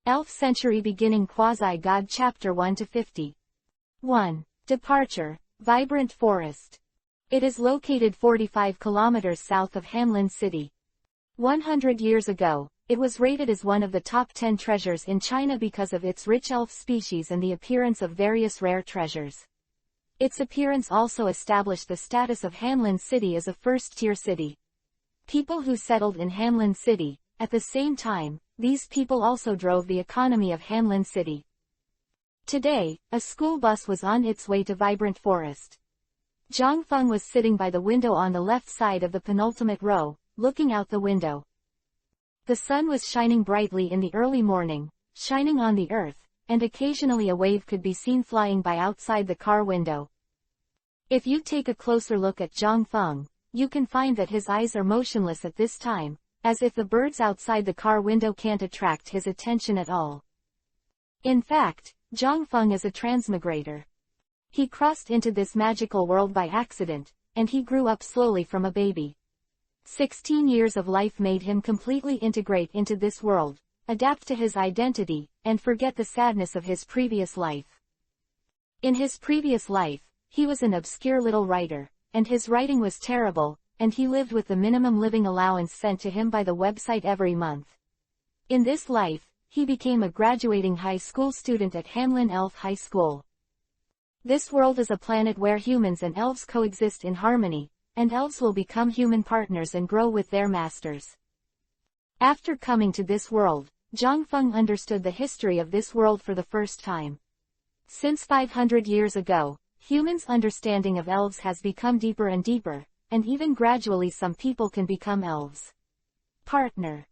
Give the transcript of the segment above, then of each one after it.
Elf Century Beginning Quasi-God Chapter 1-50. 1. Departure, Vibrant Forest. It is located 45 kilometers south of Hanlin City. 100 years ago, it was rated as one of the top 10 treasures in China because of its rich elf species and the appearance of various rare treasures. Its appearance also established the status of Hanlin City as a first-tier city. People who settled in Hanlin City, at the same time, these people also drove the economy of Hanlin City. Today, a school bus was on its way to Vibrant Forest. Zhang Feng was sitting by the window on the left side of the penultimate row, looking out the window. The sun was shining brightly in the early morning, shining on the earth, and occasionally a wave could be seen flying by outside the car window. If you take a closer look at Zhang Feng, you can find that his eyes are motionless at this time, as if the birds outside the car window can't attract his attention at all. In fact, Zhang Feng is a transmigrator. He crossed into this magical world by accident, and he grew up slowly from a baby. 16 years of life made him completely integrate into this world, adapt to his identity, and forget the sadness of his previous life. In his previous life, he was an obscure little writer, and his writing was terrible, and he lived with the minimum living allowance sent to him by the website every month. In this life, he became a graduating high school student at Hanlin Elf High School. This world is a planet where humans and elves coexist in harmony, and elves will become human partners and grow with their masters. After coming to this world, Zhang Feng understood the history of this world for the first time. Since 500 years ago, humans' understanding of elves has become deeper and deeper, and even gradually some people can become elves. Partner.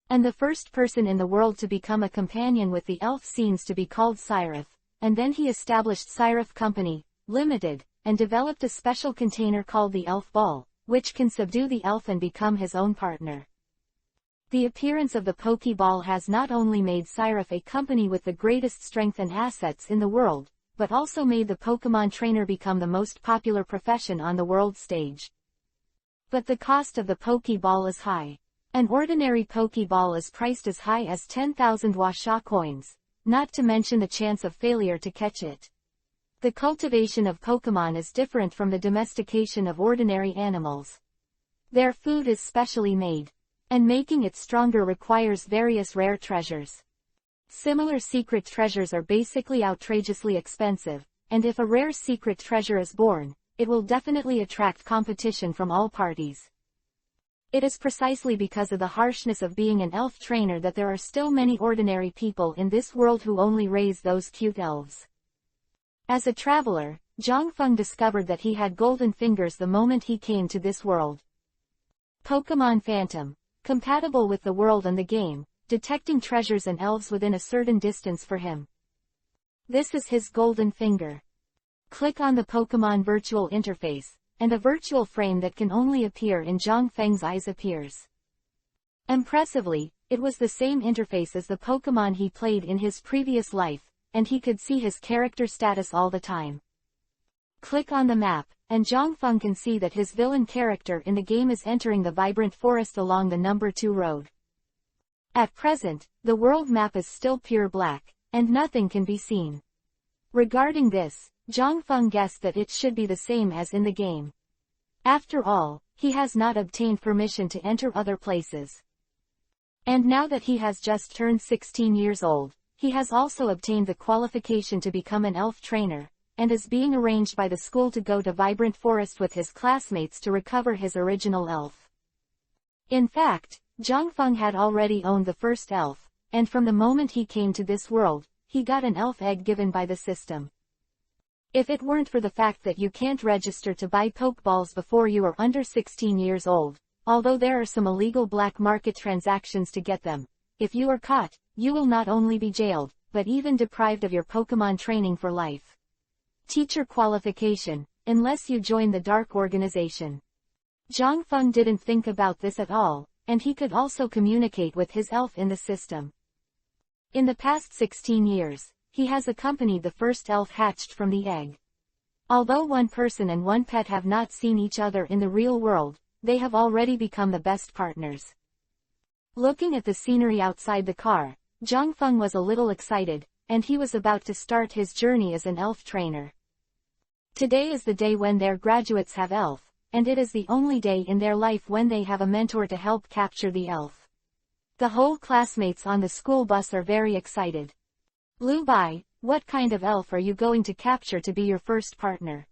And the first person in the world to become a companion with the elf seems to be called Syrith, and then he established Syrith Company, Limited, and developed a special container called the Elf Ball, which can subdue the elf and become his own partner. The appearance of the Pokeball has not only made Syrith a company with the greatest strength and assets in the world, but also made the Pokemon trainer become the most popular profession on the world stage. But the cost of the Pokeball is high. An ordinary Pokeball is priced as high as 10,000 Washa coins, not to mention the chance of failure to catch it. The cultivation of Pokemon is different from the domestication of ordinary animals. Their food is specially made, and making it stronger requires various rare treasures. Similar secret treasures are basically outrageously expensive, and if a rare secret treasure is born, it will definitely attract competition from all parties. It is precisely because of the harshness of being an elf trainer that there are still many ordinary people in this world who only raise those cute elves. As a traveler, Zhang Feng discovered that he had golden fingers the moment he came to this world. Pokemon Phantom, compatible with the world and the game, detecting treasures and elves within a certain distance for him. This is his golden finger. Click on the Pokemon virtual interface, and a virtual frame that can only appear in Zhang Feng's eyes appears. Impressively, it was the same interface as the Pokemon he played in his previous life, and he could see his character status all the time. Click on the map, and Zhang Feng can see that his villain character in the game is entering the vibrant forest along the number 2 road. At present, the world map is still pure black, and nothing can be seen. Regarding this, Zhang Feng guessed that it should be the same as in the game. After all, he has not obtained permission to enter other places. And now that he has just turned 16 years old, he has also obtained the qualification to become an elf trainer, and is being arranged by the school to go to Vibrant Forest with his classmates to recover his original elf. In fact, Zhang Feng had already owned the first elf, and from the moment he came to this world, he got an elf egg given by the system. If it weren't for the fact that you can't register to buy Pokeballs before you are under 16 years old, although there are some illegal black market transactions to get them, if you are caught, you will not only be jailed, but even deprived of your Pokemon training for life. Teacher qualification, unless you join the Dark Organization. Zhang Feng didn't think about this at all, and he could also communicate with his elf in the system. In the past 16 years, he has accompanied the first elf hatched from the egg. Although one person and one pet have not seen each other in the real world, they have already become the best partners. Looking at the scenery outside the car, Zhangfeng was a little excited, and he was about to start his journey as an elf trainer. Today is the day when their graduates have elf, and it is the only day in their life when they have a mentor to help capture the elf. The whole classmates on the school bus are very excited. Lu Bai, what kind of elf are you going to capture to be your first partner?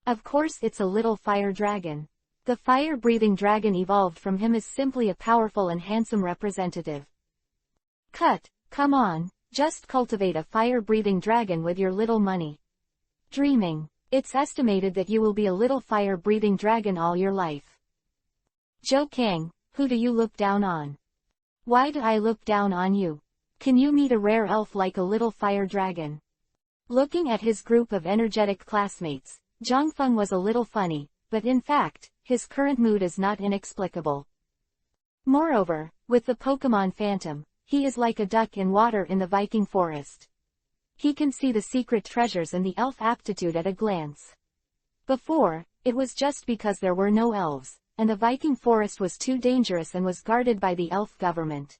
Of course it's a little fire dragon. The fire-breathing dragon evolved from him is simply a powerful and handsome representative. Come on, just cultivate a fire-breathing dragon with your little money. Dreaming. It's estimated that you will be a little fire-breathing dragon all your life. Zhou Kang, who do you look down on? Why do I look down on you? Can you meet a rare elf like a little fire dragon? Looking at his group of energetic classmates, Zhangfeng was a little funny, but in fact, his current mood is not inexplicable. Moreover, with the Pokemon Phantom, he is like a duck in water in the Viking forest. He can see the secret treasures and the elf aptitude at a glance. Before, it was just because there were no elves, and the Viking forest was too dangerous and was guarded by the elf government.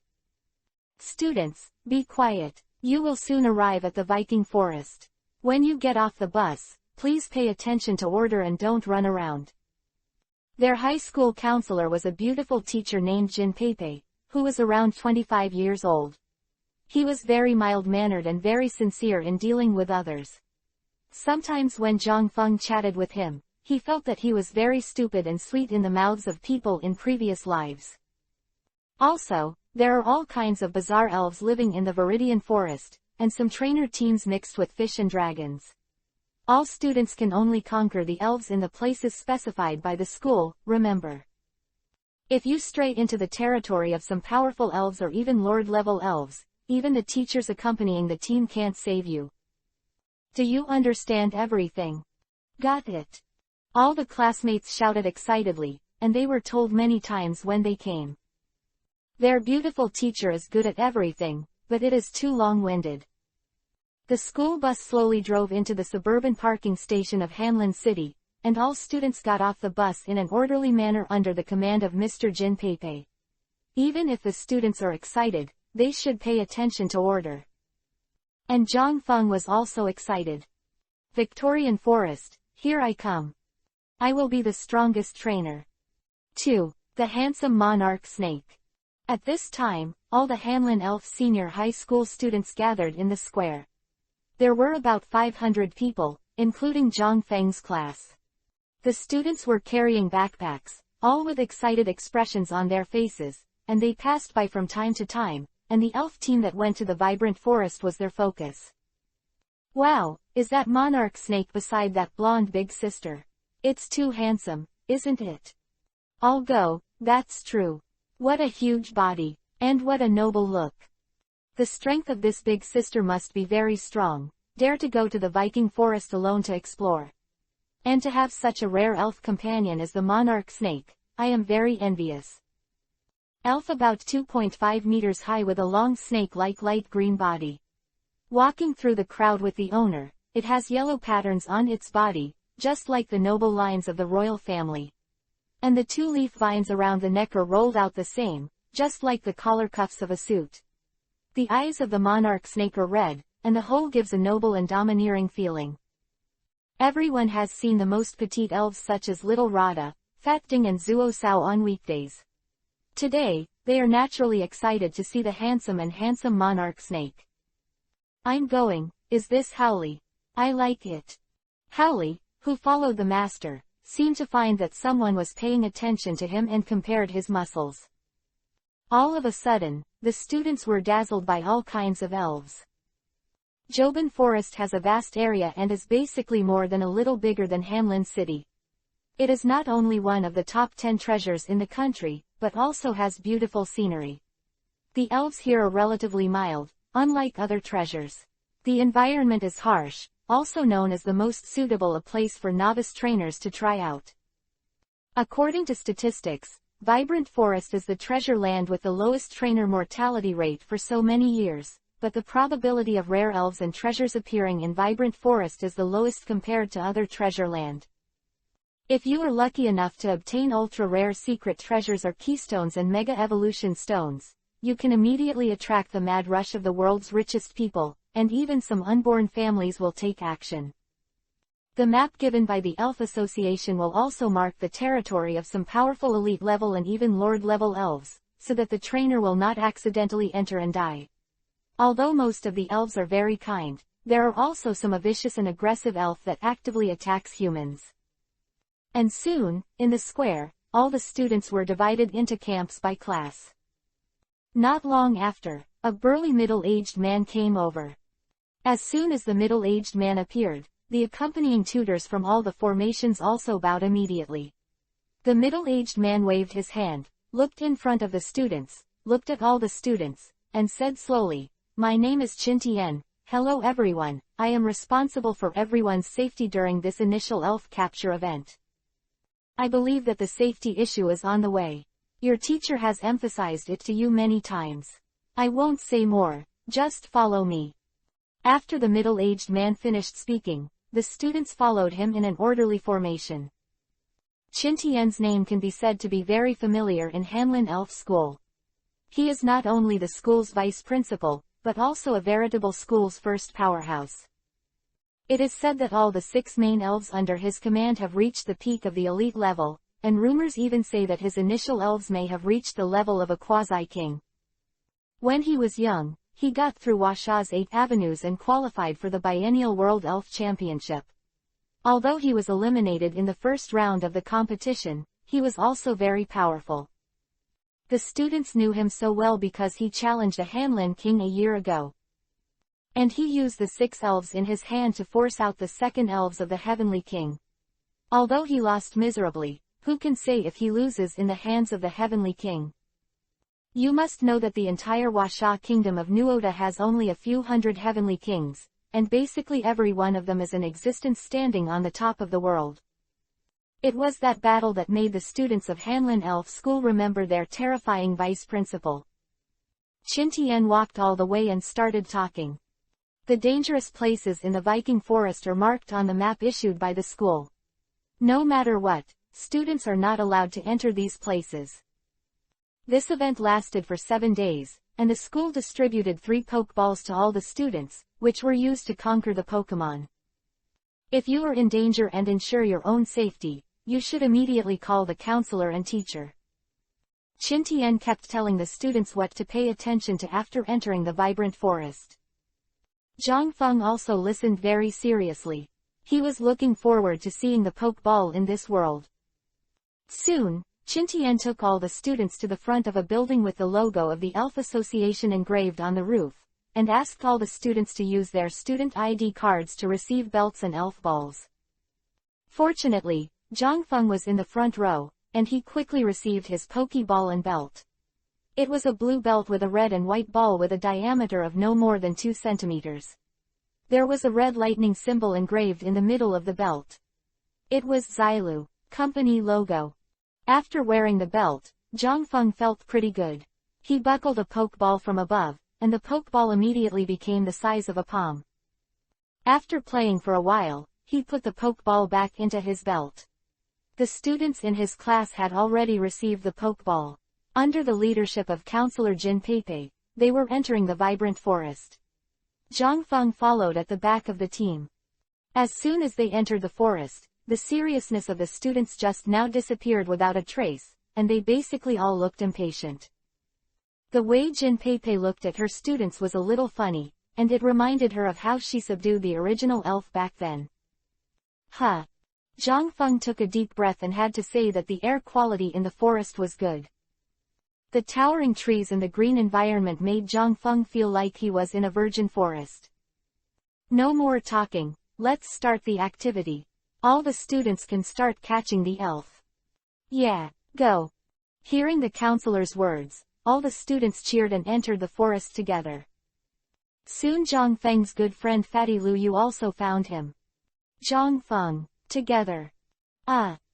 Students, be quiet. You will soon arrive at the Viking forest. When you get off the bus, please pay attention to order and don't run around. Their high school counselor was a beautiful teacher named Jin Peipei, who was around 25 years old. He was very mild-mannered and very sincere in dealing with others. Sometimes when Zhangfeng chatted with him, he felt that he was very stupid and sweet in the mouths of people in previous lives. Also, there are all kinds of bizarre elves living in the Viridian Forest, and some trainer teams mixed with fish and dragons. All students can only conquer the elves in the places specified by the school, remember. If you stray into the territory of some powerful elves or even lord-level elves, even the teachers accompanying the team can't save you. Do you understand everything? Got it. All the classmates shouted excitedly, and they were told many times when they came. Their beautiful teacher is good at everything, but it is too long-winded. The school bus slowly drove into the suburban parking station of Hanlin City, and all students got off the bus in an orderly manner under the command of Mr. Jin Peipei. Even if the students are excited, they should pay attention to order. And Zhangfeng was also excited. Victorian Forest, here I come. I will be the strongest trainer. 2. The handsome monarch snake. At this time, all the Hanlin Elf senior high school students gathered in the square. There were about 500 people, including Zhang Feng's class. The students were carrying backpacks, all with excited expressions on their faces, and they passed by from time to time, and the elf team that went to the vibrant forest was their focus. Wow, is that monarch snake beside that blonde big sister? It's too handsome, isn't it? I'll go, that's true. What a huge body, and what a noble look. The strength of this big sister must be very strong. Dare to go to the Viking forest alone to explore. And to have such a rare elf companion as the monarch snake, I am very envious. Elf about 2.5 meters high with a long snake-like light green body. Walking through the crowd with the owner, it has yellow patterns on its body, just like the noble lines of the royal family. And the two-leaf vines around the neck are rolled out the same, just like the collar cuffs of a suit. The eyes of the monarch snake are red, and the whole gives a noble and domineering feeling. Everyone has seen the most petite elves such as Little Rada, Fat Ding and Zuo Sao on weekdays. Today, they are naturally excited to see the handsome monarch snake. I'm going, is this Howley? I like it. Howley, who followed the master, seemed to find that someone was paying attention to him and compared his muscles. All of a sudden, the students were dazzled by all kinds of elves. Joban Forest has a vast area and is basically more than a little bigger than Hanlin City. It is not only one of the top 10 treasures in the country, but also has beautiful scenery. The elves here are relatively mild, unlike other treasures. The environment is harsh, also known as the most suitable a place for novice trainers to try out. According to statistics, Vibrant Forest is the treasure land with the lowest trainer mortality rate for so many years, but the probability of rare elves and treasures appearing in Vibrant Forest is the lowest compared to other treasure land. If you are lucky enough to obtain ultra-rare secret treasures or keystones and mega evolution stones, you can immediately attract the mad rush of the world's richest people, and even some unborn families will take action. The map given by the Elf Association will also mark the territory of some powerful elite level and even lord level elves, so that the trainer will not accidentally enter and die. Although most of the elves are very kind, there are also some a vicious and aggressive elf that actively attacks humans. And soon, in the square, all the students were divided into camps by class. Not long after, a burly middle-aged man came over. As soon as the middle-aged man appeared, the accompanying tutors from all the formations also bowed immediately. The middle-aged man waved his hand, looked in front of the students, looked at all the students, and said slowly, "My name is Qin Tian. Hello everyone, I am responsible for everyone's safety during this initial elf capture event. I believe that the safety issue is on the way. Your teacher has emphasized it to you many times. I won't say more, just follow me." After the middle-aged man finished speaking, the students followed him in an orderly formation. Qin Tian's name can be said to be very familiar in Hanlin Elf School. He is not only the school's vice principal, but also a veritable school's first powerhouse. It is said that all the 6 main elves under his command have reached the peak of the elite level, and rumors even say that his initial elves may have reached the level of a quasi-king. When he was young, he got through Washa's 8 avenues and qualified for the biennial World Elf Championship. Although he was eliminated in the first round of the competition, he was also very powerful. The students knew him so well because he challenged a Hanlin king a year ago. And he used the 6 elves in his hand to force out the second elves of the Heavenly King. Although he lost miserably, who can say if he loses in the hands of the Heavenly King? You must know that the entire Washa kingdom of Nuoda has only a few hundred Heavenly Kings, and basically every one of them is in existence standing on the top of the world. It was that battle that made the students of Hanlin Elf School remember their terrifying vice principal. Qin Tian walked all the way and started talking. The dangerous places in the Viking forest are marked on the map issued by the school. No matter what, students are not allowed to enter these places. This event lasted for 7 days, and the school distributed 3 Pokeballs to all the students, which were used to conquer the Pokemon. If you are in danger and ensure your own safety, you should immediately call the counselor and teacher. Qin Tian kept telling the students what to pay attention to after entering the vibrant forest. Zhang Feng also listened very seriously. He was looking forward to seeing the Pokeball in this world. Soon, Qin Tian took all the students to the front of a building with the logo of the Elf Association engraved on the roof, and asked all the students to use their student ID cards to receive belts and elf balls. Fortunately, Zhang Feng was in the front row, and he quickly received his Pokeball and belt. It was a blue belt with a red and white ball with a diameter of no more than 2 centimeters. There was a red lightning symbol engraved in the middle of the belt. It was Xilu Company logo. After wearing the belt, Zhang Feng felt pretty good. He buckled a Pokeball from above, and the Pokeball immediately became the size of a palm. After playing for a while, he put the Pokeball back into his belt. The students in his class had already received the Pokeball. Under the leadership of Counselor Jin Peipei, they were entering the vibrant forest. Zhang Feng followed at the back of the team. As soon as they entered the forest, the seriousness of the students just now disappeared without a trace, and they basically all looked impatient. The way Jin Peipei looked at her students was a little funny, and it reminded her of how she subdued the original elf back then. Huh. Zhang Feng took a deep breath and had to say that the air quality in the forest was good. The towering trees and the green environment made Zhang Feng feel like he was in a virgin forest. No more talking, let's start the activity. All the students can start catching the elf. Yeah, go. Hearing the counselor's words, all the students cheered and entered the forest together. Soon Zhang Feng's good friend Fatty Lu Yu also found him. Zhang Feng. Together.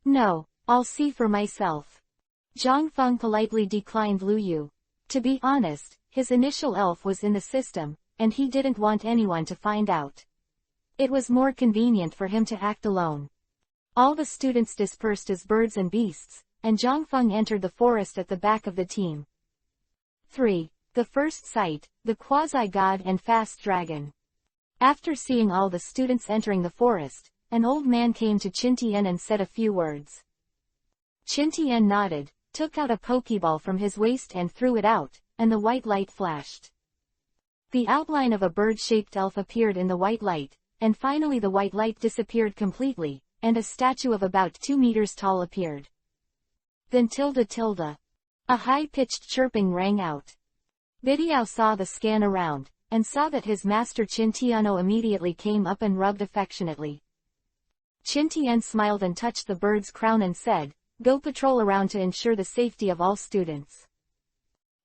No, I'll see for myself. Zhang Feng politely declined Lu Yu. To be honest, his initial elf was in the system, and he didn't want anyone to find out. It was more convenient for him to act alone. All the students dispersed as birds and beasts, and Zhang Feng entered the forest at the back of the team. 3. The First Sight, the Quasi-God and Fast Dragon. After seeing all the students entering the forest, an old man came to Qin and said a few words. Qin nodded, took out a pokeball from his waist and threw it out, and the white light flashed. The outline of a bird-shaped elf appeared in the white light, and finally the white light disappeared completely, and a statue of about 2 meters tall appeared. Then ... A high-pitched chirping rang out. Bidiao saw the scan around, and saw that his master Qin immediately came up and rubbed affectionately. Qin smiled and touched the bird's crown and said, "Go patrol around to ensure the safety of all students."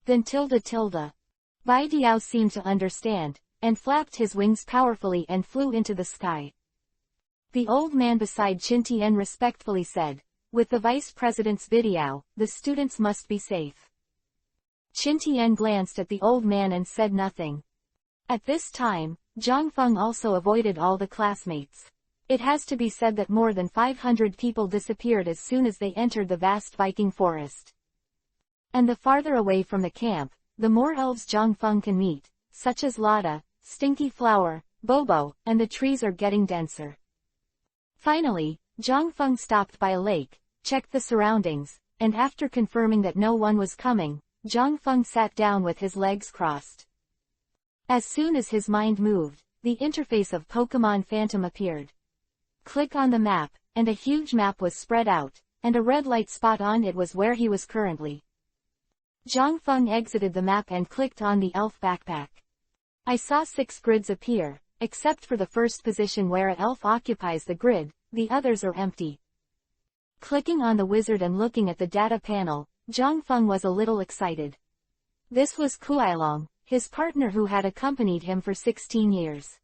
Then ... Bidiao seemed to understand, and flapped his wings powerfully and flew into the sky. The old man beside Qin respectfully said, "With the vice president's Bidiao, the students must be safe." Qin glanced at the old man and said nothing. At this time, Zhang Feng also avoided all the classmates. It has to be said that more than 500 people disappeared as soon as they entered the vast Viking forest. And the farther away from the camp, the more elves Zhang Feng can meet, such as Lada, Stinky Flower, Bobo, and the trees are getting denser. Finally, Zhang Feng stopped by a lake, checked the surroundings, and after confirming that no one was coming, Zhang Feng sat down with his legs crossed. As soon as his mind moved, the interface of Pokemon Phantom appeared. Click on the map, and a huge map was spread out, and a red light spot on it was where he was currently. Zhang Feng exited the map and clicked on the elf backpack. I saw 6 grids appear, except for the first position where an elf occupies the grid, the others are empty. Clicking on the wizard and looking at the data panel, Zhang Feng was a little excited. This was Kuailong, his partner who had accompanied him for 16 years.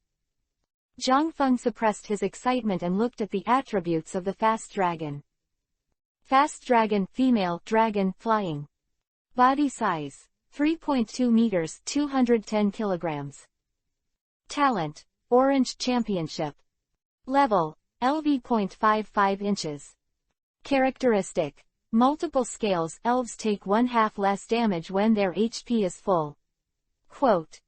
Zhang Feng suppressed his excitement and looked at the attributes of the fast dragon. Fast dragon, female, dragon, flying. Body size, 3.2 meters, 210 kilograms. Talent, Orange Championship. Level, LV.55 inches. Characteristic, multiple scales. Elves take 1/2 less damage when their HP is full. Quote.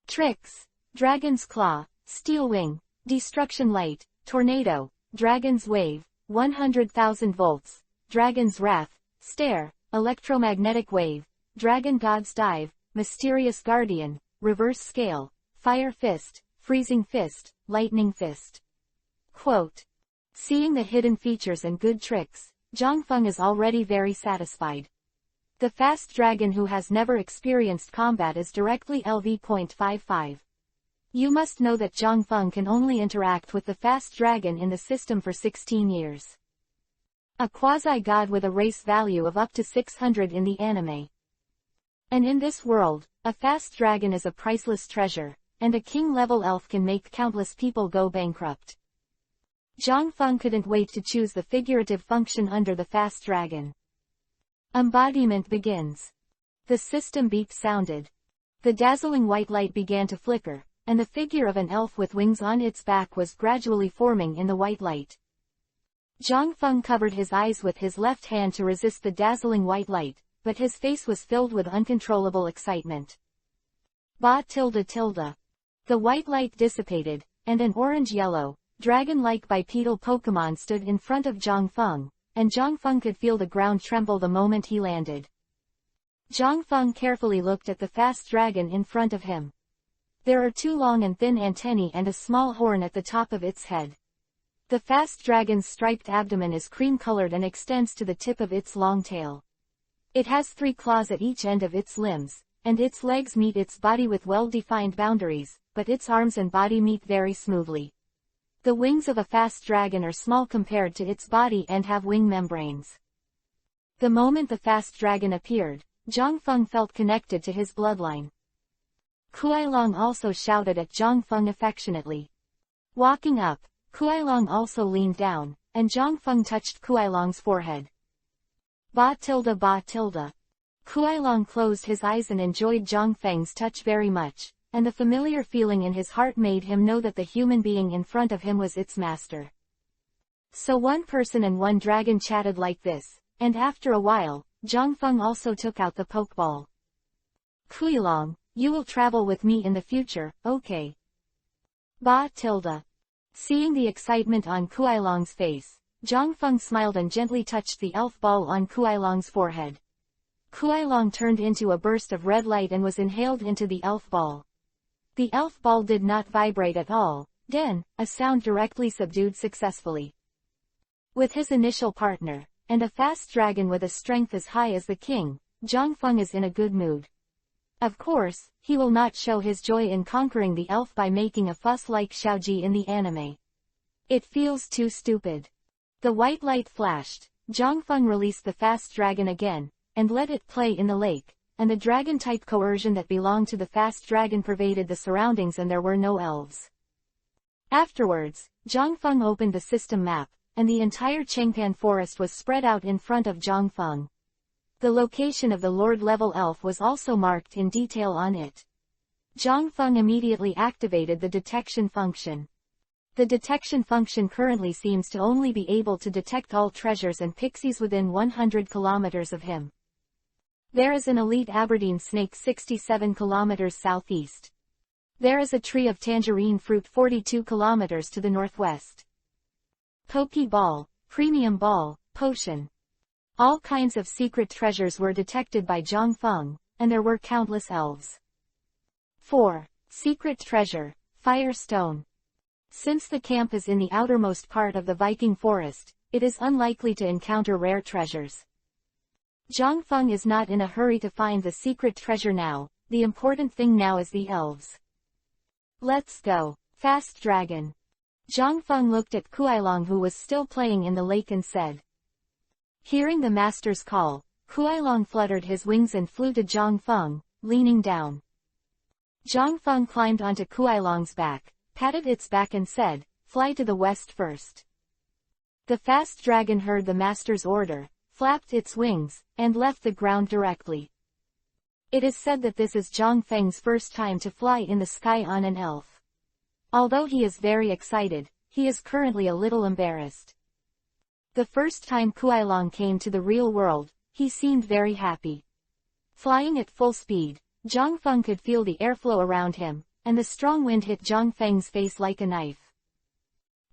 Tricks, Dragon's Claw, Steel Wing, Destruction Light, Tornado, Dragon's Wave, 100,000 volts, Dragon's Wrath, Stare, Electromagnetic Wave, Dragon God's Dive, Mysterious Guardian, Reverse Scale, Fire Fist, Freezing Fist, Lightning Fist. Quote. Seeing the hidden features and good tricks, Zhang Feng is already very satisfied. The fast dragon who has never experienced combat is directly LV.55. You must know that Zhang Feng can only interact with the fast dragon in the system for 16 years. A quasi-god with a race value of up to 600 in the anime. And in this world, a fast dragon is a priceless treasure, and a king-level elf can make countless people go bankrupt. Zhang Feng couldn't wait to choose the figurative function under the fast dragon. Embodiment begins. The system beep sounded. The dazzling white light began to flicker, and the figure of an elf with wings on its back was gradually forming in the white light. Zhang Feng covered his eyes with his left hand to resist the dazzling white light, but his face was filled with uncontrollable excitement. The white light dissipated, and an orange-yellow, dragon-like bipedal Pokemon stood in front of Zhang Feng, and Zhang Feng could feel the ground tremble the moment he landed. Zhang Feng carefully looked at the fast dragon in front of him. There are 2 long and thin antennae and a small horn at the top of its head. The fast dragon's striped abdomen is cream-colored and extends to the tip of its long tail. It has 3 claws at each end of its limbs, and its legs meet its body with well-defined boundaries, but its arms and body meet very smoothly. The wings of a fast dragon are small compared to its body and have wing membranes. The moment the fast dragon appeared, Zhang Feng felt connected to his bloodline. Kuailong also shouted at Zhang Feng affectionately. Walking up, Kuailong also leaned down, and Zhang Feng touched Kuailong's forehead. Ba tilde. Kuailong closed his eyes and enjoyed Zhang Feng's touch very much, and the familiar feeling in his heart made him know that the human being in front of him was its master. So one person and one dragon chatted like this, and after a while, Zhang Feng also took out the Pokeball. Kuilong, you will travel with me in the future, okay? Ba tilde. Seeing the excitement on Kuilong's face, Zhangfeng smiled and gently touched the elf ball on Kuilong's forehead. Kuilong turned into a burst of red light and was inhaled into the elf ball. The elf ball did not vibrate at all, then, a sound directly subdued successfully. With his initial partner, and a fast dragon with a strength as high as the king, Zhangfeng is in a good mood. Of course, he will not show his joy in conquering the elf by making a fuss like Xiaoji in the anime. It feels too stupid. The white light flashed, Zhangfeng released the fast dragon again, and let it play in the lake, and the dragon-type coercion that belonged to the fast dragon pervaded the surroundings and there were no elves. Afterwards, Zhangfeng opened the system map, and the entire Chengpan forest was spread out in front of Zhangfeng. The location of the Lord-level elf was also marked in detail on it. Zhangfeng immediately activated the detection function. The detection function currently seems to only be able to detect all treasures and pixies within 100 kilometers of him. There is an elite Aberdeen snake 67 kilometers southeast. There is a tree of tangerine fruit 42 kilometers to the northwest. Pokeball, premium ball, potion. All kinds of secret treasures were detected by Zhangfeng, and there were countless elves. 4. Secret treasure, Firestone. Since the camp is in the outermost part of the Viking forest, it is unlikely to encounter rare treasures. Zhangfeng is not in a hurry to find the secret treasure now, the important thing now is the elves. Let's go, fast dragon. Zhangfeng looked at Kuilong who was still playing in the lake and said. Hearing the master's call, Kuilong fluttered his wings and flew to Zhangfeng, leaning down. Zhangfeng climbed onto Kuilong's back, patted its back and said, fly to the west first. The fast dragon heard the master's order, flapped its wings, and left the ground directly. It is said that this is Zhangfeng's first time to fly in the sky on an elf. Although he is very excited, he is currently a little embarrassed. The first time Kuilong came to the real world, he seemed very happy. Flying at full speed, Zhangfeng could feel the airflow around him, and the strong wind hit Zhangfeng's face like a knife.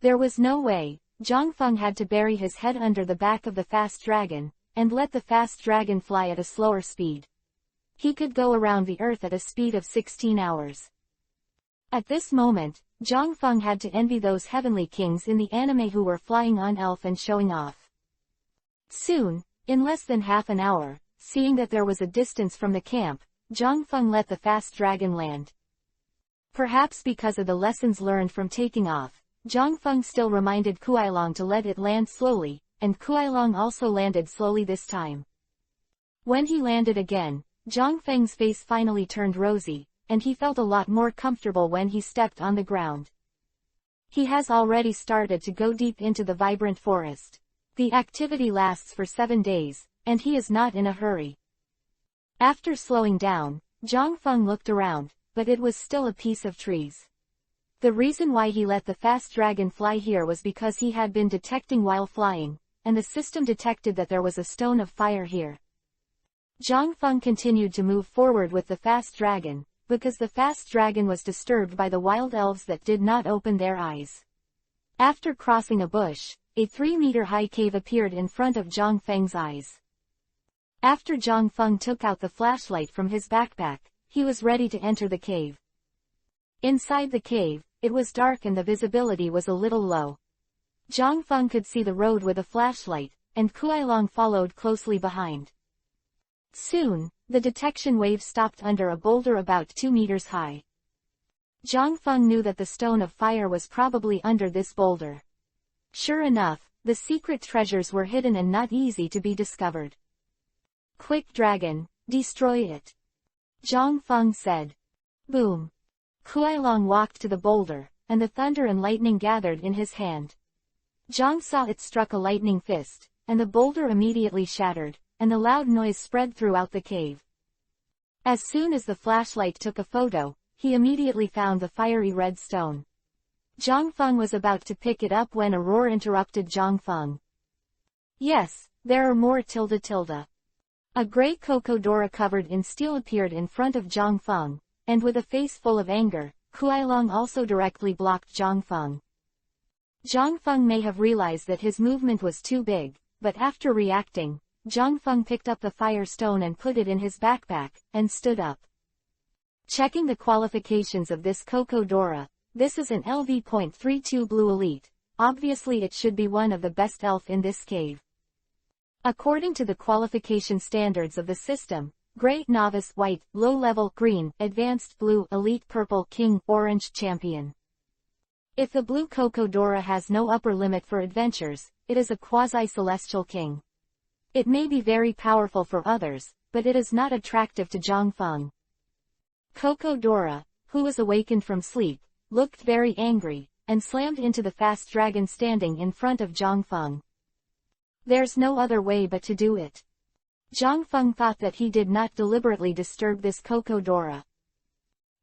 There was no way, Zhangfeng had to bury his head under the back of the fast dragon, and let the fast dragon fly at a slower speed. He could go around the earth at a speed of 16 hours. At this moment, Zhangfeng had to envy those heavenly kings in the anime who were flying on elf and showing off. Soon, in less than half an hour, seeing that there was a distance from the camp, Zhangfeng let the fast dragon land. Perhaps because of the lessons learned from taking off, Zhangfeng still reminded Kuilong to let it land slowly, and Kuilong also landed slowly this time. When he landed again, Zhangfeng's face finally turned rosy, and he felt a lot more comfortable when he stepped on the ground. He has already started to go deep into the vibrant forest. The activity lasts for 7 days, and he is not in a hurry. After slowing down, Zhangfeng looked around, but it was still a piece of trees. The reason why he let the fast dragon fly here was because he had been detecting while flying, and the system detected that there was a stone of fire here. Zhangfeng continued to move forward with the fast dragon, because the fast dragon was disturbed by the wild elves that did not open their eyes. After crossing a bush, a 3-meter-high cave appeared in front of Zhangfeng's eyes. After Zhangfeng took out the flashlight from his backpack, he was ready to enter the cave. Inside the cave, it was dark and the visibility was a little low. Zhangfeng could see the road with a flashlight, and Kuilong followed closely behind. Soon, the detection wave stopped under a boulder about 2 meters high. Zhangfeng knew that the stone of fire was probably under this boulder. Sure enough, the secret treasures were hidden and not easy to be discovered. Quick dragon, destroy it. Zhangfeng said. Boom. Kuilong walked to the boulder, and the thunder and lightning gathered in his hand. Zhang saw it struck a lightning fist, and the boulder immediately shattered, and the loud noise spread throughout the cave. As soon as the flashlight took a photo, he immediately found the fiery red stone. Zhangfeng was about to pick it up when a roar interrupted Zhangfeng. Yes, there are more tilde tilde. A gray Kokodora covered in steel appeared in front of Zhang Feng, and with a face full of anger, Kuai-Long also directly blocked Zhang Feng. Zhang Feng may have realized that his movement was too big, but after reacting, Zhang Feng picked up the fire stone and put it in his backpack, and stood up. Checking the qualifications of this Kokodora, this is an LV.32 Blue Elite, obviously it should be one of the best elf in this cave. According to the qualification standards of the system, Great Novice White, Low Level Green, Advanced Blue, Elite Purple, King, Orange, Champion. If the blue Kokodora has no upper limit for adventures, it is a quasi-celestial king. It may be very powerful for others, but it is not attractive to Zhang Feng. Kokodora, who was awakened from sleep, looked very angry, and slammed into the fast dragon standing in front of Zhang Feng. There's no other way but to do it. Zhang Feng thought that he did not deliberately disturb this Kokodora.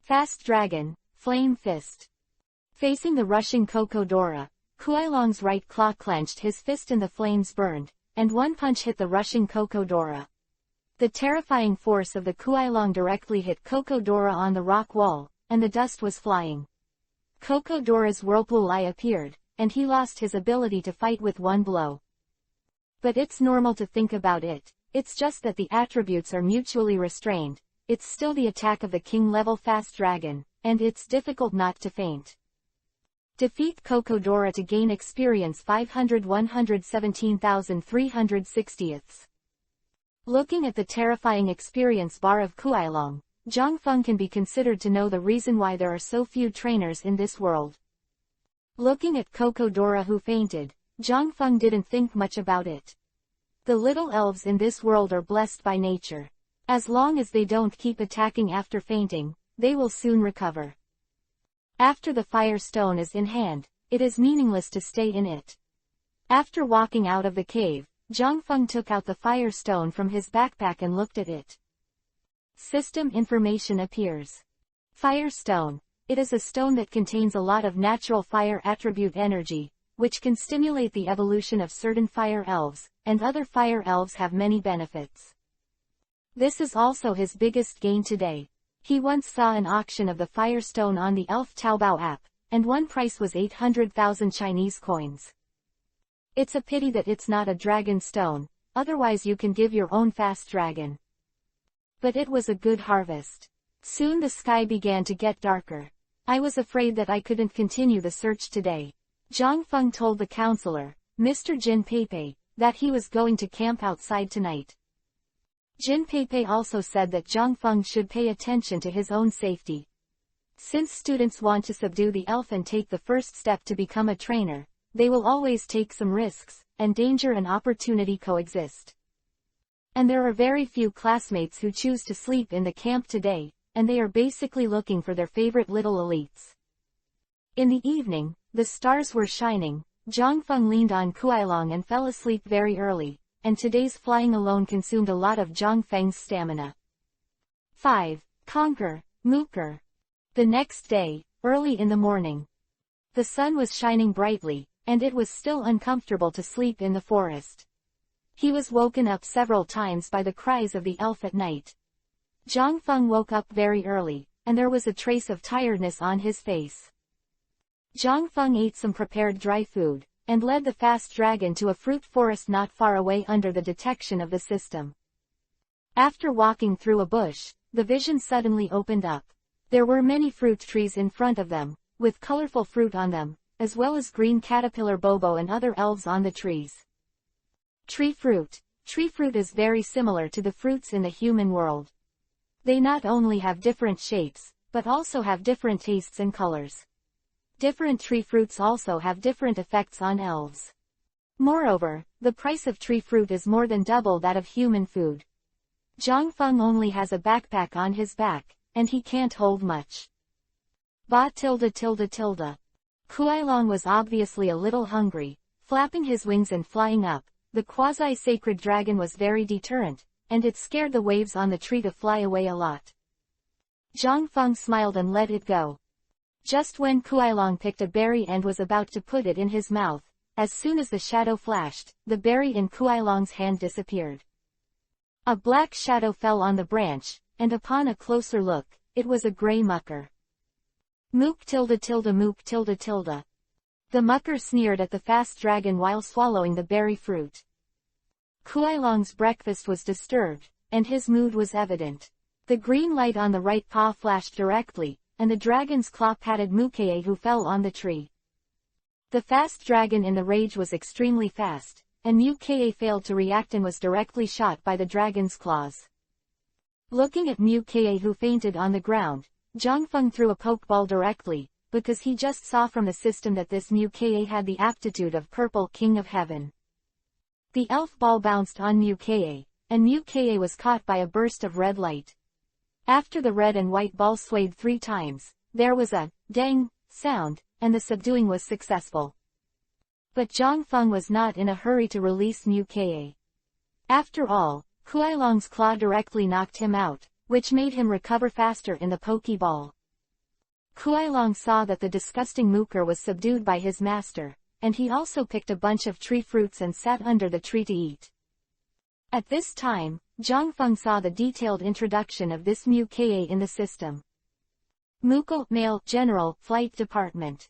Fast Dragon, Flame Fist. Facing the rushing Kokodora, Kuai-Long's right claw clenched his fist and the flames burned, and one punch hit the rushing Kokodora. The terrifying force of the Kuai-Long directly hit Kokodora on the rock wall, and the dust was flying. Kokodora's whirlpool eye appeared, and he lost his ability to fight with one blow. But it's normal to think about it. It's just that the attributes are mutually restrained. It's still the attack of the king-level fast dragon, and it's difficult not to faint. Defeat Kokodora to gain experience 500-117,360. Looking at the terrifying experience bar of Kuai-Long, Zhang Feng can be considered to know the reason why there are so few trainers in this world. Looking at Kokodora who fainted, Zhang Feng didn't think much about it. The little elves in this world are blessed by nature. As long as they don't keep attacking after fainting, they will soon recover. After the fire stone is in hand, it is meaningless to stay in it. After walking out of the cave, Zhang Feng took out the fire stone from his backpack and looked at it. System information appears. Fire stone. It is a stone that contains a lot of natural fire attribute energy, which can stimulate the evolution of certain fire elves, and other fire elves have many benefits. This is also his biggest gain today. He once saw an auction of the fire stone on the Elf Taobao app, and one price was 800,000 Chinese coins. It's a pity that it's not a dragon stone, otherwise you can give your own fast dragon. But it was a good harvest. Soon the sky began to get darker. I was afraid that I couldn't continue the search today. Zhang Feng told the counselor, Mr. Jin Peipei, that he was going to camp outside tonight. Jin Peipei also said that Zhang Feng should pay attention to his own safety. Since students want to subdue the elf and take the first step to become a trainer, they will always take some risks, and danger and opportunity coexist. And there are very few classmates who choose to sleep in the camp today, and they are basically looking for their favorite little elites. In the evening, the stars were shining. Zhang Feng leaned on Kuai-Long and fell asleep very early, and today's flying alone consumed a lot of Zhang Feng's stamina. 5. Conquer, Mooker. The next day, early in the morning. The sun was shining brightly, and it was still uncomfortable to sleep in the forest. He was woken up several times by the cries of the elf at night. Zhang Feng woke up very early, and there was a trace of tiredness on his face. Zhang Feng ate some prepared dry food, and led the fast dragon to a fruit forest not far away under the detection of the system. After walking through a bush, the vision suddenly opened up. There were many fruit trees in front of them, with colorful fruit on them, as well as green caterpillar Bobo and other elves on the trees. Tree fruit. Tree fruit is very similar to the fruits in the human world. They not only have different shapes, but also have different tastes and colors. Different tree fruits also have different effects on elves. Moreover, the price of tree fruit is more than double that of human food. Zhang Feng only has a backpack on his back, and he can't hold much. Kuai-Long was obviously a little hungry. Flapping his wings and flying up, the quasi-sacred dragon was very deterrent, and it scared the waves on the tree to fly away a lot. Zhang Feng smiled and let it go. Just when Kuai-Long picked a berry and was about to put it in his mouth, as soon as the shadow flashed, the berry in Kuai-Long's hand disappeared. A black shadow fell on the branch, and upon a closer look, it was a grey mucker. Mook tilde tilde mook tilde tilde. The mucker sneered at the fast dragon while swallowing the berry fruit. Kuailong's breakfast was disturbed, and his mood was evident. The green light on the right paw flashed directly, and the dragon's claw patted Mukeye, who fell on the tree. The fast dragon in the rage was extremely fast, and Mukeye failed to react and was directly shot by the dragon's claws. Looking at Mukeye, who fainted on the ground, Zhangfeng threw a pokeball directly, because he just saw from the system that this Mukeye had the aptitude of Purple King of Heaven. The elf ball bounced on Mukeye, and Mukeye was caught by a burst of red light. After the red and white ball swayed 3 times, there was a dang sound, and the subduing was successful. But Zhangfeng was not in a hurry to release Mukeye. After all, Kuailong's claw directly knocked him out, which made him recover faster in the Pokeball. Kuailong saw that the disgusting mooker was subdued by his master, and he also picked a bunch of tree fruits and sat under the tree to eat. At this time, Zhangfeng saw the detailed introduction of this Mukeye in the system. Muko, male, general, flight department.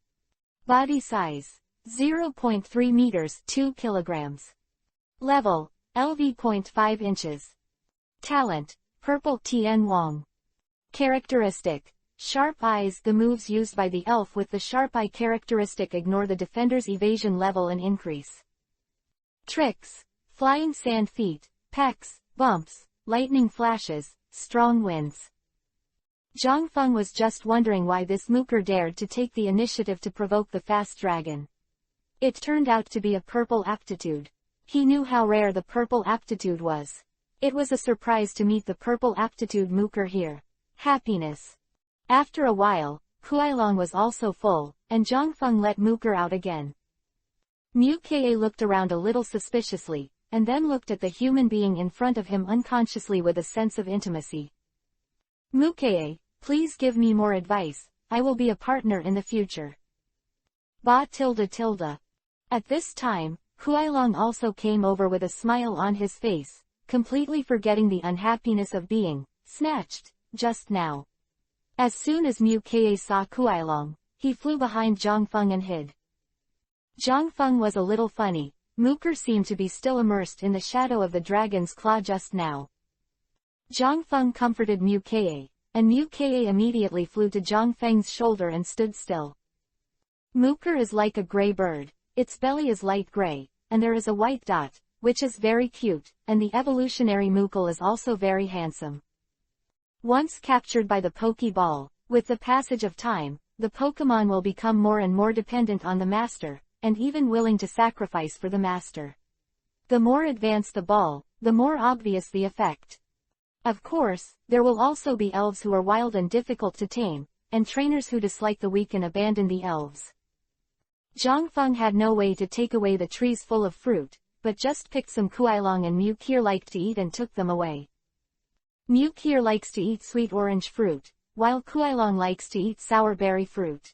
Body size, 0.3 meters, 2 kilograms. Level, LV.5 inches. Talent, Purple Tian Wang. Characteristic, sharp eyes. The moves used by the elf with the sharp eye characteristic ignore the defender's evasion level and increase. Tricks, flying sand feet, pecks, bumps, lightning flashes, strong winds. Zhangfeng was just wondering why this mooker dared to take the initiative to provoke the fast dragon. It turned out to be a purple aptitude. He knew how rare the purple aptitude was. It was a surprise to meet the purple aptitude mooker here. Happiness. After a while, Kuailong was also full, and Zhangfeng let mooker out again. Mukeye looked around a little suspiciously, and then looked at the human being in front of him unconsciously with a sense of intimacy. Mukeye, please give me more advice, I will be a partner in the future. Ba tilde tilde. At this time, Kuailong also came over with a smile on his face, completely forgetting the unhappiness of being snatched just now. As soon as Mukeye saw Kuailong, he flew behind Zhangfeng and hid. Zhangfeng was a little funny. Mooker seemed to be still immersed in the shadow of the dragon's claw just now. Zhangfeng comforted Mukeye, and Mukeye immediately flew to Zhangfeng's shoulder and stood still. Mooker is like a gray bird. Its belly is light gray, and there is a white dot, which is very cute, and the evolutionary Mookel is also very handsome. Once captured by the Pokeball, with the passage of time, the Pokemon will become more and more dependent on the master, and even willing to sacrifice for the master. The more advanced the ball, the more obvious the effect. Of course, there will also be elves who are wild and difficult to tame, and trainers who dislike the weak and abandon the elves. Zhangfeng had no way to take away the trees full of fruit, but just picked some Kuailong and Mukir liked to eat and took them away. Mukir likes to eat sweet orange fruit, while Kuailong likes to eat sour berry fruit.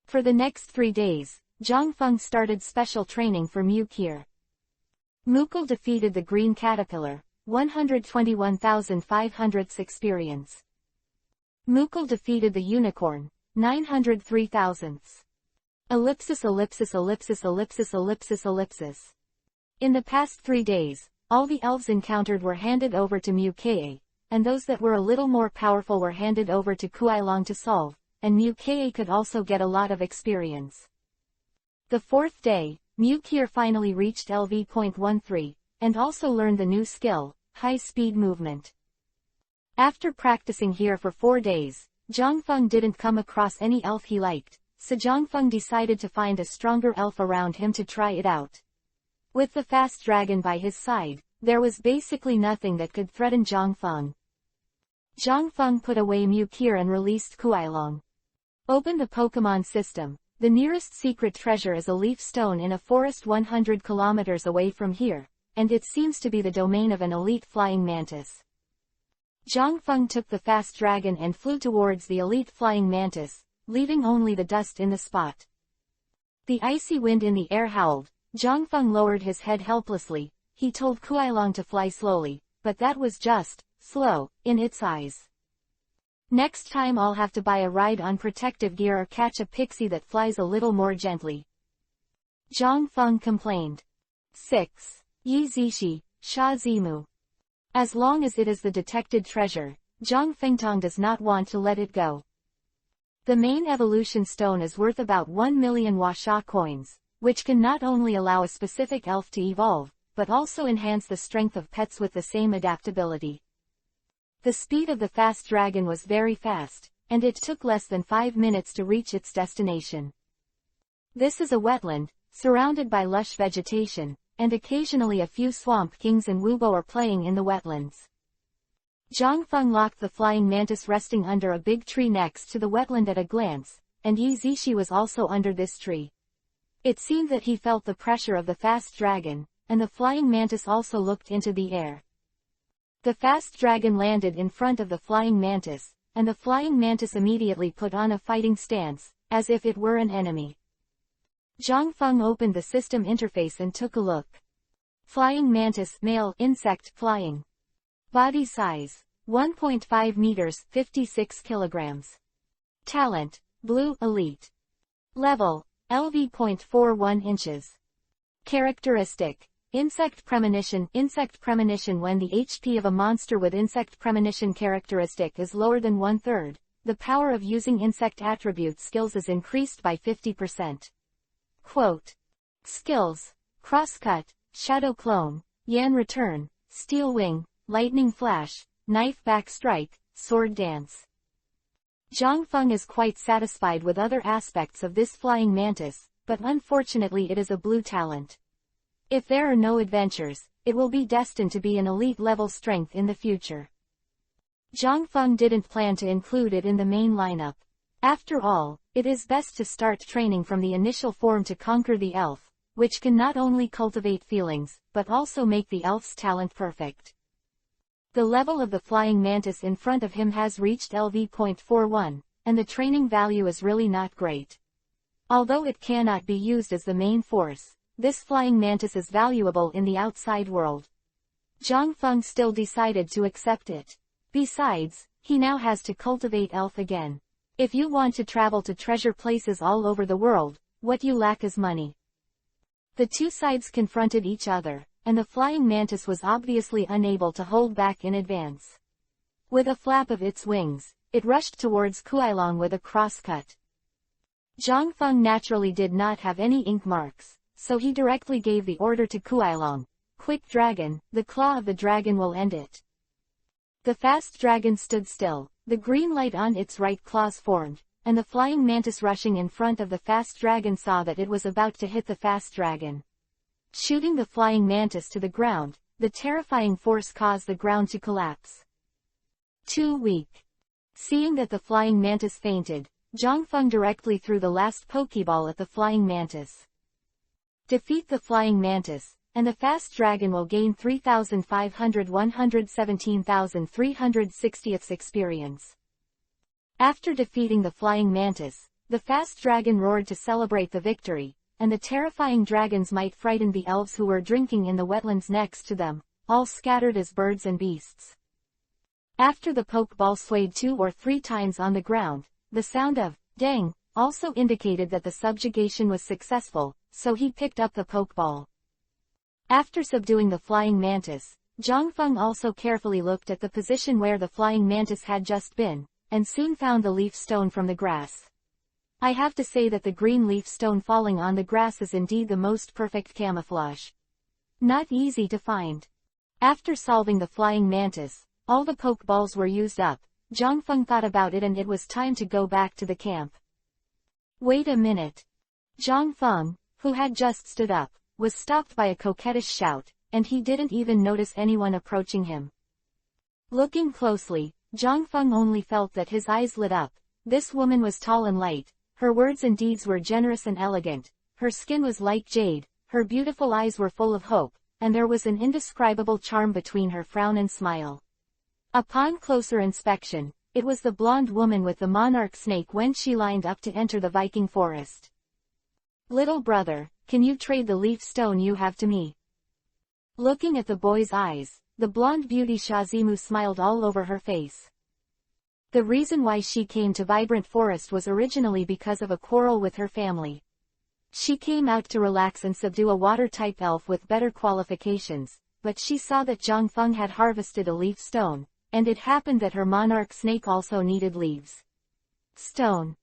For the next 3 days, Zhangfeng started special training for Mukir. Mookel defeated the green caterpillar, 121,500 experience. Mookel defeated the unicorn, 903,000. Ellipsis ellipsis ellipsis ellipsis ellipsis ellipsis. In the past 3 days, all the elves encountered were handed over to Mukeye, and those that were a little more powerful were handed over to Kuailong to solve, and Mukeye could also get a lot of experience. The 4th day, Mukir finally reached LV.13, and also learned the new skill, high-speed movement. After practicing here for 4 days, Zhangfeng didn't come across any elf he liked, so Zhangfeng decided to find a stronger elf around him to try it out. With the fast dragon by his side, there was basically nothing that could threaten Zhangfeng. Zhangfeng put away Mukir and released Kuailong. Open the Pokemon system. The nearest secret treasure is a leaf stone in a forest 100 kilometers away from here, and it seems to be the domain of an elite flying mantis. Zhangfeng took the fast dragon and flew towards the elite flying mantis, leaving only the dust in the spot. The icy wind in the air howled. Zhangfeng lowered his head helplessly. He told Kuailong to fly slowly, but that was just slow in its eyes. Next time I'll have to buy a ride on protective gear or catch a pixie that flies a little more gently. Zhang Feng complained. 6. Yi Zishi, Sha Zimu. As long as it is the detected treasure, Zhang Fengtong does not want to let it go. The main evolution stone is worth about 1 million Huasha coins, which can not only allow a specific elf to evolve, but also enhance the strength of pets with the same adaptability. The speed of the fast dragon was very fast, and it took less than 5 minutes to reach its destination. This is a wetland, surrounded by lush vegetation, and occasionally a few swamp kings and wubo are playing in the wetlands. Zhang Feng locked the flying mantis resting under a big tree next to the wetland at a glance, and Yi Zishi was also under this tree. It seemed that he felt the pressure of the fast dragon, and the flying mantis also looked into the air. The fast dragon landed in front of the flying mantis, and the flying mantis immediately put on a fighting stance, as if it were an enemy. Zhang Feng opened the system interface and took a look. Flying mantis, male, insect, flying. Body size, 1.5 meters, 56 kilograms. Talent, blue, elite. Level, LV.41 inches. Characteristic, insect premonition. Insect premonition. When the HP of a monster with insect premonition characteristic is lower than 1/3, the power of using insect attribute skills is increased by 50%. Quote. Skills, Crosscut, Shadow Clone, Yan Return, Steel Wing, Lightning Flash, Knife Back Strike, Sword Dance. Zhang Feng is quite satisfied with other aspects of this flying mantis, but unfortunately it is a blue talent. If there are no adventures, it will be destined to be an elite level strength in the future. Zhang Feng didn't plan to include it in the main lineup. After all, it is best to start training from the initial form to conquer the elf, which can not only cultivate feelings, but also make the elf's talent perfect. The level of the flying mantis in front of him has reached LV.41, and the training value is really not great. Although it cannot be used as the main force, this flying mantis is valuable in the outside world. Zhang Feng still decided to accept it. Besides, he now has to cultivate elf again. If you want to travel to treasure places all over the world, what you lack is money. The two sides confronted each other, and the flying mantis was obviously unable to hold back in advance. With a flap of its wings, it rushed towards Kuailong with a crosscut. Zhang Feng naturally did not have any ink marks, so he directly gave the order to Kuailong, Quick Dragon, the claw of the dragon will end it. The fast dragon stood still, the green light on its right claws formed, and the flying mantis rushing in front of the fast dragon saw that it was about to hit the fast dragon. Shooting the flying mantis to the ground, the terrifying force caused the ground to collapse. Too weak. Seeing that the flying mantis fainted, Zhang Feng directly threw the last Pokeball at the flying mantis. Defeat the flying mantis, and the fast dragon will gain 3,117,360th experience. After defeating the flying mantis, the fast dragon roared to celebrate the victory, and the terrifying dragons might frighten the elves who were drinking in the wetlands next to them, all scattered as birds and beasts. After the Pokeball swayed 2 or 3 times on the ground, the sound of dang also indicated that the subjugation was successful, so he picked up the Pokeball. After subduing the flying mantis, Zhang Feng also carefully looked at the position where the flying mantis had just been, and soon found the leaf stone from the grass. I have to say that the green leaf stone falling on the grass is indeed the most perfect camouflage. Not easy to find. After solving the flying mantis, all the Pokeballs were used up. Zhang Feng thought about it and it was time to go back to the camp. Wait a minute. Zhang Feng, who had just stood up, was stopped by a coquettish shout, and he didn't even notice anyone approaching him. Looking closely, Zhang Feng only felt that his eyes lit up. This woman was tall and light, her words and deeds were generous and elegant, her skin was like jade, her beautiful eyes were full of hope, and there was an indescribable charm between her frown and smile. Upon closer inspection, it was the blonde woman with the monarch snake when she lined up to enter the Viking forest. Little brother, can you trade the leaf stone you have to me? Looking at the boy's eyes, the blonde beauty Shazimu smiled all over her face. The reason why she came to Vibrant Forest was originally because of a quarrel with her family. She came out to relax and subdue a water-type elf with better qualifications, but she saw that Zhang Feng had harvested a leaf stone, and it happened that her monarch snake also needed leaves. Stone.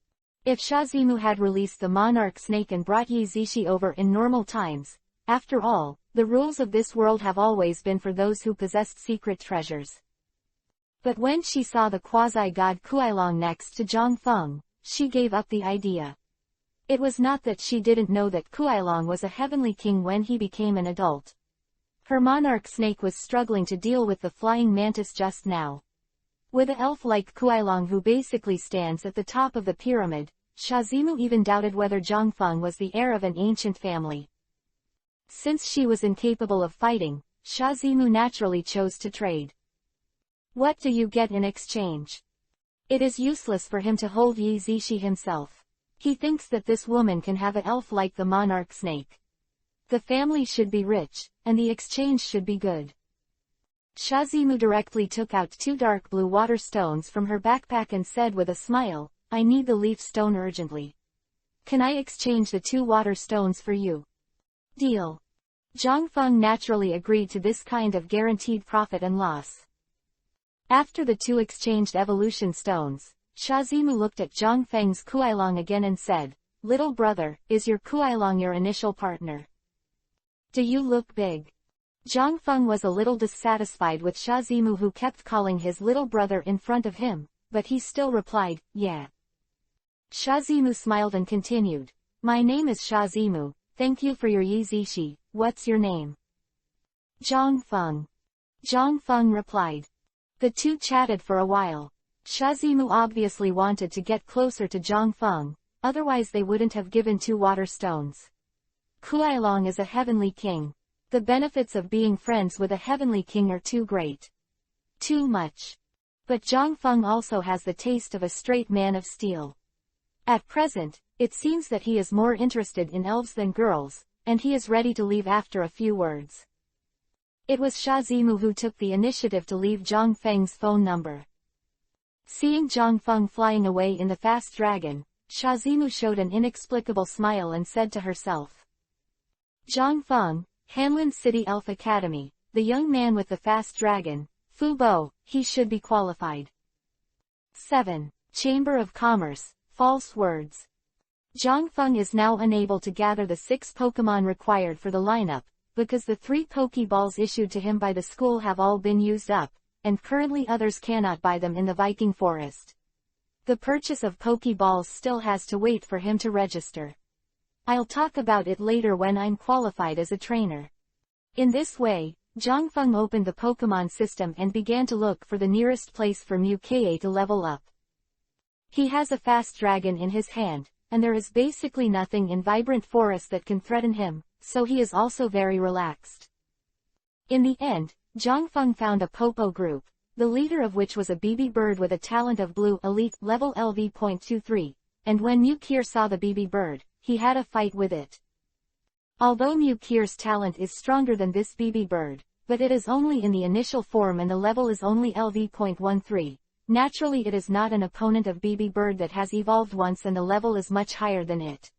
If Shazimu had released the monarch snake and brought Yi Zishi over in normal times, after all, the rules of this world have always been for those who possessed secret treasures. But when she saw the Quasi-God Kuailong next to Zhang Feng, she gave up the idea. It was not that she didn't know that Kuailong was a heavenly king when he became an adult. Her monarch snake was struggling to deal with the flying mantis just now. With an elf like Kuailong who basically stands at the top of the pyramid, Shazimu even doubted whether Zhang Feng was the heir of an ancient family. Since she was incapable of fighting, Shazimu naturally chose to trade. What do you get in exchange? It is useless for him to hold Yi Zishi himself. He thinks that this woman can have an elf like the monarch snake. The family should be rich, and the exchange should be good. Shazimu directly took out 2 dark blue water stones from her backpack and said with a smile, I need the leaf stone urgently. Can I exchange the 2 water stones for you? Deal. Zhang Feng naturally agreed to this kind of guaranteed profit and loss. After the 2 exchanged evolution stones, Shazimu looked at Zhang Feng's Kuailong again and said, Little brother, is your Kuailong your initial partner? Do you look big? Zhang Feng was a little dissatisfied with Shazimu who kept calling his little brother in front of him, but he still replied, yeah. Shazimu smiled and continued, My name is Shazimu, thank you for your Yi Zishi, what's your name? Zhang Feng. Zhang Feng replied. The 2 chatted for a while. Shazimu obviously wanted to get closer to Zhang Feng, otherwise they wouldn't have given 2 water stones. Kuailong is a heavenly king. The benefits of being friends with a heavenly king are too great. Too much. But Zhang Feng also has the taste of a straight man of steel. At present, it seems that he is more interested in elves than girls, and he is ready to leave after a few words. It was Shazimu who took the initiative to leave Zhang Feng's phone number. Seeing Zhang Feng flying away in the fast dragon, Shazimu showed an inexplicable smile and said to herself. Zhang Feng, Hanlin City Elf Academy, the young man with the fast dragon, Fu Bo, he should be qualified. 7. Chamber of Commerce, False Words. Zhang Feng is now unable to gather the 6 Pokemon required for the lineup, because the 3 Pokeballs issued to him by the school have all been used up, and currently others cannot buy them in the Viking Forest. The purchase of Pokeballs still has to wait for him to register. I'll talk about it later when I'm qualified as a trainer. In this way, Zhang Feng opened the Pokemon system and began to look for the nearest place for Mukae to level up. He has a fast dragon in his hand, and there is basically nothing in Vibrant Forest that can threaten him, so he is also very relaxed. In the end, Zhang Feng found a Popo group, the leader of which was a BB bird with a talent of blue elite level LV.23, and when Mukir saw the BB bird, he had a fight with it. Although Mukir's talent is stronger than this BB bird, but it is only in the initial form and the level is only LV.13, naturally it is not an opponent of BB bird that has evolved once and the level is much higher than it.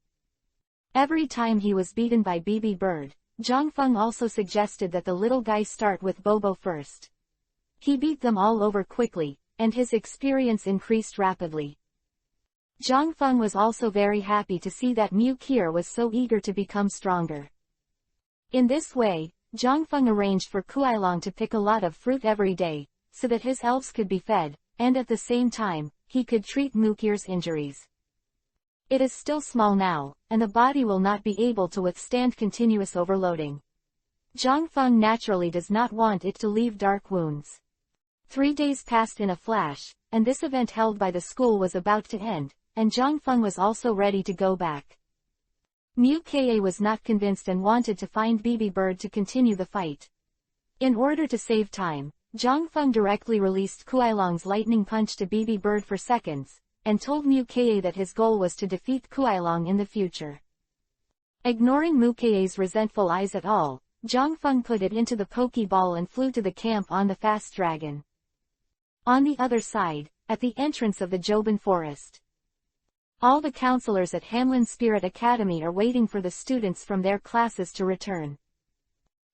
Every time he was beaten by BB bird, Zhang Feng also suggested that the little guy start with Bobo first. He beat them all over quickly, and his experience increased rapidly. Zhang Feng was also very happy to see that Mukir was so eager to become stronger. In this way, Zhang Feng arranged for Kuailong to pick a lot of fruit every day, so that his elves could be fed, and at the same time, he could treat Mukir's injuries. It is still small now, and the body will not be able to withstand continuous overloading. Zhang Feng naturally does not want it to leave dark wounds. 3 days passed in a flash, and this event held by the school was about to end, and Zhang Feng was also ready to go back. Mukae was not convinced and wanted to find BB Bird to continue the fight. In order to save time, Zhang Feng directly released Kuailong's lightning punch to BB Bird for seconds, and told Mukae that his goal was to defeat Kuailong in the future. Ignoring Mukae's resentful eyes at all, Zhongfeng put it into the Pokeball and flew to the camp on the fast dragon. On the other side, at the entrance of the Joban Forest, all the counselors at Hanlin Spirit Academy are waiting for the students from their classes to return.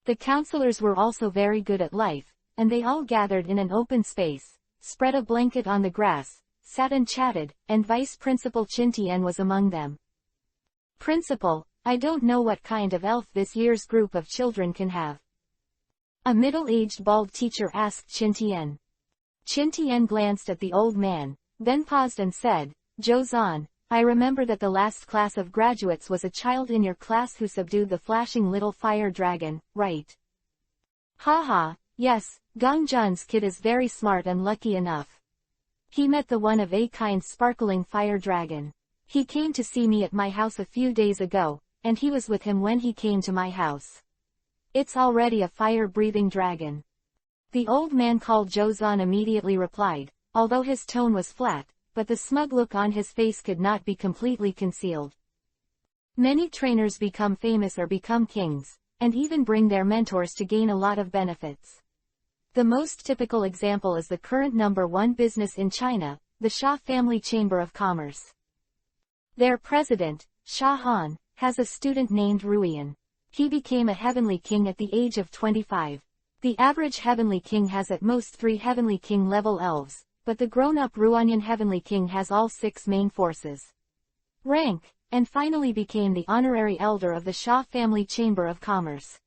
The counselors were also very good at life, and they all gathered in an open space, spread a blanket on the grass, sat and chatted, and Vice Principal Qin Tian was among them. Principal, I don't know what kind of elf this year's group of children can have. A middle-aged bald teacher asked Qin Tian. Qin Tian glanced at the old man, then paused and said, Zhou, I remember that the last class of graduates was a child in your class who subdued the flashing little fire dragon, right? Ha, yes, Gong Jun's kid is very smart and lucky enough. He met the one of a kind sparkling fire dragon. He came to see me at my house a few days ago, and he was with him when he came to my house. It's already a fire-breathing dragon. The old man called Zhou immediately replied, although his tone was flat, but the smug look on his face could not be completely concealed. Many trainers become famous or become kings, and even bring their mentors to gain a lot of benefits. The most typical example is the current #1 business in China, the Xia Family Chamber of Commerce. Their president, Xia Han, has a student named Ruian. He became a heavenly king at the age of 25. The average heavenly king has at most 3 heavenly king-level elves, but the grown-up Ruanian heavenly king has all 6 main forces. Rank, and finally became the honorary elder of the Xia Family Chamber of Commerce.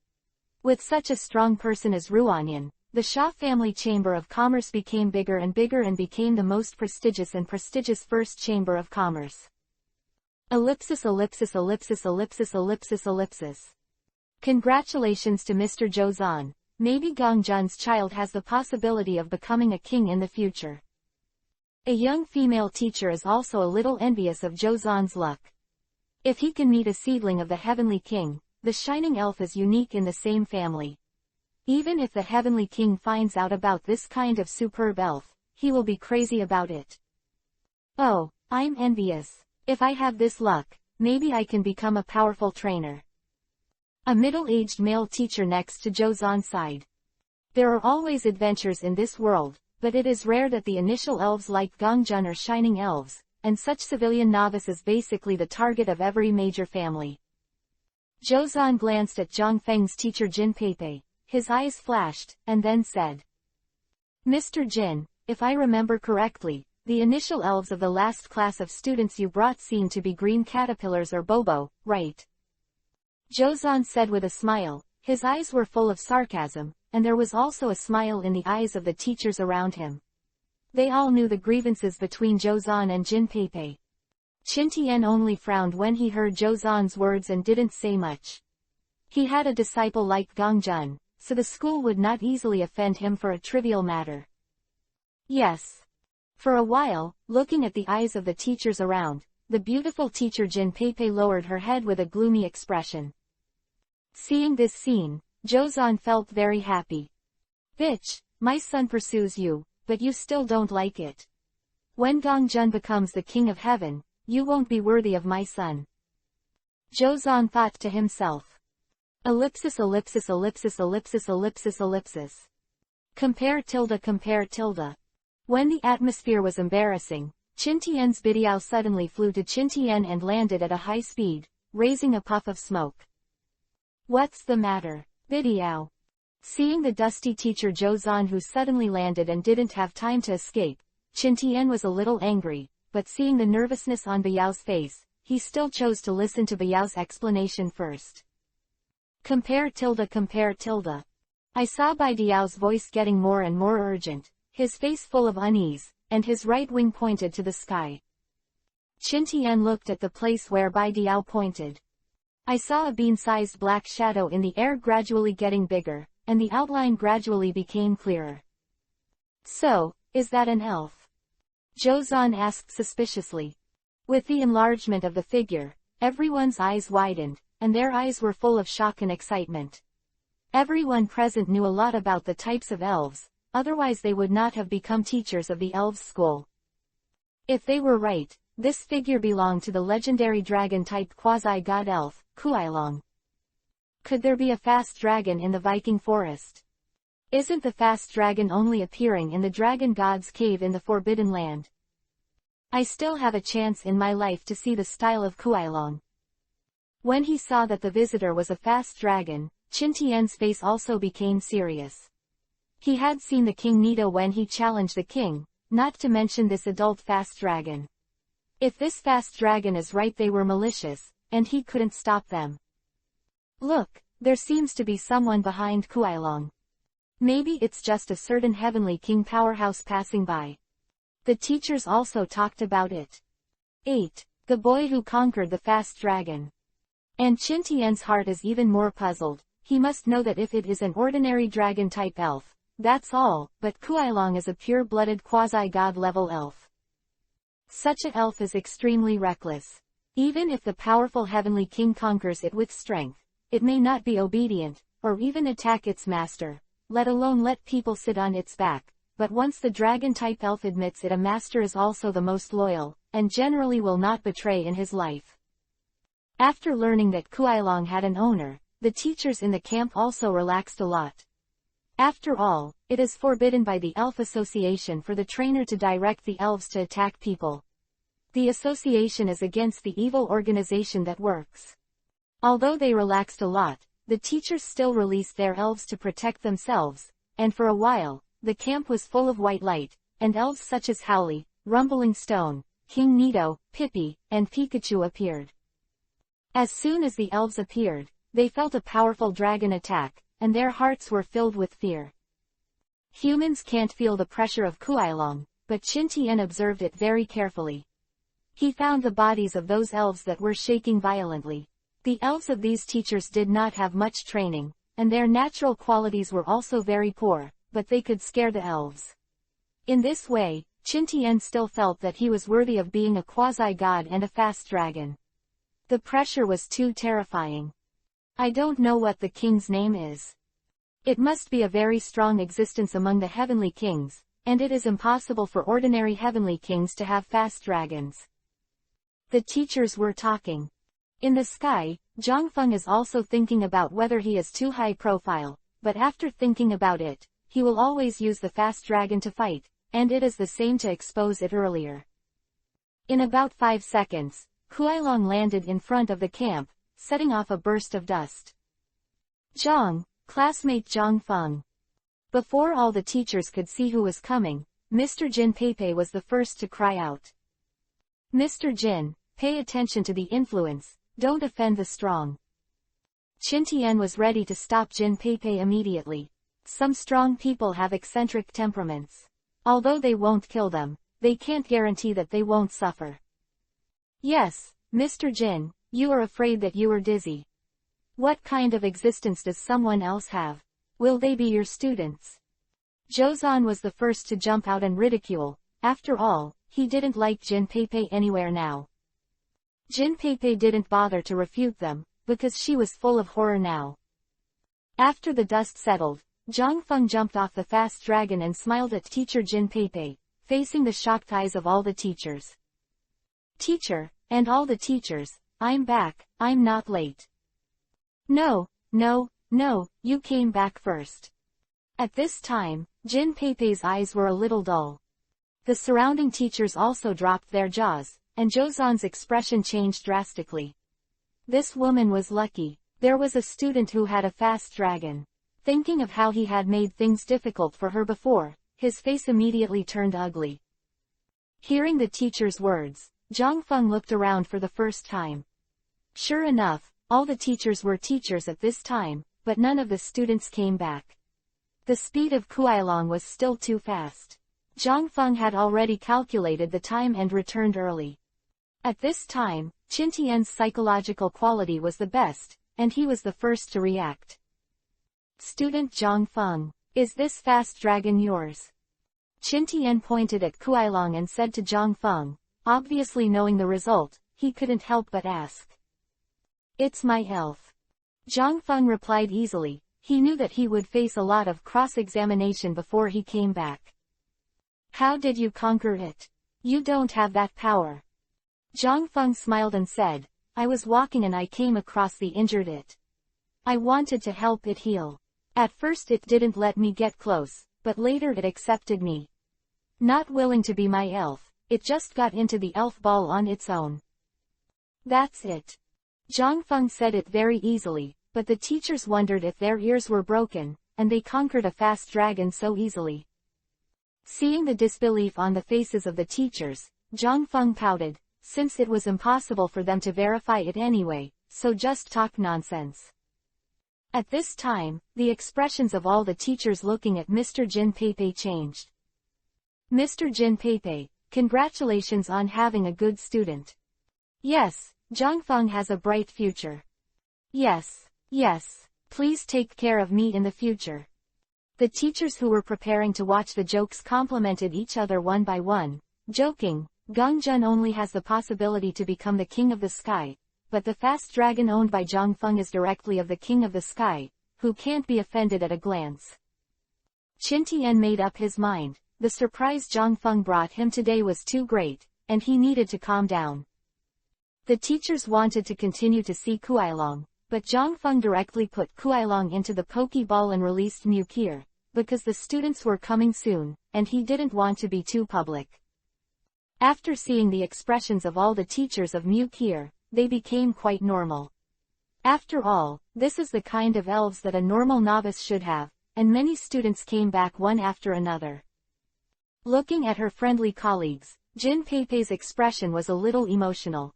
With such a strong person as Ruanian, the Xia Family Chamber of Commerce became bigger and became the most prestigious first chamber of commerce. Ellipsis. Congratulations to Mr. Zhou. Maybe Gong Jun's child has the possibility of becoming a king in the future. A young female teacher is also a little envious of Zhou's luck. If he can meet a seedling of the heavenly king, the shining elf is unique in the same family. Even if the heavenly king finds out about this kind of superb elf, he will be crazy about it. Oh, I'm envious. If I have this luck, maybe I can become a powerful trainer. A middle-aged male teacher next to Zhou's side. There are always adventures in this world, but it is rare that the initial elves like Gong Jun are shining elves, and such civilian novice is basically the target of every major family. Zhou glanced at Zhongfeng's teacher Jin Peipei. His eyes flashed, and then said, Mr. Jin, if I remember correctly, the initial elves of the last class of students you brought seem to be green caterpillars or bobo, right? Zhou said with a smile. His eyes were full of sarcasm, and there was also a smile in the eyes of the teachers around him. They all knew the grievances between Zhou and Jin Peipei. Qin Tian only frowned when he heard Zhou's words and didn't say much. He had a disciple like Gong Jun, so the school would not easily offend him for a trivial matter. Yes. For a while, looking at the eyes of the teachers around, the beautiful teacher Jin Peipei lowered her head with a gloomy expression. Seeing this scene, Zhou felt very happy. Bitch, my son pursues you, but you still don't like it. When Gong Jun becomes the king of heaven, you won't be worthy of my son. Zhou thought to himself. Ellipsis. Compare. When the atmosphere was embarrassing, Qin Tian's Bidiao suddenly flew to Qin Tian and landed at a high speed, raising a puff of smoke. What's the matter, Bidiao? Seeing the dusty teacher Zhou who suddenly landed and didn't have time to escape, Qin Tian was a little angry, but seeing the nervousness on Biao's face, he still chose to listen to Biao's explanation first. Compare. I saw Bidiao's voice getting more and more urgent, his face full of unease, and his right wing pointed to the sky. Qin Tian looked at the place where Bidiao pointed. I saw a bean-sized black shadow in the air gradually getting bigger, and the outline gradually became clearer. So, is that an elf? Zhou asked suspiciously. With the enlargement of the figure, everyone's eyes widened, and their eyes were full of shock and excitement. Everyone present knew a lot about the types of elves, otherwise they would not have become teachers of the elves' school. If they were right, this figure belonged to the legendary dragon-type Quasi-God elf, Kuailong. Could there be a fast dragon in the Viking forest? Isn't the fast dragon only appearing in the dragon god's cave in the Forbidden Land? I still have a chance in my life to see the style of Kuailong. When he saw that the visitor was a fast dragon, Qin Tian's face also became serious. He had seen the King Nito when he challenged the king, not to mention this adult fast dragon. If this fast dragon is right, they were malicious, and he couldn't stop them. Look, there seems to be someone behind Kuailong. Maybe it's just a certain heavenly king powerhouse passing by. The teachers also talked about it. 8. The boy who conquered the fast dragon. And Qin Tian's heart is even more puzzled. He must know that if it is an ordinary dragon-type elf, that's all, but Kuailong is a pure-blooded quasi-god level elf. Such an elf is extremely reckless. Even if the powerful heavenly king conquers it with strength, it may not be obedient, or even attack its master, let alone let people sit on its back. But once the dragon-type elf admits it, a master is also the most loyal, and generally will not betray in his life. After learning that Kuailong had an owner, the teachers in the camp also relaxed a lot. After all, it is forbidden by the Elf Association for the trainer to direct the elves to attack people. The association is against the evil organization that works. Although they relaxed a lot, the teachers still released their elves to protect themselves, and for a while, the camp was full of white light, and elves such as Howley, Rumbling Stone, King Nito, Pippi, and Pikachu appeared. As soon as the elves appeared, they felt a powerful dragon attack, and their hearts were filled with fear. Humans can't feel the pressure of Kuailong, but Qin Tian observed it very carefully. He found the bodies of those elves that were shaking violently. The elves of these teachers did not have much training, and their natural qualities were also very poor, but they could scare the elves. In this way, Qin Tian still felt that he was worthy of being a quasi-god and a fast dragon. The pressure was too terrifying. I don't know what the king's name is. It must be a very strong existence among the heavenly kings, and it is impossible for ordinary heavenly kings to have fast dragons. The teachers were talking. In the sky, Zhangfeng is also thinking about whether he is too high profile, but after thinking about it, he will always use the fast dragon to fight, and it is the same to expose it earlier. In about 5 seconds, Kuailong landed in front of the camp, setting off a burst of dust. Zhang, classmate Zhangfeng. Before all the teachers could see who was coming, Mr. Jin Peipei was the first to cry out. Mr. Jin, pay attention to the influence, don't offend the strong. Qin Tian was ready to stop Jin Peipei immediately. Some strong people have eccentric temperaments. Although they won't kill them, they can't guarantee that they won't suffer. Yes, Mr. Jin, you are afraid that you are dizzy. What kind of existence does someone else have? Will they be your students? Zhozan was the first to jump out and ridicule. After all, he didn't like Jin Peipei anywhere now. Jin Peipei didn't bother to refute them, because she was full of horror now. After the dust settled, Zhangfeng jumped off the fast dragon and smiled at teacher Jin Peipei, facing the shocked eyes of all the teachers. Teacher, and all the teachers, I'm back, I'm not late. No, you came back first. At this time, Jin Peipei's eyes were a little dull. The surrounding teachers also dropped their jaws, and Zhozan's expression changed drastically. This woman was lucky. There was a student who had a fast dragon. Thinking of how he had made things difficult for her before, his face immediately turned ugly. Hearing the teacher's words, Zhangfeng looked around for the first time. Sure enough, all the teachers were teachers at this time, but none of the students came back. The speed of Kuailong was still too fast. Zhangfeng had already calculated the time and returned early. At this time, Qin Tian's psychological quality was the best, and he was the first to react. Student Zhangfeng, is this fast dragon yours? Qin Tian pointed at Kuailong and said to Zhangfeng, obviously knowing the result, he couldn't help but ask. It's my elf. Zhangfeng replied easily. He knew that he would face a lot of cross-examination before he came back. How did you conquer it? You don't have that power. Zhangfeng smiled and said, I was walking and I came across the injured it. I wanted to help it heal. At first it didn't let me get close, but later it accepted me. Not willing to be my elf, it just got into the elf ball on its own. That's it. Zhangfeng said it very easily, but the teachers wondered if their ears were broken, and they conquered a fast dragon so easily. Seeing the disbelief on the faces of the teachers, Zhangfeng pouted, since it was impossible for them to verify it anyway, so just talk nonsense. At this time, the expressions of all the teachers looking at Mr. Jin Peipei changed. Mr. Jin Peipei, congratulations on having a good student. Yes, Zhangfeng has a bright future. Yes, please take care of me in the future. The teachers who were preparing to watch the jokes complimented each other one by one, joking, Gongjun only has the possibility to become the king of the sky, but the fast dragon owned by Zhangfeng is directly of the king of the sky, who can't be offended at a glance. Qin Tian made up his mind, the surprise Zhangfeng brought him today was too great, and he needed to calm down. The teachers wanted to continue to see Kuailong, but Zhangfeng directly put Kuailong into the Pokeball and released Mukir, because the students were coming soon, and he didn't want to be too public. After seeing the expressions of all the teachers of Mukir, they became quite normal. After all, this is the kind of elves that a normal novice should have, and many students came back one after another. Looking at her friendly colleagues, Jin Peipei's expression was a little emotional.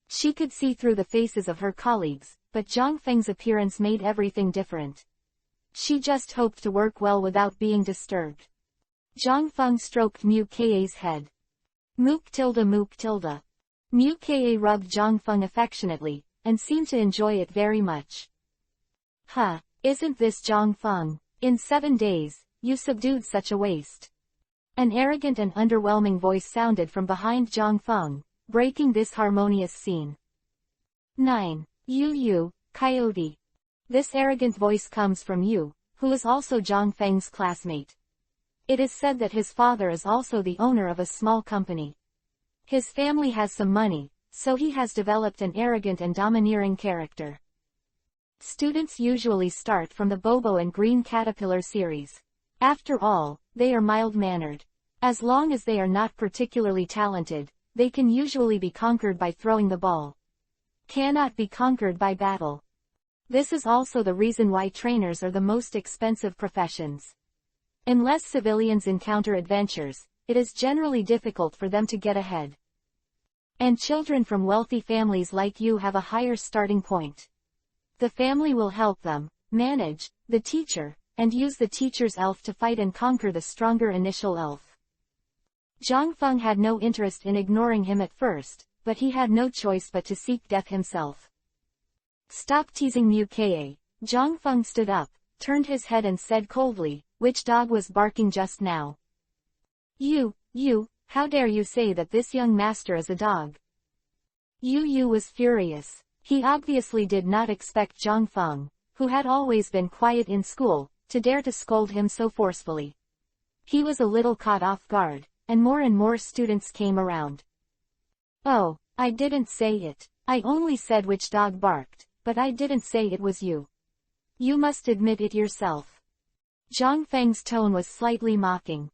She could see through the faces of her colleagues, but Zhangfeng's appearance made everything different. She just hoped to work well without being disturbed. Zhangfeng stroked Mukae's head. Mook tilde. Mukae rubbed Zhangfeng affectionately, and seemed to enjoy it very much. Huh, isn't this Zhangfeng? In 7 days, you subdued such a waste. An arrogant and underwhelming voice sounded from behind Zhangfeng, breaking this harmonious scene. 9. You, Coyote. This arrogant voice comes from Yu, who is also Zhangfeng's classmate. It is said that his father is also the owner of a small company. His family has some money, so he has developed an arrogant and domineering character. Students usually start from the Bobo and Green Caterpillar series. After all, they are mild-mannered. As long as they are not particularly talented, they can usually be conquered by throwing the ball. Cannot be conquered by battle. This is also the reason why trainers are the most expensive professions. Unless civilians encounter adventures, it is generally difficult for them to get ahead. And children from wealthy families like you have a higher starting point. The family will help them manage the teacher, and use the teacher's elf to fight and conquer the stronger initial elf. Zhangfeng had no interest in ignoring him at first, but he had no choice but to seek death himself. Stop teasing Mukae. Zhangfeng stood up, turned his head and said coldly, which dog was barking just now? You, how dare you say that this young master is a dog? Yu was furious. He obviously did not expect Zhangfeng, who had always been quiet in school, to dare to scold him so forcefully. He was a little caught off guard, and more students came around. Oh, I didn't say it. I only said which dog barked, but I didn't say it was you. You must admit it yourself. Zhangfeng's tone was slightly mocking.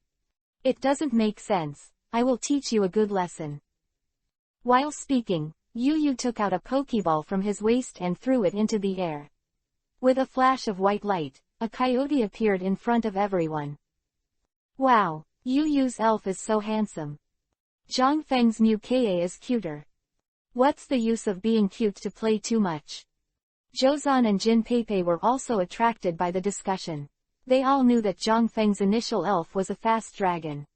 It doesn't make sense. I will teach you a good lesson. While speaking, Yu took out a Pokeball from his waist and threw it into the air. With a flash of white light, a coyote appeared in front of everyone. Wow, Yu's elf is so handsome. Zhangfeng's Mukae is cuter. What's the use of being cute to play too much? Zhozan and Jin Peipei were also attracted by the discussion. They all knew that Zhangfeng's initial elf was a fast dragon.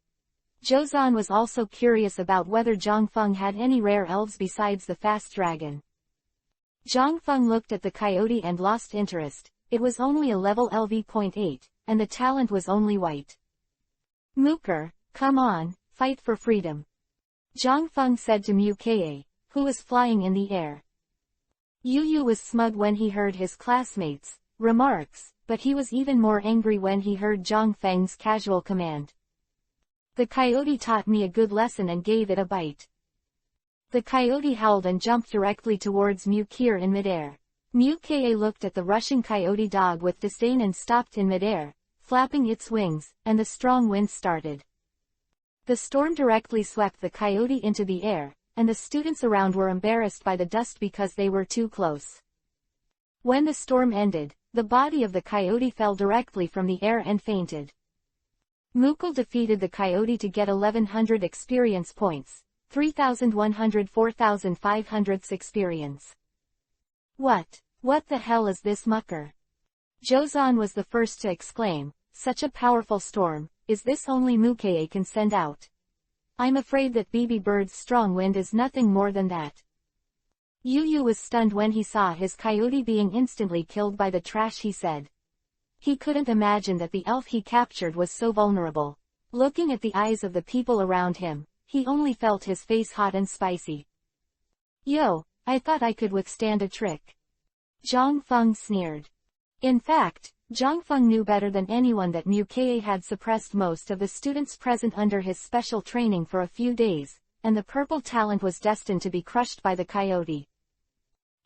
Zhozan was also curious about whether Zhangfeng had any rare elves besides the fast dragon. Zhangfeng looked at the coyote and lost interest. It was only a level LV.8, and the talent was only white. Mooker, come on, fight for freedom. Zhangfeng said to Mukae, who was flying in the air. Yu was smug when he heard his classmates' remarks, but he was even more angry when he heard Zhangfeng's casual command. The coyote taught me a good lesson and gave it a bite. The coyote howled and jumped directly towards Mukir in midair. Muka looked at the rushing coyote dog with disdain and stopped in midair, flapping its wings, and the strong wind started. The storm directly swept the coyote into the air, and the students around were embarrassed by the dust because they were too close. When the storm ended, the body of the coyote fell directly from the air and fainted. Mukul defeated the coyote to get 1100 experience points, 3100 4500 experience. What the hell is this mucker? Jozan was the first to exclaim, such a powerful storm, is this only Muka can send out? I'm afraid that BB Bird's strong wind is nothing more than that. Yu was stunned when he saw his coyote being instantly killed by the trash, he said. He couldn't imagine that the elf he captured was so vulnerable. Looking at the eyes of the people around him, he only felt his face hot and spicy. Yo, I thought I could withstand a trick. Zhang Feng sneered. In fact, Zhang Feng knew better than anyone that Muka had suppressed most of the students present under his special training for a few days, and the purple talent was destined to be crushed by the coyote.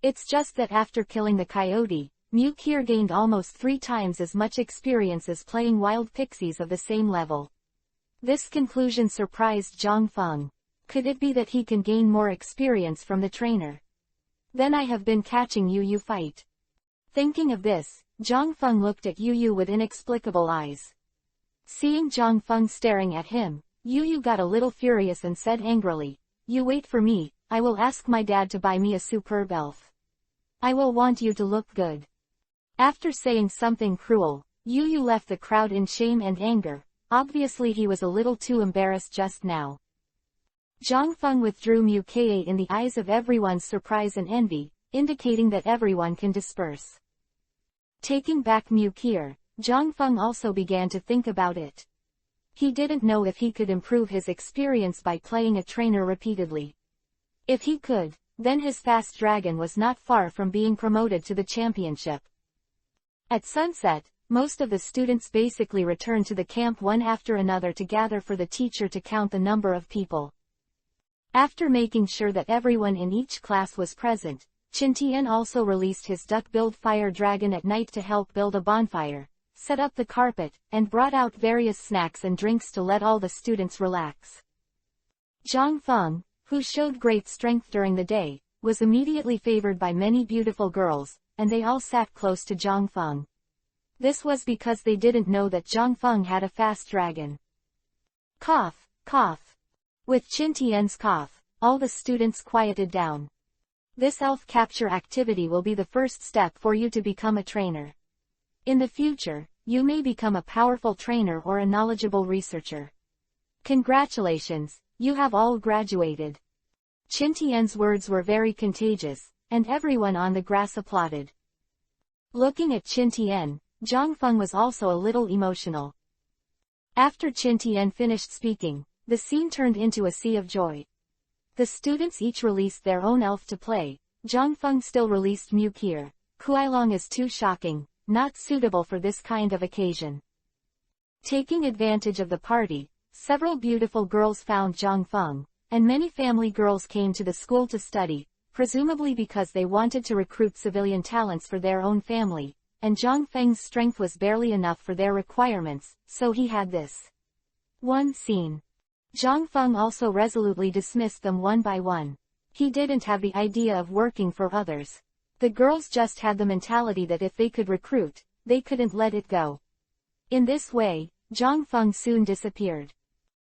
It's just that after killing the coyote, Muka gained almost 3 times as much experience as playing wild pixies of the same level. This conclusion surprised Zhang Feng. Could it be that he can gain more experience from the trainer? Then I have been catching Yu fight. Thinking of this, Zhang Feng looked at Yu with inexplicable eyes. Seeing Zhang Feng staring at him, Yu got a little furious and said angrily, "You wait for me, I will ask my dad to buy me a superb elf. I will want you to look good." After saying something cruel, Yu left the crowd in shame and anger. Obviously he was a little too embarrassed just now. Zhang Feng withdrew Muka in the eyes of everyone's surprise and envy, indicating that everyone can disperse. Taking back Muka, Zhang Feng also began to think about it. He didn't know if he could improve his experience by playing a trainer repeatedly. If he could, then his fast dragon was not far from being promoted to the championship. At sunset, most of the students basically returned to the camp one after another to gather for the teacher to count the number of people. After making sure that everyone in each class was present, Qintian also released his duck-billed fire dragon at night to help build a bonfire, set up the carpet, and brought out various snacks and drinks to let all the students relax. Zhang Feng, who showed great strength during the day, was immediately favored by many beautiful girls, and they all sat close to Zhang Feng. This was because they didn't know that Zhang Feng had a fast dragon. Cough, cough. With Qintian's cough, all the students quieted down. This elf capture activity will be the first step for you to become a trainer. In the future, you may become a powerful trainer or a knowledgeable researcher. Congratulations, you have all graduated. Qintian's words were very contagious, and everyone on the grass applauded. Looking at Qintian, Zhang Feng was also a little emotional. After Qintian finished speaking, the scene turned into a sea of joy. The students each released their own elf to play. Zhang Feng still released Muka. Kuailong is too shocking, not suitable for this kind of occasion. Taking advantage of the party, several beautiful girls found Zhang Feng, and many family girls came to the school to study, presumably because they wanted to recruit civilian talents for their own family, and Zhang Feng's strength was barely enough for their requirements, so he had this one scene. Zhang Feng also resolutely dismissed them one by one. He didn't have the idea of working for others. The girls just had the mentality that if they could recruit, they couldn't let it go. In this way, Zhang Feng soon disappeared.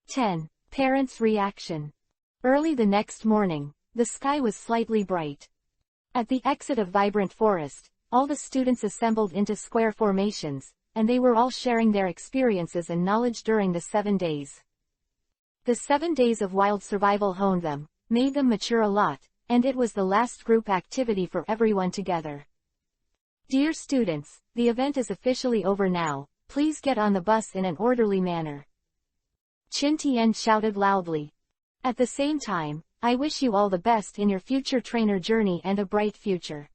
10. Parents' reaction. Early the next morning, the sky was slightly bright. At the exit of Vibrant Forest, all the students assembled into square formations, and they were all sharing their experiences and knowledge during the 7 days. The 7 days of wild survival honed them, made them mature a lot, and it was the last group activity for everyone together. Dear students, the event is officially over now, please get on the bus in an orderly manner. Qintian shouted loudly. At the same time, I wish you all the best in your future trainer journey and a bright future.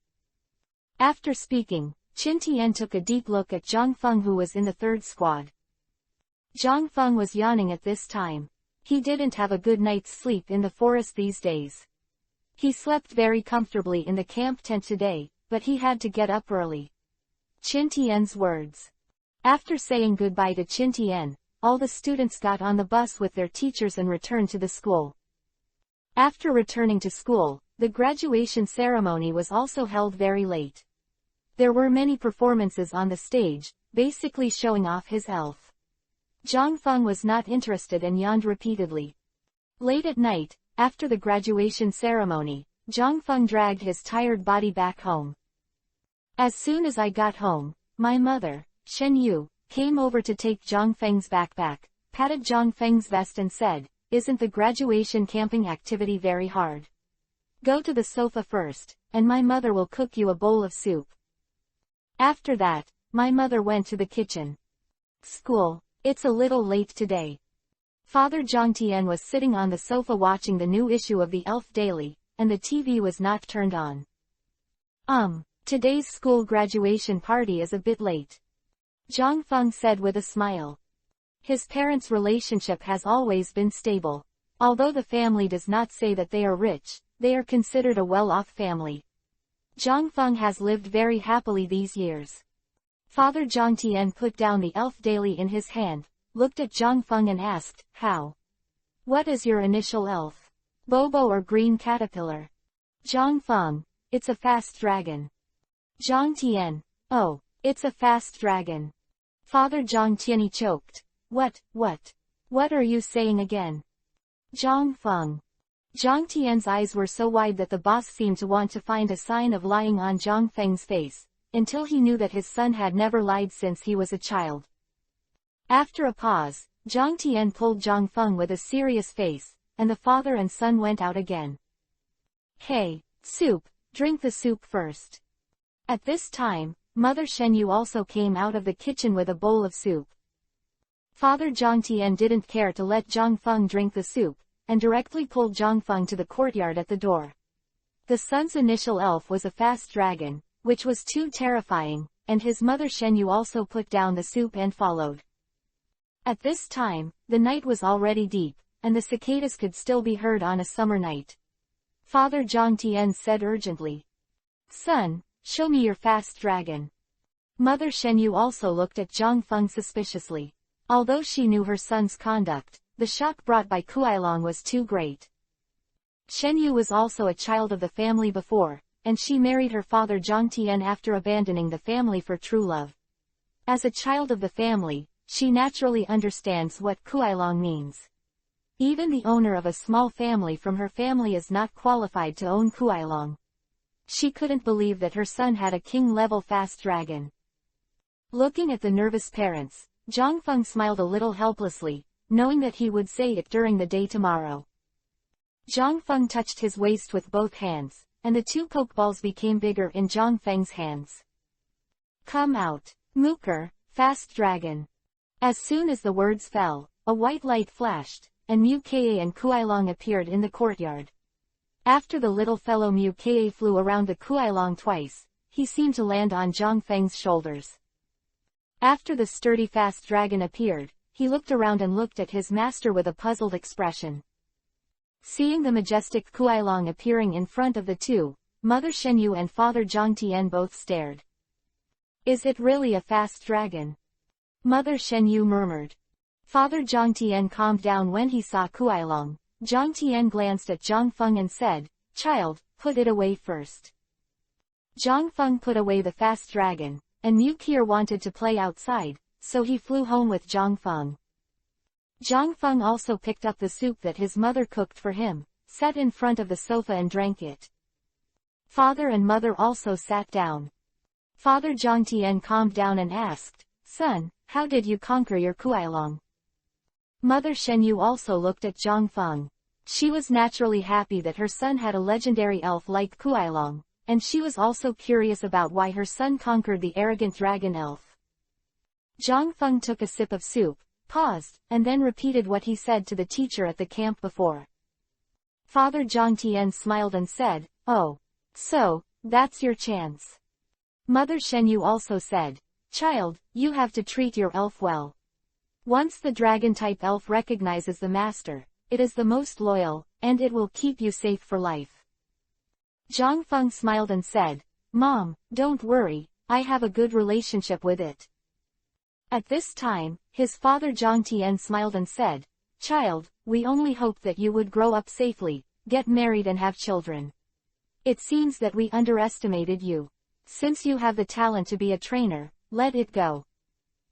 After speaking, Qintian took a deep look at Zhang Feng, who was in the 3rd squad. Zhang Feng was yawning at this time. He didn't have a good night's sleep in the forest these days. He slept very comfortably in the camp tent today, but he had to get up early. Qin Tian's words. After saying goodbye to Qin Tian, all the students got on the bus with their teachers and returned to the school. After returning to school, the graduation ceremony was also held very late. There were many performances on the stage, basically showing off his elf. Zhang Feng was not interested and yawned repeatedly. Late at night, after the graduation ceremony, Zhang Feng dragged his tired body back home. As soon as I got home, my mother, Shen Yu, came over to take Zhang Feng's backpack, patted Zhang Feng's vest and said, "Isn't the graduation camping activity very hard? Go to the sofa first, and my mother will cook you a bowl of soup." After that, my mother went to the kitchen. School. It's a little late today. Father Zhang Tian was sitting on the sofa watching the new issue of the Elf Daily, and the TV was not turned on. Today's school graduation party is a bit late. Zhang Feng said with a smile. His parents' relationship has always been stable. Although the family does not say that they are rich, they are considered a well-off family. Zhang Feng has lived very happily these years. Father Zhang Tian put down the Elf Daily in his hand, looked at Zhang Feng and asked, "How? What is your initial elf? Bobo or green caterpillar?" Zhang Feng, "It's a fast dragon." Zhang Tian, "Oh, it's a fast dragon." Father Zhang Tian choked. What are you saying again?" Zhang Feng. Zhang Tian's eyes were so wide that the boss seemed to want to find a sign of lying on Zhang Feng's face, until he knew that his son had never lied since he was a child. After a pause, Zhang Tian pulled Zhang Feng with a serious face, and the father and son went out again. "Hey, soup, drink the soup first." At this time, Mother Shenyu also came out of the kitchen with a bowl of soup. Father Zhang Tian didn't care to let Zhang Feng drink the soup, and directly pulled Zhang Feng to the courtyard at the door. The son's initial elf was a fast dragon, which was too terrifying, and his mother Shenyu also put down the soup and followed. At this time, the night was already deep, and the cicadas could still be heard on a summer night. Father Zhang Tian said urgently, "Son, show me your fast dragon." Mother Shenyu also looked at Zhang Feng suspiciously. Although she knew her son's conduct, the shock brought by Kuailong was too great. Shenyu was also a child of the family before, and she married her father Zhang Tian after abandoning the family for true love. As a child of the family, she naturally understands what Kuailong means. Even the owner of a small family from her family is not qualified to own Kuailong. She couldn't believe that her son had a king-level fast dragon. Looking at the nervous parents, Zhang Feng smiled a little helplessly, knowing that he would say it during the day tomorrow. Zhang Feng touched his waist with both hands, and the two pokeballs became bigger in Zhang Feng's hands. "Come out, Mooker, fast dragon." As soon as the words fell, a white light flashed, and Mu Ka and Kuailong appeared in the courtyard. After the little fellow Mu Ka flew around the Kuailong twice, he seemed to land on Zhang Feng's shoulders. After the sturdy fast dragon appeared, he looked around and looked at his master with a puzzled expression. Seeing the majestic Kuailong appearing in front of the two, Mother Shenyu and Father Zhang Tian both stared. "Is it really a fast dragon?" Mother Shenyu murmured. Father Zhang Tian calmed down when he saw Kuailong. Zhang Tian glanced at Zhang Feng and said, "Child, put it away first." Zhang Feng put away the fast dragon, and Mu Kier wanted to play outside, so he flew home with Zhang Feng. Zhang Feng also picked up the soup that his mother cooked for him, sat in front of the sofa and drank it. Father and mother also sat down. Father Zhang Tian calmed down and asked, "Son, how did you conquer your Kuailong?" Mother Shenyu also looked at Zhang Feng. She was naturally happy that her son had a legendary elf like Kuailong, and she was also curious about why her son conquered the arrogant dragon elf. Zhang Feng took a sip of soup, paused, and then repeated what he said to the teacher at the camp before. Father Zhang Tian smiled and said, "Oh, so, that's your chance." Mother Shenyu also said, "Child, you have to treat your elf well. Once the dragon-type elf recognizes the master, it is the most loyal, and it will keep you safe for life." Zhang Feng smiled and said, "Mom, don't worry, I have a good relationship with it." At this time, his father Zhang Tian smiled and said, "Child, we only hoped that you would grow up safely, get married and have children. It seems that we underestimated you. Since you have the talent to be a trainer, let it go.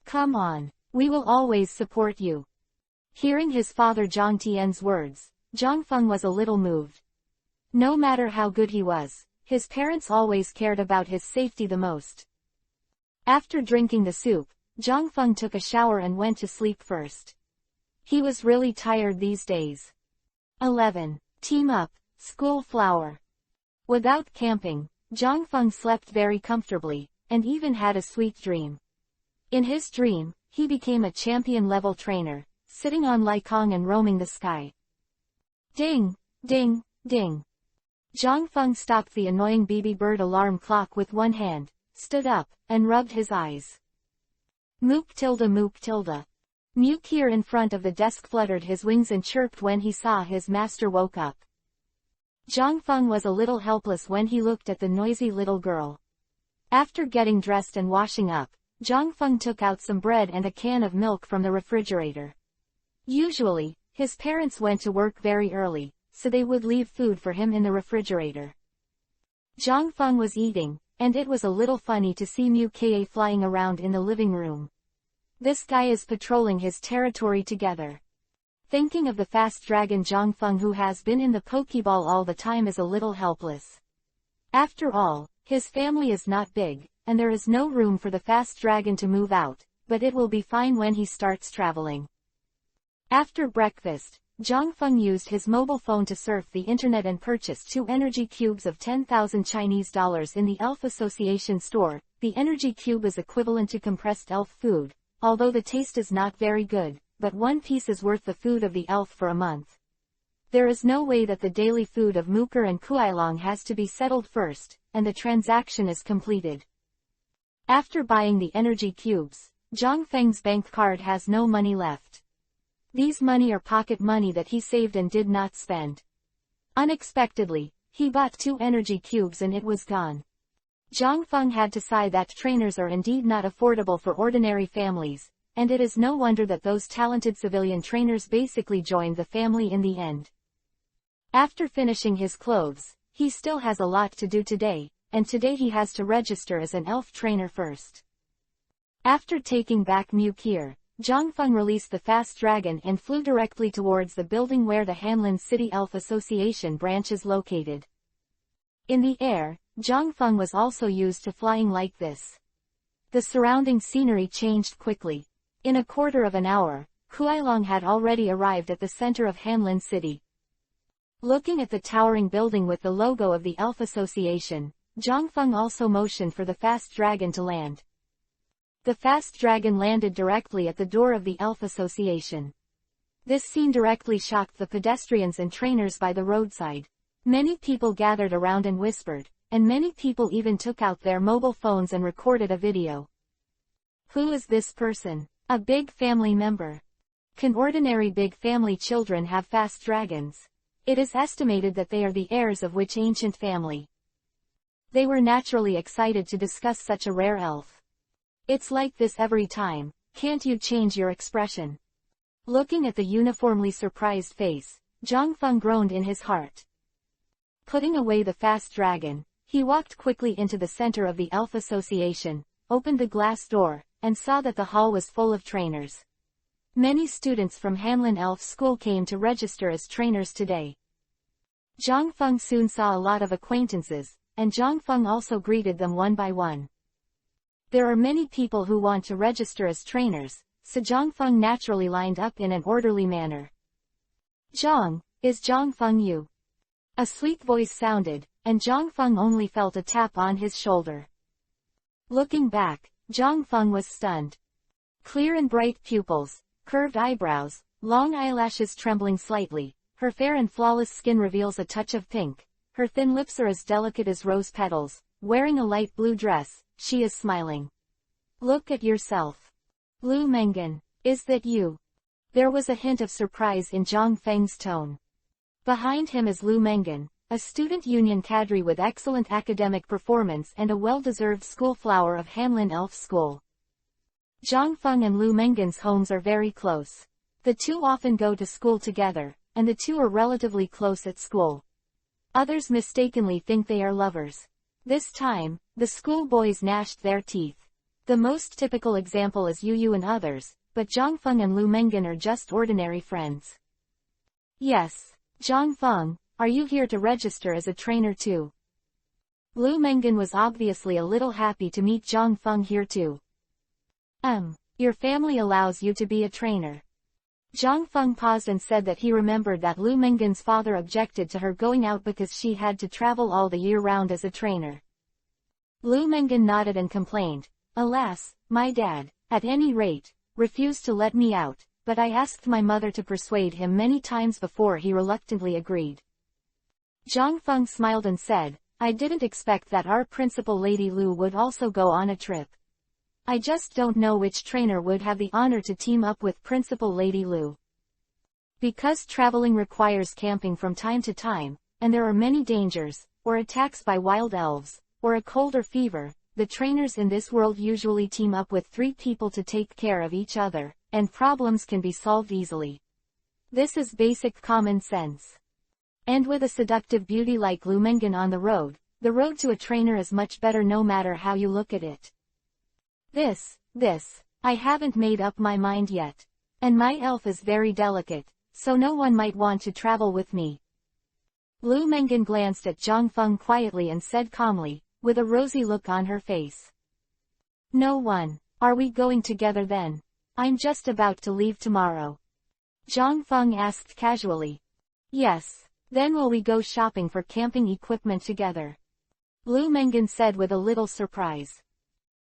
Come on, we will always support you." Hearing his father Zhang Tian's words, Zhang Feng was a little moved. No matter how good he was, his parents always cared about his safety the most. After drinking the soup, Zhang Feng took a shower and went to sleep first. He was really tired these days. 11. Team Up, School Flower. Without camping, Zhang Feng slept very comfortably, and even had a sweet dream. In his dream, he became a champion-level trainer, sitting on Lycong and roaming the sky. Ding, ding, ding. Zhang Feng stopped the annoying baby bird alarm clock with one hand, stood up, and rubbed his eyes. Mook tilde mook tilde. Mook here in front of the desk fluttered his wings and chirped when he saw his master woke up. Zhang Feng was a little helpless when he looked at the noisy little girl. After getting dressed and washing up, Zhang Feng took out some bread and a can of milk from the refrigerator. Usually, his parents went to work very early, so they would leave food for him in the refrigerator. Zhang Feng was eating, and it was a little funny to see Mu Ka flying around in the living room. This guy is patrolling his territory together. Thinking of the fast dragon Zhang Feng who has been in the Pokeball all the time is a little helpless. After all, his family is not big, and there is no room for the fast dragon to move out, but it will be fine when he starts traveling. After breakfast, Zhang Feng used his mobile phone to surf the internet and purchased 2 energy cubes of 10,000 Chinese dollars in the Elf Association store. The energy cube is equivalent to compressed elf food, although the taste is not very good, but one piece is worth the food of the elf for a month. There is no way that the daily food of Mooker and Kuailong has to be settled first, and the transaction is completed. After buying the energy cubes, Zhang Feng's bank card has no money left. These money are pocket money that he saved and did not spend. Unexpectedly, he bought 2 energy cubes and it was gone. Zhang Feng had to sigh that trainers are indeed not affordable for ordinary families, and it is no wonder that those talented civilian trainers basically joined the family in the end. After finishing his clothes, he still has a lot to do today, and today he has to register as an elf trainer first. After taking back Mukir, Zhang Feng released the fast dragon and flew directly towards the building where the Hanlin City Elf Association branch is located. In the air, Zhang Feng was also used to flying like this. The surrounding scenery changed quickly. In a quarter of an hour, Kuailong had already arrived at the center of Hanlin City. Looking at the towering building with the logo of the Elf Association, Zhang Feng also motioned for the fast dragon to land. The fast dragon landed directly at the door of the Elf Association. This scene directly shocked the pedestrians and trainers by the roadside. Many people gathered around and whispered, and many people even took out their mobile phones and recorded a video. Who is this person? A big family member. Can ordinary big family children have fast dragons? It is estimated that they are the heirs of which ancient family? They were naturally excited to discuss such a rare elf. It's like this every time, can't you change your expression? Looking at the uniformly surprised face, Zhang Feng groaned in his heart. Putting away the fast dragon, he walked quickly into the center of the Elf Association, opened the glass door, and saw that the hall was full of trainers. Many students from Hanlin Elf School came to register as trainers today. Zhang Feng soon saw a lot of acquaintances, and Zhang Feng also greeted them one by one. There are many people who want to register as trainers, so Zhang Feng naturally lined up in an orderly manner. Zhang, is Zhang Feng you? A sweet voice sounded, and Zhang Feng only felt a tap on his shoulder. Looking back, Zhang Feng was stunned. Clear and bright pupils, curved eyebrows, long eyelashes trembling slightly, her fair and flawless skin reveals a touch of pink, her thin lips are as delicate as rose petals, wearing a light blue dress. She is smiling. Look at yourself. Lu Mengen, is that you? There was a hint of surprise in Zhang Feng's tone. Behind him is Lu Mengen, a student union cadre with excellent academic performance and a well-deserved school flower of Hanlin Elf School. Zhang Feng and Lu Mengen's homes are very close. The two often go to school together, and the two are relatively close at school. Others mistakenly think they are lovers. This time, the schoolboys gnashed their teeth. The most typical example is Yu and others, but Zhang Feng and Lu Mengen are just ordinary friends. Yes. Zhang Feng, are you here to register as a trainer too? Lu Mengen was obviously a little happy to meet Zhang Feng here too. Your family allows you to be a trainer. Zhang Feng paused and said that he remembered that Lu Mengen's father objected to her going out because she had to travel all the year round as a trainer. Lu Mengen nodded and complained, "Alas, my dad, at any rate, refused to let me out, but I asked my mother to persuade him many times before he reluctantly agreed." Zhang Feng smiled and said, "I didn't expect that our principal Lady Lu would also go on a trip. I just don't know which trainer would have the honor to team up with Principal Lady Lu. Because traveling requires camping from time to time, and there are many dangers, or attacks by wild elves, or a cold or fever, the trainers in this world usually team up with 3 people to take care of each other, and problems can be solved easily. This is basic common sense. And with a seductive beauty like Lu Mengen on the road to a trainer is much better no matter how you look at it. I haven't made up my mind yet. And my elf is very delicate, so no one might want to travel with me." Lu Mengen glanced at Zhang Feng quietly and said calmly, with a rosy look on her face. "No one. Are we going together then? I'm just about to leave tomorrow." Zhang Feng asked casually. "Yes. Then will we go shopping for camping equipment together?" Lu Mengen said with a little surprise.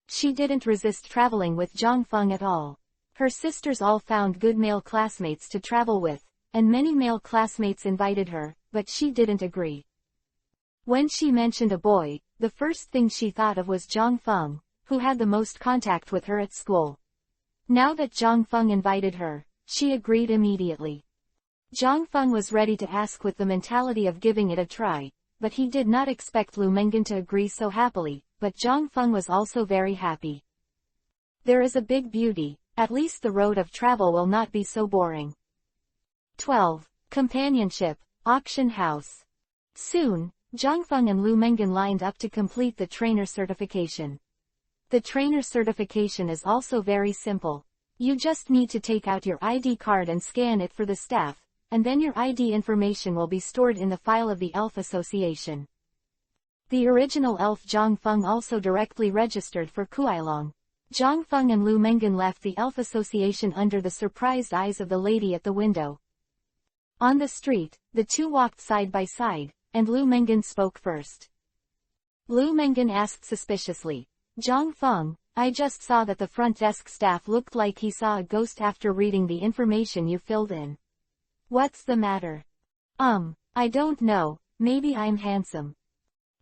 She didn't resist traveling with Zhang Feng at all. Her sisters all found good male classmates to travel with, and many male classmates invited her, but she didn't agree. When she mentioned a boy, the first thing she thought of was Zhang Feng, who had the most contact with her at school. Now that Zhang Feng invited her, she agreed immediately. Zhang Feng was ready to ask with the mentality of giving it a try, but he did not expect Lu Mengen to agree so happily. But Zhang Feng was also very happy. There is a big beauty, at least the road of travel will not be so boring. 12. Companionship, Auction House. Soon, Zhang Feng and Lu Mengen lined up to complete the trainer certification. The trainer certification is also very simple. You just need to take out your ID card and scan it for the staff, and then your ID information will be stored in the file of the Elf Association. The original elf Zhang Feng also directly registered for Kuailong. Zhang Feng and Lu Mengen left the Elf Association under the surprised eyes of the lady at the window. On the street, the two walked side by side, and Lu Mengen spoke first. Lu Mengen asked suspiciously, "Zhang Feng, I just saw that the front desk staff looked like he saw a ghost after reading the information you filled in. What's the matter?" I don't know, maybe I'm handsome."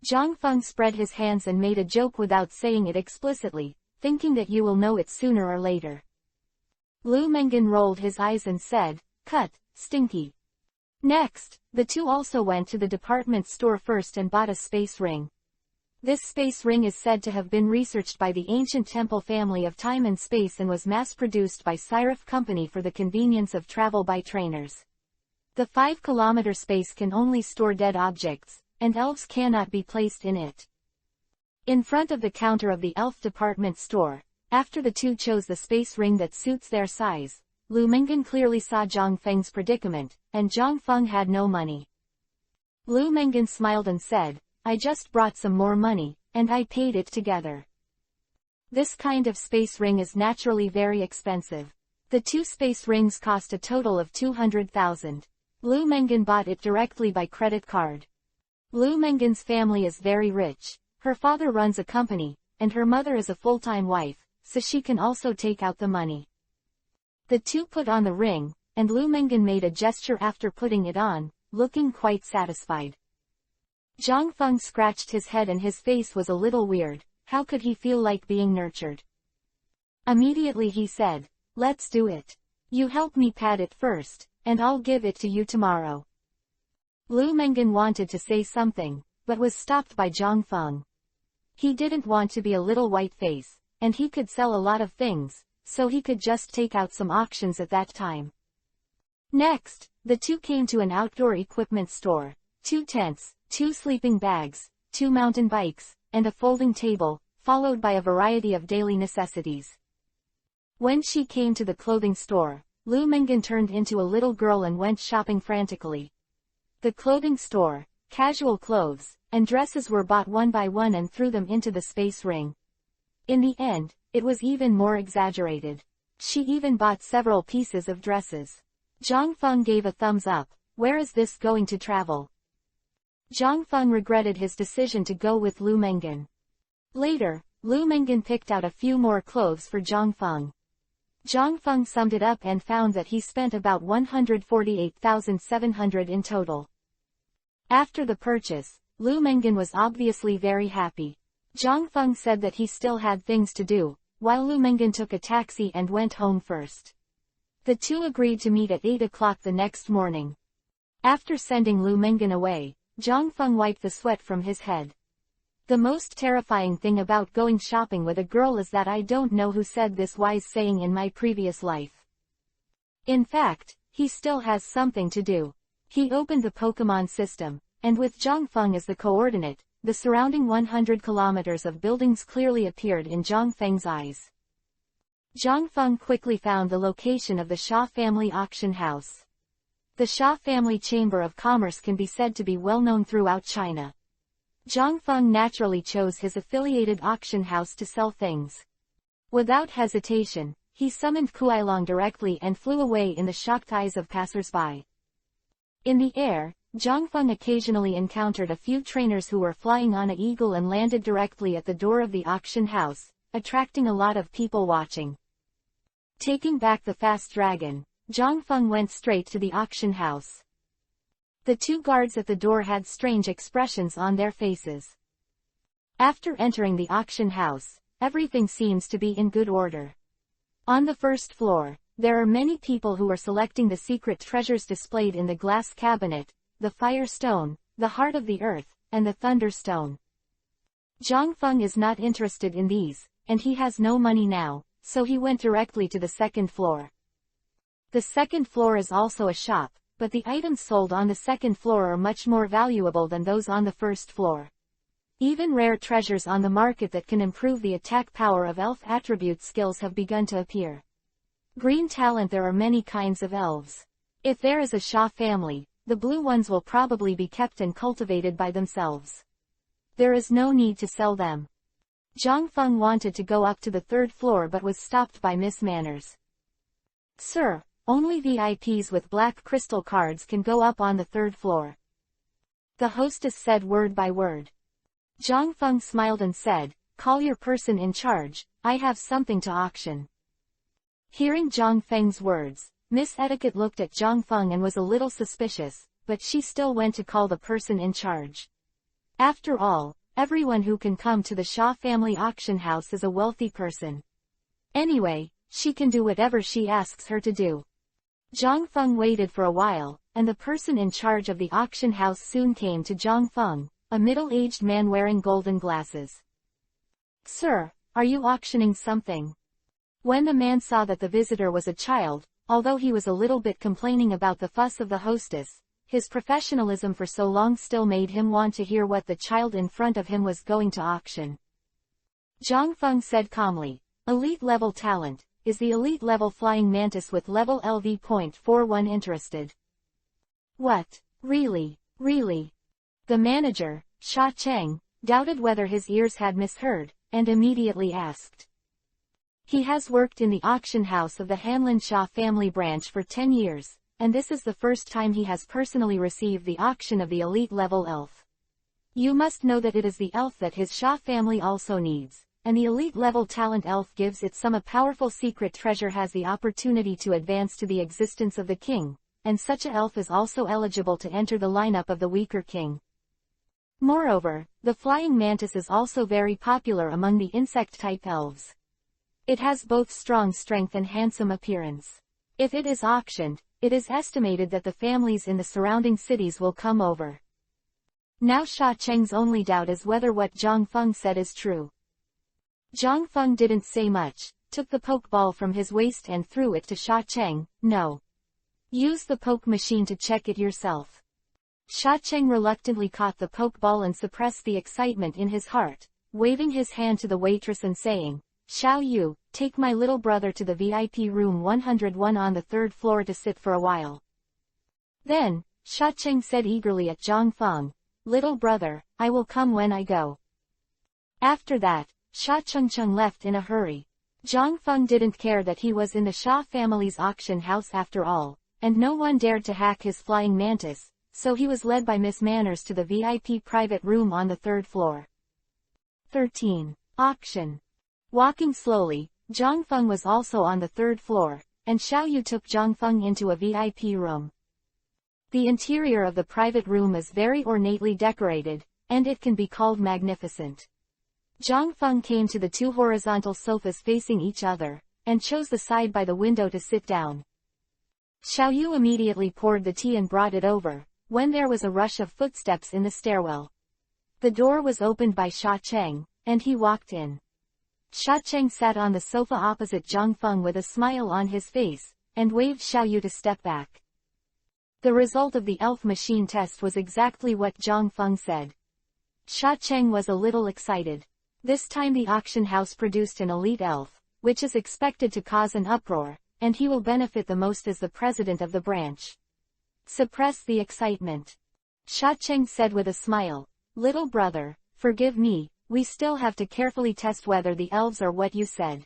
Zhang Feng spread his hands and made a joke without saying it explicitly, thinking that you will know it sooner or later. Lu Mengen rolled his eyes and said, "Cut, stinky." Next, the two also went to the department store first and bought a space ring. This space ring is said to have been researched by the ancient temple family of time and space and was mass-produced by Syrif Company for the convenience of travel by trainers. The 5-kilometer space can only store dead objects, and elves cannot be placed in it. In front of the counter of the elf department store, after the two chose the space ring that suits their size, Lu Mengen clearly saw Zhang Feng's predicament, and Zhang Feng had no money. Lu Mengen smiled and said, "I just brought some more money, and I paid it together." This kind of space ring is naturally very expensive. The 2 space rings cost a total of 200,000. Lu Mengen bought it directly by credit card. Lu Mengen's family is very rich. Her father runs a company, and her mother is a full-time wife, so she can also take out the money. The two put on the ring, and Lu Mengen made a gesture after putting it on, looking quite satisfied. Zhang Feng scratched his head and his face was a little weird. How could he feel like being nurtured? Immediately he said, "Let's do it. You help me pad it first, and I'll give it to you tomorrow." Lu Mengan wanted to say something, but was stopped by Zhang Feng. He didn't want to be a little white face, and he could sell a lot of things, so he could just take out some auctions at that time. Next, the two came to an outdoor equipment store. 2 tents, 2 sleeping bags, 2 mountain bikes, and a folding table, followed by a variety of daily necessities. When she came to the clothing store, Lu Mengan turned into a little girl and went shopping frantically. The clothing store, casual clothes, and dresses were bought one by one and threw them into the space ring. In the end, it was even more exaggerated. She even bought several pieces of dresses. Zhang Feng gave a thumbs up. Where is this going to travel? Zhang Feng regretted his decision to go with Lu Mengan. Later, Lu Mengan picked out a few more clothes for Zhang Feng. Zhang Feng summed it up and found that he spent about 148,700 in total. After the purchase, Lu Mengan was obviously very happy. Zhang Feng said that he still had things to do, while Lu Mengan took a taxi and went home first. The two agreed to meet at 8 o'clock the next morning. After sending Lu Mengan away, Zhang Feng wiped the sweat from his head. The most terrifying thing about going shopping with a girl is that I don't know who said this wise saying in my previous life. In fact, he still has something to do. He opened the Pokemon system, and with Zhang Feng as the coordinate, the surrounding 100 kilometers of buildings clearly appeared in Zhang Feng's eyes. Zhang Feng quickly found the location of the Xia family auction house. The Xia family Chamber of Commerce can be said to be well known throughout China. Zhang Feng naturally chose his affiliated auction house to sell things. Without hesitation, he summoned Kuailong directly and flew away in the shocked eyes of passers-by. In the air, Zhang Feng occasionally encountered a few trainers who were flying on an eagle and landed directly at the door of the auction house, attracting a lot of people watching. Taking back the fast dragon, Zhang Feng went straight to the auction house. The two guards at the door had strange expressions on their faces. After entering the auction house, everything seems to be in good order. On the first floor, there are many people who are selecting the secret treasures displayed in the glass cabinet, the Fire Stone, the Heart of the Earth, and the Thunder Stone. Zhang Feng is not interested in these, and he has no money now, so he went directly to the second floor. The second floor is also a shop, but the items sold on the second floor are much more valuable than those on the first floor. Even rare treasures on the market that can improve the attack power of elf attribute skills have begun to appear. Green talent. There are many kinds of elves. If there is a Xia family, the blue ones will probably be kept and cultivated by themselves. There is no need to sell them. Zhang Feng wanted to go up to the third floor but was stopped by Miss Manners. Sir, only VIPs with black crystal cards can go up on the third floor. The hostess said word by word. Zhang Feng smiled and said, call your person in charge, I have something to auction. Hearing Zhang Feng's words, Miss Etiquette looked at Zhang Feng and was a little suspicious, but she still went to call the person in charge. After all, everyone who can come to the Xia family auction house is a wealthy person. Anyway, she can do whatever she asks her to do. Zhang Feng waited for a while, and the person in charge of the auction house soon came to Zhang Feng, a middle-aged man wearing golden glasses. Sir, are you auctioning something? When the man saw that the visitor was a child, although he was a little bit complaining about the fuss of the hostess, his professionalism for so long still made him want to hear what the child in front of him was going to auction. Zhang Feng said calmly, elite level talent. Is the elite level flying mantis with level LV.41 interested? What? Really? Really? The manager, Sha Cheng, doubted whether his ears had misheard, and immediately asked. He has worked in the auction house of the Hanlin Xia family branch for 10 years, and this is the first time he has personally received the auction of the elite level elf. You must know that it is the elf that his Xia family also needs. And the elite level talent elf gives it some. A powerful secret treasure has the opportunity to advance to the existence of the king, and such a elf is also eligible to enter the lineup of the weaker king. Moreover, the flying mantis is also very popular among the insect-type elves. It has both strong strength and handsome appearance. If it is auctioned, it is estimated that the families in the surrounding cities will come over. Now Sha Cheng's only doubt is whether what Zhang Feng said is true. Zhang Feng didn't say much, took the poke ball from his waist and threw it to Sha Cheng. No. Use the poke machine to check it yourself. Sha Cheng reluctantly caught the poke ball and suppressed the excitement in his heart, waving his hand to the waitress and saying, "Xiao Yu, take my little brother to the VIP room 101 on the 3rd floor to sit for a while." Then, Sha Cheng said eagerly at Zhang Feng, "Little brother, I will come when I go." After that, Sha Chengcheng left in a hurry. Zhang Feng didn't care that he was in the Sha family's auction house after all, and no one dared to hack his flying mantis, so he was led by Miss Manners to the VIP private room on the 3rd floor. 13. Auction. Walking slowly, Zhang Feng was also on the 3rd floor, and Xiao Yu took Zhang Feng into a VIP room. The interior of the private room is very ornately decorated, and it can be called magnificent. Zhang Feng came to the 2 horizontal sofas facing each other, and chose the side by the window to sit down. Xiao Yu immediately poured the tea and brought it over, when there was a rush of footsteps in the stairwell. The door was opened by Sha Cheng, and he walked in. Sha Cheng sat on the sofa opposite Zhang Feng with a smile on his face, and waved Xiao Yu to step back. The result of the elf machine test was exactly what Zhang Feng said. Sha Cheng was a little excited. This time the auction house produced an elite elf, which is expected to cause an uproar, and he will benefit the most as the president of the branch. Suppress the excitement. Sha Cheng said with a smile, "Little brother, forgive me, we still have to carefully test whether the elves are what you said."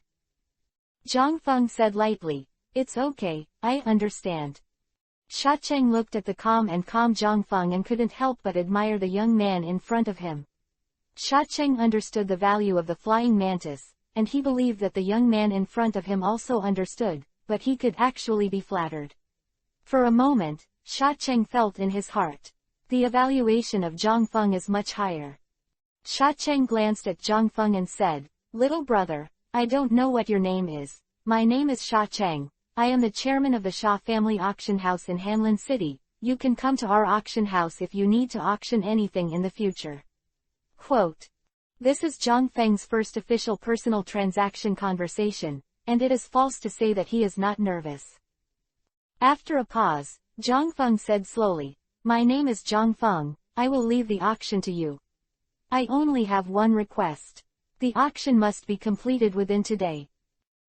Zhang Feng said lightly, "It's okay, I understand." Sha Cheng looked at the calm Zhang Feng and couldn't help but admire the young man in front of him. Sha Cheng understood the value of the flying mantis, and he believed that the young man in front of him also understood, but he could actually be flattered. For a moment, Sha Cheng felt in his heart, the evaluation of Zhang Feng is much higher. Sha Cheng glanced at Zhang Feng and said, "Little brother, I don't know what your name is. My name is Sha Cheng. I am the chairman of the Sha family auction house in Hanlin City. You can come to our auction house if you need to auction anything in the future." Quote. This is Zhang Feng's first official personal transaction conversation, and it is false to say that he is not nervous. After a pause, Zhang Feng said slowly, "My name is Zhang Feng, I will leave the auction to you. I only have one request. The auction must be completed within today."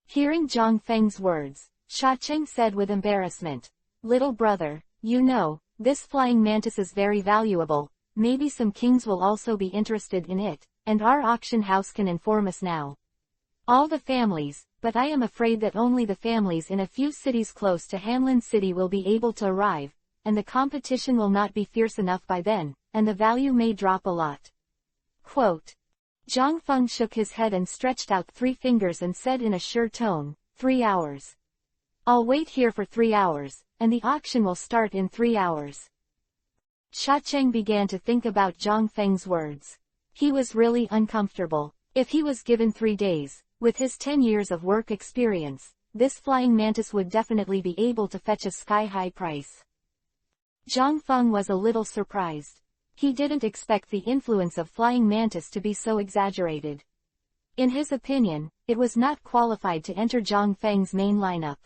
Hearing Zhang Feng's words, Sha Cheng said with embarrassment, "Little brother, you know, this flying mantis is very valuable, maybe some kings will also be interested in it, and our auction house can inform us now. All the families, but I am afraid that only the families in a few cities close to Hanlin City will be able to arrive, and the competition will not be fierce enough by then, and the value may drop a lot." Quote. Zhang Feng shook his head and stretched out 3 fingers and said in a sure tone, 3 hours. I'll wait here for 3 hours, and the auction will start in 3 hours. Sha Cheng began to think about Zhang Feng's words. He was really uncomfortable. If he was given 3 days, with his 10 years of work experience, this flying mantis would definitely be able to fetch a sky-high price. Zhang Feng was a little surprised. He didn't expect the influence of flying mantis to be so exaggerated. In his opinion, it was not qualified to enter Zhang Feng's main lineup.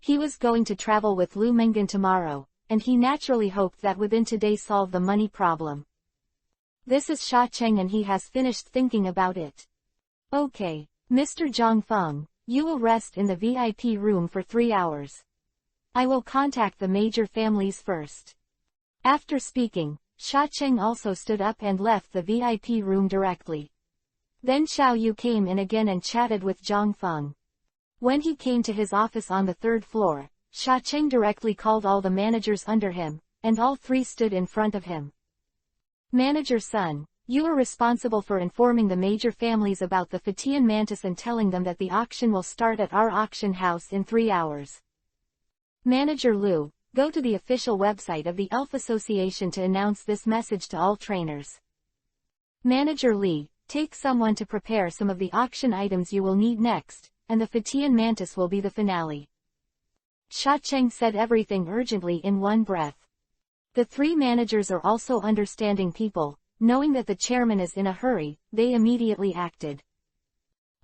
He was going to travel with Lu Mengan tomorrow, and he naturally hoped that within today solve the money problem. This is Sha Cheng and he has finished thinking about it. Okay, Mr. Zhang Feng, you will rest in the VIP room for 3 hours. I will contact the major families first. After speaking, Sha Cheng also stood up and left the VIP room directly. Then Xiao Yu came in again and chatted with Zhang Feng. When he came to his office on the 3rd floor, Sha Cheng directly called all the managers under him, and all 3 stood in front of him. Manager Sun, you are responsible for informing the major families about the Fatian mantis and telling them that the auction will start at our auction house in 3 hours. Manager Lu, go to the official website of the Elf Association to announce this message to all trainers. Manager Li, take someone to prepare some of the auction items you will need next, and the Fatian mantis will be the finale. Sha Cheng said everything urgently in one breath. The three managers are also understanding people. Knowing that the chairman is in a hurry, they immediately acted.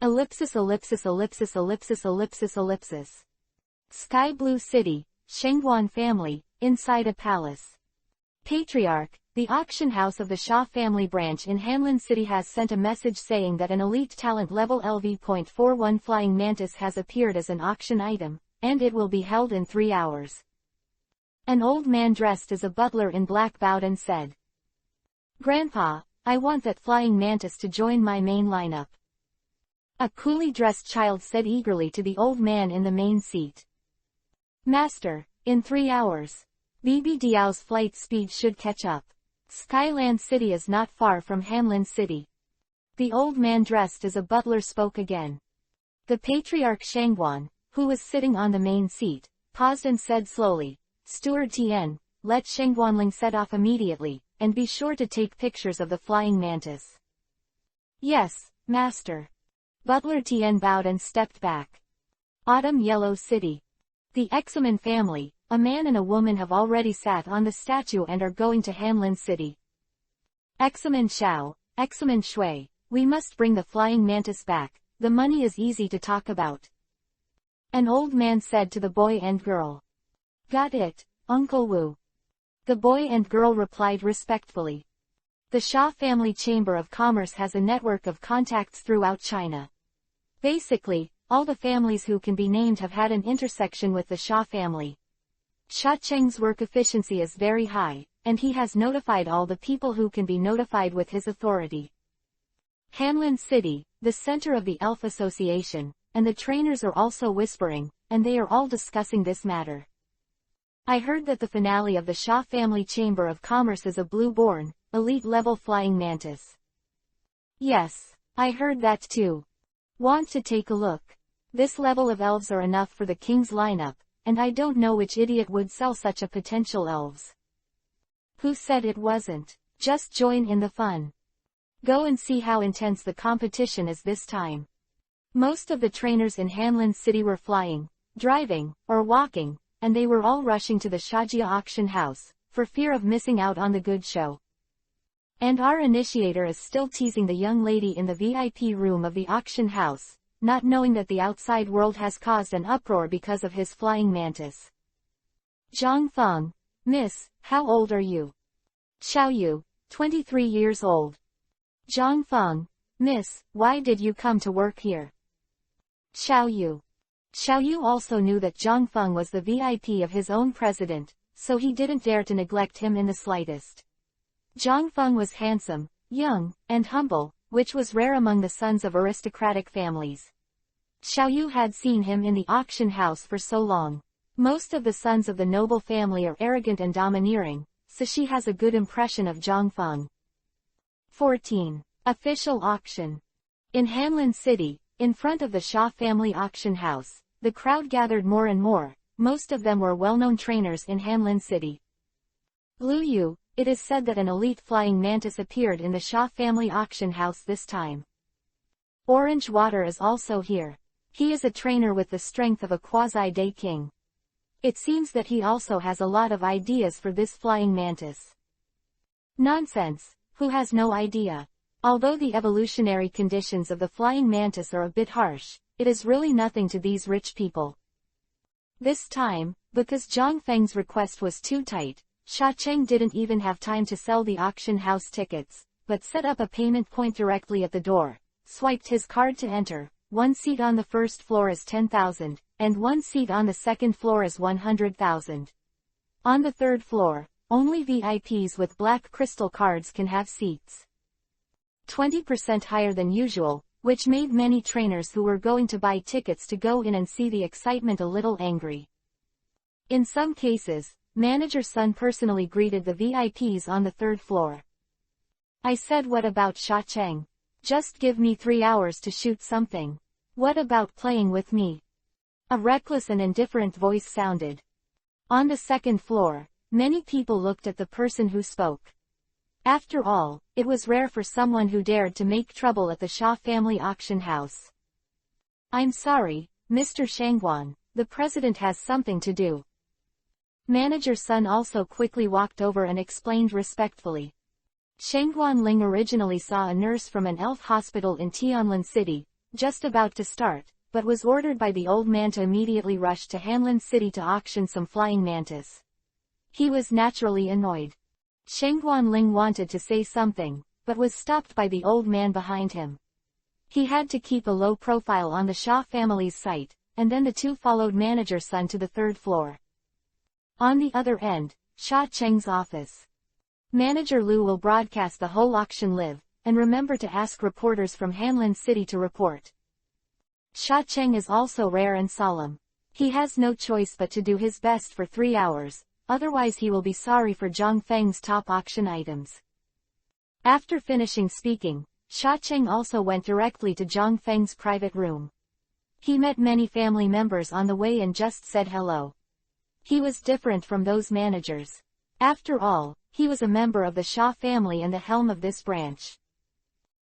Ellipsis ellipsis ellipsis ellipsis ellipsis ellipsis. Sky Blue City, Shengguan family, inside a palace. Patriarch, the auction house of the Shah family branch in Hanlin City has sent a message saying that an elite talent level LV.41 flying mantis has appeared as an auction item, and it will be held in 3 hours. An old man dressed as a butler in black bowed and said, "Grandpa, I want that flying mantis to join my main lineup." A coolly dressed child said eagerly to the old man in the main seat, "Master, in 3 hours. BB Diao's flight speed should catch up. Skyland City is not far from Hanlin City." The old man dressed as a butler spoke again. The patriarch Shangguan, who was sitting on the main seat, paused and said slowly, "Steward Tien, let Shengguanling set off immediately, and be sure to take pictures of the flying mantis." "Yes, master." Butler Tien bowed and stepped back. Autumn Yellow City. The Examen family, a man and a woman, have already sat on the statue and are going to Hanlin City. "Examen Xiao, Examen Shui, we must bring the flying mantis back, the money is easy to talk about." An old man said to the boy and girl. "Got it, Uncle Wu." The boy and girl replied respectfully. The Shah Family Chamber of Commerce has a network of contacts throughout China. Basically, all the families who can be named have had an intersection with the Shah family. Sha Cheng's work efficiency is very high, and he has notified all the people who can be notified with his authority. Hanlin City, the center of the Elf Association, and the trainers are also whispering, and they are all discussing this matter. I heard that the finale of the Shah Family Chamber of Commerce is a blue-born, elite-level flying mantis. Yes, I heard that too. Want to take a look? This level of elves are enough for the king's lineup, and I don't know which idiot would sell such a potential elves. Who said it wasn't? Just join in the fun. Go and see how intense the competition is this time. Most of the trainers in Hanlin City were flying, driving, or walking, and they were all rushing to the Shajia auction house, for fear of missing out on the good show. And our initiator is still teasing the young lady in the VIP room of the auction house, not knowing that the outside world has caused an uproar because of his flying mantis. Zhang Feng, "Miss, how old are you?" Xiao Yu, 23 years old. Zhang Feng, "Miss, why did you come to work here?" Xiao Yu. Xiao Yu also knew that Zhang Feng was the VIP of his own president, so he didn't dare to neglect him in the slightest. Zhang Feng was handsome, young, and humble, which was rare among the sons of aristocratic families. Xiao Yu had seen him in the auction house for so long. Most of the sons of the noble family are arrogant and domineering, so she has a good impression of Zhang Feng. 14. Official auction. In Hanlin City, in front of the Shah family auction house, the crowd gathered more and more. Most of them were well-known trainers in Hanlin City. Lu Yu, it is said that an elite flying mantis appeared in the Shah family auction house this time. Orange Water is also here. He is a trainer with the strength of a quasi-day king. It seems that he also has a lot of ideas for this flying mantis. Nonsense, who has no idea? Although the evolutionary conditions of the flying mantis are a bit harsh, it is really nothing to these rich people. This time, because Zhang Feng's request was too tight, Sha Cheng didn't even have time to sell the auction house tickets, but set up a payment point directly at the door, swiped his card to enter. One seat on the first floor is 10,000, and one seat on the second floor is 100,000. On the third floor, only VIPs with black crystal cards can have seats. 20% higher than usual, which made many trainers who were going to buy tickets to go in and see the excitement a little angry. In some cases, Manager Sun personally greeted the VIPs on the third floor. I said, what about Sha Cheng? Just give me 3 hours to shoot something. What about playing with me? A reckless and indifferent voice sounded. On the second floor, many people looked at the person who spoke. After all, it was rare for someone who dared to make trouble at the Shah family auction house. I'm sorry, Mr. Shangguan, the president has something to do. Manager Sun also quickly walked over and explained respectfully. Shengguan Ling originally saw a nurse from an elf hospital in Tianlin City, just about to start, but was ordered by the old man to immediately rush to Hanlin City to auction some flying mantis. He was naturally annoyed. Shengguan Ling wanted to say something, but was stopped by the old man behind him. He had to keep a low profile on the Xia family's site, and then the two followed Manager Sun to the third floor. On the other end, Xia Cheng's office. Manager Lu will broadcast the whole auction live, and remember to ask reporters from Hanlin City to report. Xia Cheng is also rare and solemn. He has no choice but to do his best for 3 hours, otherwise he will be sorry for Zhang Feng's top auction items. After finishing speaking, Xia Cheng also went directly to Zhang Feng's private room. He met many family members on the way and just said hello. He was different from those managers. After all, he was a member of the Xia family and the helm of this branch.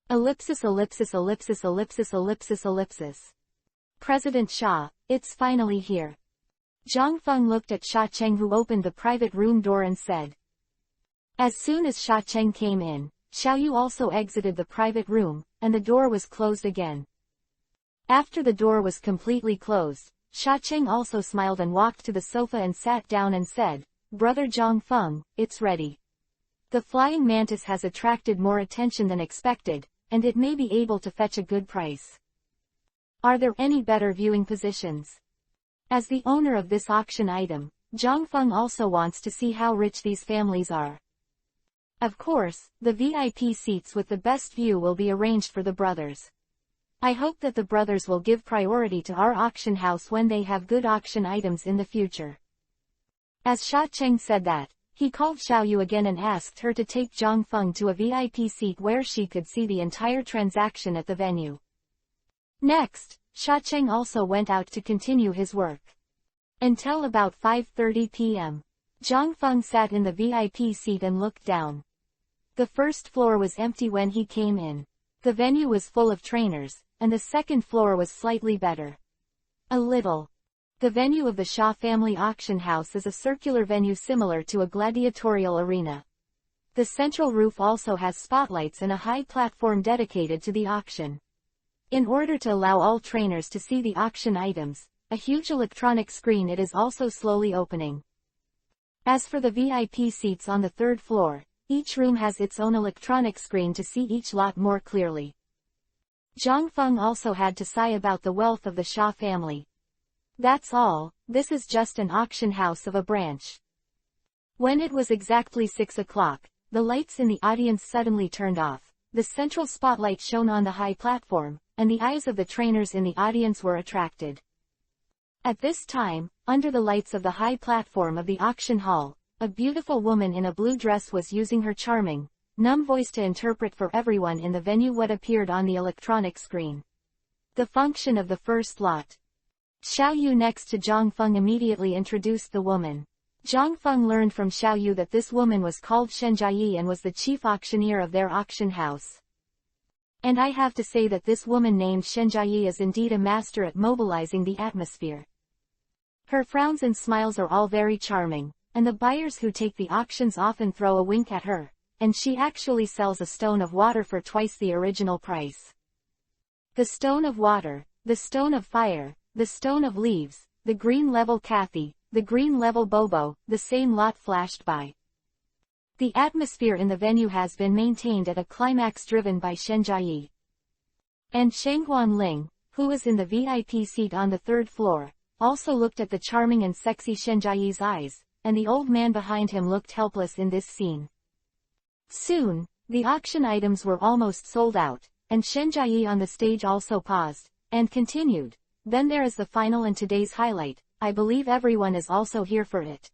Ellipsis ellipsis ellipsis ellipsis ellipsis ellipsis. President Xia, it's finally here. Zhang Feng looked at Xia Cheng, who opened the private room door and said. As soon as Xia Cheng came in, Xiao Yu also exited the private room, and the door was closed again. After the door was completely closed, Xia Cheng also smiled and walked to the sofa and sat down and said, Brother Zhang Feng, it's ready. The flying mantis has attracted more attention than expected, and it may be able to fetch a good price. Are there any better viewing positions? As the owner of this auction item, Zhang Feng also wants to see how rich these families are. Of course, the VIP seats with the best view will be arranged for the brothers. I hope that the brothers will give priority to our auction house when they have good auction items in the future. As Xia Cheng said that, he called Xiao Yu again and asked her to take Zhang Feng to a VIP seat where she could see the entire transaction at the venue. Next, Xia Cheng also went out to continue his work. Until about 5:30 p.m., Zhang Feng sat in the VIP seat and looked down. The first floor was empty when he came in. The venue was full of trainers, and the second floor was slightly better. A little. The venue of the Xia family auction house is a circular venue similar to a gladiatorial arena. The central roof also has spotlights and a high platform dedicated to the auction. In order to allow all trainers to see the auction items, a huge electronic screen it is also slowly opening. As for the VIP seats on the third floor, each room has its own electronic screen to see each lot more clearly. Zhang Feng also had to sigh about the wealth of the Xia family. That's all, this is just an auction house of a branch. When it was exactly 6 o'clock, the lights in the audience suddenly turned off, the central spotlight shone on the high platform, and the eyes of the trainers in the audience were attracted. At this time, under the lights of the high platform of the auction hall, a beautiful woman in a blue dress was using her charming, numb voice to interpret for everyone in the venue what appeared on the electronic screen. The function of the first lot. Xiao Yu next to Zhang Feng immediately introduced the woman. Zhang Feng learned from Xiao Yu that this woman was called Shen Jiayi and was the chief auctioneer of their auction house. And I have to say that this woman named Shen Jiayi is indeed a master at mobilizing the atmosphere. Her frowns and smiles are all very charming, and the buyers who take the auctions often throw a wink at her, and she actually sells a stone of water for twice the original price. The stone of water, the stone of fire, the stone of leaves, the green level Kathy, the green level Bobo, the same lot flashed by. The atmosphere in the venue has been maintained at a climax driven by Shen Jiayi. And Shengguan Ling, who was in the VIP seat on the third floor, also looked at the charming and sexy Shen Jiayi's eyes, and the old man behind him looked helpless in this scene. Soon, the auction items were almost sold out, and Shen Jiayi on the stage also paused, and continued, then there is the final and today's highlight, I believe everyone is also here for it.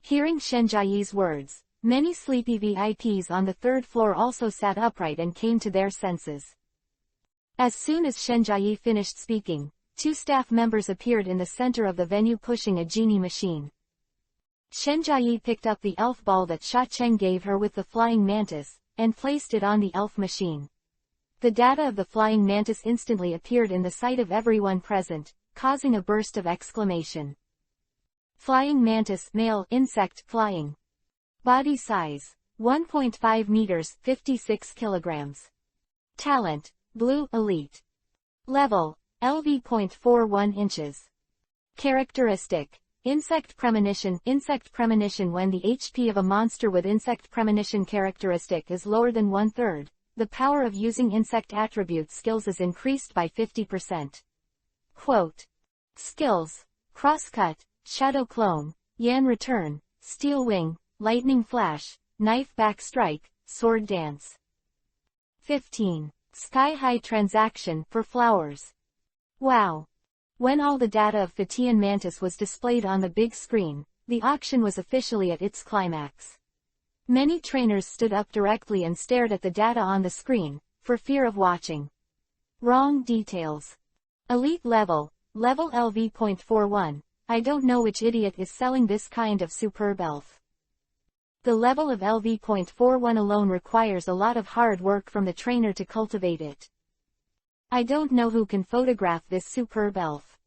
Hearing Shen Jiayi's words, many sleepy VIPs on the third floor also sat upright and came to their senses. As soon as Shen Jiayi finished speaking, 2 staff members appeared in the center of the venue pushing a genie machine. Shen Jiayi picked up the elf ball that Xia Cheng gave her with the flying mantis, and placed it on the elf machine. The data of the flying mantis instantly appeared in the sight of everyone present, causing a burst of exclamation. Flying mantis, male, insect, flying. Body size, 1.5 meters, 56 kilograms. Talent, blue, elite. Level, LV.41 inches. Characteristic, insect premonition. Insect premonition. When the HP of a monster with insect premonition characteristic is lower than 1/3, the power of using insect attribute skills is increased by 50%. Quote. Skills, crosscut, shadow clone, Yan return, steel wing, lightning flash, knife back strike, sword dance. 15. Sky high transaction for flowers. Wow. When all the data of Fatian Mantis was displayed on the big screen, the auction was officially at its climax. Many trainers stood up directly and stared at the data on the screen, for fear of watching wrong details. Elite level, level LV.41, I don't know which idiot is selling this kind of superb elf. The level of LV.41 alone requires a lot of hard work from the trainer to cultivate it. I don't know who can photograph this superb elf.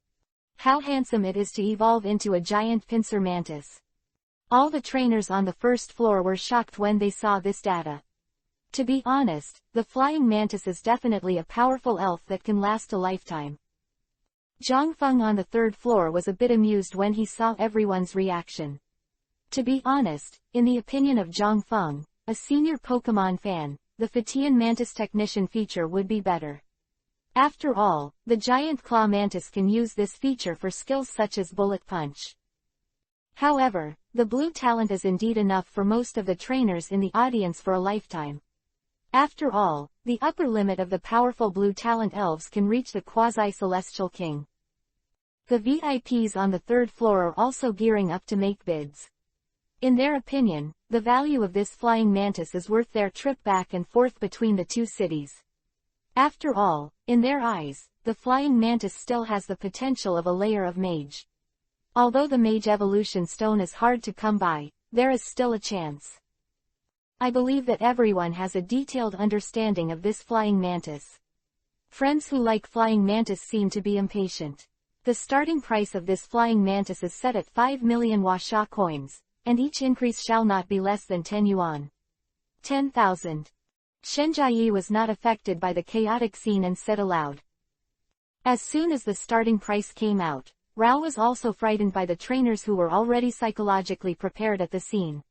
How handsome it is to evolve into a giant pincer mantis. All the trainers on the first floor were shocked when they saw this data. To be honest, the flying mantis is definitely a powerful elf that can last a lifetime. Zhongfeng on the third floor was a bit amused when he saw everyone's reaction. To be honest, in the opinion of Zhongfeng, a senior Pokemon fan, the Fatian Mantis Technician feature would be better. After all, the giant claw mantis can use this feature for skills such as bullet punch. However, the blue talent is indeed enough for most of the trainers in the audience for a lifetime. After all, the upper limit of the powerful blue talent elves can reach the quasi-celestial king. The VIPs on the third floor are also gearing up to make bids. In their opinion, the value of this flying mantis is worth their trip back and forth between the two cities. After all, in their eyes, the flying mantis still has the potential of a layer of mage. Although the mage evolution stone is hard to come by, there is still a chance. I believe that everyone has a detailed understanding of this flying mantis. Friends who like flying mantis seem to be impatient. The starting price of this flying mantis is set at 5 million Huasha coins, and each increase shall not be less than 10 yuan. 10,000. Shenjia was not affected by the chaotic scene and said aloud. As soon as the starting price came out, Rao was also frightened by the trainers who were already psychologically prepared at the scene.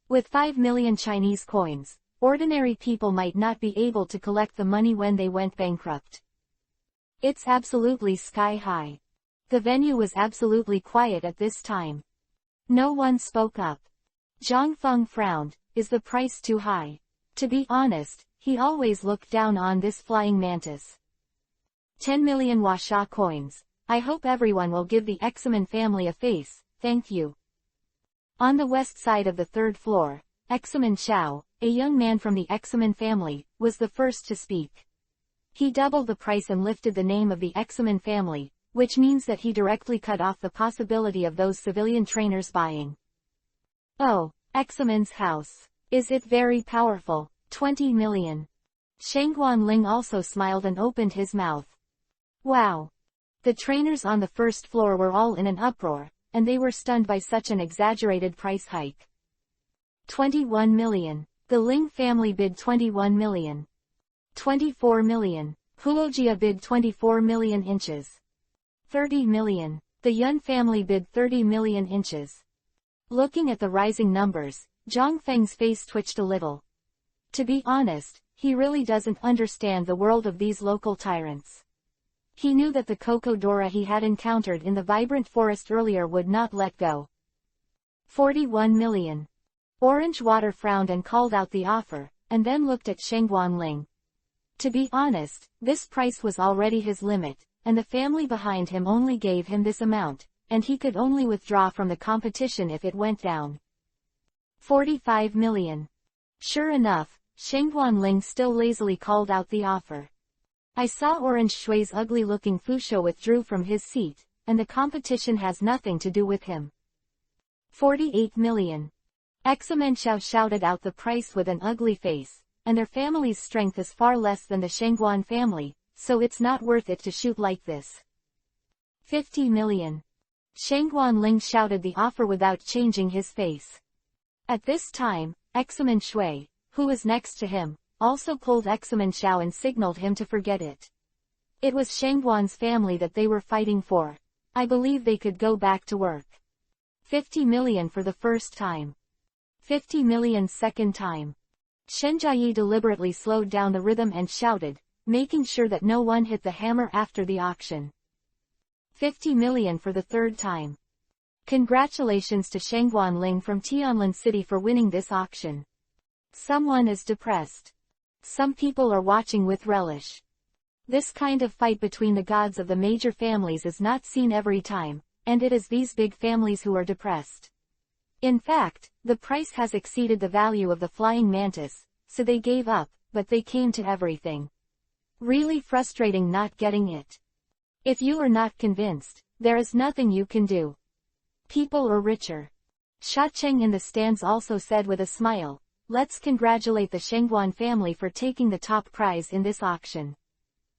With 5 million Chinese coins, ordinary people might not be able to collect the money when they went bankrupt. It's absolutely sky high. The venue was absolutely quiet at this time. No one spoke up. Zhongfeng frowned. Is the price too high? To be honest, he always looked down on this flying mantis. 10 million Huasha coins. I hope everyone will give the Examen family a face, thank you. On the west side of the third floor, Examen Xiao, a young man from the Examen family, was the first to speak. He doubled the price and lifted the name of the Examen family, which means that he directly cut off the possibility of those civilian trainers buying. Oh, Examen's house. Is it very powerful? 20 million. Shengguan Ling also smiled and opened his mouth. Wow. The trainers on the first floor were all in an uproar, and they were stunned by such an exaggerated price hike. 21 million. The Ling family bid 21 million. 24 million. Huojia bid 24 million inches. 30 million. The Yun family bid 30 million inches. Looking at the rising numbers, Zhang Feng's face twitched a little. To be honest, he really doesn't understand the world of these local tyrants. He knew that the Cocodora he had encountered in the vibrant forest earlier would not let go. 41 million. Orange Water frowned and called out the offer, and then looked at Shengguan Ling. To be honest, this price was already his limit, and the family behind him only gave him this amount, and he could only withdraw from the competition if it went down. 45 million. Sure enough, Shengguan Ling still lazily called out the offer. I saw Orange Shui's ugly-looking Fusho withdrew from his seat, and the competition has nothing to do with him. 48 million. Examen Xiao shouted out the price with an ugly face, and their family's strength is far less than the Shengguan family, so it's not worth it to shoot like this. 50 million. Shangguan Ling shouted the offer without changing his face. At this time, Examen Shui, who was next to him, also pulled Examen Xiao and signaled him to forget it. It was Shangguan's family that they were fighting for. I believe they could go back to work. 50 million for the first time. 50 million second time. Shen Jiayi deliberately slowed down the rhythm and shouted, making sure that no one hit the hammer after the auction. 50 million for the third time. Congratulations to Shangguan Ling from Tianlin City for winning this auction. Someone is depressed. Some people are watching with relish. This kind of fight between the gods of the major families is not seen every time, and it is these big families who are depressed. In fact, the price has exceeded the value of the flying mantis, so they gave up, but they came to everything. Really frustrating not getting it. If you are not convinced, there is nothing you can do. People are richer. Sha Cheng in the stands also said with a smile, let's congratulate the Shangguan family for taking the top prize in this auction.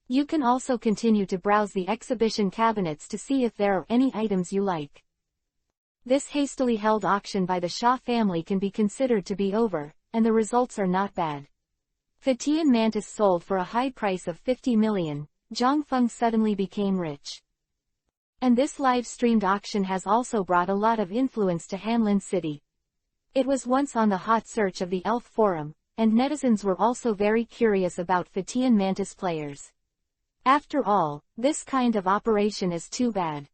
You can also continue to browse the exhibition cabinets to see if there are any items you like. This hastily held auction by the Sha family can be considered to be over, and the results are not bad. Fatian mantis sold for a high price of 50 million, Zhang Feng suddenly became rich. And this live-streamed auction has also brought a lot of influence to Hanlin City. It was once on the hot search of the Elf Forum, and netizens were also very curious about Fatian mantis players. After all, this kind of operation is too bad.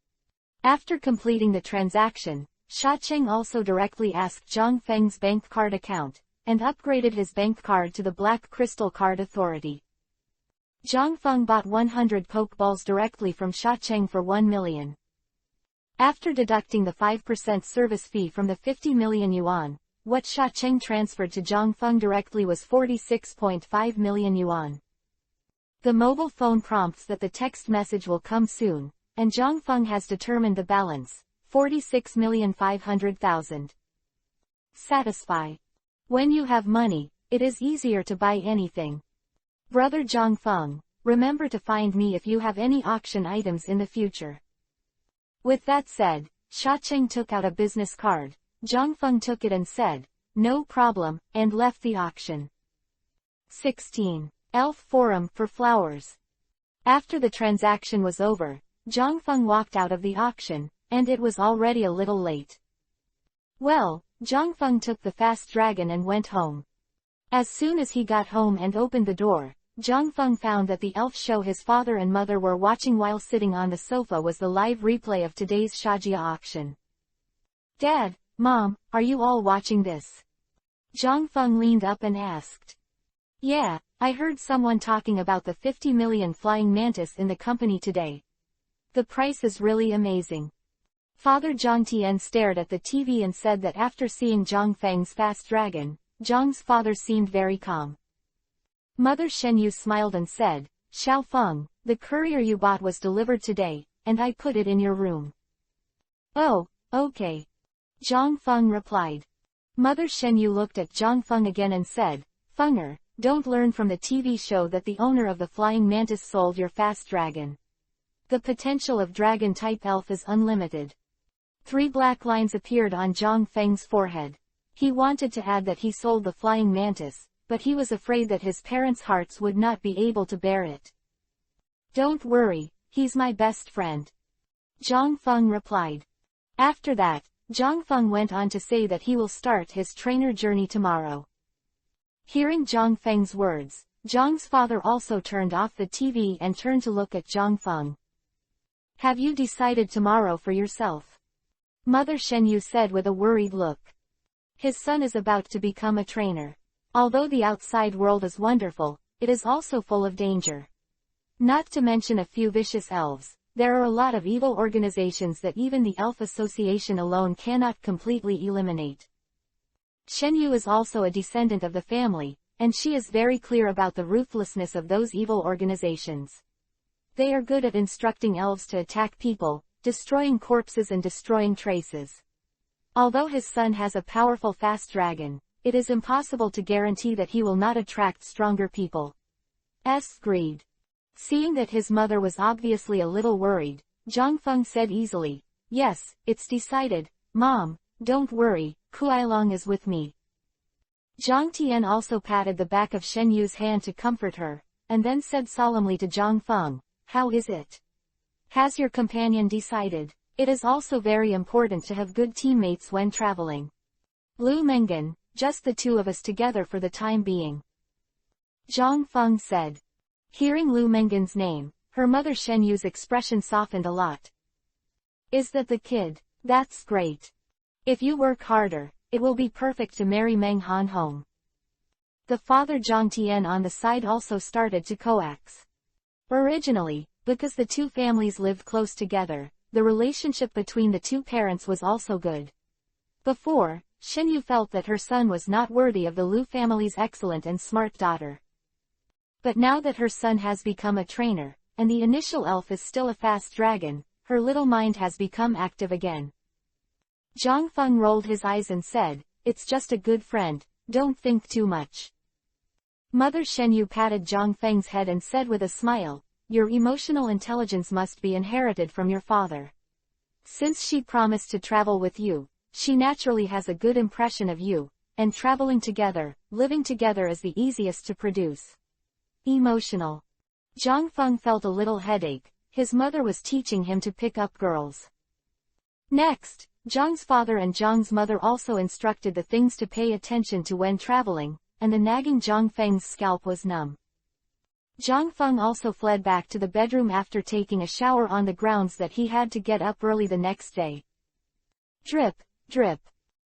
After completing the transaction, Sha Cheng also directly asked Zhang Feng's bank card account, and upgraded his bank card to the Black Crystal Card Authority. Zhang Feng bought 100 Pokeballs directly from Sha Cheng for 1 million. After deducting the 5% service fee from the 50 million yuan, what Sha Cheng transferred to Zhang Feng directly was 46.5 million yuan. The mobile phone prompts that the text message will come soon, and Zhang Feng has determined the balance, 46,500,000. Satisfy. When you have money, it is easier to buy anything. Brother Zhang Feng, remember to find me if you have any auction items in the future. With that said, Sha Cheng took out a business card. Zhang Feng took it and said, no problem, and left the auction. 16. Elf Forum for Flowers. After the transaction was over, Zhang Feng walked out of the auction, and it was already a little late. Well, Zhang Feng took the fast dragon and went home. As soon as he got home and opened the door, Zhang Feng found that the elf show his father and mother were watching while sitting on the sofa was the live replay of today's Shajia auction. Dad, Mom, are you all watching this? Zhang Feng leaned up and asked. Yeah, I heard someone talking about the 50 million flying mantis in the company today. The price is really amazing. Father Zhang Tian stared at the TV and said that after seeing Zhang Feng's fast dragon, Zhang's father seemed very calm. Mother Shenyu smiled and said, Xiao Feng, the courier you bought was delivered today, and I put it in your room. Oh, okay. Zhang Feng replied. Mother Shenyu looked at Zhang Feng again and said, Fenger, don't learn from the TV show that the owner of the flying mantis sold your fast dragon. The potential of dragon-type elf is unlimited. 3 black lines appeared on Zhang Feng's forehead. He wanted to add that he sold the flying mantis, but he was afraid that his parents' hearts would not be able to bear it. Don't worry, he's my best friend. Zhang Feng replied. After that, Zhang Feng went on to say that he will start his trainer journey tomorrow. Hearing Zhang Feng's words, Zhang's father also turned off the TV and turned to look at Zhang Feng. Have you decided tomorrow for yourself? Mother Shenyu said with a worried look. His son is about to become a trainer. Although the outside world is wonderful, it is also full of danger. Not to mention a few vicious elves, there are a lot of evil organizations that even the Elf Association alone cannot completely eliminate. Shenyu is also a descendant of the family, and she is very clear about the ruthlessness of those evil organizations. They are good at instructing elves to attack people, destroying corpses and destroying traces. Although his son has a powerful fast dragon, it is impossible to guarantee that he will not attract stronger people. Greed. Seeing that his mother was obviously a little worried, Zhang Feng said easily. Yes, it's decided, Mom, don't worry, Kuailong is with me. Zhang Tian also patted the back of Shen Yu's hand to comfort her, and then said solemnly to Zhang Feng, how is it? Has your companion decided? It is also very important to have good teammates when traveling. Lu Mengan, just the two of us together for the time being. Zhang Feng said. Hearing Lu Mengan's name, her mother Shen Yu's expression softened a lot. Is that the kid? That's great. If you work harder, it will be perfect to marry Meng Han home. The father Zhang Tian on the side also started to coax. Originally, because the two families lived close together, the relationship between the two parents was also good. Before, Shen Yu felt that her son was not worthy of the Lu family's excellent and smart daughter. But now that her son has become a trainer, and the initial elf is still a fast dragon, her little mind has become active again. Zhang Feng rolled his eyes and said, it's just a good friend, don't think too much. Mother Shen Yu patted Zhang Feng's head and said with a smile, your emotional intelligence must be inherited from your father. Since she promised to travel with you, she naturally has a good impression of you, and traveling together, living together is the easiest to produce. Emotional. Zhang Feng felt a little headache, his mother was teaching him to pick up girls. Next, Zhang's father and Zhang's mother also instructed the things to pay attention to when traveling, and the nagging Zhang Feng's scalp was numb. Zhang Feng also fled back to the bedroom after taking a shower on the grounds that he had to get up early the next day. Drip, drip.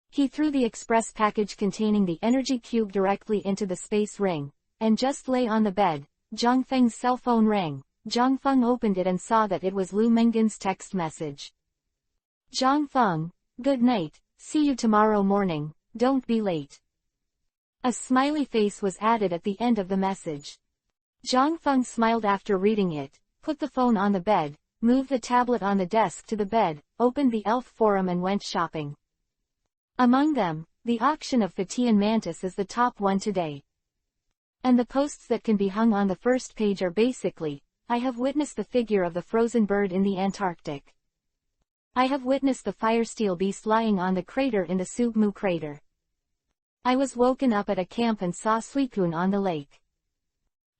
He threw the express package containing the energy cube directly into the space ring, and just lay on the bed. Zhang Feng's cell phone rang. Zhang Feng opened it and saw that it was Lu Mengan's text message. Zhang Feng, good night, see you tomorrow morning, don't be late. A smiley face was added at the end of the message. Zhang Feng smiled after reading it, put the phone on the bed, moved the tablet on the desk to the bed, opened the elf forum and went shopping. Among them, the auction of Fatian Mantis is the top one today. And the posts that can be hung on the first page are basically, I have witnessed the figure of the frozen bird in the Antarctic. I have witnessed the fire steel beast lying on the crater in the Sugmu crater. I was woken up at a camp and saw Suicune on the lake.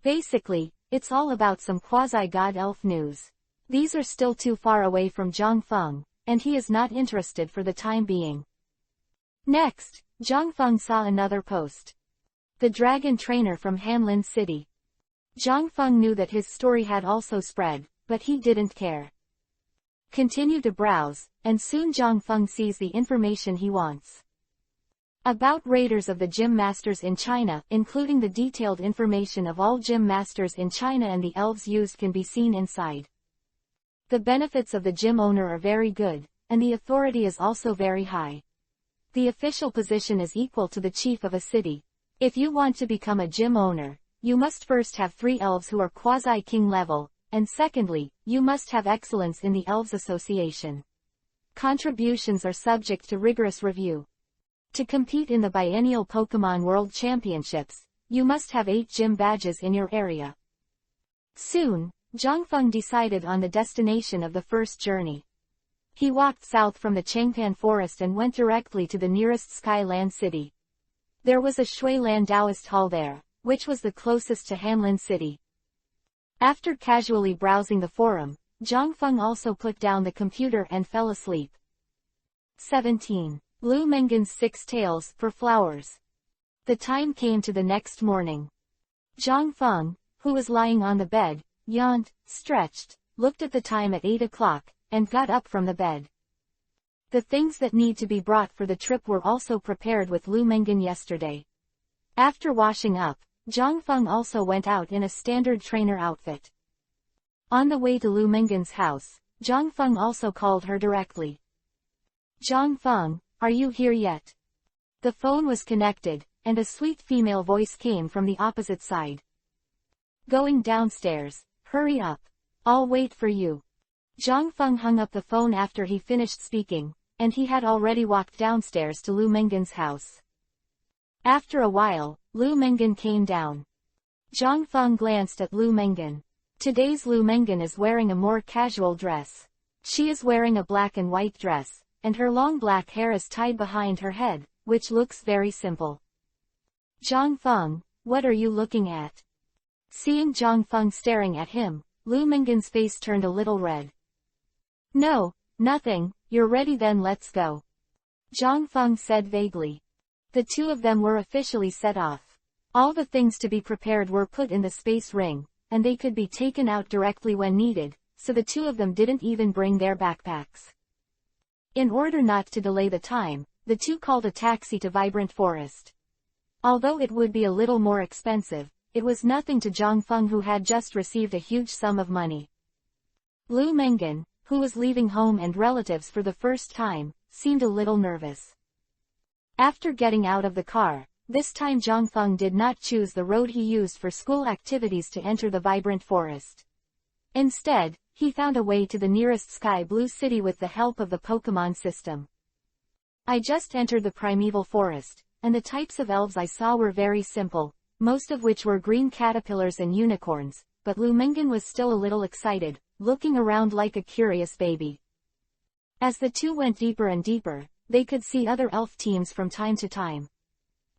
Basically, it's all about some quasi-god elf news. These are still too far away from Zhang Feng, and he is not interested for the time being. Next, Zhang Feng saw another post. The dragon trainer from Hanlin City. Zhang Feng knew that his story had also spread, but he didn't care. Continue to browse, and soon Zhang Feng sees the information he wants. About raiders of the gym masters in China, including the detailed information of all gym masters in China and the elves used can be seen inside. The benefits of the gym owner are very good, and the authority is also very high. The official position is equal to the chief of a city. If you want to become a gym owner, you must first have 3 elves who are quasi-king level, and secondly, you must have excellence in the Elves Association. Contributions are subject to rigorous review. To compete in the biennial Pokemon World Championships, you must have 8 gym badges in your area. Soon, Zhang Feng decided on the destination of the first journey. He walked south from the Changpan forest and went directly to the nearest Skyland city. There was a Shuilan Taoist hall there, which was the closest to Hanlin City. After casually browsing the forum, Zhang Feng also put down the computer and fell asleep. 17. Lu Mengan's 6 Tales for Flowers. The time came to the next morning. Zhang Feng, who was lying on the bed, yawned, stretched, looked at the time at 8 o'clock, and got up from the bed. The things that need to be brought for the trip were also prepared with Lu Mengan yesterday. After washing up, Zhang Feng also went out in a standard trainer outfit. On the way to Lu Mengan's house, Zhang Feng also called her directly. Zhang Feng, are you here yet? The phone was connected, and a sweet female voice came from the opposite side. Going downstairs, hurry up. I'll wait for you. Zhang Feng hung up the phone after he finished speaking, and he had already walked downstairs to Lu Mengan's house. After a while, Lu Mengan came down. Zhang Feng glanced at Lu Mengan. Today's Lu Mengan is wearing a more casual dress. She is wearing a black and white dress, and her long black hair is tied behind her head, which looks very simple. Zhang Feng, what are you looking at? Seeing Zhang Feng staring at him, Lu Menggen's face turned a little red. No, nothing, you're ready then let's go. Zhang Feng said vaguely. The two of them were officially set off. All the things to be prepared were put in the space ring, and they could be taken out directly when needed, so the two of them didn't even bring their backpacks. In order not to delay the time, the two called a taxi to Vibrant Forest. Although it would be a little more expensive, it was nothing to Zhang Feng who had just received a huge sum of money. Lu Menggen, who was leaving home and relatives for the first time, seemed a little nervous. After getting out of the car, this time Zhang Feng did not choose the road he used for school activities to enter the Vibrant Forest. Instead, he found a way to the nearest sky blue city with the help of the Pokemon system. I just entered the primeval forest, and the types of elves I saw were very simple, most of which were green caterpillars and unicorns, but Lu Menggen was still a little excited, looking around like a curious baby. As the two went deeper and deeper, they could see other elf teams from time to time.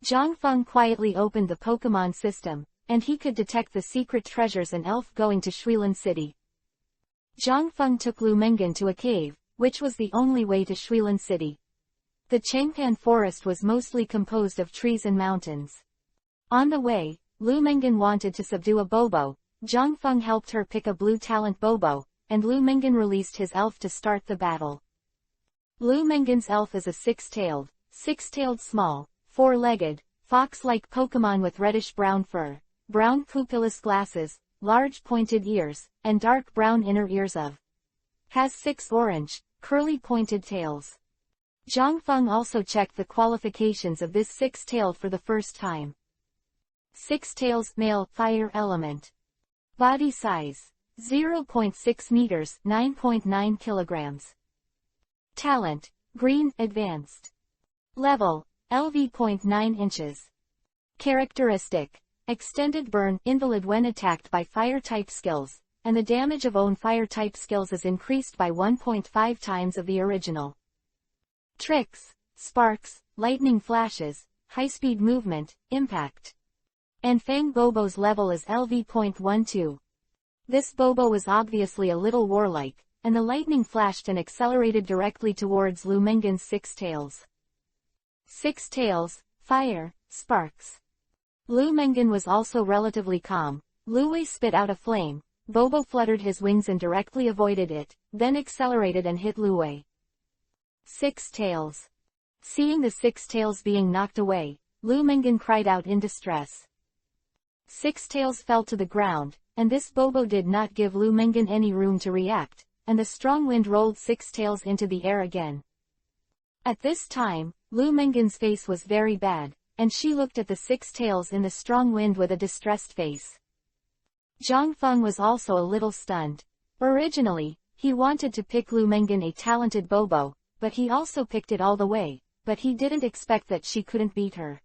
Zhang Feng quietly opened the Pokemon system, and he could detect the secret treasures and elf going to Shuilin City. Zhang Feng took Lu Menggen to a cave, which was the only way to Shuilin City. The Changpan forest was mostly composed of trees and mountains. On the way, Lu Menggen wanted to subdue a Bobo. Zhang Feng helped her pick a blue talent Bobo, and Lu Menggen released his elf to start the battle. Lu Menggen's elf is a six-tailed small, four-legged, fox-like Pokemon with reddish-brown fur, brown pupilless glasses, large pointed ears, and dark brown inner ears of. Has 6 orange, curly pointed tails. Zhang Feng also checked the qualifications of this six-tailed for the first time. 6 tails, male, fire element. Body size, 0.6 meters, 9.9 kilograms. Talent, green, advanced. Level, LV.9 inches. Characteristic, extended burn, invalid when attacked by fire-type skills, and the damage of own fire-type skills is increased by 1.5 times of the original. Tricks, sparks, lightning flashes, high-speed movement, impact. And Fang Bobo's level is LV.12. This Bobo was obviously a little warlike, and the lightning flashed and accelerated directly towards Lu Menggen's 6 tails. 6 tails, fire, sparks. Lu Menggen was also relatively calm. Lu Wei spit out a flame. Bobo fluttered his wings and directly avoided it, then accelerated and hit Lu Wei. 6 tails. Seeing the 6 tails being knocked away, Lu Menggen cried out in distress. 6 tails fell to the ground, and this Bobo did not give Lu Menggen any room to react, and the strong wind rolled 6 tails into the air again. At this time, Lu Menggen's face was very bad, and she looked at the 6 tails in the strong wind with a distressed face. Zhang Feng was also a little stunned. Originally, he wanted to pick Lu Menggen a talented Bobo, but he also picked it all the way, but he didn't expect that she couldn't beat her.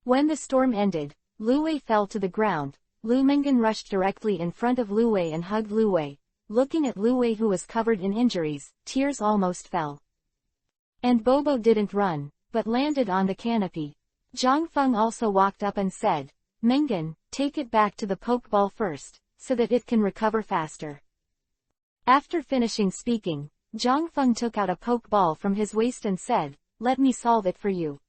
When the storm ended, Lu Wei fell to the ground. Lu Menggen rushed directly in front of Lu Wei and hugged Lu Wei. Looking at Lu Wei who was covered in injuries, tears almost fell. And Bobo didn't run, but landed on the canopy. Zhang Feng also walked up and said, Menggen, take it back to the Pokeball first, so that it can recover faster. After finishing speaking, Zhang Feng took out a Pokeball from his waist and said, let me solve it for you.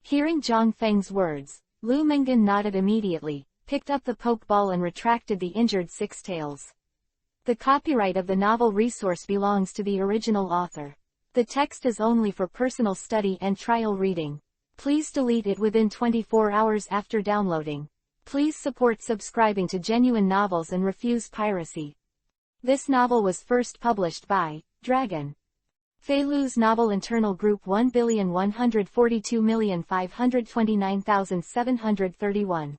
Hearing Zhang Feng's words, Lu Menggen nodded immediately, picked up the Pokeball and retracted the injured 6 tails. The copyright of the novel resource belongs to the original author. The text is only for personal study and trial reading. Please delete it within 24 hours after downloading. Please support subscribing to Genuine Novels and refuse piracy. This novel was first published by Dragon. Fei Lu's novel Internal Group 1,142,529,731.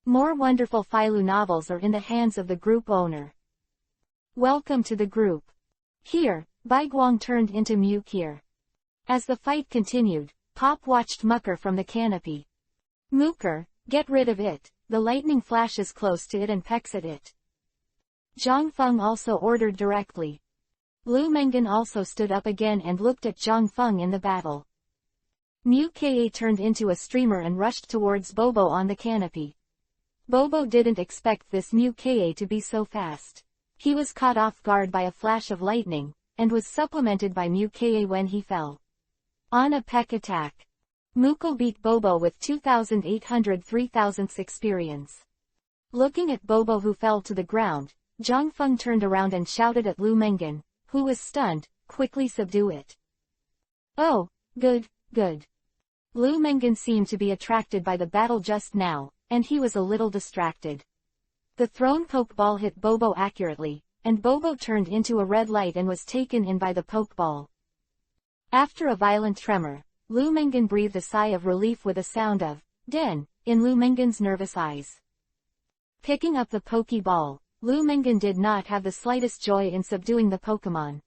More wonderful Fei Lu novels are in the hands of the group owner. Welcome to the group. Here, Bai Guang turned into Mew here. As the fight continued, Pop watched Mucker from the canopy. Mooker, get rid of it. The lightning flashes close to it and pecks at it. Zhang Feng also ordered directly. Lu Mengan also stood up again and looked at Zhang Feng in the battle. Mu Ka turned into a streamer and rushed towards Bobo on the canopy. Bobo didn't expect this Mu Ka to be so fast. He was caught off guard by a flash of lightning, and was supplemented by Mu Ka when he fell. On a peck attack, Mukul beat Bobo with 2,800-3,000 experience. Looking at Bobo who fell to the ground, Zhang Feng turned around and shouted at Lu Mengan, who was stunned, "Quickly subdue it." "Oh, good, good." Lu Mengan seemed to be attracted by the battle just now, and he was a little distracted. The thrown pokeball hit Bobo accurately, and Bobo turned into a red light and was taken in by the pokeball. After a violent tremor, Lu Mengan breathed a sigh of relief with a sound of "den" in Lu Mengan's nervous eyes. Picking up the pokeball, Lu Mengan did not have the slightest joy in subduing the Pokemon.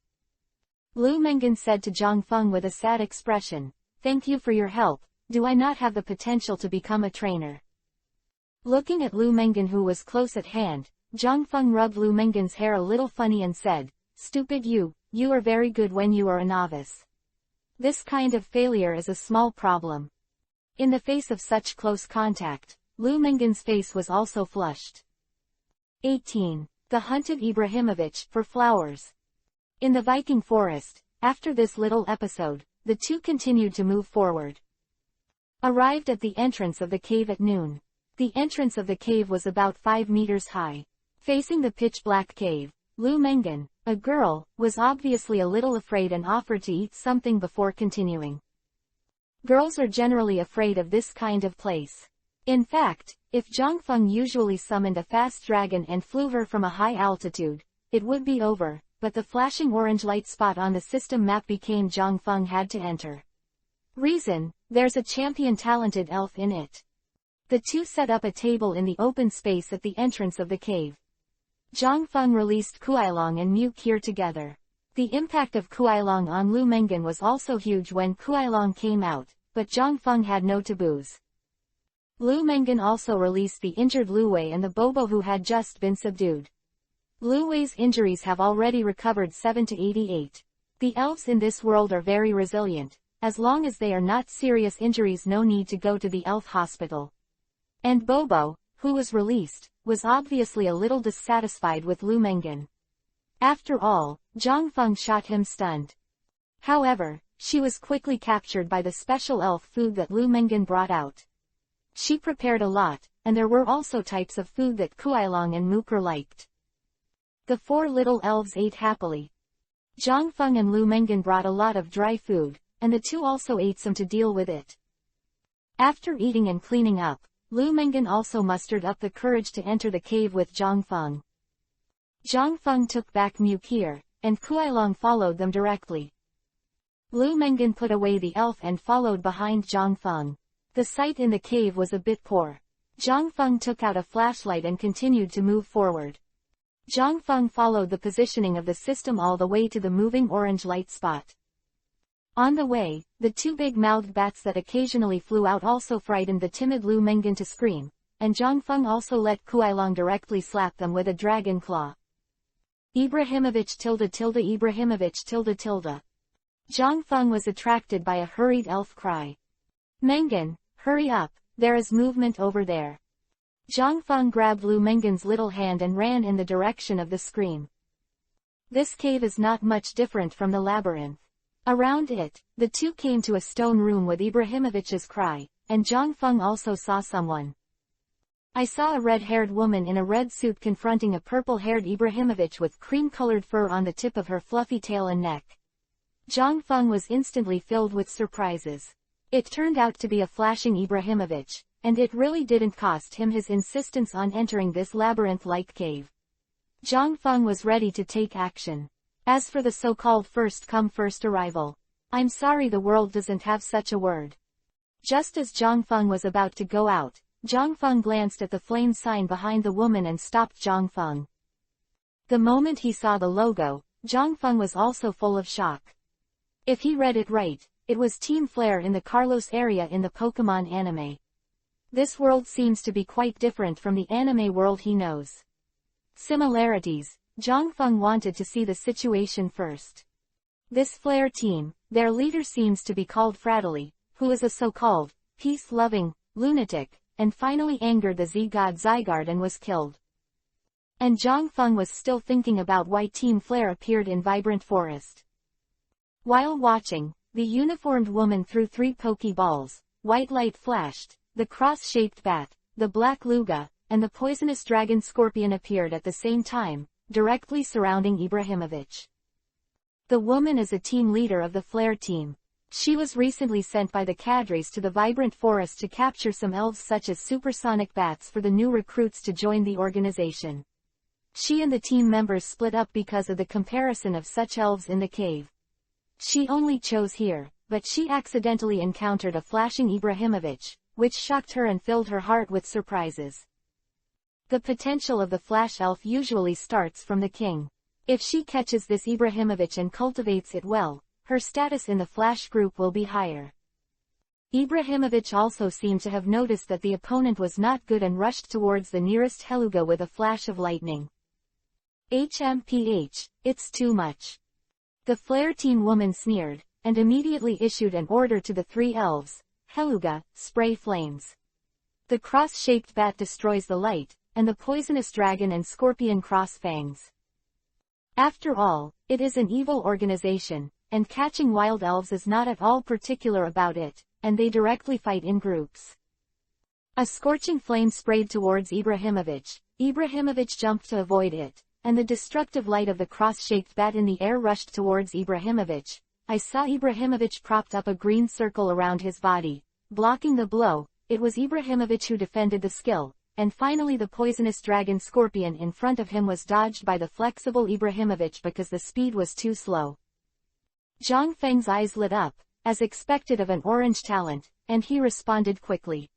Lu Mengan said to Zhang Feng with a sad expression, "Thank you for your help, do I not have the potential to become a trainer?" Looking at Lu Mengan who was close at hand, Zhang Feng rubbed Lu Mengan's hair a little funny and said, "Stupid you are very good when you are a novice. This kind of failure is a small problem." In the face of such close contact, Lu Mengan's face was also flushed. 18. The Hunt of Ibrahimovic for Flowers. In the Viking forest, after this little episode, the two continued to move forward. Arrived at the entrance of the cave at noon. The entrance of the cave was about 5 meters high. Facing the pitch-black cave, Lu Mengan, a girl, was obviously a little afraid and offered to eat something before continuing. Girls are generally afraid of this kind of place. In fact, if Zhang Feng usually summoned a fast dragon and flew her from a high altitude, it would be over, but the flashing orange light spot on the system map became Zhang Feng had to enter. Reason, there's a champion talented elf in it. The two set up a table in the open space at the entrance of the cave. Zhang Feng released Kuailong and Mu Kir together. The impact of Kuailong on Lu Mengan was also huge when Kuailong came out, but Zhang Feng had no taboos. Lu Mengan also released the injured Lu Wei and the Bobo who had just been subdued. Lu Wei's injuries have already recovered 7 to 88. The elves in this world are very resilient. As long as they are not serious injuries, no need to go to the elf hospital. And Bobo, who was released, was obviously a little dissatisfied with Lu Mengan. After all, Zhang Feng shot him stunned. However, she was quickly captured by the special elf food that Lu Mengan brought out. She prepared a lot, and there were also types of food that Kuailong and Mukir liked. The 4 little elves ate happily. Zhang Feng and Lu Mengan brought a lot of dry food, and the two also ate some to deal with it. After eating and cleaning up, Lu Mengan also mustered up the courage to enter the cave with Zhang Feng. Zhang Feng took back Mu Kir, and Kuailong followed them directly. Lu Mengan put away the elf and followed behind Zhang Feng. The sight in the cave was a bit poor. Zhang Feng took out a flashlight and continued to move forward. Zhang Feng followed the positioning of the system all the way to the moving orange light spot. On the way, the 2 big-mouthed bats that occasionally flew out also frightened the timid Lu Mengan to scream, and Zhang Feng also let Kuailong directly slap them with a dragon claw. Ibrahimovic Ibrahimovic. Zhang Feng was attracted by a hurried elf cry. "Mengan, hurry up, there is movement over there." Zhang Feng grabbed Lu Mengan's little hand and ran in the direction of the scream. This cave is not much different from the labyrinth. Around it, the two came to a stone room with Ibrahimovic's cry, and Zhang Feng also saw someone. "I saw a red-haired woman in a red suit confronting a purple-haired Ibrahimovic with cream-colored fur on the tip of her fluffy tail and neck." Zhang Feng was instantly filled with surprises. It turned out to be a flashing Ibrahimovic, and it really didn't cost him his insistence on entering this labyrinth-like cave. Zhang Feng was ready to take action. As for the so-called first-come first-arrival, I'm sorry the world doesn't have such a word. Just as Zhang Feng was about to go out, Zhang Feng glanced at the flame sign behind the woman and stopped Zhang Feng. The moment he saw the logo, Zhang Feng was also full of shock. If he read it right, it was Team Flare in the Carlos area in the Pokemon anime. This world seems to be quite different from the anime world he knows. Similarities. Zhang Feng wanted to see the situation first. This flare team, their leader seems to be called Fratali, who is a so-called peace-loving lunatic, and finally angered the Z-God Zygarde and was killed. And Zhang Feng was still thinking about why Team Flare appeared in Vibrant Forest. While watching, the uniformed woman threw 3 Pokeballs, white light flashed, the cross-shaped bat, the black Luga, and the poisonous dragon scorpion appeared at the same time, directly surrounding Ibrahimovic. The woman is a team leader of the Flare team. She was recently sent by the cadres to the Vibrant Forest to capture some elves such as supersonic bats for the new recruits to join the organization. She and the team members split up because of the comparison of such elves in the cave. She only chose here, but she accidentally encountered a flashing Ibrahimovic, which shocked her and filled her heart with surprises. The potential of the flash elf usually starts from the king. If she catches this Ibrahimovic and cultivates it well, her status in the flash group will be higher. Ibrahimovic also seemed to have noticed that the opponent was not good and rushed towards the nearest Heluga with a flash of lightning. HMPH, it's too much. The Flare team woman sneered, and immediately issued an order to the 3 elves, Heluga, spray flames. The cross-shaped bat destroys the light, and the poisonous dragon and scorpion cross fangs. After all, it is an evil organization, and catching wild elves is not at all particular about it, and they directly fight in groups. A scorching flame sprayed towards Ibrahimovic. Ibrahimovic jumped to avoid it, and the destructive light of the cross-shaped bat in the air rushed towards Ibrahimovic. I saw Ibrahimovic propped up a green circle around his body, blocking the blow. It was Ibrahimovic who defended the skill, and finally the poisonous dragon scorpion in front of him was dodged by the flexible Ibrahimovic because the speed was too slow. Zhang Feng's eyes lit up, as expected of an orange talent, and he responded quickly.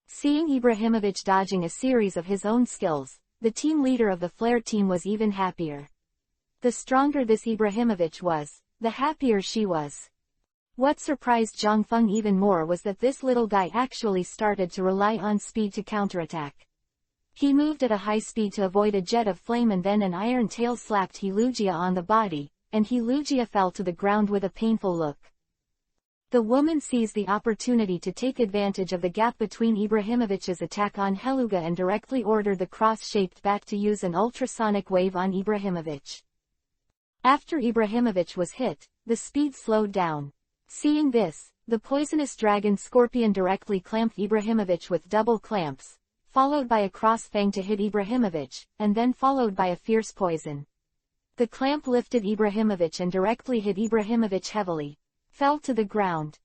Seeing Ibrahimovic dodging a series of his own skills, the team leader of the Flare team was even happier. The stronger this Ibrahimovic was, the happier she was. What surprised Zhang Feng even more was that this little guy actually started to rely on speed to counterattack. He moved at a high speed to avoid a jet of flame and then an iron tail slapped Helugia on the body, and Helugia fell to the ground with a painful look. The woman seized the opportunity to take advantage of the gap between Ibrahimovic's attack on Heluga and directly ordered the cross-shaped bat to use an ultrasonic wave on Ibrahimovic. After Ibrahimovic was hit, the speed slowed down. Seeing this, the poisonous dragon scorpion directly clamped Ibrahimovic with double clamps, followed by a cross-fang to hit Ibrahimovic, and then followed by a fierce poison. The clamp lifted Ibrahimovic and directly hit Ibrahimovic heavily. Fell to the ground.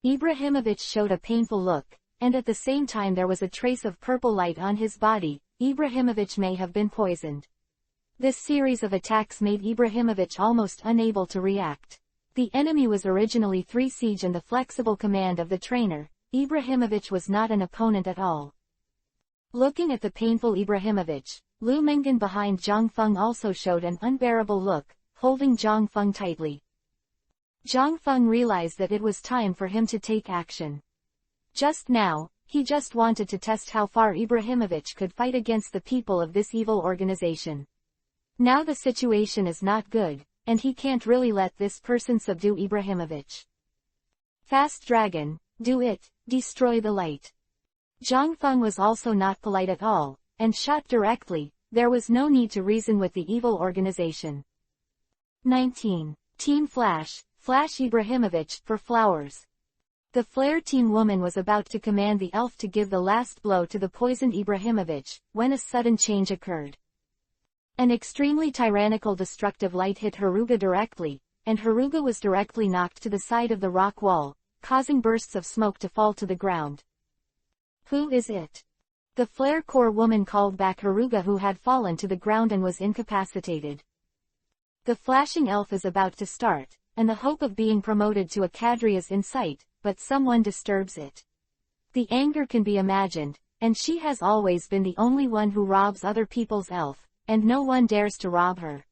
Ibrahimovic showed a painful look, and at the same time there was a trace of purple light on his body. Ibrahimovic may have been poisoned. This series of attacks made Ibrahimovic almost unable to react. The enemy was originally 3 siege and the flexible command of the trainer. Ibrahimovic was not an opponent at all. Looking at the painful Ibrahimovic, Lu Mengan behind Zhang Feng also showed an unbearable look, holding Zhang Feng tightly. Zhang Feng realized that it was time for him to take action. Just now, he just wanted to test how far Ibrahimovic could fight against the people of this evil organization. Now the situation is not good, and he can't really let this person subdue Ibrahimovic. Fast dragon, do it, destroy the light. Zhang Feng was also not polite at all, and shot directly. There was no need to reason with the evil organization. 19. Team Flash, Flash Ibrahimovic, for flowers. The Flare team woman was about to command the elf to give the last blow to the poisoned Ibrahimovic, when a sudden change occurred. An extremely tyrannical destructive light hit Haruga directly, and Haruga was directly knocked to the side of the rock wall, causing bursts of smoke to fall to the ground. Who is it? The Flare Corps woman called back Haruga, who had fallen to the ground and was incapacitated. The flashing elf is about to start, and the hope of being promoted to a cadre is in sight, but someone disturbs it. The anger can be imagined, and she has always been the only one who robs other people's elf, and no one dares to rob her.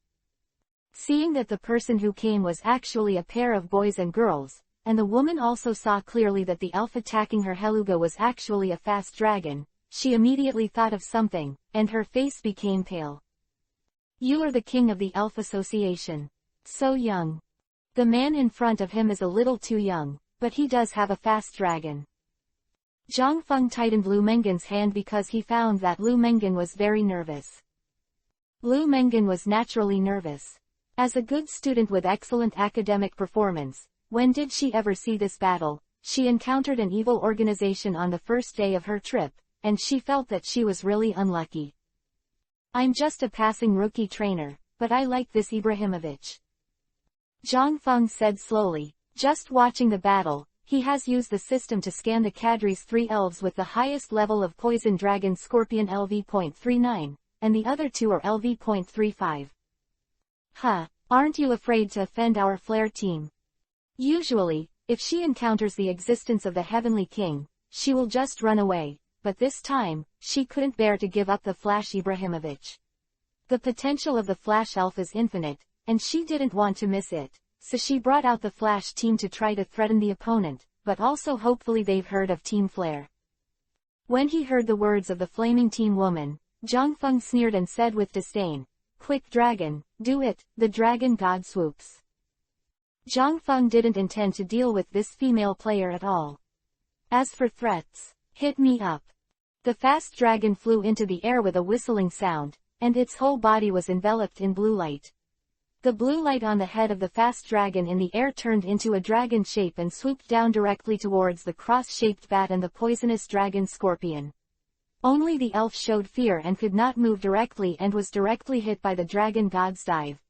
Seeing that the person who came was actually a pair of boys and girls, and the woman also saw clearly that the elf attacking her Heluga was actually a fast dragon, she immediately thought of something, and her face became pale. You are the king of the Elf Association. So young. The man in front of him is a little too young, but he does have a fast dragon. Zhang Feng tightened Lu Mengen's hand because he found that Lu Mengen was very nervous. Lu Mengen was naturally nervous. As a good student with excellent academic performance, when did she ever see this battle? She encountered an evil organization on the first day of her trip, and she felt that she was really unlucky. I'm just a passing rookie trainer, but I like this Ibrahimovic. Zhang Feng said slowly, just watching the battle, he has used the system to scan the cadre's 3 elves with the highest level of Poison Dragon Scorpion LV.39, and the other 2 are LV.35. Huh, aren't you afraid to offend our Flare team? Usually, if she encounters the existence of the Heavenly King, she will just run away, but this time, she couldn't bear to give up the Flash Ibrahimovic. The potential of the Flash Elf is infinite, and she didn't want to miss it, so she brought out the Flash team to try to threaten the opponent, but also hopefully they've heard of Team Flare. When he heard the words of the Flaming Team woman, Zhang Feng sneered and said with disdain, "Quick dragon, do it," the dragon god swoops. Zhang Feng didn't intend to deal with this female player at all. As for threats, hit me up. The fast dragon flew into the air with a whistling sound, and its whole body was enveloped in blue light. The blue light on the head of the fast dragon in the air turned into a dragon shape and swooped down directly towards the cross-shaped bat and the poisonous dragon scorpion. Only the elf showed fear and could not move directly and was directly hit by the dragon god's dive.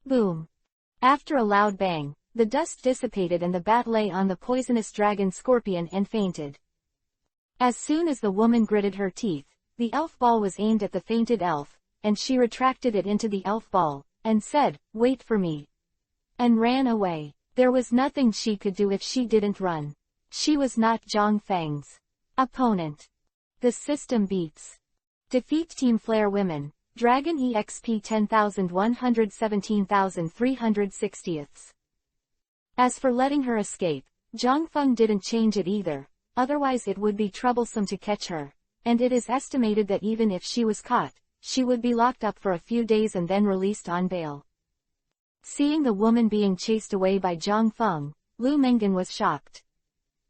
Boom! After a loud bang, the dust dissipated and the bat lay on the poisonous dragon scorpion and fainted. As soon as the woman gritted her teeth, the elf ball was aimed at the fainted elf, and she retracted it into the elf ball, and said, "Wait for me," and ran away. There was nothing she could do if she didn't run. She was not Zhang Feng's opponent. The system beats. Defeat Team Flare Women, Dragon EXP 10,117,360. As for letting her escape, Zhang Feng didn't change it either, otherwise it would be troublesome to catch her, and it is estimated that even if she was caught, she would be locked up for a few days and then released on bail. Seeing the woman being chased away by Zhang Feng, Lu Mengen was shocked.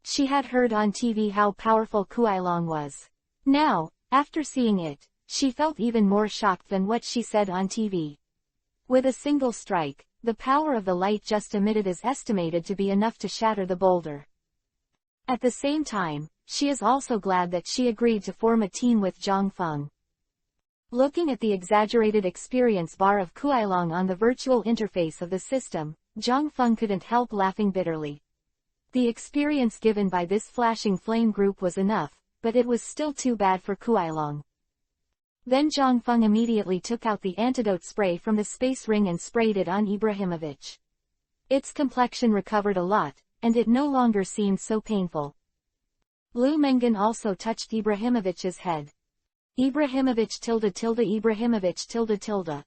She had heard on TV how powerful Kuailong was. Now, after seeing it, she felt even more shocked than what she said on TV. With a single strike, the power of the light just emitted is estimated to be enough to shatter the boulder. At the same time, she is also glad that she agreed to form a team with Zhang Feng. Looking at the exaggerated experience bar of Kuailong on the virtual interface of the system, Zhang Feng couldn't help laughing bitterly. The experience given by this flashing flame group was enough, but it was still too bad for Kuailong. Then Zhang Feng immediately took out the antidote spray from the space ring and sprayed it on Ibrahimovic. Its complexion recovered a lot, and it no longer seemed so painful. Lu Mengen also touched Ibrahimovic's head. Ibrahimovic Ibrahimovic.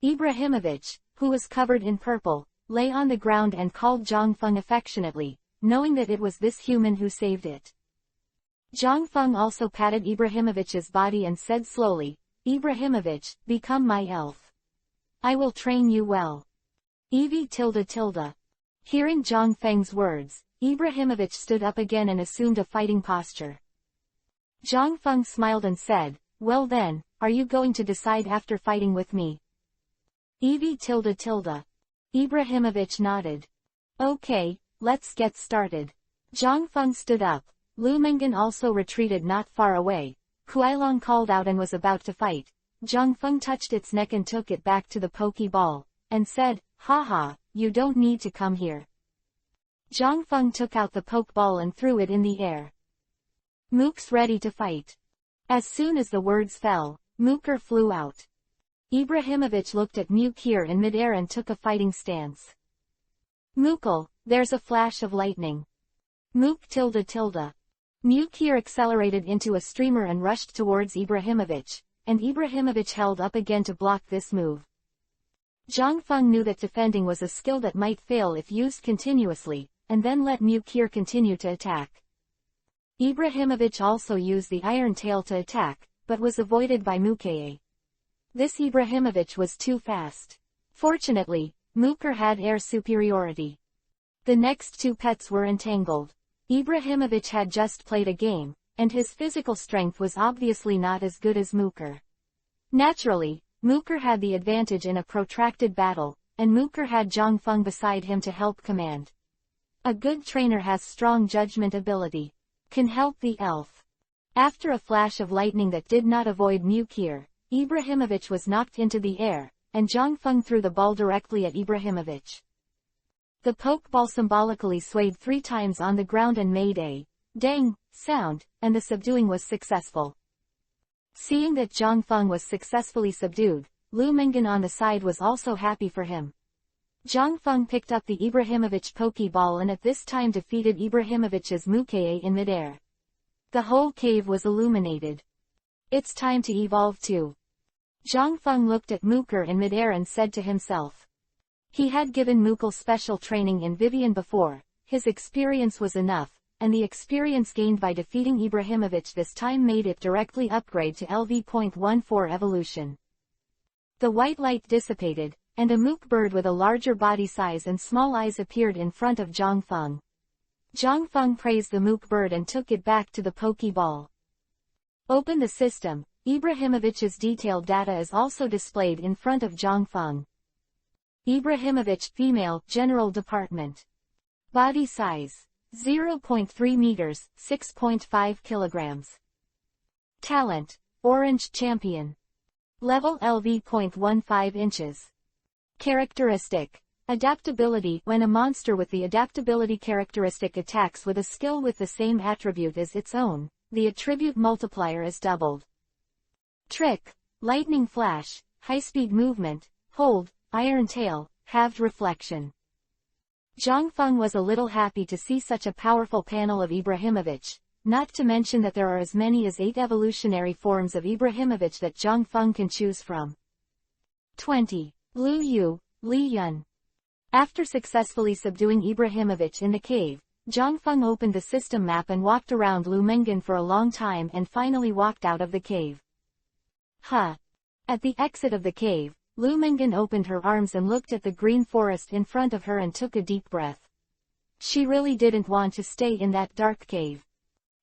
Ibrahimovic, who was covered in purple, lay on the ground and called Zhang Feng affectionately, knowing that it was this human who saved it. Zhang Feng also patted Ibrahimovic's body and said slowly, "Ibrahimovic, become my elf. I will train you well." Hearing Zhang Feng's words, Ibrahimovic stood up again and assumed a fighting posture. Zhang Feng smiled and said, "Well then, are you going to decide after fighting with me?" Ibrahimovic nodded. "Okay, let's get started." Zhang Feng stood up. Lu Mengen also retreated not far away. Kuailong called out and was about to fight. Zhang Feng touched its neck and took it back to the Pokeball, and said, "Haha, you don't need to come here." Zhang Feng took out the Pokeball and threw it in the air. "Mook's ready to fight." As soon as the words fell, Mooker flew out. Ibrahimovic looked at Mookir in midair and took a fighting stance. "Mookle, there's a flash of lightning." Mook. Mookir accelerated into a streamer and rushed towards Ibrahimovic, and Ibrahimovic held up again to block this move. Zhang Feng knew that defending was a skill that might fail if used continuously, and then let Mookir continue to attack. Ibrahimovic also used the Iron Tail to attack, but was avoided by Mookir. This Ibrahimovic was too fast. Fortunately, Mooker had air superiority. The next two pets were entangled. Ibrahimovic had just played a game, and his physical strength was obviously not as good as Mooker. Naturally, Mooker had the advantage in a protracted battle, and Mooker had Zhang Feng beside him to help command. A good trainer has strong judgment ability. Can help the elf. After a flash of lightning that did not avoid Mooker, Ibrahimovic was knocked into the air, and Zhang Feng threw the ball directly at Ibrahimovic. The pokeball symbolically swayed 3 times on the ground and made a dang sound, and the subduing was successful. Seeing that Zhang Feng was successfully subdued, Lu Mengan on the side was also happy for him. Zhang Feng picked up the Ibrahimovic pokeball and at this time defeated Ibrahimovic's Mooker in midair. The whole cave was illuminated. It's time to evolve too. Zhang Feng looked at Mooker in midair and said to himself. He had given Mooker special training in Vivian before, his experience was enough, and the experience gained by defeating Ibrahimovic this time made it directly upgrade to LV.14 evolution. The white light dissipated, and a mook bird with a larger body size and small eyes appeared in front of Zhang Feng. Zhang Feng praised the mook bird and took it back to the pokeball. Open the system. Ibrahimovic's detailed data is also displayed in front of Zhang Feng. Ibrahimovic female, general department. Body size. 0.3 meters, 6.5 kilograms. Talent. Orange champion. Level LV.15 inches. Characteristic. Adaptability. When a monster with the adaptability characteristic attacks with a skill with the same attribute as its own, the attribute multiplier is doubled. Trick. Lightning flash, high-speed movement, hold, iron tail, halved reflection. Zhang Feng was a little happy to see such a powerful panel of Ibrahimovic, not to mention that there are as many as 8 evolutionary forms of Ibrahimovic that Zhang Feng can choose from. 20. Lu Yu, Li Yun. After successfully subduing Ibrahimovic in the cave, Zhang Feng opened the system map and walked around Lu Mengan for a long time and finally walked out of the cave. At the exit of the cave, Lu Mengan opened her arms and looked at the green forest in front of her and took a deep breath. She really didn't want to stay in that dark cave.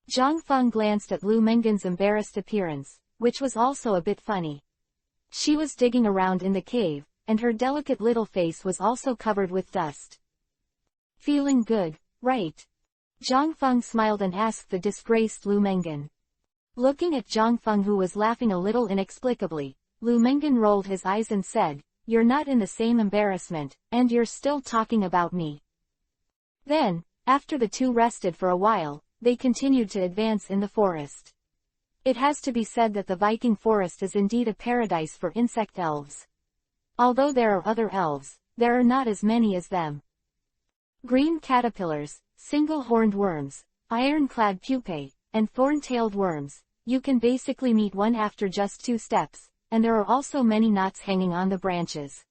Zhang Feng glanced at Lu Mengan's embarrassed appearance, which was also a bit funny. She was digging around in the cave, and her delicate little face was also covered with dust. Feeling good, right? Zhang Feng smiled and asked the disgraced Lu Mengan. Looking at Zhang Feng, who was laughing a little inexplicably, Lu Mengan rolled his eyes and said, "You're not in the same embarrassment, and you're still talking about me." Then, after the two rested for a while, they continued to advance in the forest. It has to be said that the Viking forest is indeed a paradise for insect elves. Although there are other elves, there are not as many as them. Green caterpillars, single-horned worms, iron-clad pupae, and thorn-tailed worms, you can basically meet one after just 2 steps, and there are also many knots hanging on the branches.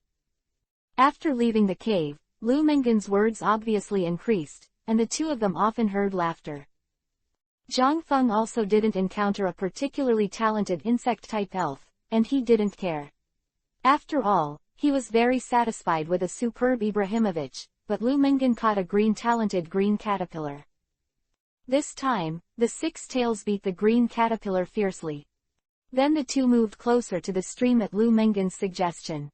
After leaving the cave, Lu Mengan's words obviously increased, and the two of them often heard laughter. Zhang Feng also didn't encounter a particularly talented insect-type elf, and he didn't care. After all, he was very satisfied with a superb Ibrahimovic, but Lu Mengan caught a talented green caterpillar. This time, the 6 tails beat the green caterpillar fiercely. Then the two moved closer to the stream at Lu Mengan's suggestion.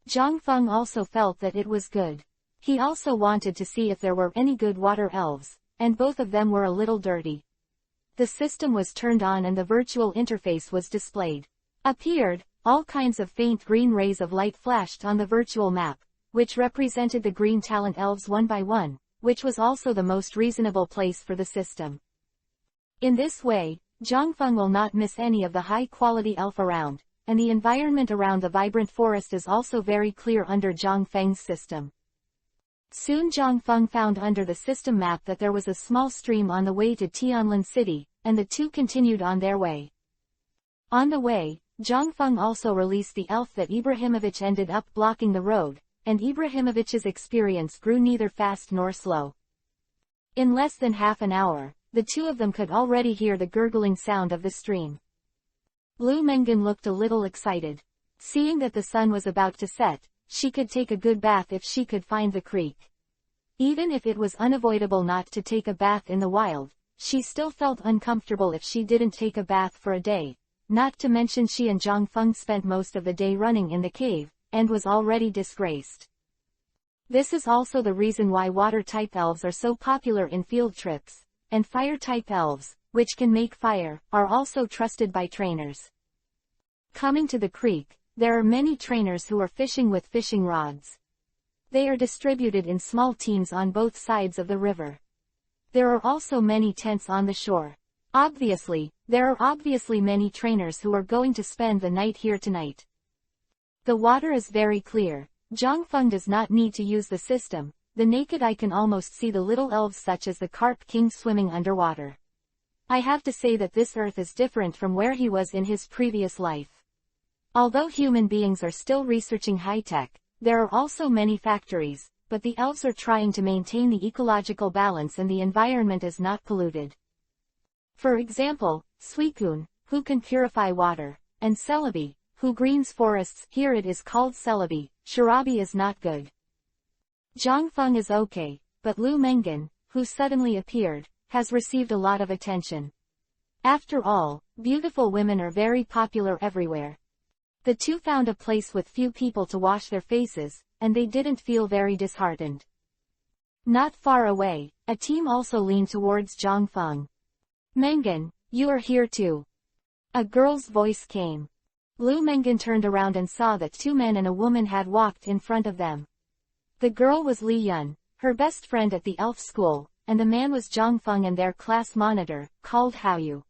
Zhang Feng also felt that it was good. He also wanted to see if there were any good water elves, and both of them were a little dirty. The system was turned on and the virtual interface was displayed. Appeared, all kinds of faint green rays of light flashed on the virtual map, which represented the green talent elves one by one, which was also the most reasonable place for the system. In this way, Zhang Feng will not miss any of the high-quality elf around, and the environment around the vibrant forest is also very clear under Zhang Feng's system. Soon Zhang Feng found under the system map that there was a small stream on the way to Tianlin City, and the two continued on their way. On the way, Zhang Feng also released the elf that Ibrahimovic ended up blocking the road, and Ibrahimovic's experience grew neither fast nor slow. In less than half an hour, the two of them could already hear the gurgling sound of the stream. Lu Mengan looked a little excited. Seeing that the sun was about to set, she could take a good bath if she could find the creek. Even if it was unavoidable not to take a bath in the wild, she still felt uncomfortable if she didn't take a bath for a day, not to mention she and Zhang Feng spent most of the day running in the cave, and was already disgraced. This is also the reason why water-type elves are so popular in field trips, and fire-type elves, which can make fire, are also trusted by trainers. Coming to the creek, there are many trainers who are fishing with fishing rods. They are distributed in small teams on both sides of the river. There are also many tents on the shore. There are obviously many trainers who are going to spend the night here tonight. The water is very clear. Zhang Feng does not need to use the system. The naked eye can almost see the little elves such as the Carp King swimming underwater. I have to say that this earth is different from where he was in his previous life. Although human beings are still researching high-tech, there are also many factories, but the elves are trying to maintain the ecological balance and the environment is not polluted. For example, Suicune, who can purify water, and Celebi, who greens forests. Here it is called Celebi. Shirabi is not good. Zhang Feng is okay, but Lu Mengen, who suddenly appeared, has received a lot of attention. After all, beautiful women are very popular everywhere. The two found a place with few people to wash their faces, and they didn't feel very disheartened. Not far away, a team also leaned towards Zhang Feng. Mengen, you are here too. A girl's voice came. Lu Mengen turned around and saw that two men and a woman had walked in front of them. The girl was Li Yun, her best friend at the elf school, and the man was Zhang Feng and their class monitor, called Haoyu.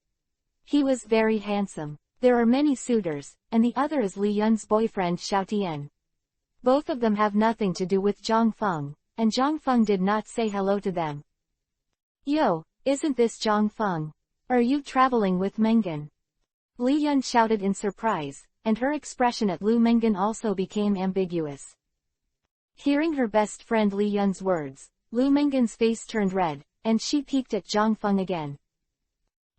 He was very handsome. There are many suitors, and the other is Li Yun's boyfriend Xiao Tian. Both of them have nothing to do with Zhang Feng, and Zhang Feng did not say hello to them. Yo, isn't this Zhang Feng? Are you traveling with Mengen? Li Yun shouted in surprise, and her expression at Lu Mengen also became ambiguous. Hearing her best friend Li Yun's words, Lu Mengen's face turned red, and she peeked at Zhang Feng again.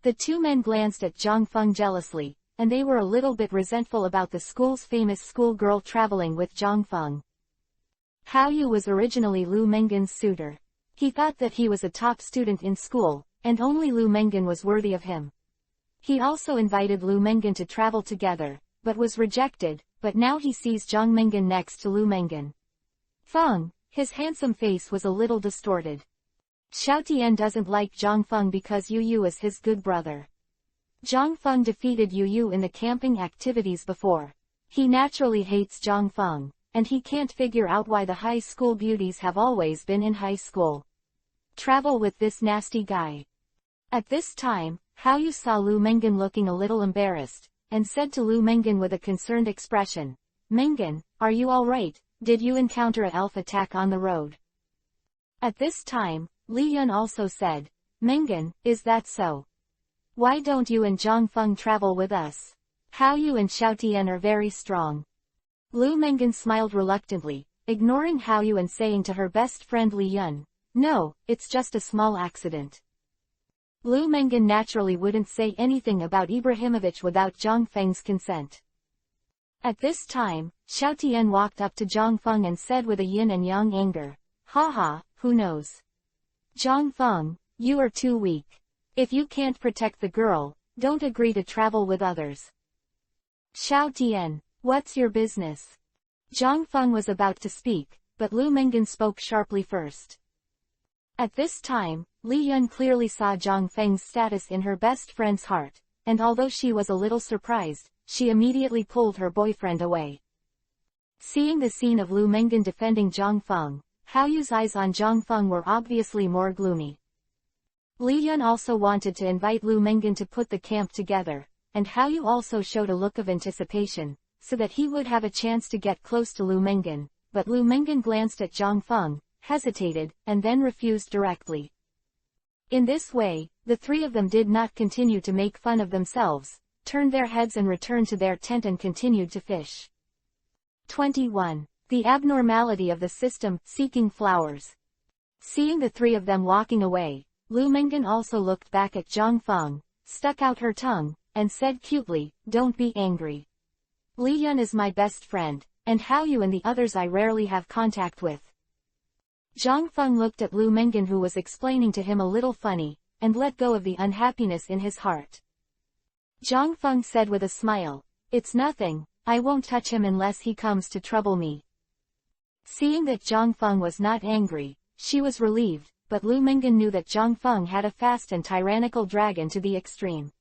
The two men glanced at Zhang Feng jealously, and they were a little bit resentful about the school's famous schoolgirl traveling with Zhang Feng. Haoyu was originally Lu Mengen's suitor. He thought that he was a top student in school, and only Lu Mengen was worthy of him. He also invited Lu Mengen to travel together, but was rejected, but now he sees Zhang Mengen next to Lu Mengen. Feng, his handsome face was a little distorted. Xiao Tian doesn't like Zhang Feng because Yu Yu is his good brother. Zhang Feng defeated Yu Yu in the camping activities before. He naturally hates Zhang Feng, and he can't figure out why the high school beauties have always been in high school. Travel with this nasty guy. At this time, Haoyu saw Lu Mengen looking a little embarrassed, and said to Lu Mengen with a concerned expression, Mengen, are you alright? Did you encounter an elf attack on the road? At this time, Li Yun also said, Mengen, is that so? Why don't you and Zhang Feng travel with us? Haoyu and Xiao Tian are very strong. Lu Mengen smiled reluctantly, ignoring Haoyu and saying to her best friend Li Yun, no, it's just a small accident. Lu Mengen naturally wouldn't say anything about Ibrahimovich without Zhang Feng's consent. At this time, Xiao Tian walked up to Zhang Feng and said with a yin and yang anger, haha, who knows? Zhang Feng, you are too weak. If you can't protect the girl, don't agree to travel with others. Xiao Tian, what's your business? Zhang Feng was about to speak, but Lu Mengen spoke sharply first. At this time, Li Yun clearly saw Zhang Feng's status in her best friend's heart, and although she was a little surprised, she immediately pulled her boyfriend away. Seeing the scene of Lu Mengen defending Zhang Feng, Haoyu's eyes on Zhang Feng were obviously more gloomy. Li Yun also wanted to invite Lu Mengen to put the camp together, and Haoyu also showed a look of anticipation, so that he would have a chance to get close to Lu Mengen, but Lu Mengen glanced at Zhang Feng, hesitated, and then refused directly. In this way, the three of them did not continue to make fun of themselves, turned their heads and returned to their tent and continued to fish. 21. The abnormality of the system, seeking flowers. Seeing the three of them walking away, Lu Mengen also looked back at Zhang Feng, stuck out her tongue, and said cutely, don't be angry. Li Yun is my best friend, and Hao Yu and the others I rarely have contact with. Zhang Feng looked at Lu Mengan, who was explaining to him a little funny, and let go of the unhappiness in his heart. Zhang Feng said with a smile, "It's nothing, I won't touch him unless he comes to trouble me." Seeing that Zhang Feng was not angry, she was relieved, but Lu Mengan knew that Zhang Feng had a fast and tyrannical dragon to the extreme.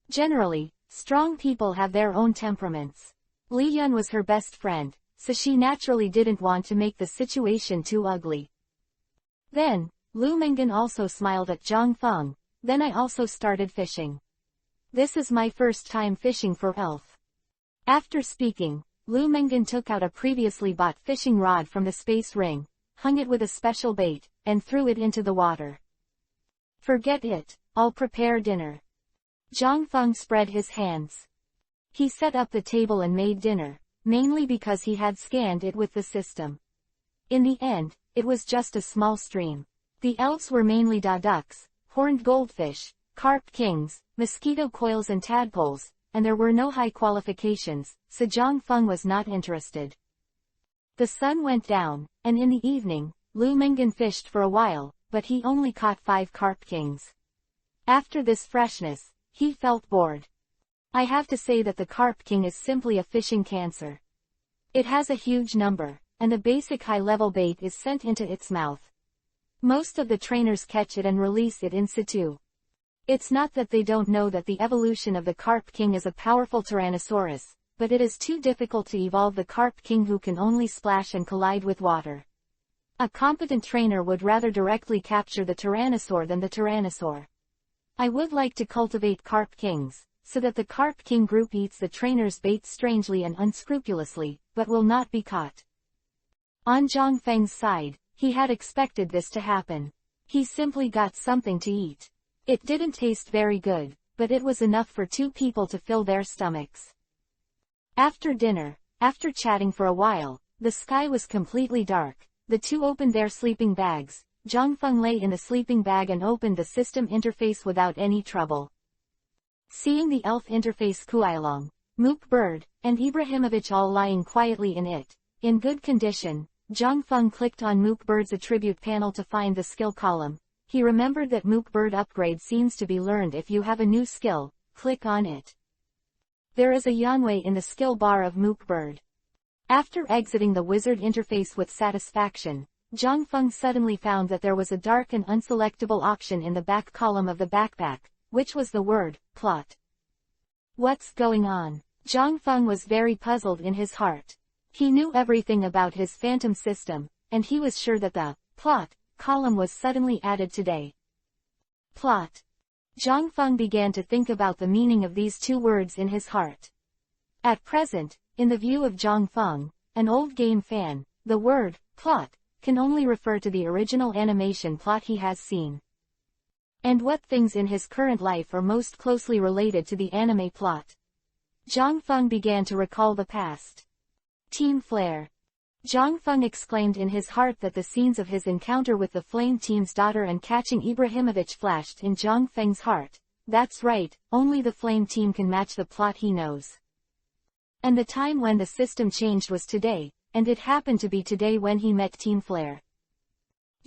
Generally, strong people have their own temperaments. Li Yun was her best friend, so she naturally didn't want to make the situation too ugly. Then, Lu Mengan also smiled at Zhang Feng. "Then I also started fishing. This is my first time fishing for elf." After speaking, Lu Mengan took out a previously bought fishing rod from the space ring, hung it with a special bait, and threw it into the water. "Forget it, I'll prepare dinner." Zhang Feng spread his hands. He set up the table and made dinner, mainly because he had scanned it with the system. In the end, it was just a small stream. The elves were mainly ducks, horned goldfish, carp kings, mosquito coils and tadpoles, and there were no high qualifications, so Zhang Feng was not interested. The sun went down, and in the evening, Lu Mengan fished for a while, but he only caught 5 carp kings. After this freshness, he felt bored. I have to say that the carp king is simply a fishing cancer. It has a huge number, and the basic high-level bait is sent into its mouth. Most of the trainers catch it and release it in situ. It's not that they don't know that the evolution of the carp king is a powerful tyrannosaurus, but it is too difficult to evolve the carp king who can only splash and collide with water. A competent trainer would rather directly capture the tyrannosaur than the tyrannosaur. I would like to cultivate carp kings, so that the carp king group eats the trainer's bait strangely and unscrupulously, but will not be caught. On Zhang Feng's side, he had expected this to happen. He simply got something to eat. It didn't taste very good, but it was enough for 2 people to fill their stomachs. After dinner, after chatting for a while, the sky was completely dark. The 2 opened their sleeping bags. Zhang Feng lay in the sleeping bag and opened the system interface without any trouble. Seeing the elf interface Kuailong, Mook Bird, and Ibrahimovic all lying quietly in it, in good condition, Zhang Feng clicked on Mook Bird's attribute panel to find the skill column. He remembered that Mook Bird upgrade seems to be learned if you have a new skill. Click on it. There is a Yanwei in the skill bar of Mook Bird. After exiting the wizard interface with satisfaction, Zhang Feng suddenly found that there was a dark and unselectable option in the back column of the backpack, which was the word, plot. What's going on? Zhang Feng was very puzzled in his heart. He knew everything about his phantom system, and he was sure that the plot column was suddenly added today. Plot. Zhang Feng began to think about the meaning of these 2 words in his heart. At present, in the view of Zhang Feng, an old game fan, the word plot can only refer to the original animation plot he has seen. And what things in his current life are most closely related to the anime plot? Zhang Feng began to recall the past. Team Flare. Zhang Feng exclaimed in his heart that the scenes of his encounter with the Flame Team's daughter and catching Ibrahimovic flashed in Zhang Feng's heart. That's right, only the Flame Team can match the plot he knows. And the time when the system changed was today, and it happened to be today when he met Team Flare.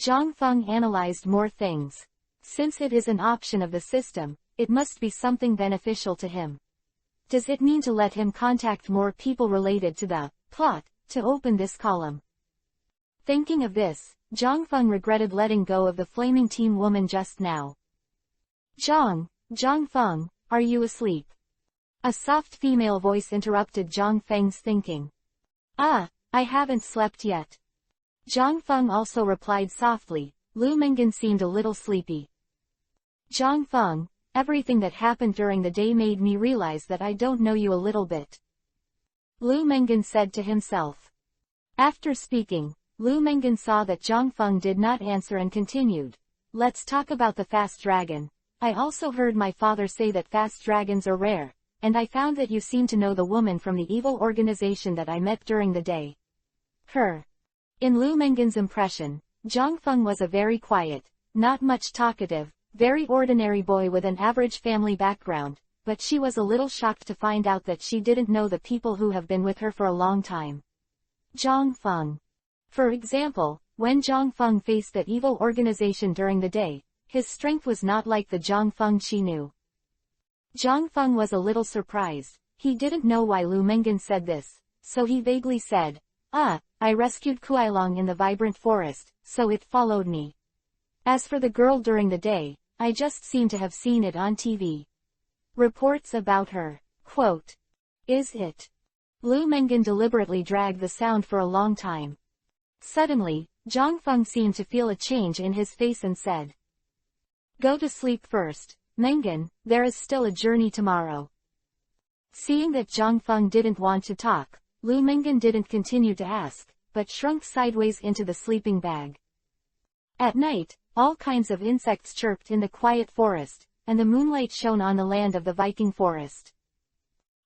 Zhang Feng analyzed more things. Since it is an option of the system, it must be something beneficial to him. Does it mean to let him contact more people related to the plot to open this column? Thinking of this, Zhang Feng regretted letting go of the flaming team woman just now. Zhang Feng, are you asleep? A soft female voice interrupted Zhang Feng's thinking. I haven't slept yet. Zhang Feng also replied softly. Lu Mengan seemed a little sleepy. Zhang Feng, everything that happened during the day made me realize that I don't know you a little bit. Lu Mengan said to himself. After speaking, Lu Mengan saw that Zhang Feng did not answer and continued. Let's talk about the fast dragon. I also heard my father say that fast dragons are rare, and I found that you seem to know the woman from the evil organization that I met during the day. Her. In Lu Mengan's impression, Zhang Feng was a very quiet, not much talkative, very ordinary boy with an average family background, but she was a little shocked to find out that she didn't know the people who have been with her for a long time. Zhang Feng. For example, when Zhang Feng faced that evil organization during the day, his strength was not like the Zhang Feng she knew. Zhang Feng was a little surprised. He didn't know why Lu Mengan said this, so he vaguely said, I rescued Kuailong in the vibrant forest, so it followed me. As for the girl during the day, I just seem to have seen it on TV. Reports about her. Quote. Is it? Lu Mengan deliberately dragged the sound for a long time. Suddenly, Zhang Feng seemed to feel a change in his face and said, Go to sleep first, Mengan, there is still a journey tomorrow. Seeing that Zhang Feng didn't want to talk, Lu Mengan didn't continue to ask, but shrunk sideways into the sleeping bag. At night, all kinds of insects chirped in the quiet forest, and the moonlight shone on the land of the Viking forest.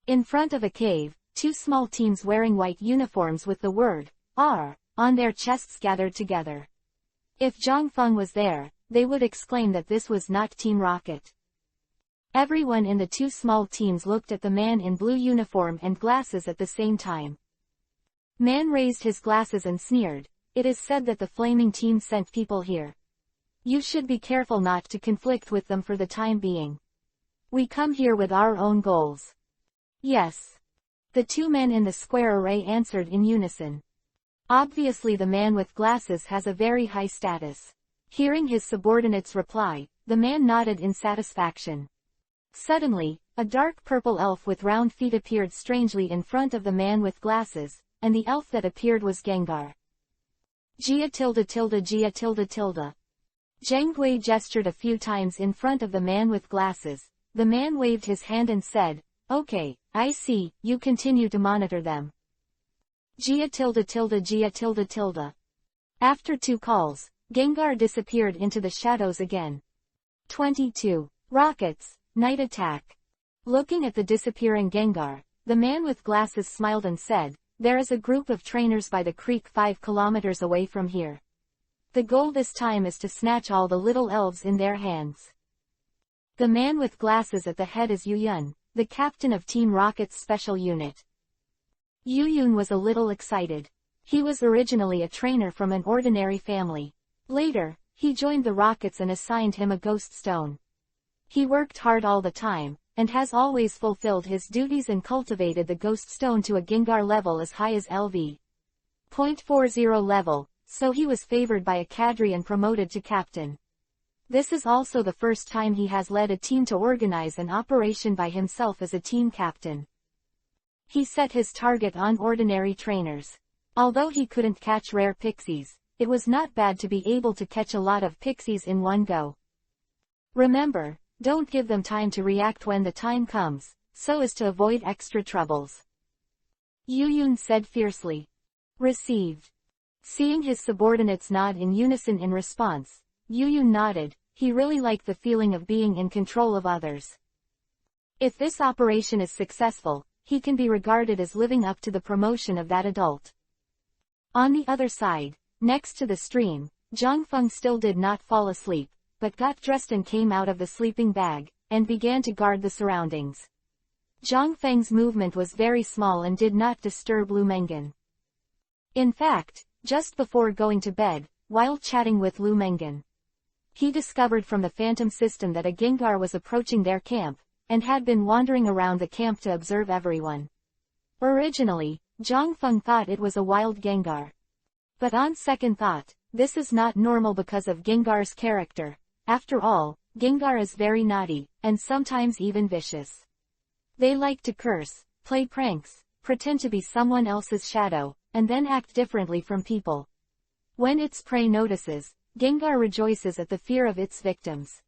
In front of a cave, two small teams wearing white uniforms with the word, R, on their chests gathered together. If Zhang Feng was there, they would exclaim that this was not Team Rocket. Everyone in the two small teams looked at the man in blue uniform and glasses at the same time. Man raised his glasses and sneered, It is said that the flaming team sent people here. You should be careful not to conflict with them for the time being. We come here with our own goals. Yes. The two men in the square array answered in unison. Obviously the man with glasses has a very high status. Hearing his subordinate's reply, the man nodded in satisfaction. Suddenly, a dark purple elf with round feet appeared strangely in front of the man with glasses, and the elf that appeared was Gengar. Gia tilde tilde Gia tilde tilde. Zhang Gui gestured a few times in front of the man with glasses. The man waved his hand and said, Okay, I see, you continue to monitor them. Gia tilde tilde Gia tilde tilde. After two calls, Gengar disappeared into the shadows again. 22. Rockets, Night Attack. Looking at the disappearing Gengar, the man with glasses smiled and said, There is a group of trainers by the creek 5 kilometers away from here. The goal this time is to snatch all the little elves in their hands. The man with glasses at the head is Yu Yun, the captain of Team Rocket's special unit. Yu Yun was a little excited. He was originally a trainer from an ordinary family. Later, he joined the Rockets and assigned him a ghost stone. He worked hard all the time, and has always fulfilled his duties and cultivated the ghost stone to a Gengar level as high as LV.40 level, so he was favored by a cadre and promoted to captain. This is also the first time he has led a team to organize an operation by himself as a team captain. He set his target on ordinary trainers. Although he couldn't catch rare pixies, it was not bad to be able to catch a lot of pixies in one go. Remember, don't give them time to react when the time comes, so as to avoid extra troubles. Yu Yun said fiercely. Received. Seeing his subordinates nod in unison in response, Yu Yun nodded. He really liked the feeling of being in control of others. If this operation is successful, he can be regarded as living up to the promotion of that adult. On the other side, next to the stream, Zhang Feng still did not fall asleep, but got dressed and came out of the sleeping bag, and began to guard the surroundings. Zhang Feng's movement was very small and did not disturb Lu Mengan. In fact, just before going to bed, while chatting with Lu Mengan, he discovered from the phantom system that a Gengar was approaching their camp, and had been wandering around the camp to observe everyone. Originally, Zhang Feng thought it was a wild Gengar. But on second thought, this is not normal because of Gengar's character. After all, Gengar is very naughty, and sometimes even vicious. They like to curse, play pranks, pretend to be someone else's shadow, and then act differently from people. When its prey notices, Gengar rejoices at the fear of its victims.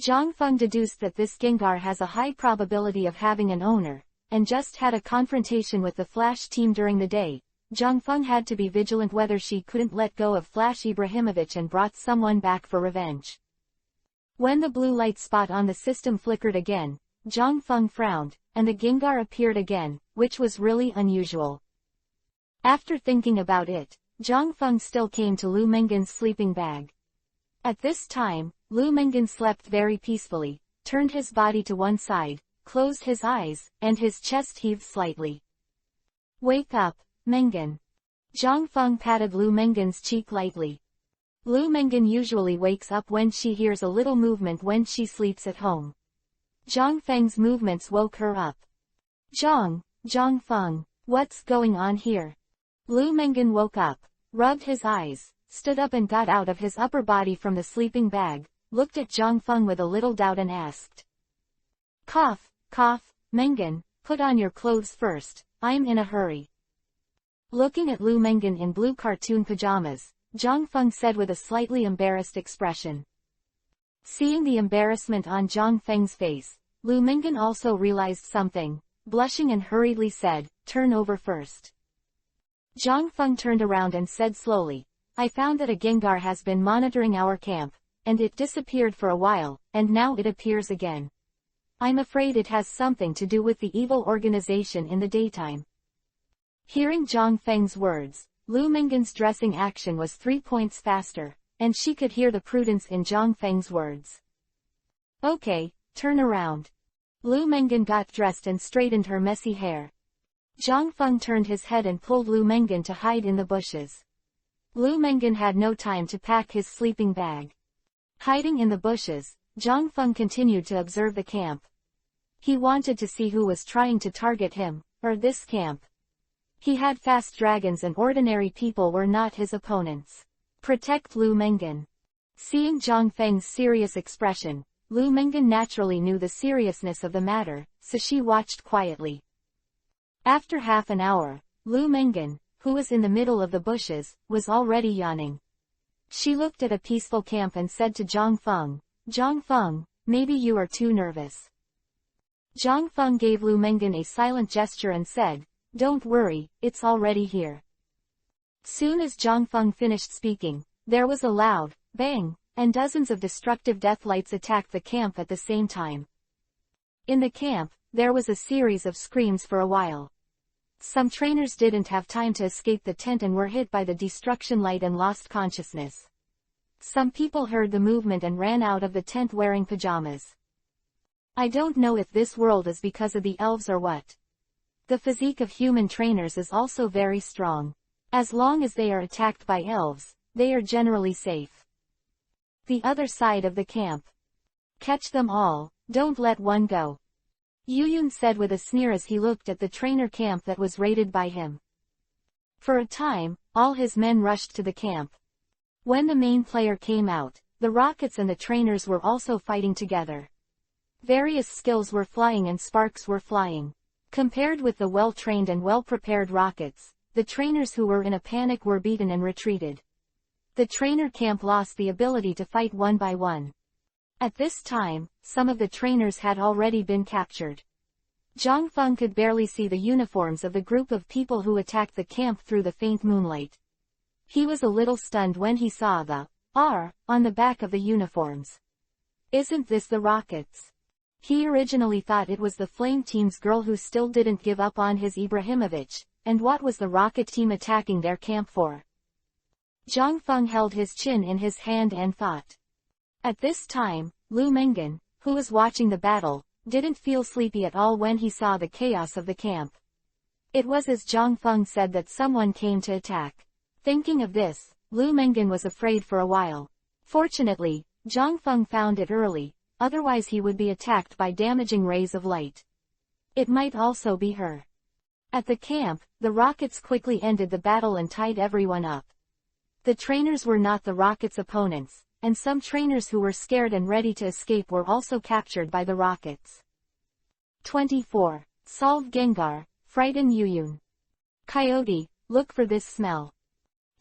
Zhang Feng deduced that this Gengar has a high probability of having an owner, and just had a confrontation with the Flash team during the day. Zhang Feng had to be vigilant whether she couldn't let go of Flash Ibrahimovic and brought someone back for revenge. When the blue light spot on the system flickered again, Zhang Feng frowned, and the Gengar appeared again, which was really unusual. After thinking about it, Zhang Feng still came to Lu Mengan's sleeping bag. At this time, Lu Mengan slept very peacefully, turned his body to one side, closed his eyes, and his chest heaved slightly. "Wake up, Mengen." Zhang Feng patted Lu Mengen's cheek lightly. Lu Mengen usually wakes up when she hears a little movement when she sleeps at home. Zhang Feng's movements woke her up. Zhang Feng, what's going on here?" Lu Mengen woke up, rubbed his eyes, stood up and got out of his upper body from the sleeping bag, looked at Zhang Feng with a little doubt and asked. Cough, Mengen, put on your clothes first, I'm in a hurry." Looking at Lu Mengen in blue cartoon pajamas, Zhang Feng said with a slightly embarrassed expression. Seeing the embarrassment on Zhang Feng's face, Lu Mengen also realized something, blushing and hurriedly said, "Turn over first." Zhang Feng turned around and said slowly, "I found that a Gengar has been monitoring our camp, and it disappeared for a while, and now it appears again. I'm afraid it has something to do with the evil organization in the daytime." Hearing Zhang Feng's words, Lu Mengen's dressing action was 3 points faster, and she could hear the prudence in Zhang Feng's words. "Okay, turn around." Lu Mengen got dressed and straightened her messy hair. Zhang Feng turned his head and pulled Lu Mengen to hide in the bushes. Lu Mengen had no time to pack his sleeping bag. Hiding in the bushes, Zhang Feng continued to observe the camp. He wanted to see who was trying to target him, or this camp. He had fast dragons and ordinary people were not his opponents. Protect Lu Mengen. Seeing Zhang Feng's serious expression, Lu Mengen naturally knew the seriousness of the matter, so she watched quietly. After half an hour, Lu Mengen, who was in the middle of the bushes, was already yawning. She looked at a peaceful camp and said to Zhang Feng, maybe you are too nervous. Zhang Feng gave Lu Mengen a silent gesture and said, "Don't worry, it's already here." Soon as Zhang Feng finished speaking, there was a loud bang, and dozens of destructive death lights attacked the camp at the same time. In the camp, there was a series of screams for a while. Some trainers didn't have time to escape the tent and were hit by the destruction light and lost consciousness. Some people heard the movement and ran out of the tent wearing pajamas. I don't know if this world is because of the elves or what. The physique of human trainers is also very strong. As long as they are attacked by elves, they are generally safe. The other side of the camp. Catch them all, don't let one go. Yuyun said with a sneer as he looked at the trainer camp that was raided by him. For a time, all his men rushed to the camp. When the main player came out, the rockets and the trainers were also fighting together. Various skills were flying and sparks were flying. Compared with the well-trained and well-prepared rockets, the trainers who were in a panic were beaten and retreated. The trainer camp lost the ability to fight one by one. At this time, some of the trainers had already been captured. Zhang Feng could barely see the uniforms of the group of people who attacked the camp through the faint moonlight. He was a little stunned when he saw the R on the back of the uniforms. Isn't this the rockets? He originally thought it was the Flame Team's girl who still didn't give up on his Ibrahimovic, and what was the rocket team attacking their camp for? Zhang Feng held his chin in his hand and thought. At this time, Lu Mengen, who was watching the battle, didn't feel sleepy at all when he saw the chaos of the camp. It was as Zhang Feng said that someone came to attack. Thinking of this, Lu Mengen was afraid for a while. Fortunately, Zhang Feng found it early, otherwise he would be attacked by damaging rays of light. It might also be her. At the camp, the rockets quickly ended the battle and tied everyone up. The trainers were not the rockets' opponents, and some trainers who were scared and ready to escape were also captured by the rockets. 24. Solve Gengar, frighten Yuyun. Coyote, look for this smell.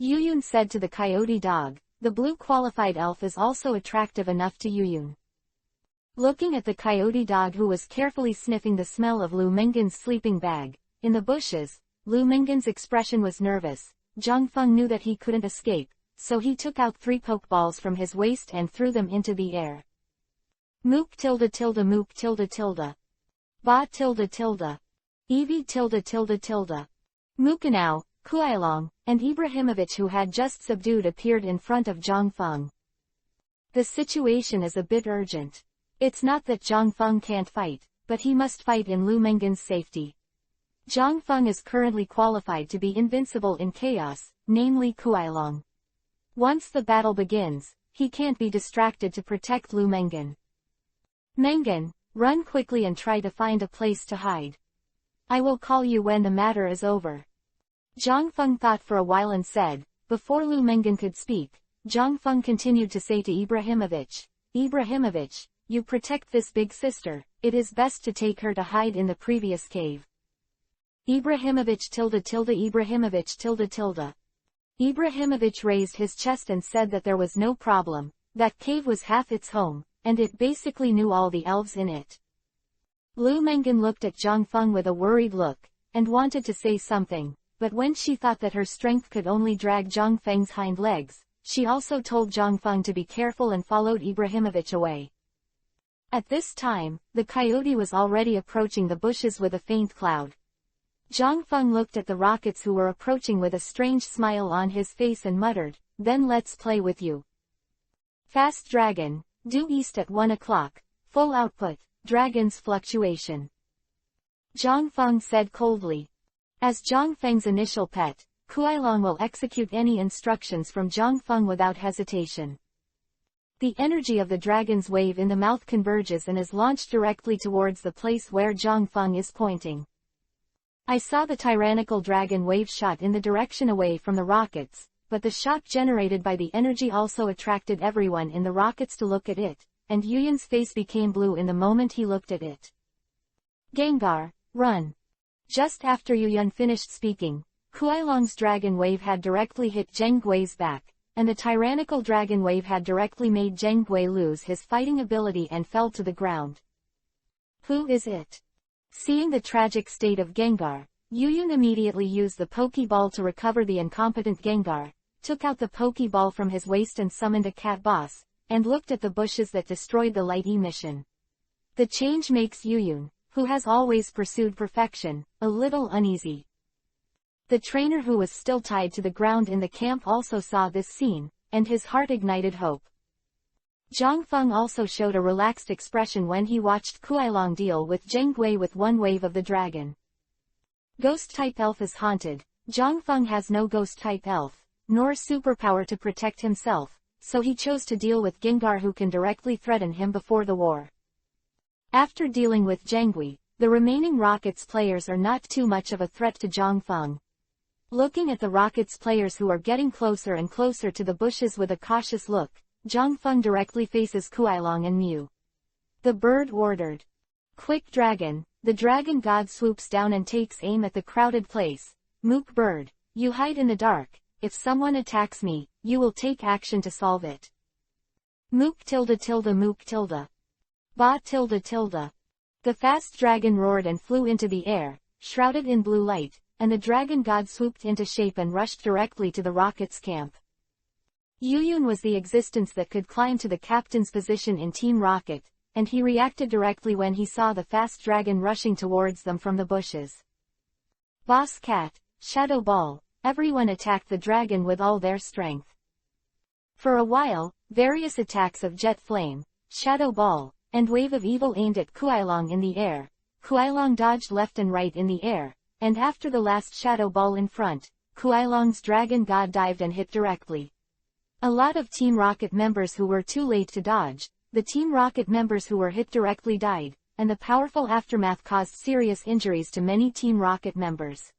Yuyun said to the coyote dog. The blue qualified elf is also attractive enough to Yuyun. Looking at the coyote dog who was carefully sniffing the smell of Lu Mengen's sleeping bag, in the bushes, Lu Mengen's expression was nervous. Zhang Feng knew that he couldn't escape, so he took out 3 pokeballs from his waist and threw them into the air. Mook tilde tilde mook tilde tilde. Ba tilde tilde. Evie tilde tilde tilde. Mookanau, Kuailong, and Ibrahimovic who had just subdued appeared in front of Zhang Feng. The situation is a bit urgent. It's not that Zhang Feng can't fight, but he must fight in Lu Mengen's safety. Zhang Feng is currently qualified to be invincible in chaos, namely Kuailong. Once the battle begins, he can't be distracted to protect Lu Mengen. Mengen, run quickly and try to find a place to hide. I will call you when the matter is over. Zhang Feng thought for a while and said, before Lu Mengen could speak, Zhang Feng continued to say to Ibrahimovic, Ibrahimovic, you protect this big sister, it is best to take her to hide in the previous cave. Ibrahimovic Ibrahimovic. Ibrahimovic raised his chest and said that there was no problem, that cave was half its home, and it basically knew all the elves in it. Lu Mengen looked at Zhang Feng with a worried look, and wanted to say something, but when she thought that her strength could only drag Zhang Feng's hind legs, she also told Zhang Feng to be careful and followed Ibrahimovic away. At this time, the coyote was already approaching the bushes with a faint cloud. Zhang Feng looked at the rockets who were approaching with a strange smile on his face and muttered, then let's play with you. Fast dragon, due east at 1 o'clock, full output, dragon's fluctuation. Zhang Feng said coldly. As Zhang Feng's initial pet, Kuailong will execute any instructions from Zhang Feng without hesitation. The energy of the dragon's wave in the mouth converges and is launched directly towards the place where Zhang Feng is pointing. I saw the tyrannical dragon wave shot in the direction away from the rockets, but the shot generated by the energy also attracted everyone in the rockets to look at it, and Yuyun's face became blue in the moment he looked at it. Gengar, run! Just after Yuyun finished speaking, Kuailong's dragon wave had directly hit Zheng Gui's back, and the tyrannical dragon wave had directly made Zheng Gui lose his fighting ability and fell to the ground. Who is it? Seeing the tragic state of Gengar, Yuyun immediately used the Pokeball to recover the incompetent Gengar, took out the Pokeball from his waist and summoned a cat boss, and looked at the bushes that destroyed the light emission. The change makes Yuyun, who has always pursued perfection, a little uneasy. The trainer who was still tied to the ground in the camp also saw this scene, and his heart ignited hope. Zhang Feng also showed a relaxed expression when he watched Kuailong deal with Zheng Gui with one wave of the dragon. Ghost-type elf is haunted. Zhang Feng has no ghost-type elf, nor superpower to protect himself, so he chose to deal with Gengar who can directly threaten him before the war. After dealing with Zheng Gui, the remaining Rockets players are not too much of a threat to Zhang Feng. Looking at the Rockets players who are getting closer and closer to the bushes with a cautious look, Zhang Feng directly faces Kuailong and Mew. The bird ordered. Quick dragon, the dragon god swoops down and takes aim at the crowded place. Mook bird, you hide in the dark, if someone attacks me, you will take action to solve it. Mook mook tilde. Ba tilde. The fast dragon roared and flew into the air, shrouded in blue light, and the dragon god swooped into shape and rushed directly to the Rockets camp. Yuyun was the existence that could climb to the captain's position in Team Rocket, and he reacted directly when he saw the fast dragon rushing towards them from the bushes. Boss Cat, Shadow Ball, everyone attacked the dragon with all their strength. For a while, various attacks of Jet Flame, Shadow Ball, and Wave of Evil aimed at Kuailong in the air. Kuailong dodged left and right in the air, and after the last Shadow Ball in front, Kuailong's dragon god dived and hit directly. A lot of Team Rocket members who were too late to dodge, the Team Rocket members who were hit directly died, and the powerful aftermath caused serious injuries to many Team Rocket members.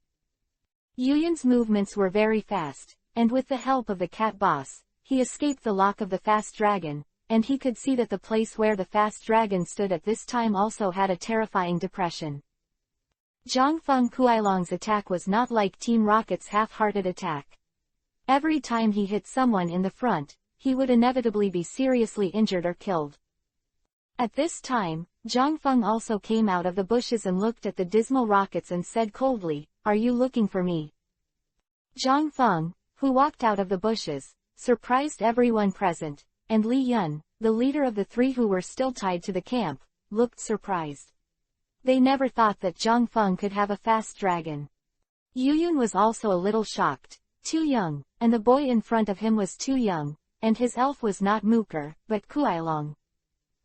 Yuyun's movements were very fast, and with the help of the cat boss, he escaped the lock of the fast dragon, and he could see that the place where the fast dragon stood at this time also had a terrifying depression. Zhang Feng Kuailong's attack was not like Team Rocket's half-hearted attack. Every time he hit someone in the front, he would inevitably be seriously injured or killed. At this time, Zhang Feng also came out of the bushes and looked at the dismal Rockets and said coldly, "Are you looking for me?" Zhang Feng, who walked out of the bushes, surprised everyone present, and Li Yun, the leader of the three who were still tied to the camp, looked surprised. They never thought that Zhang Feng could have a fast dragon. Yuyun was also a little shocked. Too young, and the boy in front of him was too young, and his elf was not Mooker, but Kuailong.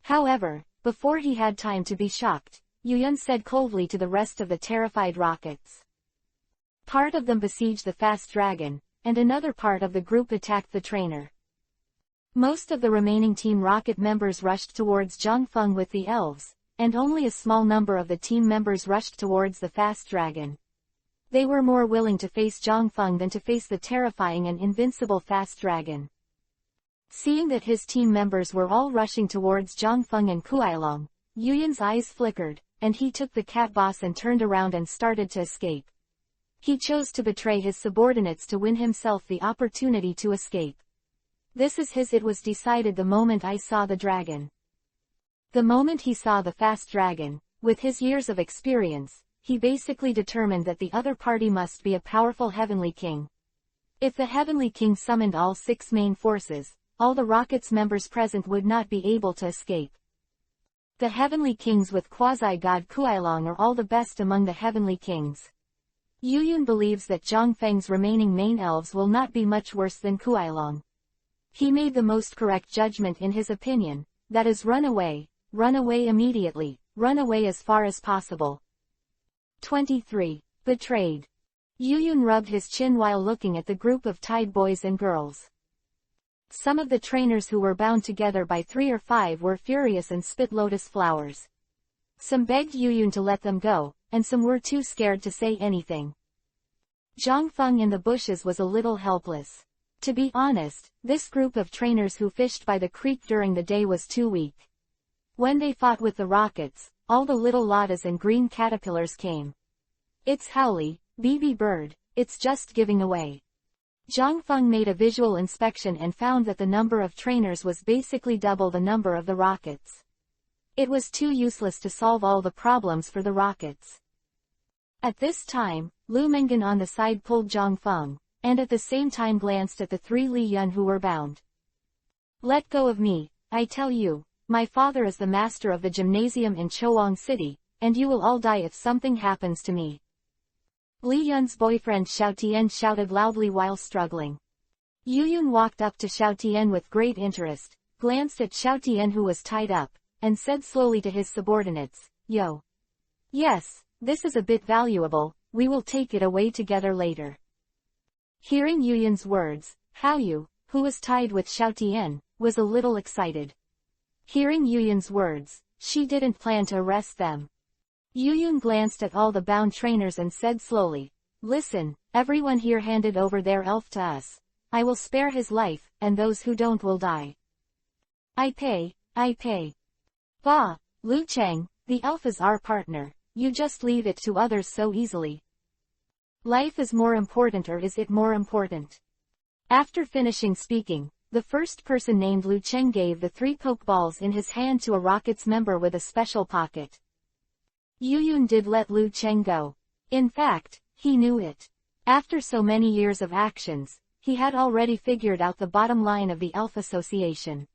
However, Before he had time to be shocked, Yuyun said coldly to the rest of the terrified rockets. Part of them besieged the fast dragon, and another part of the group attacked the trainer. Most of the remaining Team Rocket members rushed towards Zhangfeng with the elves, and only a small number of the team members rushed towards the fast dragon. They were more willing to face Zhangfeng than to face the terrifying and invincible fast dragon. Seeing that his team members were all rushing towards Zhangfeng and Kuailong, Yuyun's eyes flickered, and he took the cat boss and turned around and started to escape. He chose to betray his subordinates to win himself the opportunity to escape. This is his. It was decided the moment I saw the dragon. The moment he saw the fast dragon, with his years of experience, he basically determined that the other party must be a powerful heavenly king. If the heavenly king summoned all 6 main forces, all the Rockets members present would not be able to escape. The heavenly kings with Quasi-God Kuailong are all the best among the heavenly kings. Yuyun believes that Zhangfeng's remaining main elves will not be much worse than Kuailong. He made the most correct judgment in his opinion, that is run away immediately, run away as far as possible. 23. Betrayed. Yuyun rubbed his chin while looking at the group of tied boys and girls. Some of the trainers who were bound together by 3 or 5 were furious and spit lotus flowers. Some begged Yuyun to let them go, and some were too scared to say anything. Zhangfeng in the bushes was a little helpless. To be honest, this group of trainers who fished by the creek during the day was too weak. When they fought with the rockets, all the little lotas and green caterpillars came. It's Howly, BB Bird, it's just giving away. Zhangfeng made a visual inspection and found that the number of trainers was basically double the number of the rockets. It was too useless to solve all the problems for the rockets. At this time, Lu Mengan on the side pulled Zhangfeng, and at the same time glanced at the 3 Li Yun who were bound. Let go of me, I tell you, my father is the master of the gymnasium in Chowang City, and you will all die if something happens to me. Li Yun's boyfriend Xiao Tian shouted loudly while struggling. Yuyun walked up to Xiao Tian with great interest, glanced at Xiao Tian who was tied up, and said slowly to his subordinates, Yo. Yes, this is a bit valuable, we will take it away together later. Hearing Yuyun's words, Haoyu, who was tied with Xiao Tian, was a little excited. Hearing Yuyun's words, she didn't plan to arrest them. Yuyun glanced at all the bound trainers and said slowly, Listen, everyone here handed over their elf to us. I will spare his life, and those who don't will die. I pay. Bah, Lu Cheng, the elf is our partner, you just leave it to others so easily. Life is more important, or is it more important? After finishing speaking, the first person named Lu Cheng gave the 3 pokeballs in his hand to a Rockets member with a special pocket. Yuyun did let Lu Cheng go. In fact, he knew it. After so many years of actions, he had already figured out the bottom line of the Elf Association.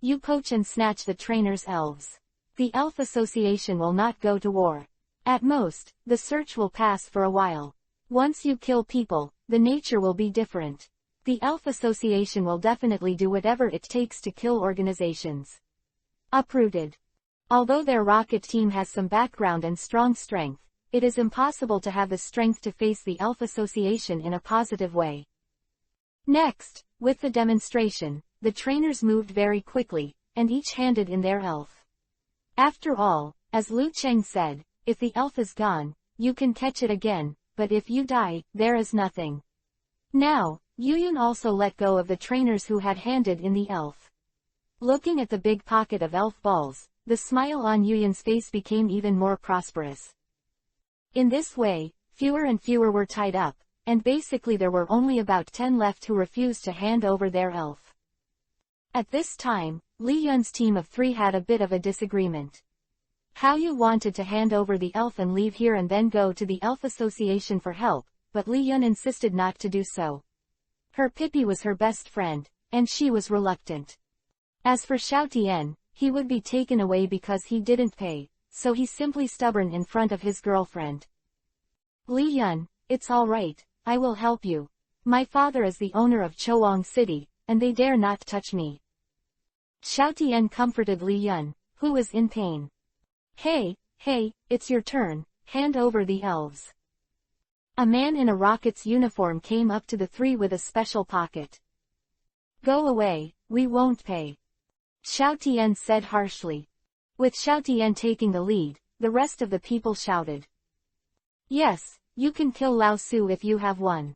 You poach and snatch the trainer's elves. The Elf Association will not go to war. At most, the search will pass for a while. Once you kill people, the nature will be different. The Elf Association will definitely do whatever it takes to kill organizations. Uprooted. Although their rocket team has some background and strong strength, it is impossible to have the strength to face the Elf Association in a positive way. Next, with the demonstration, the trainers moved very quickly, and each handed in their elf. After all, as Lu Cheng said, if the elf is gone, you can catch it again, but if you die, there is nothing. Now, Yuyun also let go of the trainers who had handed in the elf. Looking at the big pocket of elf balls, the smile on Yuyun's face became even more prosperous. In this way, fewer and fewer were tied up, and basically there were only about 10 left who refused to hand over their elf. At this time, Li Yun's team of 3 had a bit of a disagreement. Haoyu wanted to hand over the elf and leave here and then go to the Elf Association for help, but Li Yun insisted not to do so. Her Pippi was her best friend, and she was reluctant. As for Xiao Tian, he would be taken away because he didn't pay, so he's simply stubborn in front of his girlfriend. Li Yun, it's all right, I will help you. My father is the owner of Chowang City, and they dare not touch me. Xiao Tian comforted Li Yun, who was in pain. Hey, it's your turn, hand over the elves. A man in a rocket's uniform came up to the three with a special pocket. Go away, we won't pay. Xiao Tian said harshly. With Xiao Tian taking the lead, the rest of the people shouted. Yes, you can kill Lao Su if you have one.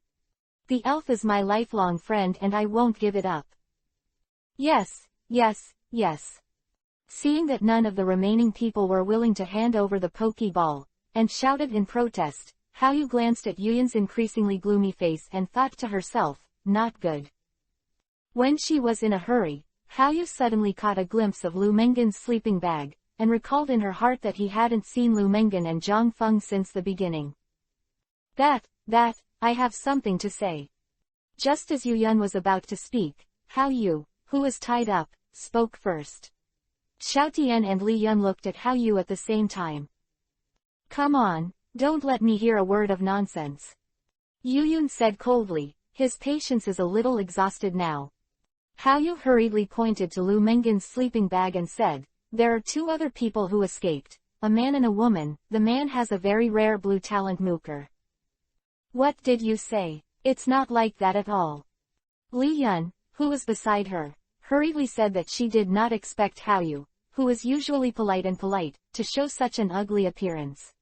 The elf is my lifelong friend and I won't give it up. Yes. Seeing that none of the remaining people were willing to hand over the Pokeball, and shouted in protest, Hao Yu glanced at Yuyun's increasingly gloomy face and thought to herself, not good. When she was in a hurry, Hao Yu suddenly caught a glimpse of Lu Mengen's sleeping bag, and recalled in her heart that he hadn't seen Lu Mengen and Zhang Feng since the beginning. That, I have something to say. Just as Yuyun was about to speak, Hao Yu, who was tied up, spoke first. Xiao Tian and Li Yun looked at Hao Yu at the same time. Come on, don't let me hear a word of nonsense. Yuyun said coldly, his patience is a little exhausted now. Hao Yu hurriedly pointed to Lu Mengen's sleeping bag and said, there are two other people who escaped, a man and a woman. The man has a very rare blue talent mooker. What did you say? It's not like that at all. Li Yun, who was beside her, hurriedly said that she did not expect Hao Yu, who was usually polite, to show such an ugly appearance.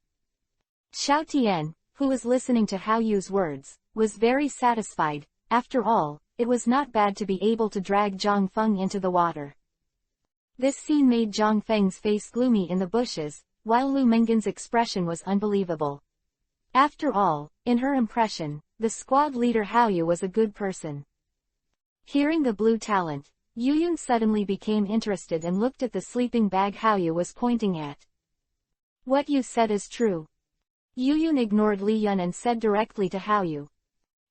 Xiao Tian, who was listening to Hao Yu's words, was very satisfied. After all, it was not bad to be able to drag Zhang Feng into the water. This scene made Zhang Feng's face gloomy in the bushes, while Lu Mengen's expression was unbelievable. After all, in her impression, the squad leader Hao Yu was a good person. Hearing the blue talent, Yuyun suddenly became interested and looked at the sleeping bag Hao Yu was pointing at. What you said is true. Yuyun ignored Li Yun and said directly to Hao Yu.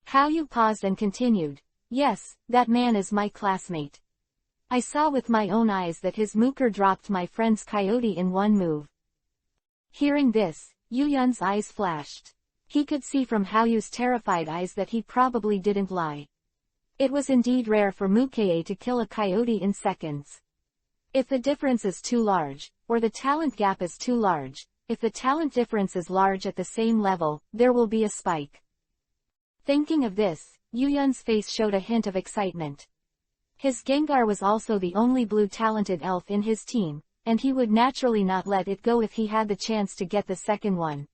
Hao Yu paused and continued. Yes, that man is my classmate. I saw with my own eyes that his mooker dropped my friend's coyote in one move. Hearing this, Yuyun's eyes flashed. He could see from Hao Yu's terrified eyes that he probably didn't lie. It was indeed rare for Mukae to kill a coyote in seconds. If the difference is too large, or the talent gap is too large, if the talent difference is large at the same level, there will be a spike. Thinking of this, Yuyun's face showed a hint of excitement. His Gengar was also the only blue-talented elf in his team, and he would naturally not let it go if he had the chance to get the second one.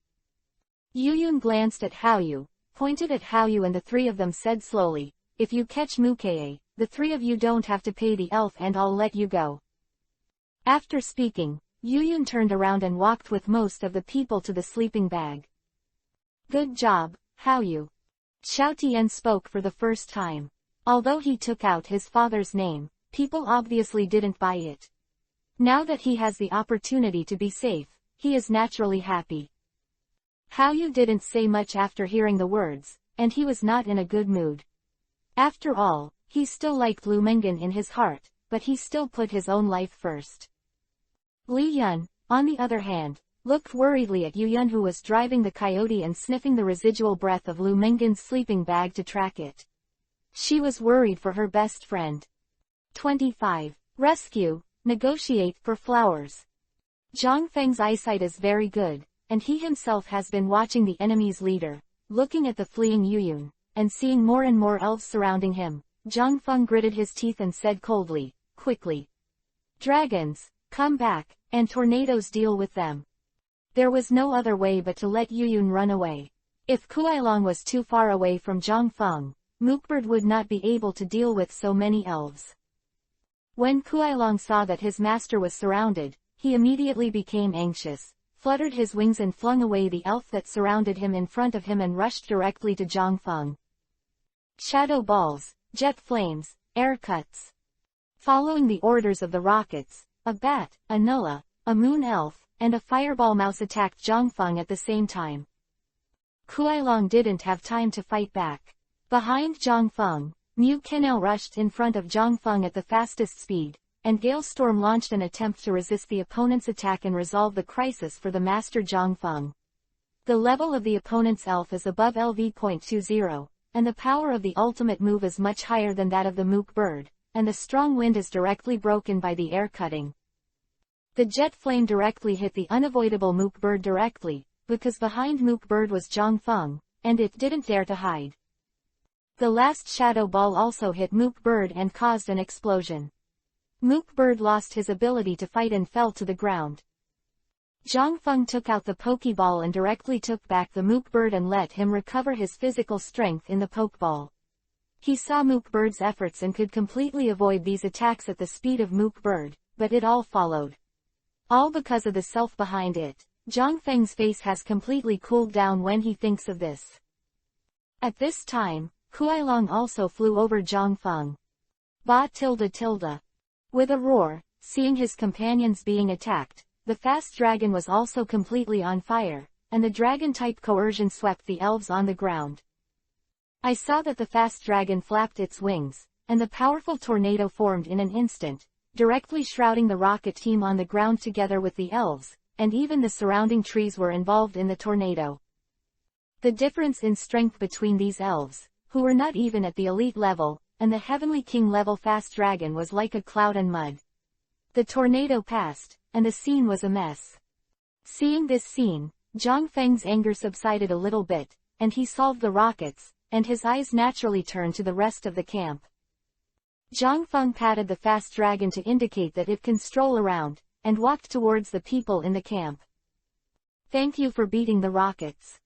Yuyun glanced at Hao Yu, pointed at Hao Yu and the three of them said slowly, if you catch Mukae, the three of you don't have to pay the elf and I'll let you go. After speaking, Yuyun turned around and walked with most of the people to the sleeping bag. Good job, Hao Yu. Xiao Tian spoke for the first time. Although he took out his father's name, people obviously didn't buy it. Now that he has the opportunity to be safe, he is naturally happy. Hao Yu didn't say much after hearing the words, and he was not in a good mood. After all, he still liked Lu Mengen in his heart, but he still put his own life first. Li Yun, on the other hand, looked worriedly at Yuyun who was driving the coyote and sniffing the residual breath of Lu Mengen's sleeping bag to track it. She was worried for her best friend. 25. Rescue, negotiate for flowers. Zhang Feng's eyesight is very good, and he himself has been watching the enemy's leader, looking at the fleeing Yuyun, and seeing more and more elves surrounding him. Zhang Feng gritted his teeth and said coldly, quickly. Dragons, come back, and tornadoes deal with them. There was no other way but to let Yuyun run away. If Kuailong was too far away from Zhang Feng, Mookbird would not be able to deal with so many elves. When Kuailong saw that his master was surrounded, he immediately became anxious, fluttered his wings and flung away the elf that surrounded him in front of him and rushed directly to Zhang Feng. Shadow balls, jet flames, air cuts. Following the orders of the rockets, a bat, a nulla, a moon elf, and a fireball mouse attacked Zhang Feng at the same time. Kuailong didn't have time to fight back. Behind Zhang Feng, Mu Kenel rushed in front of Zhang Feng at the fastest speed, and Galestorm launched an attempt to resist the opponent's attack and resolve the crisis for the master Zhang Feng. The level of the opponent's elf is above LV.20, and the power of the ultimate move is much higher than that of the Mook bird, and the strong wind is directly broken by the air cutting. The jet flame directly hit the unavoidable Mook Bird directly, because behind Mook Bird was Zhang Feng, and it didn't dare to hide. The last shadow ball also hit Mook Bird and caused an explosion. Mook Bird lost his ability to fight and fell to the ground. Zhang Feng took out the Pokeball and directly took back the Mook Bird and let him recover his physical strength in the Pokeball. He saw Mook Bird's efforts and could completely avoid these attacks at the speed of Mook Bird, but it all followed. All because of the self behind it. Zhang Feng's face has completely cooled down when he thinks of this. At this time, Kuai-Long also flew over Zhang Feng. Ba tilde tilde. With a roar, seeing his companions being attacked, the fast dragon was also completely on fire, and the dragon-type coercion swept the elves on the ground. I saw that the fast dragon flapped its wings, and the powerful tornado formed in an instant, directly shrouding the rocket team on the ground together with the elves, and even the surrounding trees were involved in the tornado. The difference in strength between these elves, who were not even at the elite level, and the Heavenly King level fast dragon was like a cloud and mud. The tornado passed, and the scene was a mess. Seeing this scene, Zhang Feng's anger subsided a little bit, and he solved the rockets, and his eyes naturally turned to the rest of the camp. Zhang Feng patted the fast dragon to indicate that it can stroll around, and walked towards the people in the camp. Thank you for beating the rockets.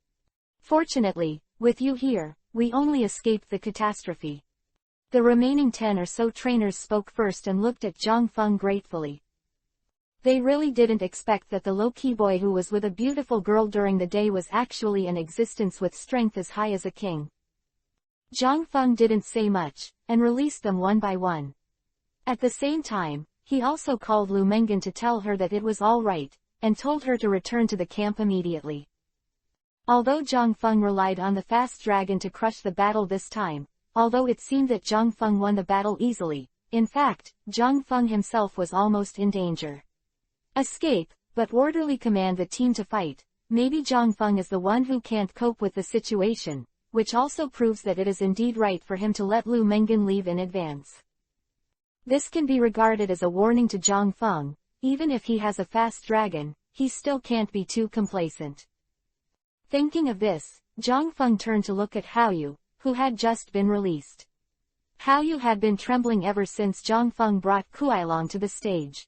Fortunately, with you here, we only escaped the catastrophe. The remaining 10 or so trainers spoke first and looked at Zhang Feng gratefully. They really didn't expect that the low-key boy who was with a beautiful girl during the day was actually in existence with strength as high as a king. Zhang Feng didn't say much, and released them one by one. At the same time, he also called Lu Mengan to tell her that it was all right, and told her to return to the camp immediately. Although Zhang Feng relied on the fast dragon to crush the battle this time, although it seemed that Zhang Feng won the battle easily, in fact, Zhang Feng himself was almost in danger. Escape, but orderly command the team to fight. Maybe Zhang Feng is the one who can't cope with the situation, which also proves that it is indeed right for him to let Lu Mengan leave in advance. This can be regarded as a warning to Zhang Feng. Even if he has a fast dragon, he still can't be too complacent. Thinking of this, Zhang Feng turned to look at Haoyu, who had just been released. Haoyu had been trembling ever since Zhang Feng brought Kuai-Long to the stage.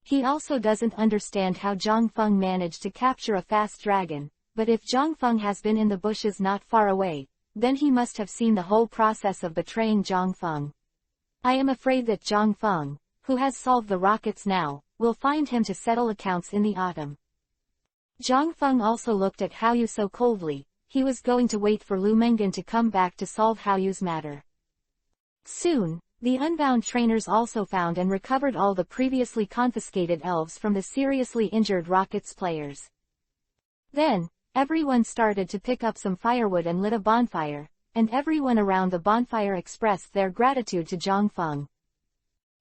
He also doesn't understand how Zhang Feng managed to capture a fast dragon, but if Zhang Feng has been in the bushes not far away, then he must have seen the whole process of betraying Zhang Feng. I am afraid that Zhang Feng, who has solved the rockets now, will find him to settle accounts in the autumn. Zhang Feng also looked at Haoyu so coldly. He was going to wait for Lu Mengan to come back to solve Haoyu's matter. Soon, the unbound trainers also found and recovered all the previously confiscated elves from the seriously injured rockets players. Then, everyone started to pick up some firewood and lit a bonfire, and everyone around the bonfire expressed their gratitude to Zhang Feng.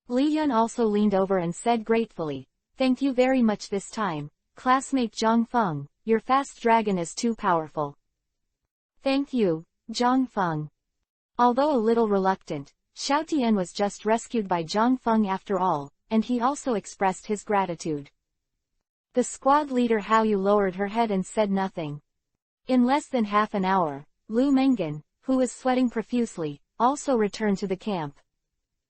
Li Yun also leaned over and said gratefully, "Thank you very much this time, classmate Zhang Feng, your fast dragon is too powerful." "Thank you, Zhang Feng." Although a little reluctant, Xiao Tian was just rescued by Zhang Feng after all, and he also expressed his gratitude. The squad leader Haoyu lowered her head and said nothing. In less than half an hour, Lu Mengan, who was sweating profusely, also returned to the camp.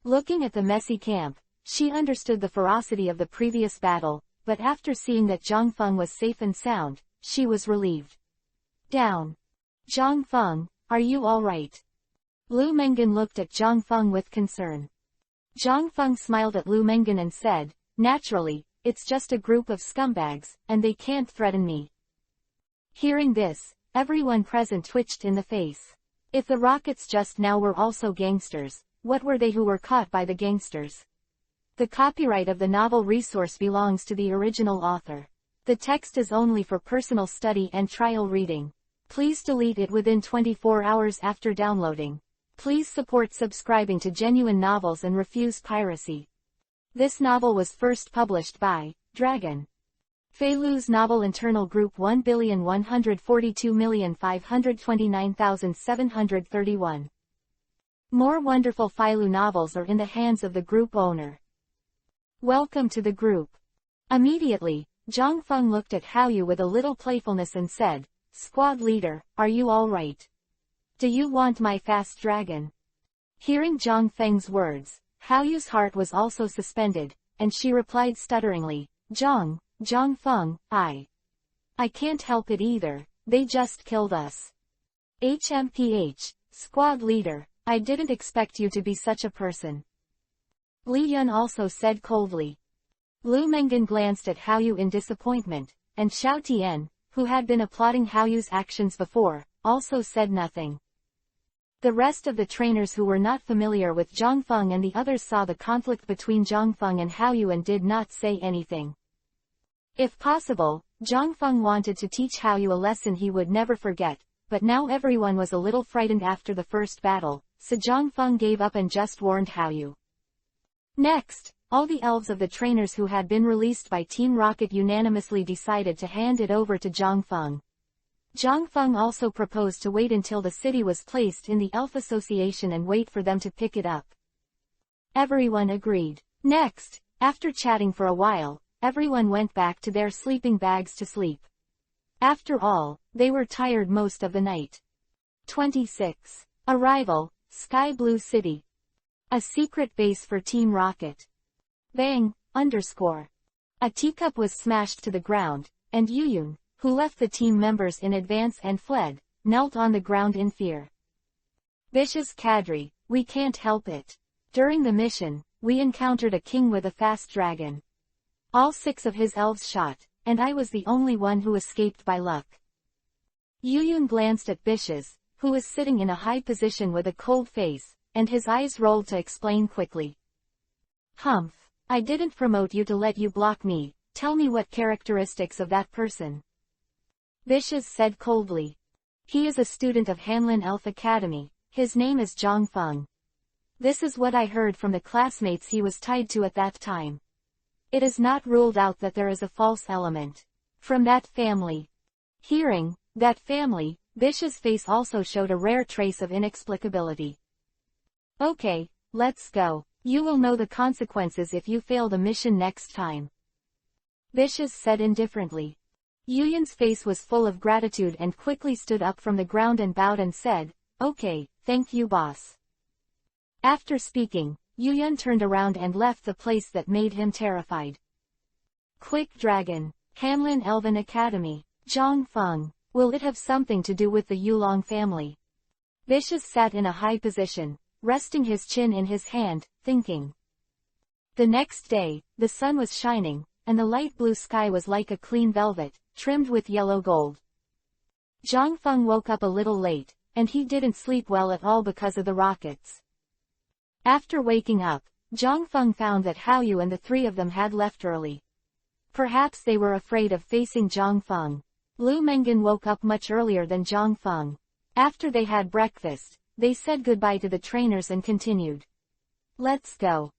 Looking at the messy camp, she understood the ferocity of the previous battle, but after seeing that Zhang Feng was safe and sound, she was relieved. "Down. Zhang Feng, are you all right?" Lu Mengan looked at Zhang Feng with concern. Zhang Feng smiled at Lu Mengan and said, "Naturally, it's just a group of scumbags, and they can't threaten me." Hearing this, everyone present twitched in the face. If the rockets just now were also gangsters, what were they who were caught by the gangsters? The copyright of the novel resource belongs to the original author. The text is only for personal study and trial reading. Please delete it within 24 hours after downloading. Please support subscribing to Genuine Novels and refuse piracy. This novel was first published by Dragon. Fei Lu's novel Internal Group 1,142,529,731. More wonderful Fei Lu novels are in the hands of the group owner. Welcome to the group. Immediately, Zhang Feng looked at Haoyu with a little playfulness and said, "Squad leader, are you all right? Do you want my fast dragon?" Hearing Zhang Feng's words, Haoyu's heart was also suspended, and she replied stutteringly, Zhang Feng, I can't help it either, they just killed us. HMPH, squad leader, I didn't expect you to be such a person. Li Yun also said coldly. Lu Mengan glanced at Haoyu in disappointment, and Xiao Tian, who had been applauding Haoyu's actions before, also said nothing. The rest of the trainers who were not familiar with Zhang Feng and the others saw the conflict between Zhang Feng and Haoyu and did not say anything. If possible, Zhang Feng wanted to teach Haoyu a lesson he would never forget, but now everyone was a little frightened after the first battle, so Zhang Feng gave up and just warned Haoyu. Next, all the elves of the trainers who had been released by Team Rocket unanimously decided to hand it over to Zhang Feng. Zhang Feng also proposed to wait until the city was placed in the Elf Association and wait for them to pick it up. Everyone agreed. Next, after chatting for a while, everyone went back to their sleeping bags to sleep. After all, they were tired most of the night. 26. Arrival, Sky Blue City. A secret base for Team Rocket. Bang, _ A teacup was smashed to the ground, and Yuyun, who left the team members in advance and fled, knelt on the ground in fear. Bish's cadre, we can't help it. During the mission, we encountered a king with a fast dragon. All 6 of his elves shot, and I was the only one who escaped by luck. Yuyun glanced at Bish's, who was sitting in a high position with a cold face, and his eyes rolled to explain quickly. Humph, I didn't promote you to let you block me, tell me what characteristics of that person. Bish's said coldly. He is a student of Hanlin Elf Academy, his name is Zhang Feng. This is what I heard from the classmates he was tied to at that time. It is not ruled out that there is a false element from that family. Hearing that family, Bish's face also showed a rare trace of inexplicability. Okay, let's go. You will know the consequences if you fail the mission next time. Bish's said indifferently. Yuyun's face was full of gratitude and quickly stood up from the ground and bowed and said, Okay, thank you boss. After speaking, Yuyun turned around and left the place that made him terrified. Quick Dragon, Hanlin Elven Academy, Zhang Feng, will it have something to do with the Yulong family? Bish's sat in a high position, resting his chin in his hand, thinking. The next day, the sun was shining, and the light blue sky was like a clean velvet, trimmed with yellow gold. Zhang Feng woke up a little late, and he didn't sleep well at all because of the rockets. After waking up, Zhang Feng found that Haoyu and the 3 of them had left early. Perhaps they were afraid of facing Zhang Feng. Lu Mengan woke up much earlier than Zhang Feng. After they had breakfast, they said goodbye to the trainers and continued. Let's go.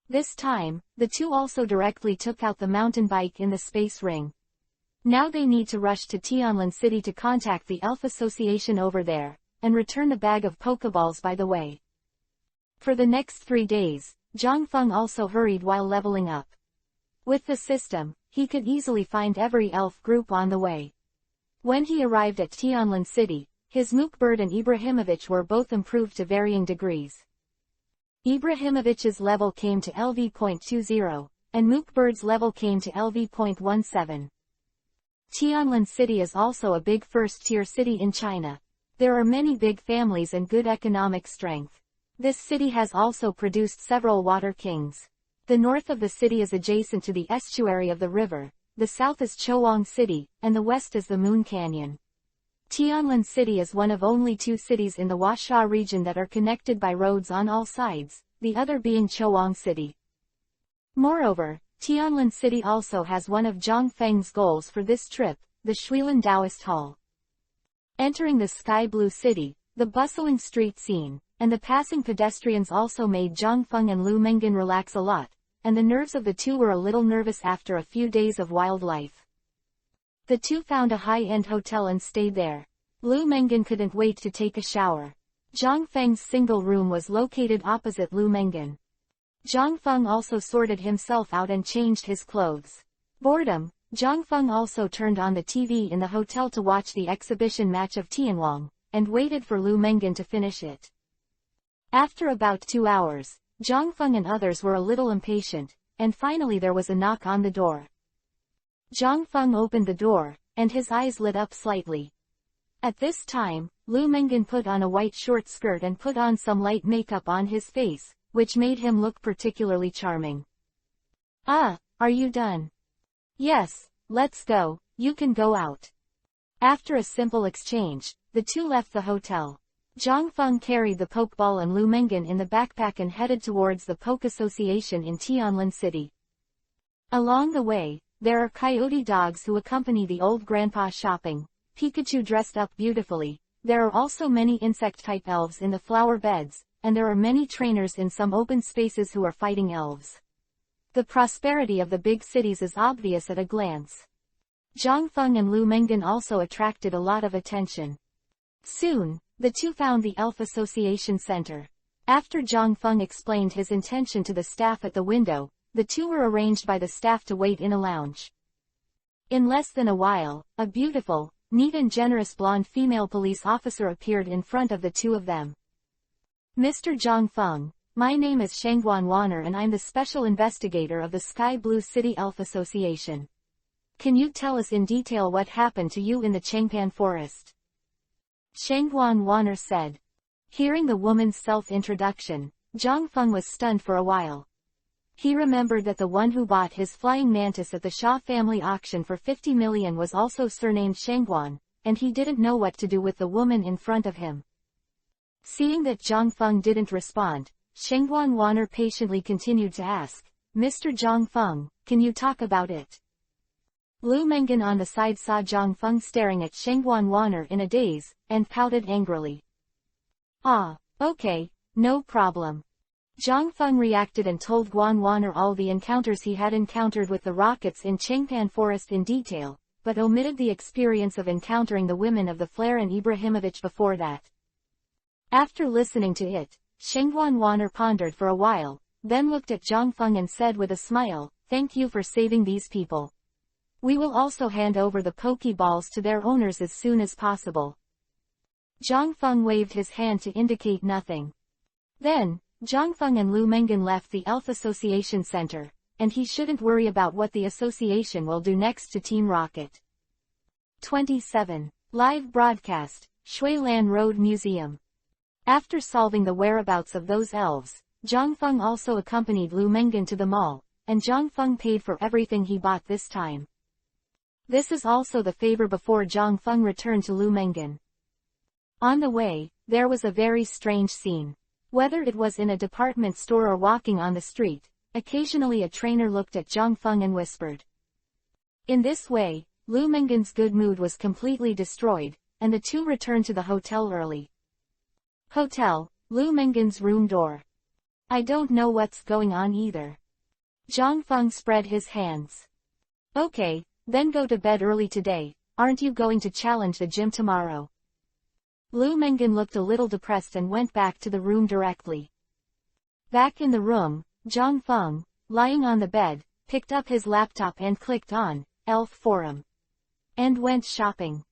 This time, the 2 also directly took out the mountain bike in the space ring. Now they need to rush to Tianlin City to contact the Elf Association over there, and return the bag of Pokeballs by the way. For the next 3 days, Zhang Feng also hurried while leveling up. With the system, he could easily find every elf group on the way. When he arrived at Tianlin City, his Mookbird and Ibrahimovich were both improved to varying degrees. Ibrahimovich's level came to LV.20, and Mookbird's level came to LV.17. Tianlin City is also a big first-tier city in China. There are many big families and good economic strength. This city has also produced several water kings. The north of the city is adjacent to the estuary of the river, the south is Chowang City, and the west is the Moon Canyon. Tianlin City is one of only 2 cities in the Huaxia region that are connected by roads on all sides, the other being Chowang City. Moreover, Tianlin City also has one of Zhang Feng's goals for this trip, the Shuilin Taoist Hall. Entering the sky blue city, the bustling street scene, and the passing pedestrians also made Zhang Feng and Lu Mengan relax a lot, and the nerves of the 2 were a little nervous after a few days of wildlife. The 2 found a high-end hotel and stayed there. Lu Mengan couldn't wait to take a shower. Zhang Feng's single room was located opposite Lu Mengan. Zhang Feng also sorted himself out and changed his clothes. Boredom, Zhang Feng also turned on the TV in the hotel to watch the exhibition match of Tianwang, and waited for Lu Mengan to finish it. After about 2 hours, Zhang Feng and others were a little impatient, and finally there was a knock on the door. Zhang Feng opened the door, and his eyes lit up slightly. At this time, Lu Mengan put on a white short skirt and put on some light makeup on his face, which made him look particularly charming. "Ah, are you done?" "Yes, let's go, you can go out." After a simple exchange, the two left the hotel. Zhang Feng carried the pokeball and Lu Mengan in the backpack and headed towards the Poke Association in Tianlin City. Along the way, there are coyote dogs who accompany the old grandpa shopping, Pikachu dressed up beautifully, there are also many insect-type elves in the flower beds, and there are many trainers in some open spaces who are fighting elves. The prosperity of the big cities is obvious at a glance. Zhang Feng and Lu Mengan also attracted a lot of attention. Soon, the two found the Elf Association Center. After Zhang Feng explained his intention to the staff at the window, the two were arranged by the staff to wait in a lounge. In less than a while, a beautiful, neat and generous blonde female police officer appeared in front of the two of them. "Mr. Zhang Feng, my name is Shangguan Wanner and I'm the special investigator of the Sky Blue City Elf Association. Can you tell us in detail what happened to you in the Changpan Forest?" Shangguan Wanner said. Hearing the woman's self-introduction, Zhang Feng was stunned for a while. He remembered that the one who bought his flying mantis at the Shaw family auction for 50 million was also surnamed Shangguan, and he didn't know what to do with the woman in front of him. Seeing that Zhang Feng didn't respond, Shangguan Wanner patiently continued to ask, "Mr. Zhang Feng, can you talk about it?" Lu Mengan on the side saw Zhang Feng staring at Shangguan Wanner in a daze, and pouted angrily. "Ah, okay, no problem." Zhang Feng reacted and told Guan Wanner all the encounters he had encountered with the rockets in Changpan Forest in detail, but omitted the experience of encountering the women of the Flare and Ibrahimovic before that. After listening to it, Shangguan Wanner pondered for a while, then looked at Zhang Feng and said with a smile, "Thank you for saving these people. We will also hand over the Pokeballs to their owners as soon as possible." Zhang Feng waved his hand to indicate nothing. Then, Zhang Feng and Lu Mengan left the Elf Association Center, and he shouldn't worry about what the association will do next to Team Rocket. 27. Live broadcast, Shuilan Road Museum. After solving the whereabouts of those elves, Zhang Feng also accompanied Lu Mengan to the mall, and Zhang Feng paid for everything he bought this time. This is also the favor before Zhang Feng returned to Lu Mengan. On the way, there was a very strange scene. Whether it was in a department store or walking on the street, occasionally a trainer looked at Zhang Feng and whispered. In this way, Lu Mengan's good mood was completely destroyed, and the two returned to the hotel early. Hotel, Lu Mengan's room door. "I don't know what's going on either." Zhang Feng spread his hands. "Okay, then go to bed early today, aren't you going to challenge the gym tomorrow?" Lu Mengan looked a little depressed and went back to the room directly. Back in the room, Zhang Feng, lying on the bed, picked up his laptop and clicked on Elf Forum. And went shopping.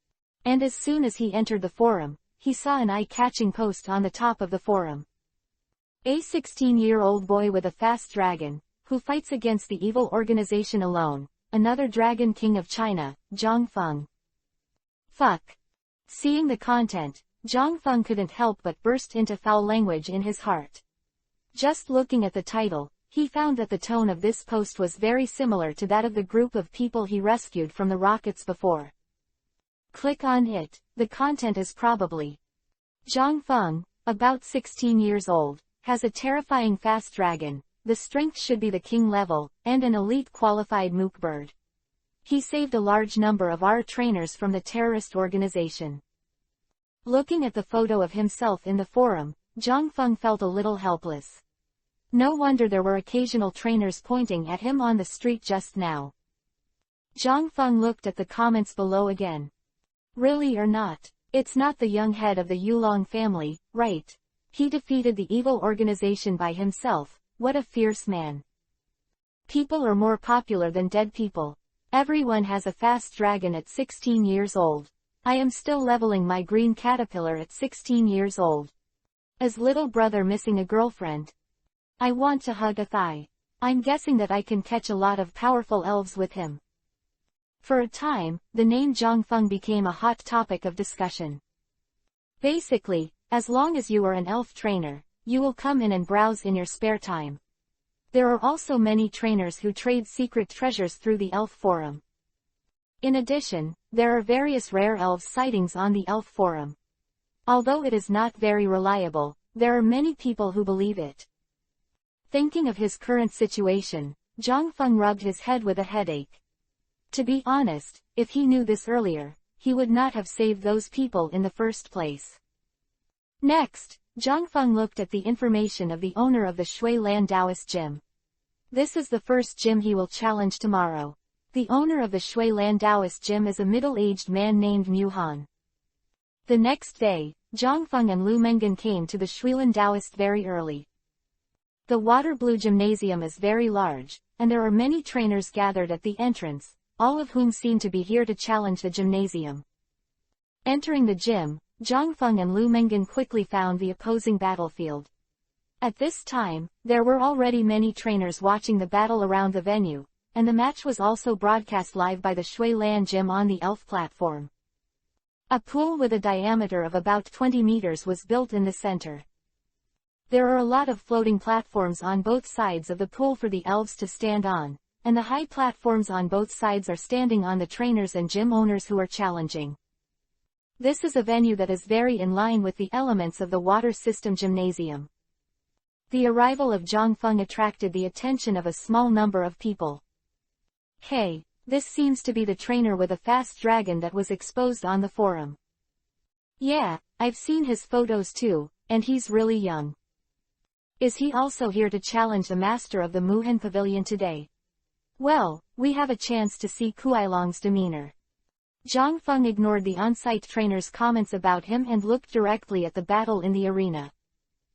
And as soon as he entered the forum, he saw an eye-catching post on the top of the forum. A 16-year-old boy with a fast dragon, who fights against the evil organization alone, another dragon king of China, Zhang Feng. Fuck. Seeing the content, Zhang Feng couldn't help but burst into foul language in his heart. Just looking at the title, he found that the tone of this post was very similar to that of the group of people he rescued from the rockets before. Click on it, the content is probably. Zhang Feng, about 16 years old, has a terrifying fast dragon, the strength should be the king level, and an elite qualified mook bird. He saved a large number of our trainers from the terrorist organization. Looking at the photo of himself in the forum, Zhang Feng felt a little helpless. No wonder there were occasional trainers pointing at him on the street just now. Zhang Feng looked at the comments below again. Really or not, it's not the young head of the Yulong family, right? He defeated the evil organization by himself, what a fierce man. People are more popular than dead people. Everyone has a fast dragon at 16 years old. I am still leveling my green caterpillar at 16 years old. As little brother missing a girlfriend. I want to hug a thigh. I'm guessing that I can catch a lot of powerful elves with him. For a time, the name Zhongfeng became a hot topic of discussion. Basically, as long as you are an elf trainer, you will come in and browse in your spare time. There are also many trainers who trade secret treasures through the elf forum. In addition, there are various rare elf sightings on the elf forum. Although it is not very reliable, there are many people who believe it. Thinking of his current situation, Zhongfeng rubbed his head with a headache. To be honest, if he knew this earlier, he would not have saved those people in the first place. Next, Zhongfeng looked at the information of the owner of the Shui Lan Taoist gym. This is the first gym he will challenge tomorrow. The owner of the Shui Lan Taoist gym is a middle-aged man named Mu Han. The next day, Zhongfeng and Lu Mengan came to the Shuilan Taoist very early. The water blue gymnasium is very large, and there are many trainers gathered at the entrance, all of whom seem to be here to challenge the gymnasium. Entering the gym, Zhongfeng and Lu Mengan quickly found the opposing battlefield. At this time, there were already many trainers watching the battle around the venue, and the match was also broadcast live by the Shui Lan Gym on the ELF platform. A pool with a diameter of about 20 meters was built in the center. There are a lot of floating platforms on both sides of the pool for the elves to stand on, and the high platforms on both sides are standing on the trainers and gym owners who are challenging. This is a venue that is very in line with the elements of the water system gymnasium. The arrival of Zhongfeng attracted the attention of a small number of people. Hey, this seems to be the trainer with a fast dragon that was exposed on the forum. Yeah, I've seen his photos too, and he's really young. Is he also here to challenge the master of the Muhan Pavilion today? Well, we have a chance to see Kuailong's demeanor. Zhongfeng ignored the on-site trainer's comments about him and looked directly at the battle in the arena.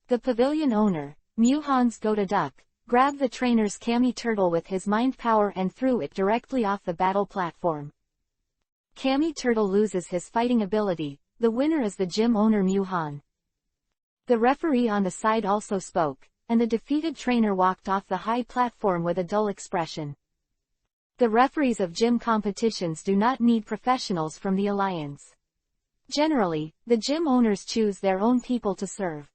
The pavilion owner, Mu Han's Goda Duck, grabbed the trainer's Kami Turtle with his mind power and threw it directly off the battle platform. Kami Turtle loses his fighting ability. The winner is the gym owner Mu Han. The referee on the side also spoke, and the defeated trainer walked off the high platform with a dull expression. The referees of gym competitions do not need professionals from the alliance. Generally, the gym owners choose their own people to serve.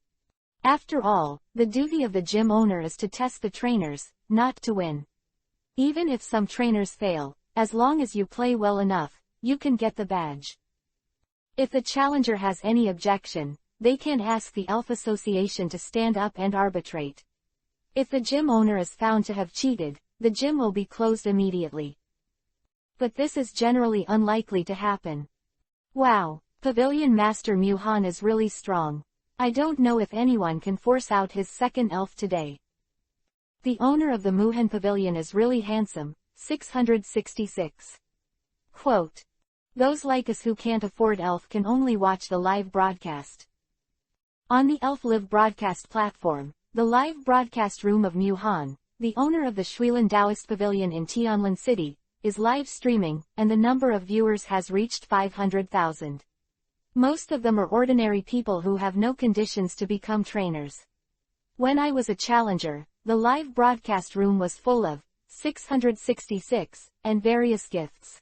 After all, the duty of the gym owner is to test the trainers, not to win. Even if some trainers fail, as long as you play well enough, you can get the badge. If the challenger has any objection, they can ask the ELF Association to stand up and arbitrate. If the gym owner is found to have cheated, the gym will be closed immediately. But this is generally unlikely to happen. Wow, Pavilion Master Mu Han is really strong. I don't know if anyone can force out his second elf today. The owner of the Muhan Pavilion is really handsome, 666. Quote. Those like us who can't afford elf can only watch the live broadcast. On the ELF Live broadcast platform, the live broadcast room of Mu Han, the owner of the Shuilan Taoist Pavilion in Tianlin City, is live streaming, and the number of viewers has reached 500,000. Most of them are ordinary people who have no conditions to become trainers. When I was a challenger, the live broadcast room was full of 666 and various gifts.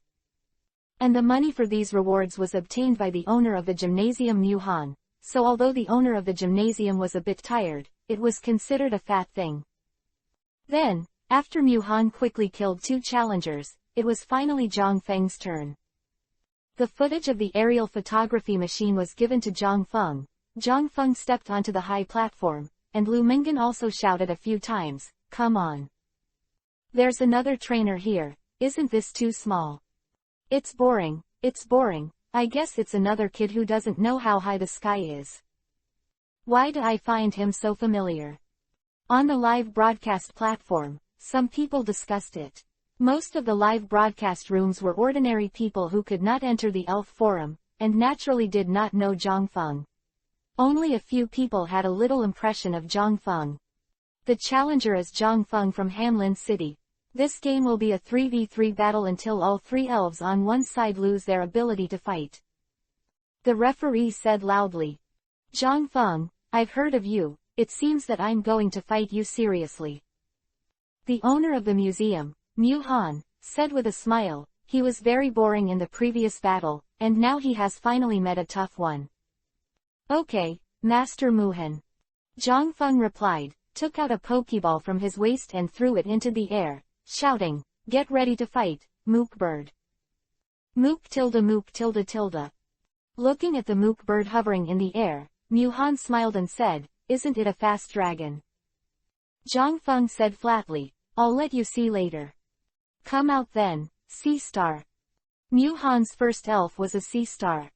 And the money for these rewards was obtained by the owner of the gymnasium Mu Han. So although the owner of the gymnasium was a bit tired, it was considered a fat thing. Then, after Mu Han quickly killed two challengers, it was finally Zhongfeng's turn. The footage of the aerial photography machine was given to Zhongfeng. Zhongfeng stepped onto the high platform, and Lu Mengan also shouted a few times, "Come on. There's another trainer here, isn't this too small? It's boring, it's boring. I guess it's another kid who doesn't know how high the sky is. Why do I find him so familiar?" On the live broadcast platform, some people discussed it. Most of the live broadcast rooms were ordinary people who could not enter the ELF forum, and naturally did not know Zhongfeng. Only a few people had a little impression of Zhongfeng. The challenger is Zhongfeng from Hanlin City. This game will be a 3v3 battle until all 3 elves on one side lose their ability to fight. The referee said loudly. Zhang Feng, I've heard of you, it seems that I'm going to fight you seriously. The owner of the museum, Mu Han, said with a smile, he was very boring in the previous battle, and now he has finally met a tough one. Okay, Master Mu Han. Zhang Feng replied, took out a Pokeball from his waist and threw it into the air, shouting, get ready to fight, Mook Bird. Mook tilde Mook tilde tilde. Looking at the Mook Bird hovering in the air, Mu Han smiled and said, isn't it a fast dragon? Zhang Feng said flatly, I'll let you see later. Come out then, Sea Star. Mu Han's first elf was a Sea Star.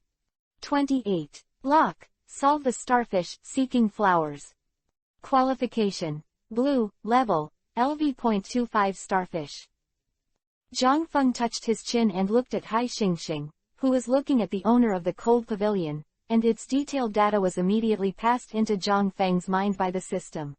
28. Lock, solve the starfish, seeking flowers. Qualification. Blue, level, LV.25 starfish. Zhang Feng touched his chin and looked at Hai Xingxing, who was looking at the owner of the cold pavilion, and its detailed data was immediately passed into Zhang Feng's mind by the system.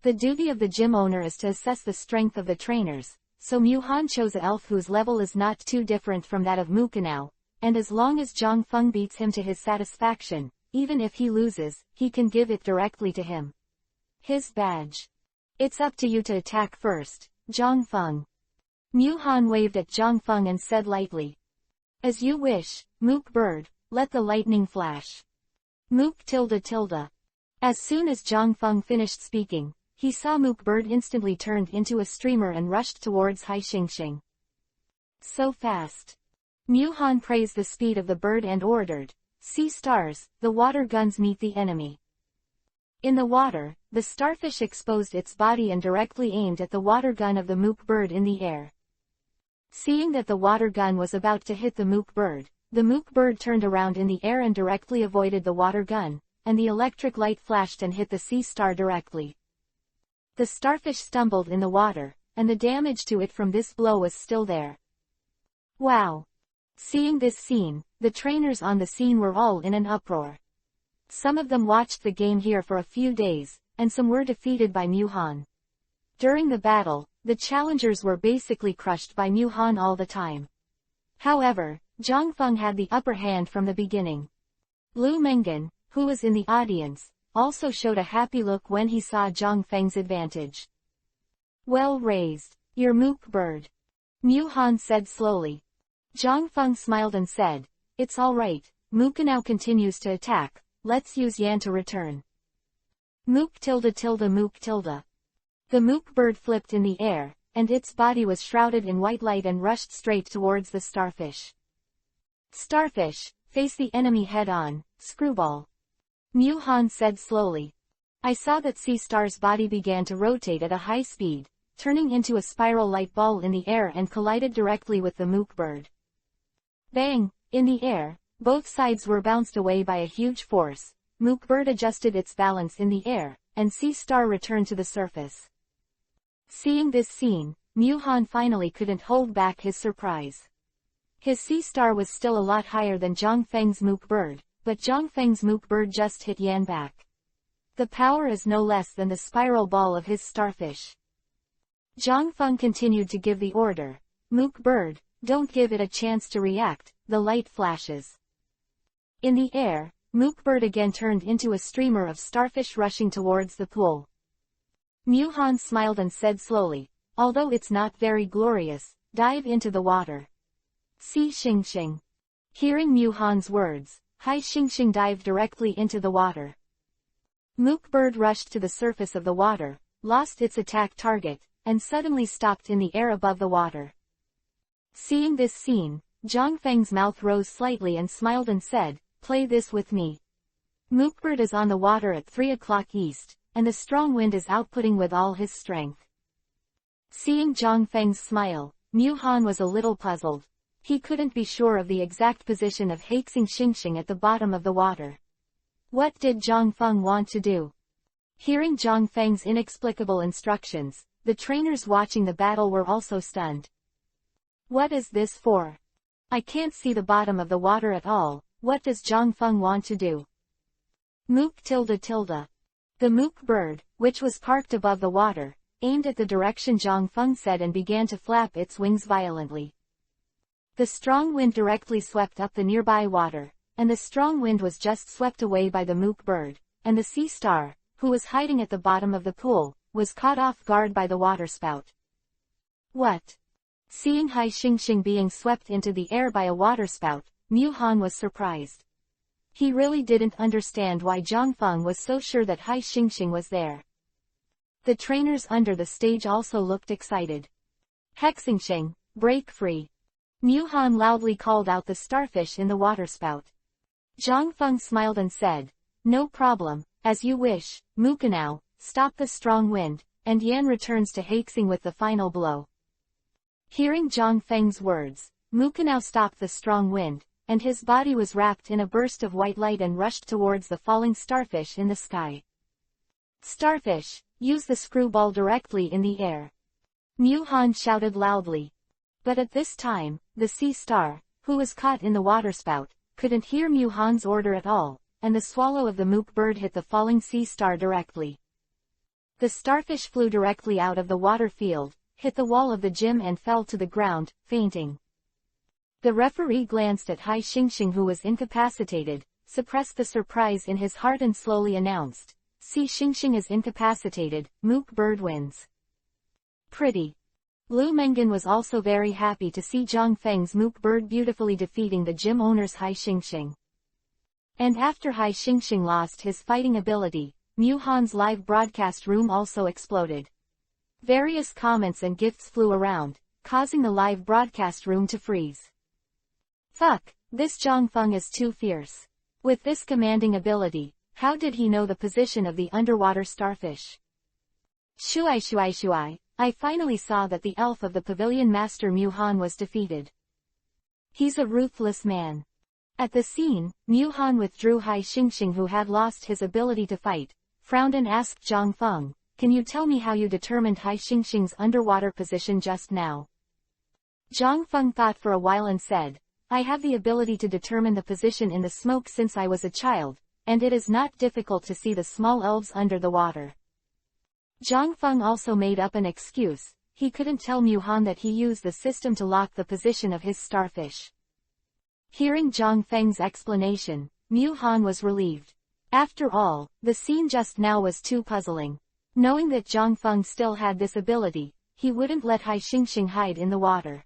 The duty of the gym owner is to assess the strength of the trainers, so Mu Han chose an elf whose level is not too different from that of Mukanao, and as long as Zhang Feng beats him to his satisfaction, even if he loses, he can give it directly to him. His badge. It's up to you to attack first, Zhang Feng. Mu Han waved at Zhang Feng and said lightly. As you wish, Mook Bird, let the lightning flash. Mook tilde tilde. As soon as Zhang Feng finished speaking, he saw Mook Bird instantly turned into a streamer and rushed towards Hai Xingxing. So fast. Mu Han praised the speed of the bird and ordered, Sea Stars, the water guns meet the enemy. In the water, the starfish exposed its body and directly aimed at the water gun of the Mook Bird in the air. Seeing that the water gun was about to hit the Mook Bird turned around in the air and directly avoided the water gun, and the electric light flashed and hit the Sea Star directly. The starfish stumbled in the water, and the damage to it from this blow was still there. Wow! Seeing this scene, the trainers on the scene were all in an uproar. Some of them watched the game here for a few days, and some were defeated by Mu Han. During the battle, the challengers were basically crushed by Mu Han all the time. However, Zhang Feng had the upper hand from the beginning. Lu Mengan, who was in the audience, also showed a happy look when he saw Zhang Feng's advantage. Well raised, your Mook Bird. Mu Han said slowly. Zhang Feng smiled and said, it's alright, Mukanao continues to attack, let's use Yan to return. Mook tilde tilde Mook tilde. The Mook Bird flipped in the air, and its body was shrouded in white light and rushed straight towards the starfish. Starfish, face the enemy head-on, Screwball. Mu Han said slowly. I saw that Sea Star's body began to rotate at a high speed, turning into a spiral light ball in the air and collided directly with the Mook Bird. Bang! In the air, both sides were bounced away by a huge force. Mook Bird adjusted its balance in the air, and Sea Star returned to the surface. Seeing this scene, Mu Han finally couldn't hold back his surprise. His Sea Star was still a lot higher than Zhang Feng's Mook Bird, but Zhang Feng's Mook Bird just hit Yan back. The power is no less than the spiral ball of his starfish. Zhang Feng continued to give the order, Mook Bird, don't give it a chance to react, the light flashes. In the air, Mook Bird again turned into a streamer of starfish rushing towards the pool. Mu Han smiled and said slowly, although it's not very glorious, dive into the water. See Xingxing. Hearing Mu Han's words, Hai Xingxing dived directly into the water. Mook Bird rushed to the surface of the water, lost its attack target, and suddenly stopped in the air above the water. Seeing this scene, Zhang Feng's mouth rose slightly and smiled and said, play this with me. Mook Bird is on the water at 3 o'clock east, and the strong wind is outputting with all his strength. Seeing Zhang Feng's smile, Mu Han was a little puzzled. He couldn't be sure of the exact position of Haixing Xingxing at the bottom of the water. What did Zhang Feng want to do? Hearing Zhang Feng's inexplicable instructions, the trainers watching the battle were also stunned. What is this for? I can't see the bottom of the water at all, what does Zhang Feng want to do? Mook tilde tilde. The Mook Bird, which was parked above the water, aimed at the direction Zhang Feng said and began to flap its wings violently. The strong wind directly swept up the nearby water, and the strong wind was just swept away by the mook bird, and the sea star, who was hiding at the bottom of the pool, was caught off guard by the waterspout. What? Seeing Hai Xingxing being swept into the air by a waterspout, Mu Han was surprised. He really didn't understand why Zhang Feng was so sure that Hai Xingxing was there. The trainers under the stage also looked excited. Hexingxing, break free. Mu Han loudly called out the starfish in the waterspout. Zhang Feng smiled and said, "No problem, as you wish, Mukanao, stop the strong wind," and Yan returns to Hexing with the final blow. Hearing Zhang Feng's words, Mukanao stopped the strong wind, and his body was wrapped in a burst of white light and rushed towards the falling starfish in the sky. "Starfish, use the screwball directly in the air," Mu Han shouted loudly. But at this time, the sea star, who was caught in the waterspout, couldn't hear Mu Han's order at all, and the swallow of the mook bird hit the falling sea star directly. The starfish flew directly out of the water field, hit the wall of the gym and fell to the ground, fainting. The referee glanced at Hai Xingxing, who was incapacitated, suppressed the surprise in his heart and slowly announced, "See, Xingxing is incapacitated, mook bird wins." Pretty. Lu Mengan was also very happy to see Zhang Feng's mook bird beautifully defeating the gym owner's Hai Xingxing. And after Hai Xingxing lost his fighting ability, Mu Han's live broadcast room also exploded. Various comments and gifts flew around, causing the live broadcast room to freeze. "Fuck, this Zhang Feng is too fierce. With this commanding ability, how did he know the position of the underwater starfish? Shui, I finally saw that the elf of the pavilion master Mu Han was defeated. He's a ruthless man." At the scene, Mu Han withdrew Hai Xingxing, who had lost his ability to fight, frowned and asked Zhang Feng, "Can you tell me how you determined Hai Xingxing's underwater position just now?" Zhang Feng thought for a while and said, "I have the ability to determine the position in the smoke since I was a child, and it is not difficult to see the small elves under the water." Zhang Feng also made up an excuse. He couldn't tell Mu Han that he used the system to lock the position of his starfish. Hearing Zhang Feng's explanation, Mu Han was relieved. After all, the scene just now was too puzzling. Knowing that Zhang Feng still had this ability, he wouldn't let Hai Xingxing hide in the water.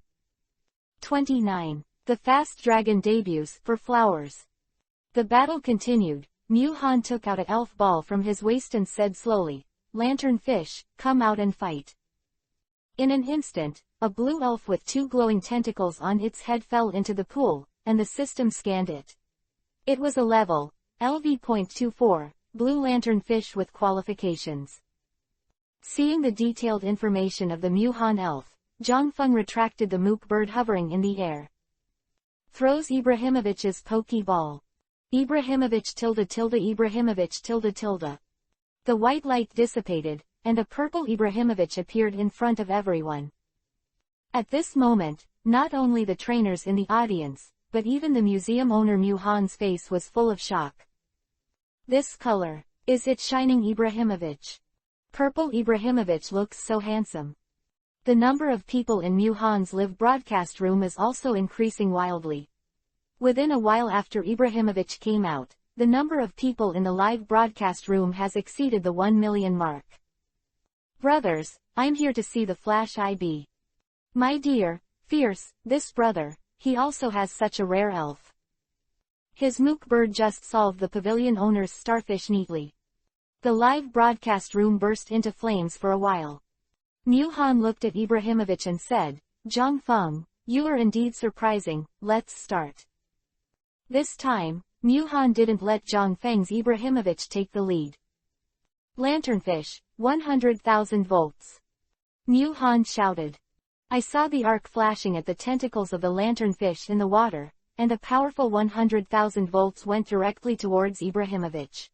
29. The Fast Dragon debuts for flowers. The battle continued. Mu Han took out an elf ball from his waist and said slowly, "Lantern fish, come out and fight." In an instant, a blue elf with two glowing tentacles on its head fell into the pool, and the system scanned it. It was a level, LV.24, blue lantern fish with qualifications. Seeing the detailed information of the Mu Han elf, Zhang Feng retracted the mook bird hovering in the air. Throws Ibrahimovich's Pokeball. Ibrahimovich tilde tilde Ibrahimovich tilde tilde. The white light dissipated, and a purple Ibrahimovich appeared in front of everyone. At this moment, not only the trainers in the audience, but even the museum owner Mu Han's face was full of shock. "This color, is it shining Ibrahimovich? Purple Ibrahimovich looks so handsome." The number of people in Mu Han's live broadcast room is also increasing wildly. Within a while after Ibrahimovich came out, the number of people in the live broadcast room has exceeded the 1 million mark. "Brothers, I'm here to see the Flash IB. My dear, fierce, this brother, he also has such a rare elf. His mook bird just solved the pavilion owner's starfish neatly." The live broadcast room burst into flames for a while. Mu Han looked at Ibrahimovich and said, "Zhang Feng, you are indeed surprising, let's start." This time, Mu Han didn't let Zhang Feng's Ibrahimovich take the lead. "Lanternfish, 100,000 volts." Mu Han shouted. I saw the arc flashing at the tentacles of the lanternfish in the water, and a powerful 100,000 volts went directly towards Ibrahimovich.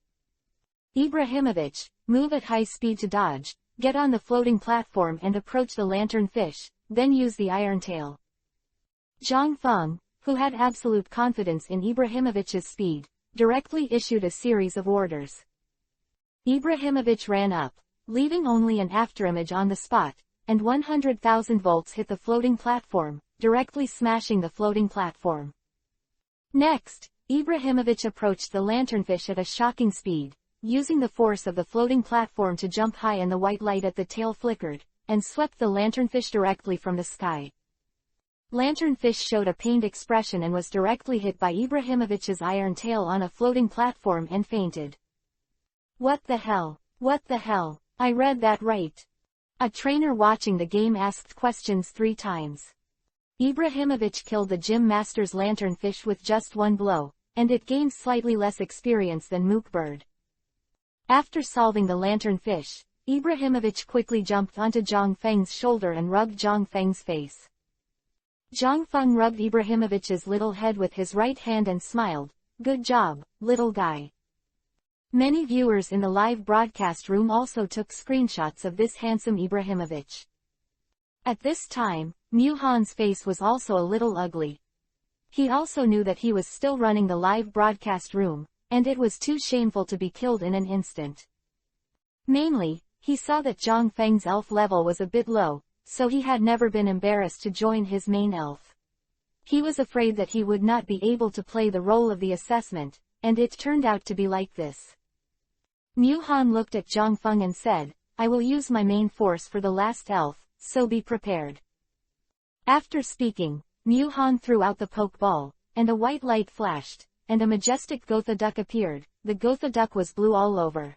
"Ibrahimovich, move at high speed to dodge, get on the floating platform and approach the lanternfish, then use the iron tail." Zhang Feng, who had absolute confidence in Ibrahimovich's speed, directly issued a series of orders. Ibrahimovich ran up, leaving only an afterimage on the spot, and 100,000 volts hit the floating platform, directly smashing the floating platform. Next, Ibrahimovic approached the lanternfish at a shocking speed, using the force of the floating platform to jump high, and the white light at the tail flickered, and swept the lanternfish directly from the sky. Lanternfish showed a pained expression and was directly hit by Ibrahimovic's iron tail on a floating platform and fainted. "What the hell? What the hell? I read that right." A trainer watching the game asked questions 3 times. Ibrahimovic killed the gym master's lanternfish with just 1 blow, and it gained slightly less experience than Mookbird. After solving the lanternfish, Ibrahimovic quickly jumped onto Zhang Feng's shoulder and rubbed Zhang Feng's face. Zhang Feng rubbed Ibrahimovic's little head with his right hand and smiled, "Good job, little guy." Many viewers in the live broadcast room also took screenshots of this handsome Ibrahimovic. At this time, Muhan's face was also a little ugly. He also knew that he was still running the live broadcast room, and it was too shameful to be killed in an instant. Mainly, he saw that Zhang Feng's elf level was a bit low, so he had never been embarrassed to join his main elf. He was afraid that he would not be able to play the role of the assessment, and it turned out to be like this. Muhan looked at Zhang Feng and said, "I will use my main force for the last elf, so be prepared." After speaking, Muhan threw out the poke ball, and a white light flashed, and a majestic Gotha duck appeared. The Gotha duck was blue all over.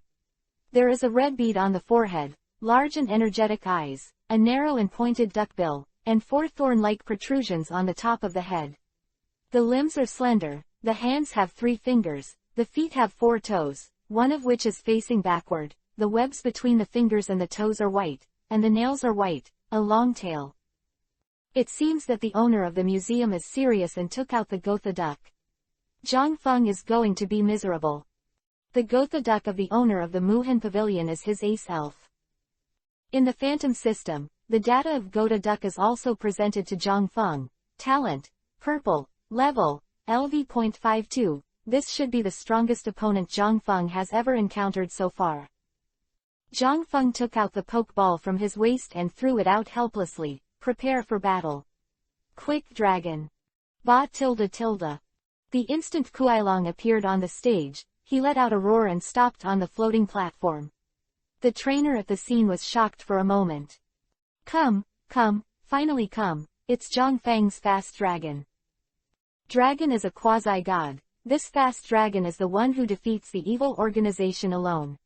There is a red bead on the forehead, large and energetic eyes, a narrow and pointed duckbill, and 4 thorn-like protrusions on the top of the head. The limbs are slender, the hands have 3 fingers, the feet have 4 toes, one of which is facing backward, the webs between the fingers and the toes are white, and the nails are white, a long tail. It seems that the owner of the museum is serious and took out the Gotha duck. Zhang Feng is going to be miserable. The Gotha duck of the owner of the Muhan Pavilion is his ace elf. In the Phantom system, the data of Gotha duck is also presented to Zhang Feng. Talent, purple, level, LV.52, this should be the strongest opponent Zhang Feng has ever encountered so far. Zhang Feng took out the poke ball from his waist and threw it out helplessly. Prepare for battle. Quick dragon. Ba tilde tilde. The instant Kuailong appeared on the stage, he let out a roar and stopped on the floating platform. The trainer at the scene was shocked for a moment. Come, finally come, it's Zhang Feng's fast dragon. Dragon is a quasi-god. This fast dragon is the one who defeats the evil organization alone.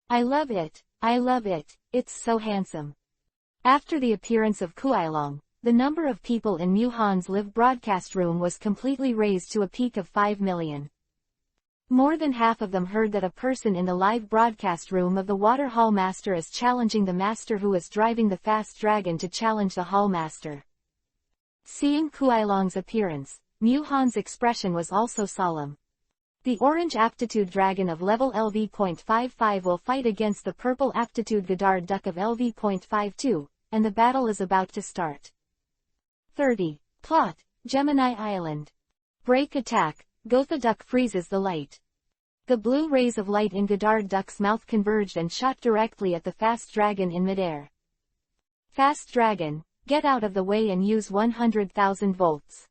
I love it, it's so handsome. After the appearance of Kuailong, the number of people in Muhan's live broadcast room was completely raised to a peak of 5 million. More than half of them heard that a person in the live broadcast room of the Water Hall Master is challenging the master who is driving the fast dragon to challenge the Hall Master. Seeing Kuailong's appearance, Muhan's expression was also solemn. The orange aptitude dragon of level LV.55 will fight against the purple aptitude Godard duck of LV.52, and the battle is about to start. 30. Plot, Gemini Island. Break attack, Gotha duck freezes the light. The blue rays of light in Godard duck's mouth converged and shot directly at the fast dragon in midair. Fast dragon, get out of the way and use 100,000 volts.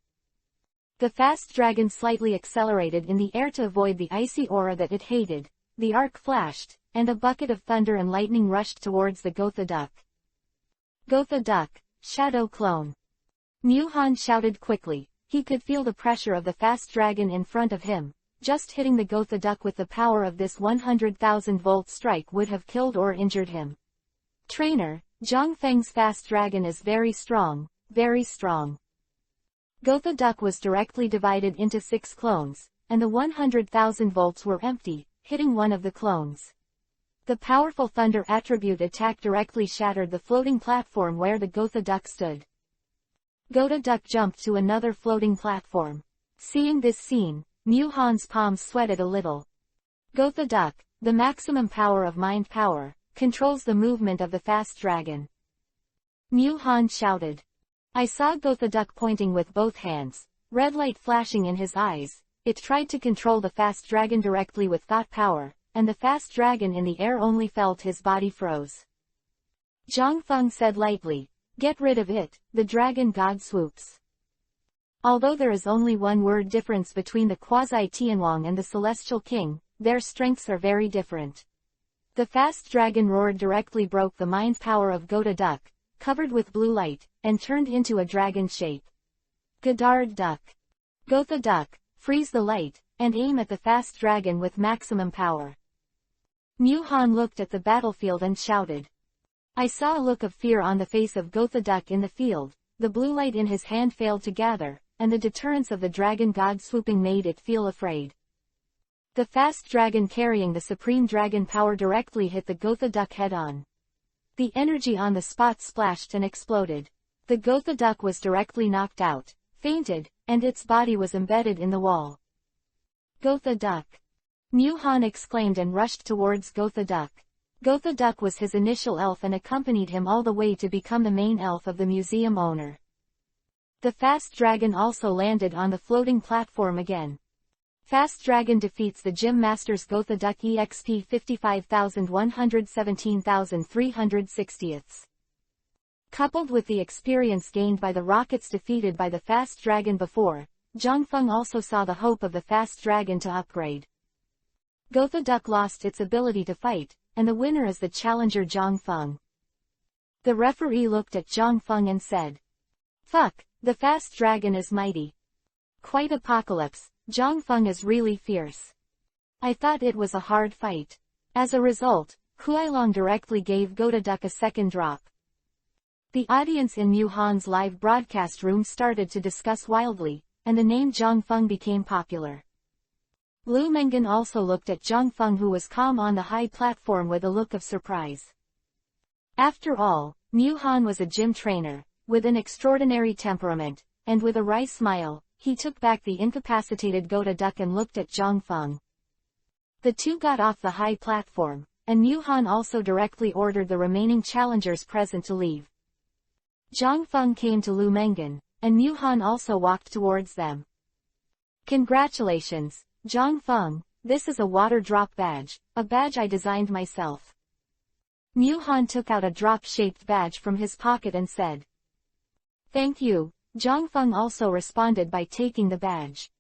The fast dragon slightly accelerated in the air to avoid the icy aura that it hated. The arc flashed, and a bucket of thunder and lightning rushed towards the Gotha duck. Gotha duck, shadow clone. Muhan shouted quickly. He could feel the pressure of the fast dragon in front of him. Just hitting the Gotha duck with the power of this 100,000 volt strike would have killed or injured him. Trainer, Zhang Feng's fast dragon is very strong, very strong. Gotha duck was directly divided into 6 clones, and the 100,000 volts were empty, hitting one of the clones. The powerful thunder attribute attack directly shattered the floating platform where the Gotha duck stood. Gotha duck jumped to another floating platform. Seeing this scene, Muhan's palms sweated a little. Gotha duck, the maximum power of mind power, controls the movement of the fast dragon. Muhan shouted. I saw Gotha duck pointing with both hands, red light flashing in his eyes. It tried to control the fast dragon directly with thought power, and the fast dragon in the air only felt his body froze. Zhang Feng said lightly, "Get rid of it, the dragon god swoops." Although there is only one word difference between the Quasi-Tianwang and the Celestial King, their strengths are very different. The fast dragon roared directly broke the mind power of Gotha Duck, covered with blue light, and turned into a dragon shape. Godard Duck. Gotha Duck, freeze the light, and aim at the fast dragon with maximum power. Mu Han looked at the battlefield and shouted. I saw a look of fear on the face of Gotha Duck in the field, the blue light in his hand failed to gather, and the deterrence of the dragon god swooping made it feel afraid. The fast dragon carrying the supreme dragon power directly hit the Gotha Duck head-on. The energy on the spot splashed and exploded. The Gotha Duck was directly knocked out, fainted, and its body was embedded in the wall. Gotha Duck! Mu Han exclaimed and rushed towards Gotha Duck. Gotha Duck was his initial elf and accompanied him all the way to become the main elf of the museum owner. The fast dragon also landed on the floating platform again. Fast Dragon defeats the Gym Master's Gotha Duck EXP 55,117,360. Coupled with the experience gained by the rockets defeated by the Fast Dragon before, Zhang Feng also saw the hope of the Fast Dragon to upgrade. Gotha Duck lost its ability to fight, and the winner is the challenger Zhang Feng. The referee looked at Zhang Feng and said, "Fuck, the Fast Dragon is mighty. Quite apocalypse, Zhang Feng is really fierce. I thought it was a hard fight." As a result, Huailong directly gave Gotha Duck a second drop. The audience in Mu Han's live broadcast room started to discuss wildly, and the name Zhang Feng became popular. Lu Mengan also looked at Zhang Feng, who was calm on the high platform with a look of surprise. After all, Mu Han was a gym trainer, with an extraordinary temperament, and with a wry smile, he took back the incapacitated Gotha Duck and looked at Zhang Feng. The two got off the high platform, and Mu Han also directly ordered the remaining challengers present to leave. Zhang Feng came to Lu Mengan, and Mu Han also walked towards them. "Congratulations, Zhang Feng, this is a water drop badge, a badge I designed myself." Mu Han took out a drop-shaped badge from his pocket and said, "Thank you." Zhang Feng also responded by taking the badge.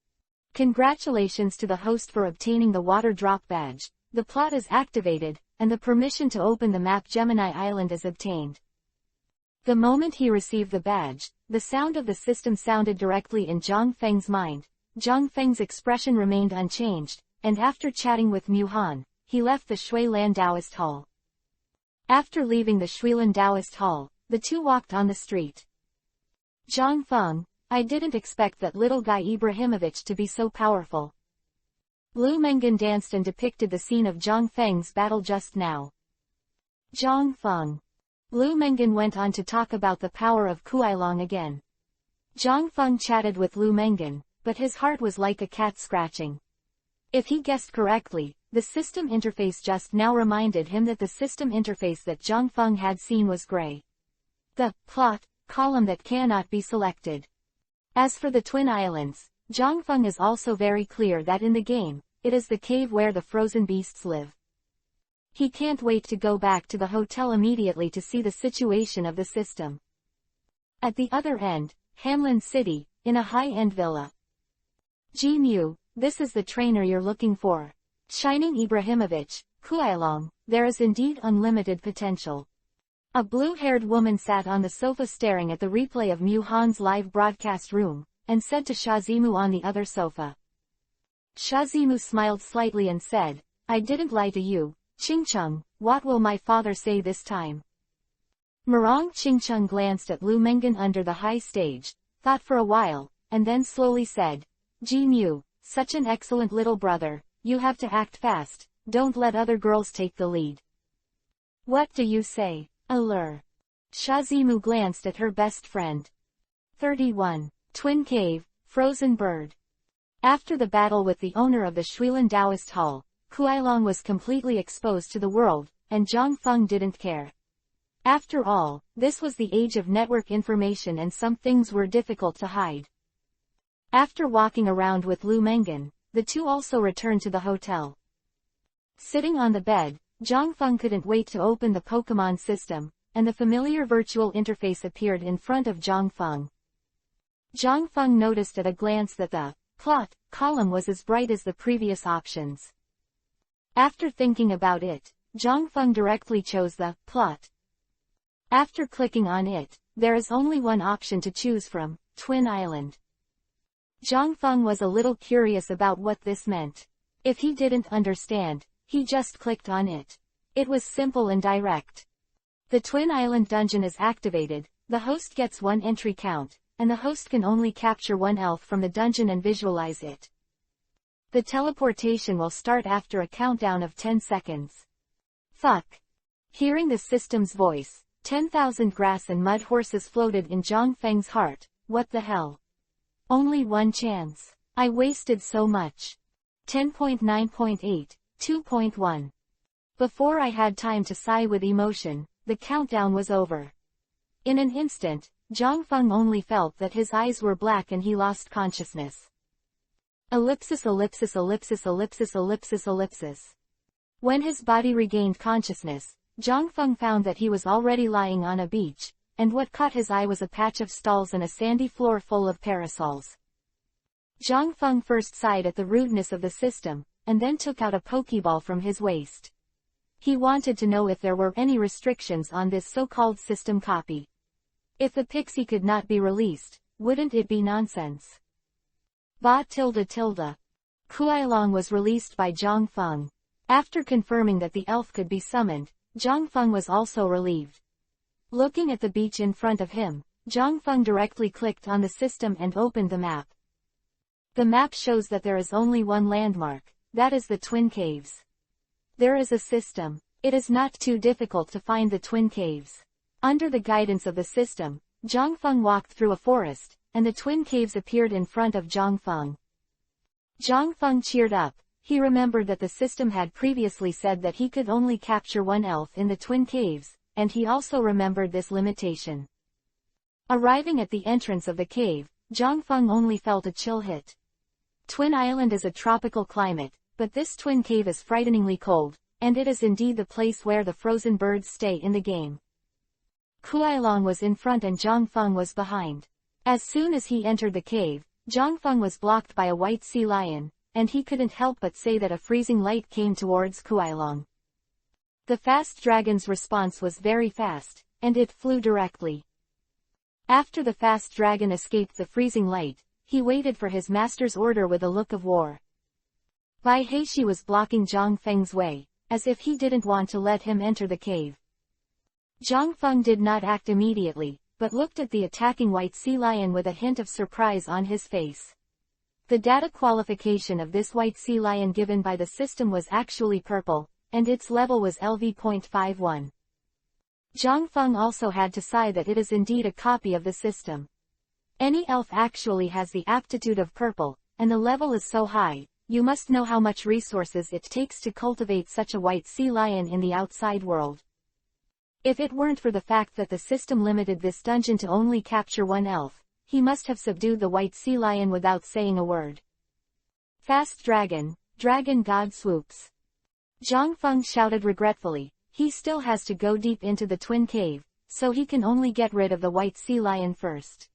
"Congratulations to the host for obtaining the water drop badge. The plot is activated, and the permission to open the map Gemini Island is obtained." The moment he received the badge, the sound of the system sounded directly in Zhang Feng's mind. Zhang Feng's expression remained unchanged, and after chatting with Mu Han, he left the Shuilan Taoist Hall. After leaving the Shuilan Taoist Hall, the two walked on the street. "Zhang Feng, I didn't expect that little guy Ibrahimovic to be so powerful." Lu Mengan danced and depicted the scene of Zhang Feng's battle just now. "Zhang Feng." Lu Mengan went on to talk about the power of Huailong again. Zhang Feng chatted with Lu Mengan, but his heart was like a cat scratching. If he guessed correctly, the system interface just now reminded him that the system interface that Zhang Feng had seen was gray. The plot column that cannot be selected. As for the Twin Islands, Zhang Feng is also very clear that in the game, it is the cave where the frozen beasts live. He can't wait to go back to the hotel immediately to see the situation of the system. At the other end, Hamlin City, in a high-end villa. "Ji Mu, this is the trainer you're looking for. Shining Ibrahimovic, Huailong, there is indeed unlimited potential." A blue-haired woman sat on the sofa staring at the replay of Mu Han's live broadcast room, and said to Shazimu on the other sofa. Shazimu smiled slightly and said, "I didn't lie to you, Qingcheng, what will my father say this time?" Murong Qingcheng glanced at Lu Mengan under the high stage, thought for a while, and then slowly said, "Ji Mu, such an excellent little brother, you have to act fast, don't let other girls take the lead." "What do you say? Allure." Shazimu glanced at her best friend. 31. Twin Cave, Frozen Bird. After the battle with the owner of the Shuilan Taoist Hall, Huailong was completely exposed to the world, and Zhang Feng didn't care. After all, this was the age of network information and some things were difficult to hide. After walking around with Lu Mengan, the two also returned to the hotel. Sitting on the bed, Zhangfeng couldn't wait to open the Pokemon system, and the familiar virtual interface appeared in front of Zhangfeng. Zhangfeng noticed at a glance that the plot column was as bright as the previous options. After thinking about it, Zhangfeng directly chose the plot. After clicking on it, there is only one option to choose from, Twin Island. Zhangfeng was a little curious about what this meant. If he didn't understand, he just clicked on it. It was simple and direct. The Twin Island dungeon is activated, the host gets one entry count, and the host can only capture one elf from the dungeon and visualize it. The teleportation will start after a countdown of 10 seconds. Fuck. Hearing the system's voice, 10,000 grass and mud horses floated in Zhangfeng's heart. What the hell? Only one chance. I wasted so much. 10.9.8, 2.1. Before I had time to sigh with emotion, the countdown was over. In an instant, Zhangfeng only felt that his eyes were black and he lost consciousness. Ellipsis ellipsis ellipsis ellipsis ellipsis ellipsis. When his body regained consciousness, Zhangfeng found that he was already lying on a beach, and what caught his eye was a patch of stalls and a sandy floor full of parasols. Zhangfeng first sighed at the rudeness of the system, and then took out a Pokeball from his waist. He wanted to know if there were any restrictions on this so-called system copy. If the pixie could not be released, wouldn't it be nonsense? Ba tilde tilde. Kuailong was released by Zhangfeng. After confirming that the elf could be summoned, Zhangfeng was also relieved. Looking at the beach in front of him, Zhangfeng directly clicked on the system and opened the map. The map shows that there is only one landmark, that is the Twin Caves. There is a system. It is not too difficult to find the Twin Caves. Under the guidance of the system, Zhangfeng walked through a forest, and the Twin Caves appeared in front of Zhangfeng. Zhangfeng cheered up. He remembered that the system had previously said that he could only capture one elf in the Twin Caves, and he also remembered this limitation. Arriving at the entrance of the cave, Zhangfeng only felt a chill hit. Twin Island is a tropical climate, but this Twin Cave is frighteningly cold, and it is indeed the place where the frozen birds stay in the game. Kuailong was in front and Zhangfeng was behind. As soon as he entered the cave, Zhangfeng was blocked by a white sea lion, and he couldn't help but say that a freezing light came towards Kuailong. The fast dragon's response was very fast, and it flew directly. After the fast dragon escaped the freezing light, he waited for his master's order with a look of war. Bai Heishi was blocking Zhangfeng's way, as if he didn't want to let him enter the cave. Zhangfeng did not act immediately, but looked at the attacking white sea lion with a hint of surprise on his face. The data qualification of this white sea lion given by the system was actually purple, and its level was LV.51. Zhangfeng also had to sigh that it is indeed a copy of the system. Any elf actually has the aptitude of purple, and the level is so high, you must know how much resources it takes to cultivate such a white sea lion in the outside world. If it weren't for the fact that the system limited this dungeon to only capture one elf, he must have subdued the white sea lion without saying a word. Fast dragon, dragon god swoops. Zhangfeng shouted regretfully. He still has to go deep into the Twin Cave, so he can only get rid of the white sea lion first.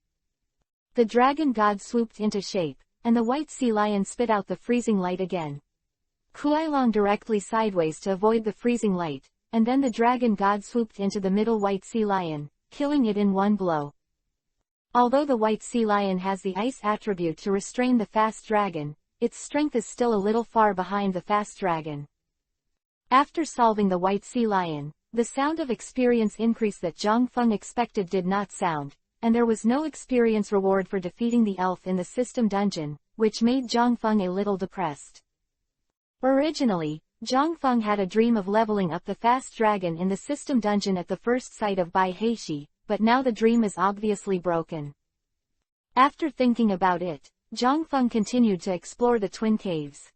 The dragon god swooped into shape, and the white sea lion spit out the freezing light again. Kuailong directly sideways to avoid the freezing light, and then the dragon god swooped into the middle white sea lion, killing it in one blow. Although the white sea lion has the ice attribute to restrain the fast dragon, its strength is still a little far behind the fast dragon. After solving the white sea lion, the sound of experience increase that Zhangfeng expected did not sound, and there was no experience reward for defeating the elf in the system dungeon, which made Zhangfeng a little depressed. Originally, Zhangfeng had a dream of leveling up the fast dragon in the system dungeon at the first sight of Bai Heishi, but now the dream is obviously broken. After thinking about it, Zhangfeng continued to explore the Twin Caves.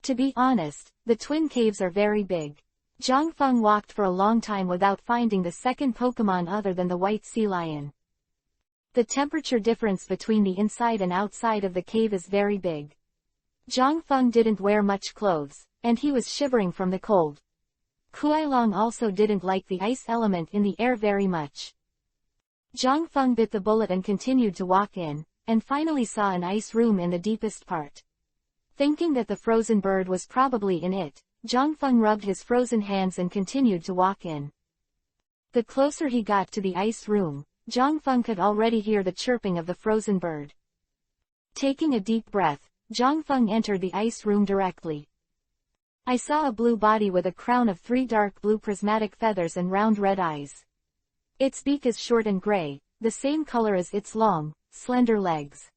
To be honest, the Twin Caves are very big. Zhangfeng walked for a long time without finding the second Pokemon other than the white sea lion. The temperature difference between the inside and outside of the cave is very big. Zhang Feng didn't wear much clothes, and he was shivering from the cold. Kuai-Long also didn't like the ice element in the air very much. Zhang Feng bit the bullet and continued to walk in, and finally saw an ice room in the deepest part. Thinking that the frozen bird was probably in it, Zhang Feng rubbed his frozen hands and continued to walk in. The closer he got to the ice room, Zhang Feng could already hear the chirping of the frozen bird. Taking a deep breath, Zhang Feng entered the ice room directly. I saw a blue body with a crown of 3 dark blue prismatic feathers and round red eyes. Its beak is short and gray, the same color as its long, slender legs.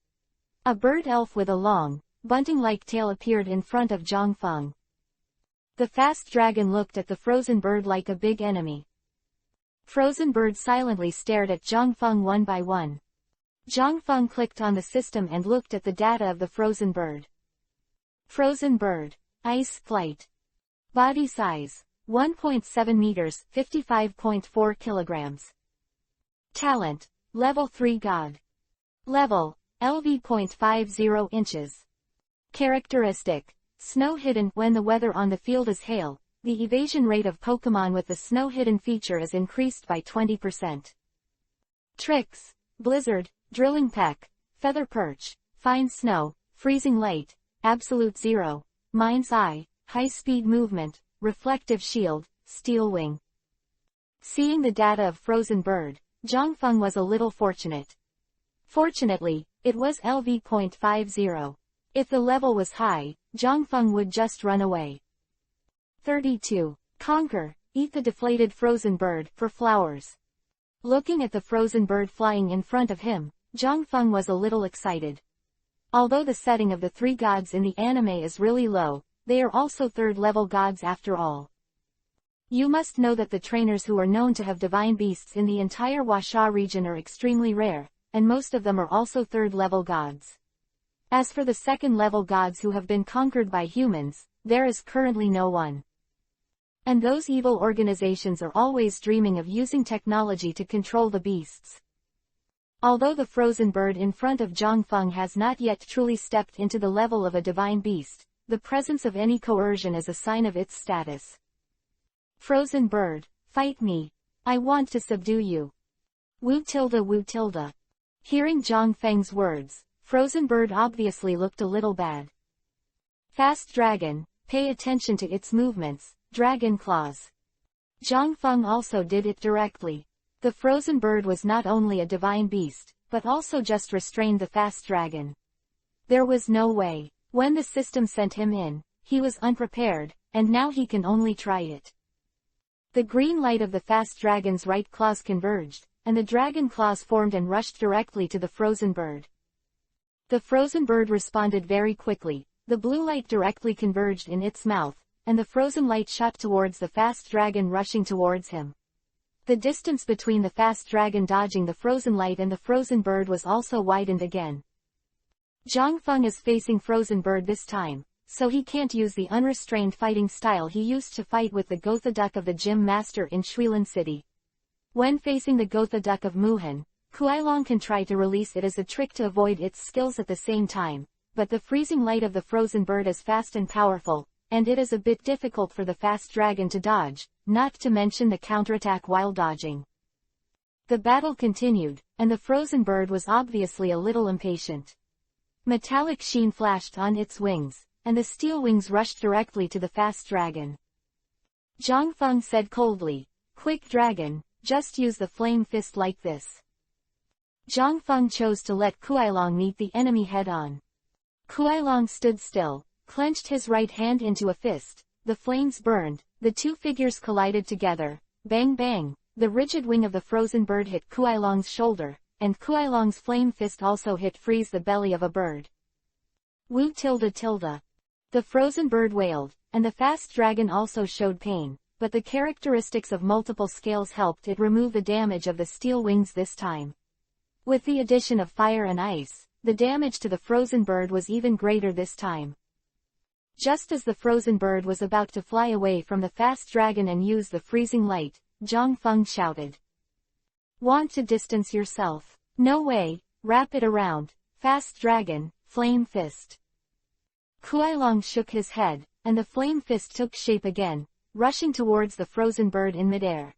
A bird elf with a long, bunting-like tail appeared in front of Zhang Feng. The fast dragon looked at the frozen bird like a big enemy. Frozen bird silently stared at Zhang Feng one by one. Zhang Feng clicked on the system and looked at the data of the frozen bird. Frozen bird. Ice flight. Body size. 1.7 meters, 55.4 kilograms. Talent. Level 3 God. Level. LV.50 inches. Characteristic. Snow hidden. When the weather on the field is hail, the evasion rate of Pokemon with the snow hidden feature is increased by 20%. Tricks. Blizzard, drilling peck, feather perch, fine snow, freezing light, absolute zero, mind's eye, high-speed movement, reflective shield, steel wing. Seeing the data of frozen bird, Zhang Feng was a little fortunate. Fortunately, it was LV.50. If the level was high, Zhang Feng would just run away. 32. Conquer, eat the deflated frozen bird, for flowers. Looking at the frozen bird flying in front of him, Zhang Feng was a little excited. Although the setting of the 3 gods in the anime is really low, they are also 3rd-level gods after all. You must know that the trainers who are known to have divine beasts in the entire Huaxia region are extremely rare, and most of them are also 3rd-level gods. As for the 2nd-level gods who have been conquered by humans, there is currently no one. And those evil organizations are always dreaming of using technology to control the beasts. Although the frozen bird in front of Zhang Feng has not yet truly stepped into the level of a divine beast, the presence of any coercion is a sign of its status. Frozen bird, fight me. I want to subdue you. Wu tilde wu tilde. Hearing Zhang Feng's words, frozen bird obviously looked a little bad. Fast dragon, pay attention to its movements, dragon claws. Zhang Feng also did it directly. The frozen bird was not only a divine beast, but also just restrained the fast dragon. There was no way. When the system sent him in, he was unprepared, and now he can only try it. The green light of the fast dragon's right claws converged, and the dragon claws formed and rushed directly to the frozen bird. The frozen bird responded very quickly. The blue light directly converged in its mouth, and the frozen light shot towards the fast dragon rushing towards him. The distance between the fast dragon dodging the frozen light and the frozen bird was also widened again. Zhang Feng is facing frozen bird this time, so he can't use the unrestrained fighting style he used to fight with the Gotha duck of the gym master in Shuilin City. When facing the Gotha duck of Muhan, Kuai-Long can try to release it as a trick to avoid its skills at the same time, but the freezing light of the frozen bird is fast and powerful, and it is a bit difficult for the fast dragon to dodge, not to mention the counterattack while dodging. The battle continued, and the frozen bird was obviously a little impatient. Metallic sheen flashed on its wings, and the steel wings rushed directly to the fast dragon. Zhang Feng said coldly, "Quick dragon, just use the flame fist like this." Zhang Feng chose to let Kuai-Long meet the enemy head-on. Kuai-Long stood still, clenched his right hand into a fist, the flames burned, the two figures collided together, bang bang, the rigid wing of the frozen bird hit Kuai-Long's shoulder, and Kuai-Long's flame fist also hit freeze the belly of a bird. Wu tilde tilde. The frozen bird wailed, and the fast dragon also showed pain, but the characteristics of multiple scales helped it remove the damage of the steel wings this time. With the addition of fire and ice, the damage to the frozen bird was even greater this time. Just as the frozen bird was about to fly away from the fast dragon and use the freezing light, Zhang Feng shouted. "Want to distance yourself? No way, wrap it around, fast dragon, flame fist." Kuai-Long shook his head, and the flame fist took shape again, rushing towards the frozen bird in midair.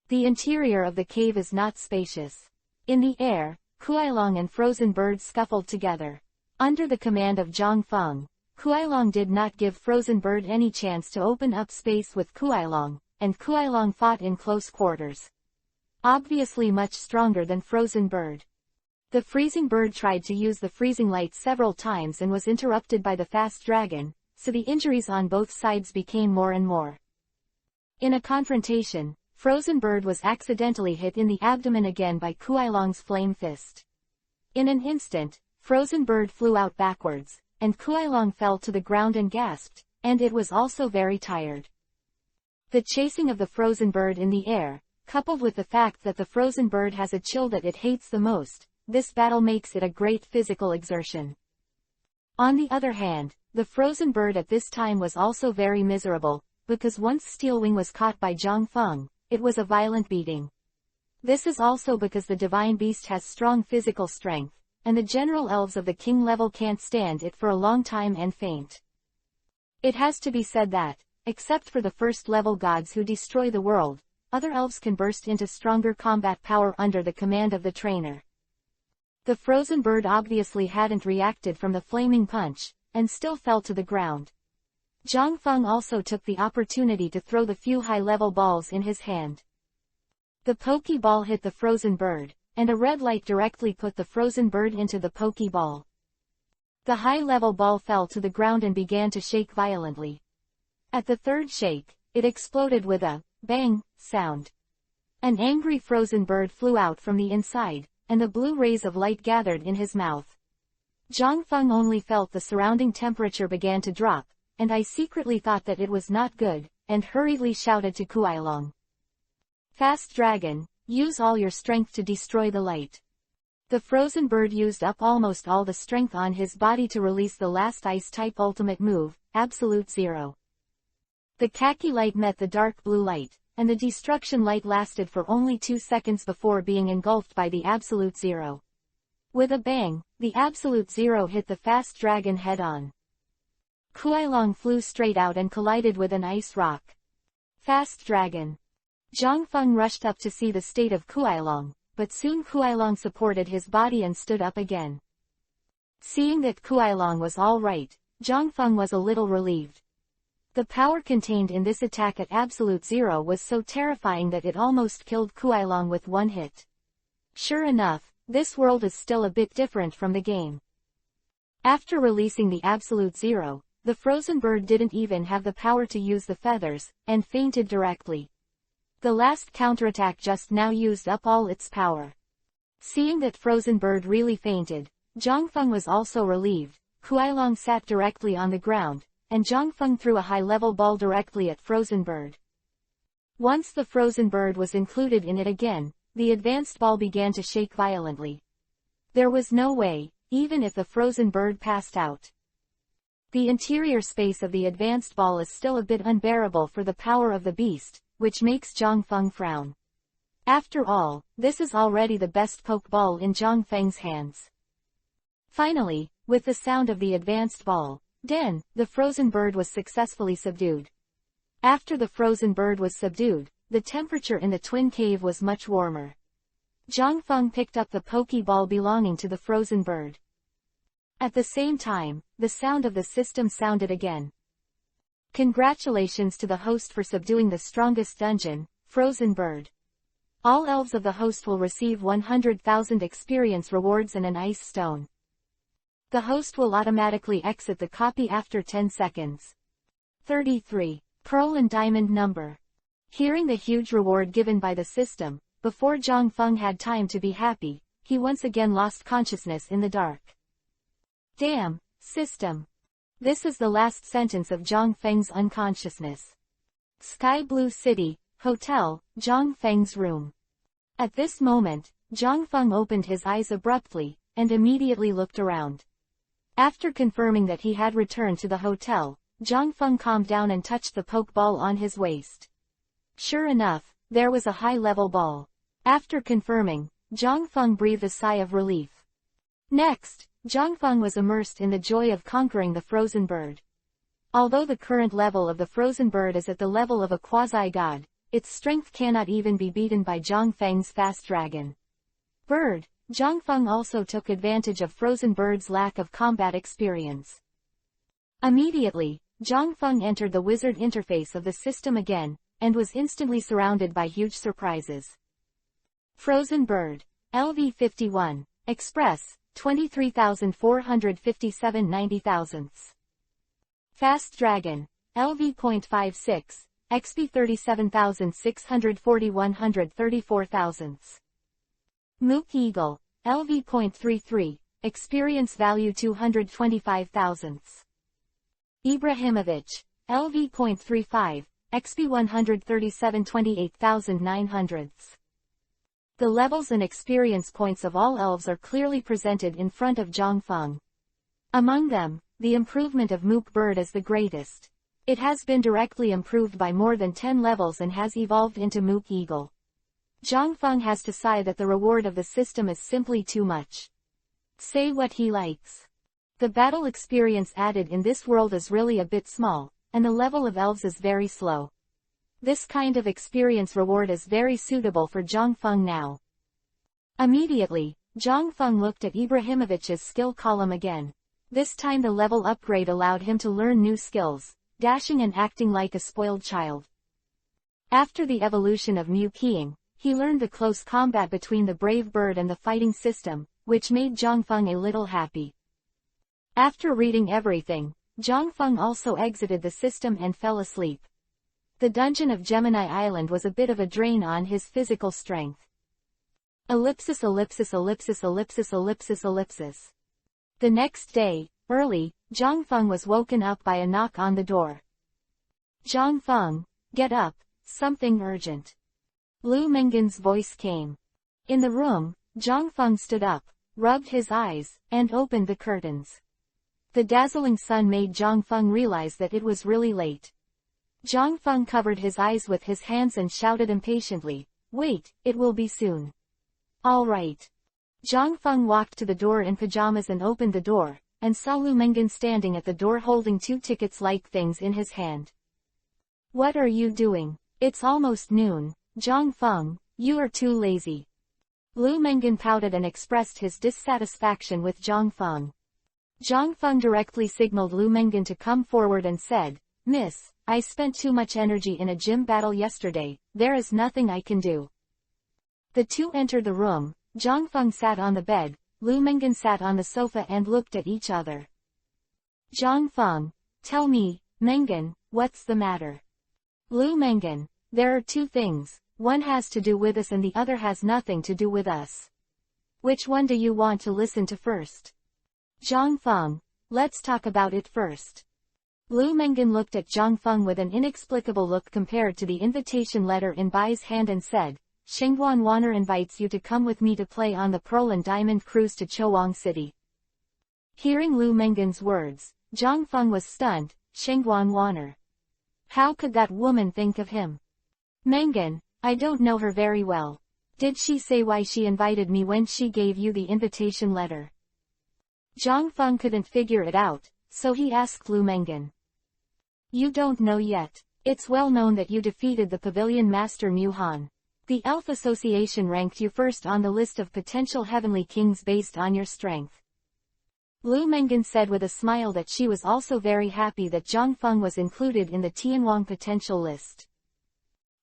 The interior of the cave is not spacious. In the air, Kuai-Long and frozen bird scuffled together. Under the command of Zhang Feng, Kuai-Long did not give frozen bird any chance to open up space with Kuai-Long, and Kuai-Long fought in close quarters. Obviously much stronger than frozen bird. The freezing bird tried to use the freezing light several times and was interrupted by the fast dragon, so the injuries on both sides became more and more. In a confrontation, frozen bird was accidentally hit in the abdomen again by Kuai-Long's flame fist. In an instant, frozen bird flew out backwards, and Kuai-Long fell to the ground and gasped, and it was also very tired. The chasing of the frozen bird in the air, coupled with the fact that the frozen bird has a chill that it hates the most, this battle makes it a great physical exertion. On the other hand, the frozen bird at this time was also very miserable, because once Steelwing was caught by Zhang Feng, it was a violent beating. This is also because the divine beast has strong physical strength, and the general elves of the king level can't stand it for a long time and faint. It has to be said that, except for the first level gods who destroy the world, other elves can burst into stronger combat power under the command of the trainer. The frozen bird obviously hadn't reacted from the flaming punch, and still fell to the ground. Zhang Feng also took the opportunity to throw the few high-level balls in his hand. The Pokeball hit the frozen bird, and a red light directly put the frozen bird into the Pokeball. The high-level ball fell to the ground and began to shake violently. At the third shake, it exploded with a bang sound. An angry frozen bird flew out from the inside, and the blue rays of light gathered in his mouth. Zhang Feng only felt the surrounding temperature began to drop, and I secretly thought that it was not good, and hurriedly shouted to Kuai-Long. Fast dragon, use all your strength to destroy the light. The frozen bird used up almost all the strength on his body to release the last ice-type ultimate move, Absolute Zero. The khaki light met the dark blue light, and the destruction light lasted for only 2 seconds before being engulfed by the Absolute Zero. With a bang, the Absolute Zero hit the fast dragon head-on. Kuai-Long flew straight out and collided with an ice rock. Fast dragon. Zhang Feng rushed up to see the state of Kuai-Long, but soon Kuai-Long supported his body and stood up again. Seeing that Kuai-Long was all right, Zhang Feng was a little relieved. The power contained in this attack at Absolute Zero was so terrifying that it almost killed Kuai-Long with one hit. Sure enough, this world is still a bit different from the game. After releasing the Absolute Zero, the frozen bird didn't even have the power to use the feathers, and fainted directly. The last counterattack just now used up all its power. Seeing that frozen bird really fainted, Zhang Feng was also relieved. Kuai-Long sat directly on the ground, and Zhang Feng threw a high-level ball directly at frozen bird. Once the frozen bird was included in it again, the advanced ball began to shake violently. There was no way, even if the frozen bird passed out. The interior space of the advanced ball is still a bit unbearable for the power of the beast, which makes Zhang Feng frown. After all, this is already the best Pokeball in Zhang Feng's hands. Finally, with the sound of the advanced ball, the frozen bird was successfully subdued. After the frozen bird was subdued, the temperature in the twin cave was much warmer. Zhang Feng picked up the Pokeball belonging to the frozen bird. At the same time, the sound of the system sounded again. Congratulations to the host for subduing the strongest dungeon, Frozen Bird. All elves of the host will receive 100,000 experience rewards and an ice stone. The host will automatically exit the copy after 10 seconds. 33. Pearl and Diamond Number. Hearing the huge reward given by the system, before Zhang Feng had time to be happy, he once again lost consciousness in the dark. Damn, system. This is the last sentence of Zhang Feng's unconsciousness. Sky Blue City, Hotel, Zhang Feng's room. At this moment, Zhang Feng opened his eyes abruptly, and immediately looked around. After confirming that he had returned to the hotel, Zhang Feng calmed down and touched the Pokeball on his waist. Sure enough, there was a high-level ball. After confirming, Zhang Feng breathed a sigh of relief. Next, Zhangfeng was immersed in the joy of conquering the frozen bird. Although the current level of the frozen bird is at the level of a quasi-god, its strength cannot even be beaten by Zhangfeng's fast dragon bird. Zhangfeng also took advantage of frozen bird's lack of combat experience. Immediately, Zhangfeng entered the wizard interface of the system again, and was instantly surrounded by huge surprises. Frozen bird. LV51. Express. 23,457 90,000ths. Fast dragon. LV.56. XP 37,640 134,000ths. Mook eagle. LV.33. Experience value 225,000ths. Ibrahimovic. LV.35. XP 137 28,900ths. The levels and experience points of all elves are clearly presented in front of Zhangfeng. Among them, the improvement of Mook bird is the greatest. It has been directly improved by more than 10 levels and has evolved into Mook eagle. Zhangfeng has to sigh that the reward of the system is simply too much. Say what he likes. The battle experience added in this world is really a bit small, and the level of elves is very slow. This kind of experience reward is very suitable for Zhangfeng now. Immediately, Zhangfeng looked at Ibrahimovic's skill column again. This time the level upgrade allowed him to learn new skills, dashing and acting like a spoiled child. After the evolution of Mew keying, he learned the close combat between the brave bird and the fighting system, which made Zhangfeng a little happy. After reading everything, Zhangfeng also exited the system and fell asleep. The dungeon of Gemini Island was a bit of a drain on his physical strength. Ellipsis ellipsis ellipsis ellipsis ellipsis ellipsis. The next day, early, Zhangfeng was woken up by a knock on the door. Zhangfeng, get up, something urgent. Lu Mengen's voice came. In the room, Zhangfeng stood up, rubbed his eyes, and opened the curtains. The dazzling sun made Zhangfeng realize that it was really late. Zhangfeng covered his eyes with his hands and shouted impatiently, "Wait, it will be soon." "All right." Zhangfeng walked to the door in pajamas and opened the door, and saw Lu Mengen standing at the door holding 2 tickets-like things in his hand. "What are you doing? It's almost noon, Zhangfeng, you are too lazy." Lu Mengen pouted and expressed his dissatisfaction with Zhangfeng. Zhangfeng directly signaled Lu Mengen to come forward and said, "Miss, I spent too much energy in a gym battle yesterday, there is nothing I can do." The two entered the room. Zhangfeng sat on the bed, Lu Mengen sat on the sofa and looked at each other. Zhangfeng, tell me, Mengen, what's the matter? Lu Mengen, there are 2 things, one has to do with us and the other has nothing to do with us. Which one do you want to listen to first? Zhangfeng, let's talk about it first. Lu Mengen looked at Zhangfeng with an inexplicable look compared to the invitation letter in Bai's hand and said, "Shengguan Wanner invites you to come with me to play on the Pearl and Diamond cruise to Chowang City." Hearing Lu Mengen's words, Zhangfeng was stunned. Shengguan Wanner. How could that woman think of him? Mengen, I don't know her very well. Did she say why she invited me when she gave you the invitation letter? Zhangfeng couldn't figure it out, so he asked Lu Mengen. You don't know yet. It's well known that you defeated the Pavilion Master Mu Han. The Elf Association ranked you first on the list of potential heavenly kings based on your strength. Lu Mengen said with a smile that she was also very happy that Zhangfeng was included in the Tianwang potential list.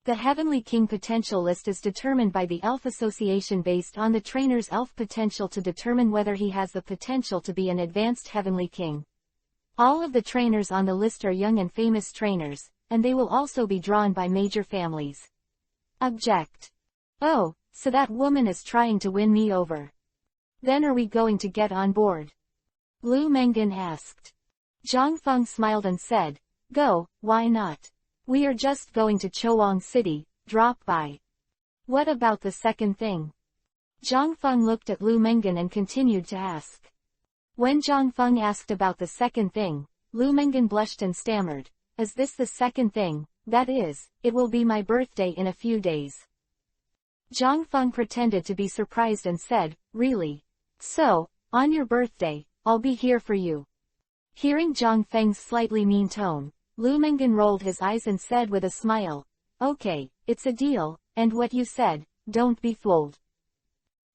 The Heavenly King potential list is determined by the Elf Association based on the trainer's elf potential to determine whether he has the potential to be an advanced Heavenly King. All of the trainers on the list are young and famous trainers, and they will also be drawn by major families. Object. Oh, so that woman is trying to win me over. Then are we going to get on board? Lu Mengen asked. Zhangfeng smiled and said, Go, why not? We are just going to Chowang City, drop by. What about the second thing? Zhangfeng looked at Lu Mengen and continued to ask. When Zhangfeng asked about the second thing, Lu Mengen blushed and stammered, Is this the second thing? That is, it will be my birthday in a few days. Zhangfeng pretended to be surprised and said, Really? So, On your birthday, I'll be here for you. Hearing Zhang Feng's slightly mean tone, Lu Mengen rolled his eyes and said with a smile, "Okay, it's a deal, and what you said, don't be fooled."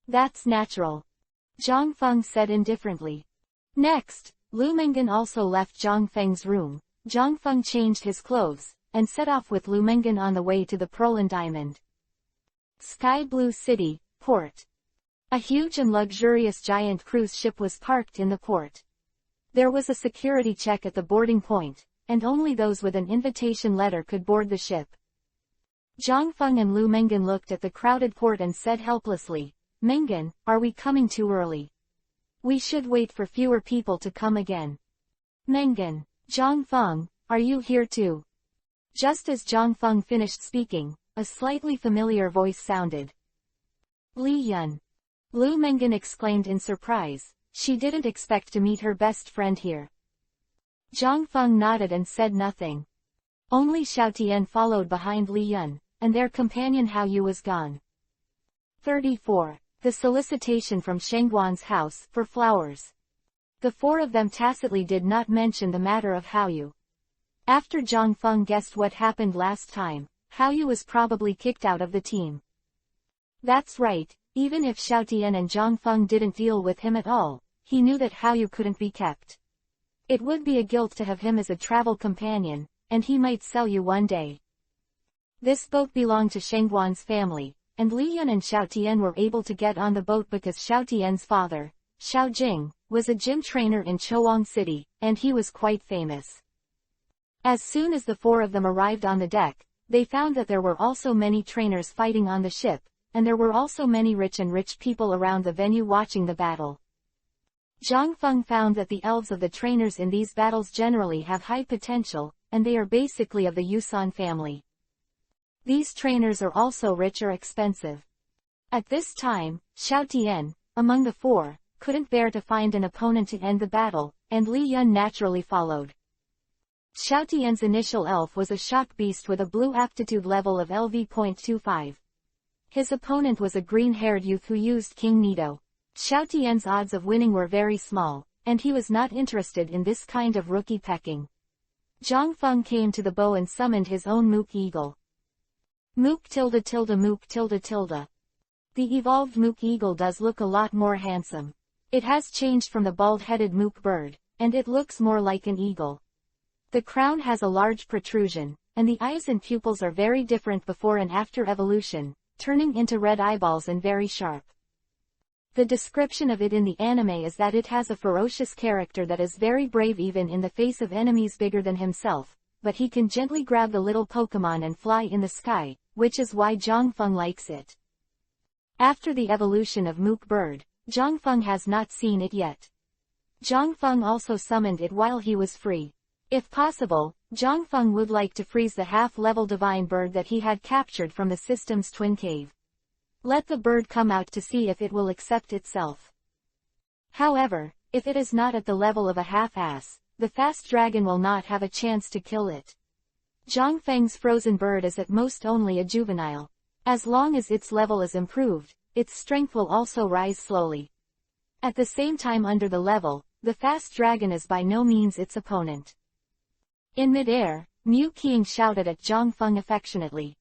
"That's natural," Zhang Feng said indifferently. Next, Lu Mengen also left Zhang Feng's room. Zhang Feng changed his clothes, and set off with Lu Mengen on the way to the Pearl and Diamond. Sky Blue City, Port. A huge and luxurious giant cruise ship was parked in the port. There was a security check at the boarding point, and only those with an invitation letter could board the ship. Zhang Feng and Lu Mengen looked at the crowded port and said helplessly, "Mengen, are we coming too early? We should wait for fewer people to come again." "Mengen, Zhang Feng, are you here too?" Just as Zhang Feng finished speaking, a slightly familiar voice sounded. "Li Yun." Lu Mengen exclaimed in surprise. She didn't expect to meet her best friend here. Zhang Feng nodded and said nothing. Only Xiao Tian followed behind Li Yun, and their companion Hao Yu was gone. 34. The solicitation from Shengguan's house for flowers. The four of them tacitly did not mention the matter of Hao Yu. After Zhang Feng guessed what happened last time, Hao Yu was probably kicked out of the team. That's right, even if Xiao Tian and Zhang Feng didn't deal with him at all, he knew that Hao Yu couldn't be kept. It would be a guilt to have him as a travel companion, and he might sell you one day. This boat belonged to Shengguan's family, and Li Yun and Xiao Tian were able to get on the boat because Xiao Tian's father, Xiao Jing, was a gym trainer in Chowang City, and he was quite famous. As soon as the four of them arrived on the deck, they found that there were also many trainers fighting on the ship, and there were also many rich people around the venue watching the battle. Zhang Feng found that the elves of the trainers in these battles generally have high potential, and they are basically of the Yusan family. These trainers are also rich or expensive. At this time, Xiao Tian, among the four, couldn't bear to find an opponent to end the battle, and Li Yun naturally followed. Xiao Tian's initial elf was a shock beast with a blue aptitude level of LV.25. His opponent was a green-haired youth who used King Nido. Xiao Tian's odds of winning were very small, and he was not interested in this kind of rookie pecking. Zhang Feng came to the bow and summoned his own Mook Eagle. Mook tilde tilde Mook tilde tilde. The evolved Mook Eagle does look a lot more handsome. It has changed from the bald-headed Mook bird, and it looks more like an eagle. The crown has a large protrusion, and the eyes and pupils are very different before and after evolution, turning into red eyeballs and very sharp. The description of it in the anime is that it has a ferocious character that is very brave even in the face of enemies bigger than himself, but he can gently grab the little Pokemon and fly in the sky, which is why Zhang Feng likes it. After the evolution of Mook Bird, Zhang Feng has not seen it yet. Zhang Feng also summoned it while he was free. If possible, Zhang Feng would like to freeze the half-level divine bird that he had captured from the system's twin cave. Let the bird come out to see if it will accept itself. However, if it is not at the level of a half-ass, the fast dragon will not have a chance to kill it. Zhang Feng's frozen bird is at most only a juvenile. As long as its level is improved, its strength will also rise slowly. At the same time under the level, the fast dragon is by no means its opponent. In mid-air, Mu Qing shouted at Zhang Feng affectionately.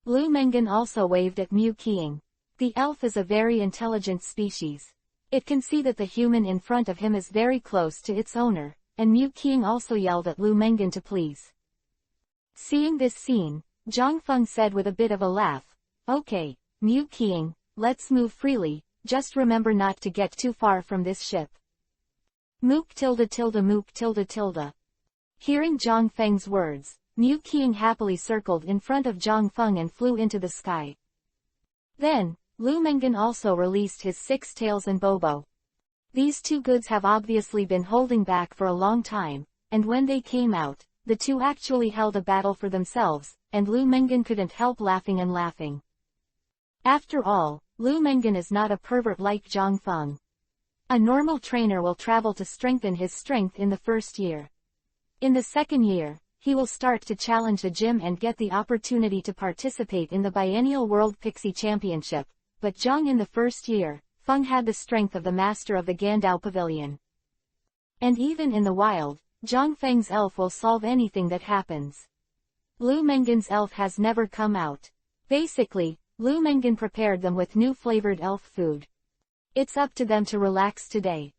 Lu Mengen also waved at Mu Qing. The elf is a very intelligent species. It can see that the human in front of him is very close to its owner, and Mu Qing also yelled at Lu Mengen to please. Seeing this scene, Zhang Feng said with a bit of a laugh, "Okay, Mu Qing, let's move freely, just remember not to get too far from this ship." Mook tilde tilde Mook tilde tilde. Hearing Zhang Feng's words, Mu Qing happily circled in front of Zhang Feng and flew into the sky. Then, Lu Mengen also released his six tails and Bobo. These two goods have obviously been holding back for a long time, and when they came out, the two actually held a battle for themselves, and Lu Mengen couldn't help laughing and laughing. After all, Lu Mengen is not a pervert like Zhang Feng. A normal trainer will travel to strengthen his strength in the first year. In the second year, he will start to challenge the gym and get the opportunity to participate in the biennial World Pixie Championship, but Zhang in the first year, Feng had the strength of the master of the Gandao Pavilion. And even in the wild, Zhang Feng's elf will solve anything that happens. Lu Mengen's elf has never come out. Basically, Lu Mengen prepared them with new flavored elf food. It's up to them to relax today.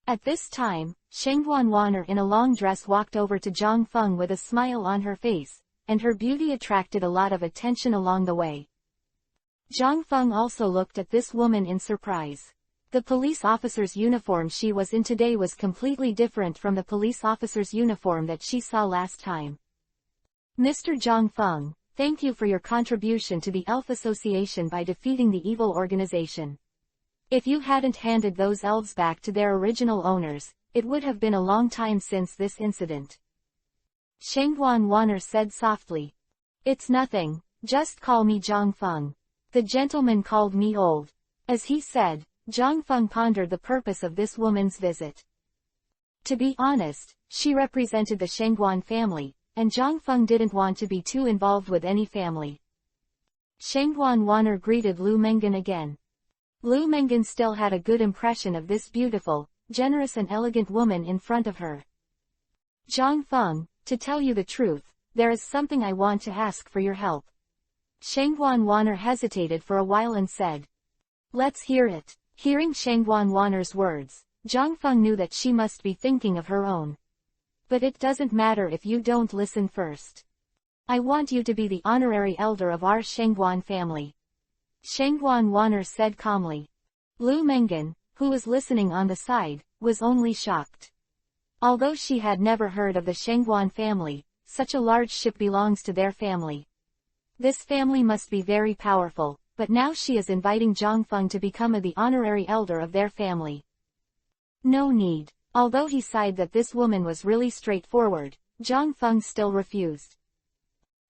At this time, Shengguan Wan'er in a long dress walked over to Zhang Feng with a smile on her face, and her beauty attracted a lot of attention along the way. Zhang Feng also looked at this woman in surprise. The police officer's uniform she was in today was completely different from the police officer's uniform that she saw last time. Mr. Zhang Feng, thank you for your contribution to the Elf Association by defeating the evil organization. If you hadn't handed those elves back to their original owners, it would have been a long time since this incident. Shengguan Wan'er said softly. It's nothing, just call me Zhang Feng. The gentleman called me old. As he said, Zhang Feng pondered the purpose of this woman's visit. To be honest, she represented the Shengguan family, and Zhang Feng didn't want to be too involved with any family. Shengguan Wan'er greeted Lu Mengen again. Lu Mengen still had a good impression of this beautiful, generous and elegant woman in front of her. Zhang Feng, to tell you the truth, there is something I want to ask for your help. Shengguan Wan'er hesitated for a while and said. Let's hear it. Hearing Shengguan Wan'er's words, Zhang Feng knew that she must be thinking of her own. But it doesn't matter if you don't listen first. I want you to be the honorary elder of our Shengguan family. Shengguan Wan'er said calmly. Lu Mengen, who was listening on the side, was only shocked. Although she had never heard of the Shengguan family, such a large ship belongs to their family. This family must be very powerful, but now she is inviting Zhang Feng to become the honorary elder of their family. No need. Although he sighed that this woman was really straightforward, Zhang Feng still refused.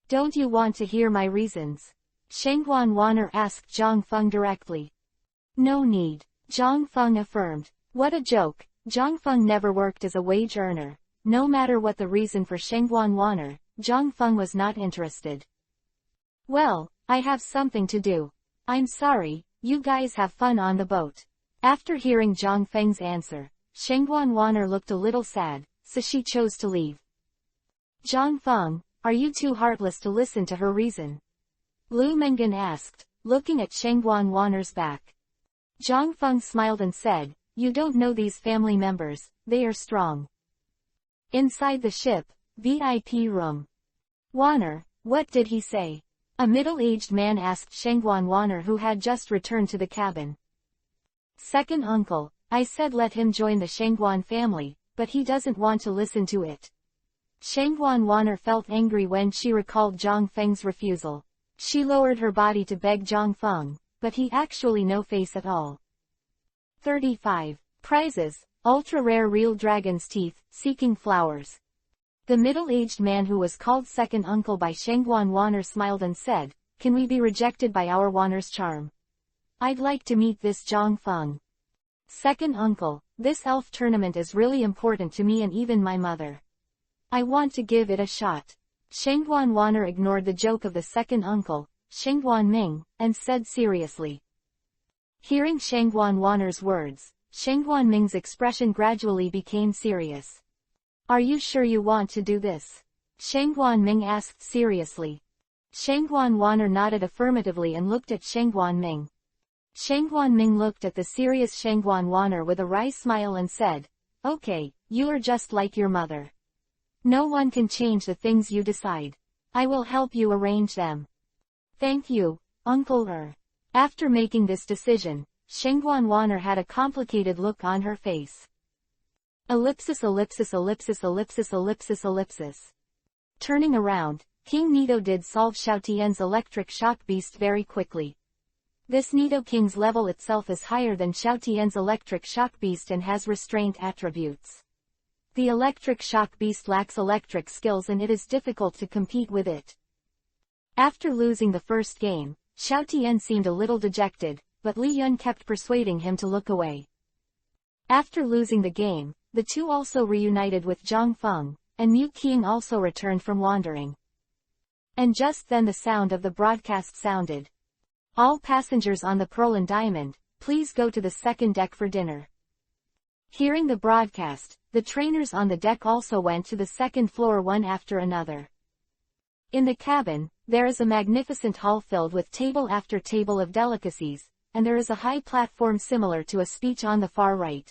Don't you want to hear my reasons? Shengguan Wan'er asked Zhang Feng directly. No need. Zhang Feng affirmed. What a joke. Zhang Feng never worked as a wage earner. No matter what the reason for Shengguan Wan'er, Zhang Feng was not interested. Well, I have something to do. I'm sorry, you guys have fun on the boat. After hearing Zhang Feng's answer, Shengguan Wan'er looked a little sad, so she chose to leave. Zhang Feng, are you too heartless to listen to her reason? Lu Mengen asked, looking at Shengguan Wan'er's back. Zhang Feng smiled and said, you don't know these family members, they are strong. Inside the ship, VIP room. Wan'er, what did he say? A middle-aged man asked Shengguan Wan'er who had just returned to the cabin. Second uncle, I said let him join the Shengguan family, but he doesn't want to listen to it. Shengguan Wan'er felt angry when she recalled Zhang Feng's refusal. She lowered her body to beg Zhang Feng, but he actually no face at all. 35. Prizes, ultra-rare real dragon's teeth, seeking flowers. The middle-aged man who was called second uncle by Shengguan Wan'er smiled and said, can we be rejected by our Wan'er's charm? I'd like to meet this Zhang Feng. Second uncle, this elf tournament is really important to me and even my mother. I want to give it a shot. Shengguan Wan'er ignored the joke of the second uncle, Shengguan Ming, and said seriously. Hearing Shengguan Wan'er's words, Shengguan Ming's expression gradually became serious. Are you sure you want to do this? Shengguan Ming asked seriously. Shengguan Wan'er nodded affirmatively and looked at Shengguan Ming. Shengguan Ming looked at the serious Shengguan Wan'er with a wry smile and said, okay, you are just like your mother. No one can change the things you decide. I will help you arrange them. Thank you, Uncle Er. After making this decision, Shengguan Wan'er had a complicated look on her face. Ellipsis ellipsis ellipsis ellipsis ellipsis ellipsis. Turning around, King Nido did solve Xiaotian's electric shock beast very quickly. This Nido King's level itself is higher than Xiaotian's electric shock beast and has restraint attributes. The electric shock beast lacks electric skills and it is difficult to compete with it. After losing the first game, Xiaotian seemed a little dejected, but Li Yun kept persuading him to look away. After losing the game, the two also reunited with Zhang Feng, and Mu Qing also returned from wandering. And just then the sound of the broadcast sounded. All passengers on the Pearl and Diamond, please go to the second deck for dinner. Hearing the broadcast, the trainers on the deck also went to the second floor one after another. In the cabin, there is a magnificent hall filled with table after table of delicacies, and there is a high platform similar to a speech on the far right.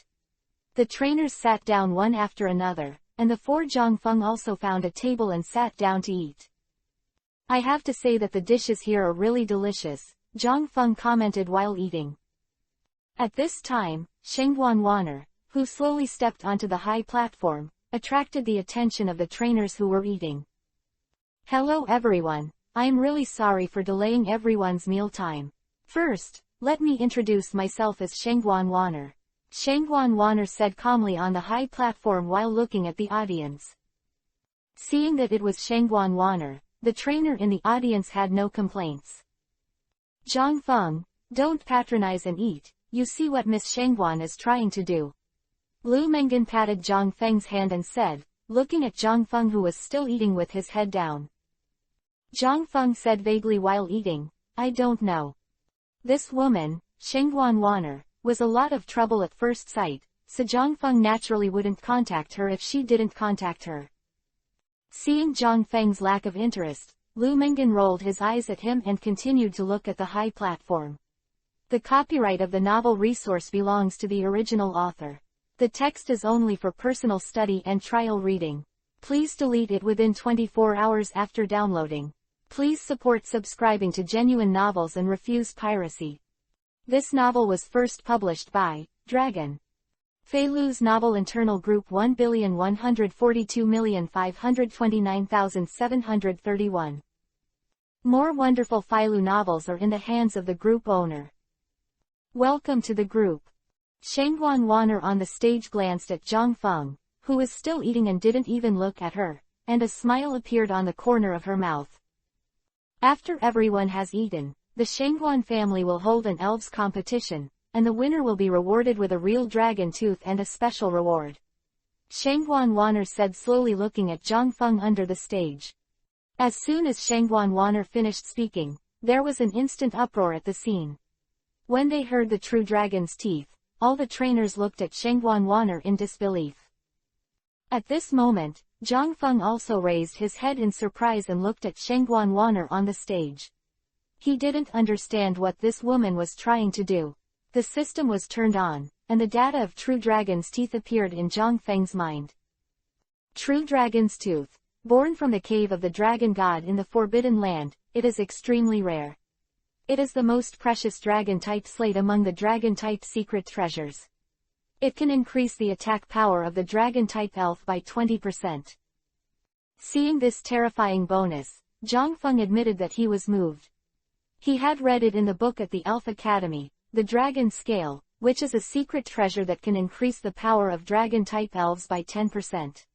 The trainers sat down one after another, and the four Zhangfeng also found a table and sat down to eat. I have to say that the dishes here are really delicious, Zhangfeng commented while eating. At this time, Shengguan Wanner, who slowly stepped onto the high platform, attracted the attention of the trainers who were eating. Hello everyone, I am really sorry for delaying everyone's meal time. First, let me introduce myself as Shengguan Wanner. Shengguan Wanner said calmly on the high platform while looking at the audience. Seeing that it was Shengguan Wanner, the trainer in the audience had no complaints. Zhangfeng, don't patronize and eat, you see what Miss Shengguan is trying to do. Lu Mengan patted Zhang Feng's hand and said, looking at Zhang Feng who was still eating with his head down. Zhang Feng said vaguely while eating, I don't know. This woman, Shengguan Wanner, was a lot of trouble at first sight, so Zhang Feng naturally wouldn't contact her if she didn't contact her. Seeing Zhang Feng's lack of interest, Lu Mengan rolled his eyes at him and continued to look at the high platform. The copyright of the novel resource belongs to the original author. The text is only for personal study and trial reading. Please delete it within 24 hours after downloading. Please support subscribing to Genuine Novels and refuse piracy. This novel was first published by Dragon. Feilu's novel internal group 1,142,529,731. More wonderful Feilu novels are in the hands of the group owner. Welcome to the group. Shengguan Wanner on the stage glanced at Zhang Feng, who was still eating and didn't even look at her, and a smile appeared on the corner of her mouth. After everyone has eaten, the Shengguan family will hold an elves competition, and the winner will be rewarded with a real dragon tooth and a special reward. Shengguan Wanner said slowly looking at Zhang Feng under the stage. As soon as Shengguan Wanner finished speaking, there was an instant uproar at the scene. When they heard the true dragon's teeth, all the trainers looked at Shengguan Wanner in disbelief. At this moment, Zhang Feng also raised his head in surprise and looked at Shengguan Wanner on the stage. He didn't understand what this woman was trying to do. The system was turned on, and the data of True Dragon's teeth appeared in Zhang Feng's mind. True Dragon's tooth. Born from the cave of the dragon god in the Forbidden Land, it is extremely rare. It is the most precious dragon-type slate among the dragon-type secret treasures. It can increase the attack power of the dragon-type elf by 20%. Seeing this terrifying bonus, Zhang Feng admitted that he was moved. He had read it in the book at the Elf Academy, the Dragon Scale, which is a secret treasure that can increase the power of dragon-type elves by 10%.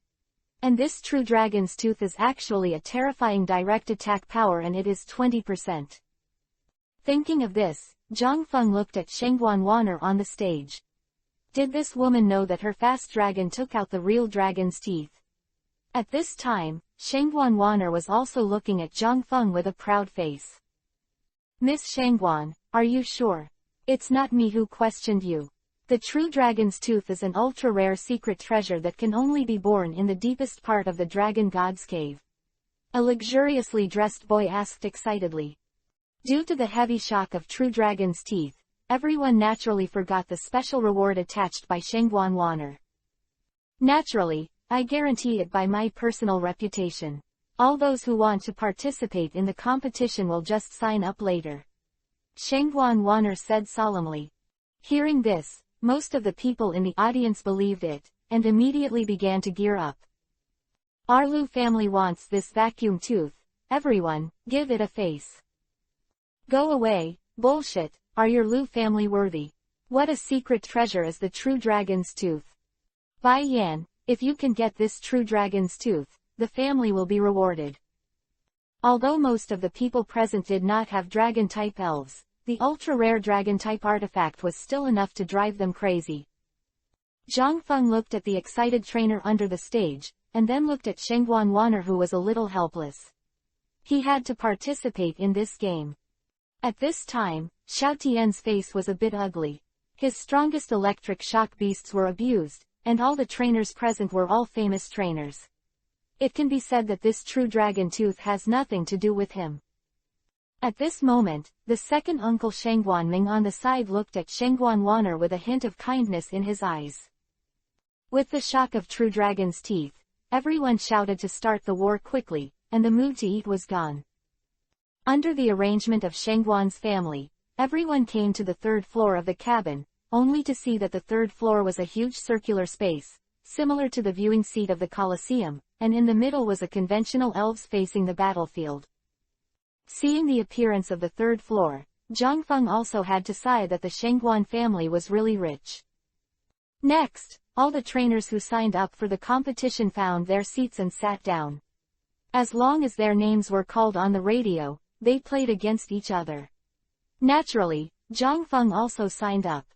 And this true dragon's tooth is actually a terrifying direct attack power and it is 20%. Thinking of this, Zhang Feng looked at Shengguan Wanner on the stage. Did this woman know that her fast dragon took out the real dragon's teeth? At this time, Shengguan Wanner was also looking at Zhang Feng with a proud face. Miss Shengguan, are you sure? It's not me who questioned you. The true dragon's tooth is an ultra-rare secret treasure that can only be born in the deepest part of the dragon god's cave. A luxuriously dressed boy asked excitedly. Due to the heavy shock of true dragon's teeth, everyone naturally forgot the special reward attached by Shengguan Wanner. Naturally, I guarantee it by my personal reputation. All those who want to participate in the competition will just sign up later. Shengguan Wanner said solemnly. Hearing this, most of the people in the audience believed it, and immediately began to gear up. Our Lu family wants this vacuum tooth, everyone, give it a face. Go away, bullshit, are your Lu family worthy? What a secret treasure is the true dragon's tooth. Bai Yan, if you can get this true dragon's tooth, the family will be rewarded. Although most of the people present did not have dragon-type elves, the ultra-rare dragon-type artifact was still enough to drive them crazy. Zhang Feng looked at the excited trainer under the stage, and then looked at Shengguan Wanner who was a little helpless. He had to participate in this game. At this time, Xiao Tian's face was a bit ugly. His strongest electric shock beasts were abused, and all the trainers present were all famous trainers. It can be said that this true dragon tooth has nothing to do with him. At this moment, the second uncle Shangguanming on the side looked at Shangguanwaner with a hint of kindness in his eyes. With the shock of true dragon's teeth, everyone shouted to start the war quickly, and the mood to eat was gone. Under the arrangement of Shangguan's family, everyone came to the third floor of the cabin, only to see that the third floor was a huge circular space, similar to the viewing seat of the Colosseum, and in the middle was a conventional elves facing the battlefield. Seeing the appearance of the third floor, Zhang Feng also had to sigh that the Shangguan family was really rich. Next, all the trainers who signed up for the competition found their seats and sat down. As long as their names were called on the radio, they played against each other. Naturally, Zhang Feng also signed up.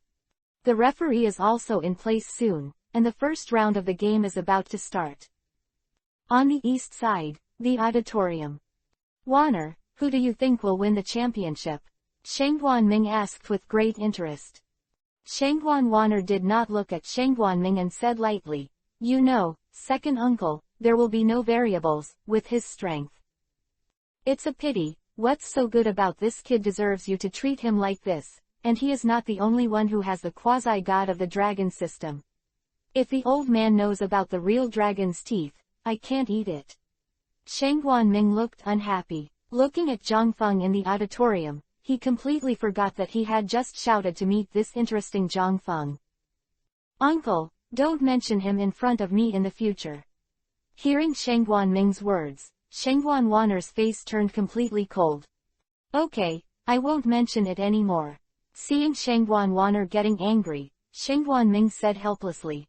The referee is also in place soon, and the first round of the game is about to start. On the east side, the auditorium. Wanner, who do you think will win the championship? Shangguanming asked with great interest. Shangguanwaner did not look at Shangguanming and said lightly, "You know, second uncle, there will be no variables, with his strength. It's a pity, what's so good about this kid deserves you to treat him like this, and he is not the only one who has the quasi-god of the dragon system. If the old man knows about the real dragon's teeth, I can't eat it." Shangguanming looked unhappy. Looking at Zhang Feng in the auditorium, he completely forgot that he had just shouted to meet this interesting Zhang Feng. "Uncle, don't mention him in front of me in the future." Hearing Shangguanming's words, Shangguanwaner's face turned completely cold. "Okay, I won't mention it anymore." Seeing Shangguanwaner getting angry, Shangguanming said helplessly.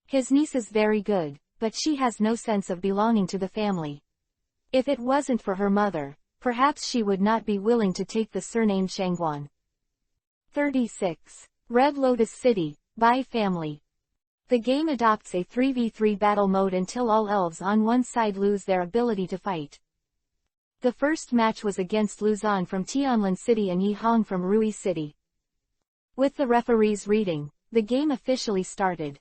"His niece is very good, but she has no sense of belonging to the family. If it wasn't for her mother, perhaps she would not be willing to take the surname Shangguan." 36. Red Lotus City, by Family. The game adopts a 3v3 battle mode until all elves on one side lose their ability to fight. The first match was against Luzon from Tianlin City and Yihong from Rui City. With the referees reading, the game officially started.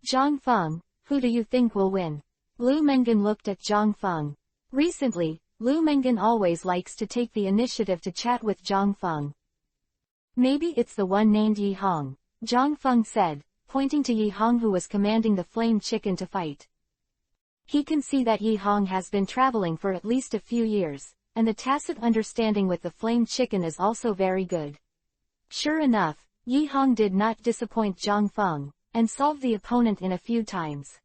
"Zhang Feng, who do you think will win?" Lu Mengan looked at Zhang Feng. Recently, Lu Mengan always likes to take the initiative to chat with Zhang Feng. "Maybe it's the one named Yihong," Zhang Feng said, pointing to Yihong who was commanding the flame chicken to fight. He can see that Yihong has been traveling for at least a few years, and the tacit understanding with the flame chicken is also very good. Sure enough, Yihong did not disappoint Zhang Feng, and solved the opponent in a few times.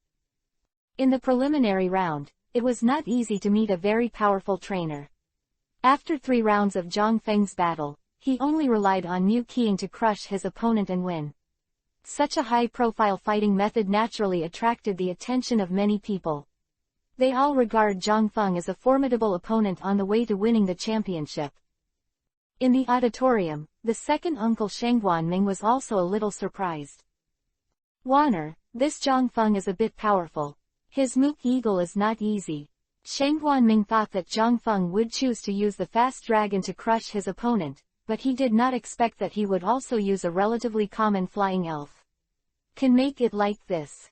In the preliminary round, it was not easy to meet a very powerful trainer. After 3 rounds of Zhang Feng's battle, he only relied on Mu Qiang to crush his opponent and win. Such a high-profile fighting method naturally attracted the attention of many people. They all regard Zhang Feng as a formidable opponent on the way to winning the championship. In the auditorium, the second uncle Shangguanming was also a little surprised. "Wanner, this Zhang Feng is a bit powerful. His Mook Eagle is not easy." Shangguanming thought that Zhang Feng would choose to use the fast dragon to crush his opponent, but he did not expect that he would also use a relatively common flying elf. "Can make it like this.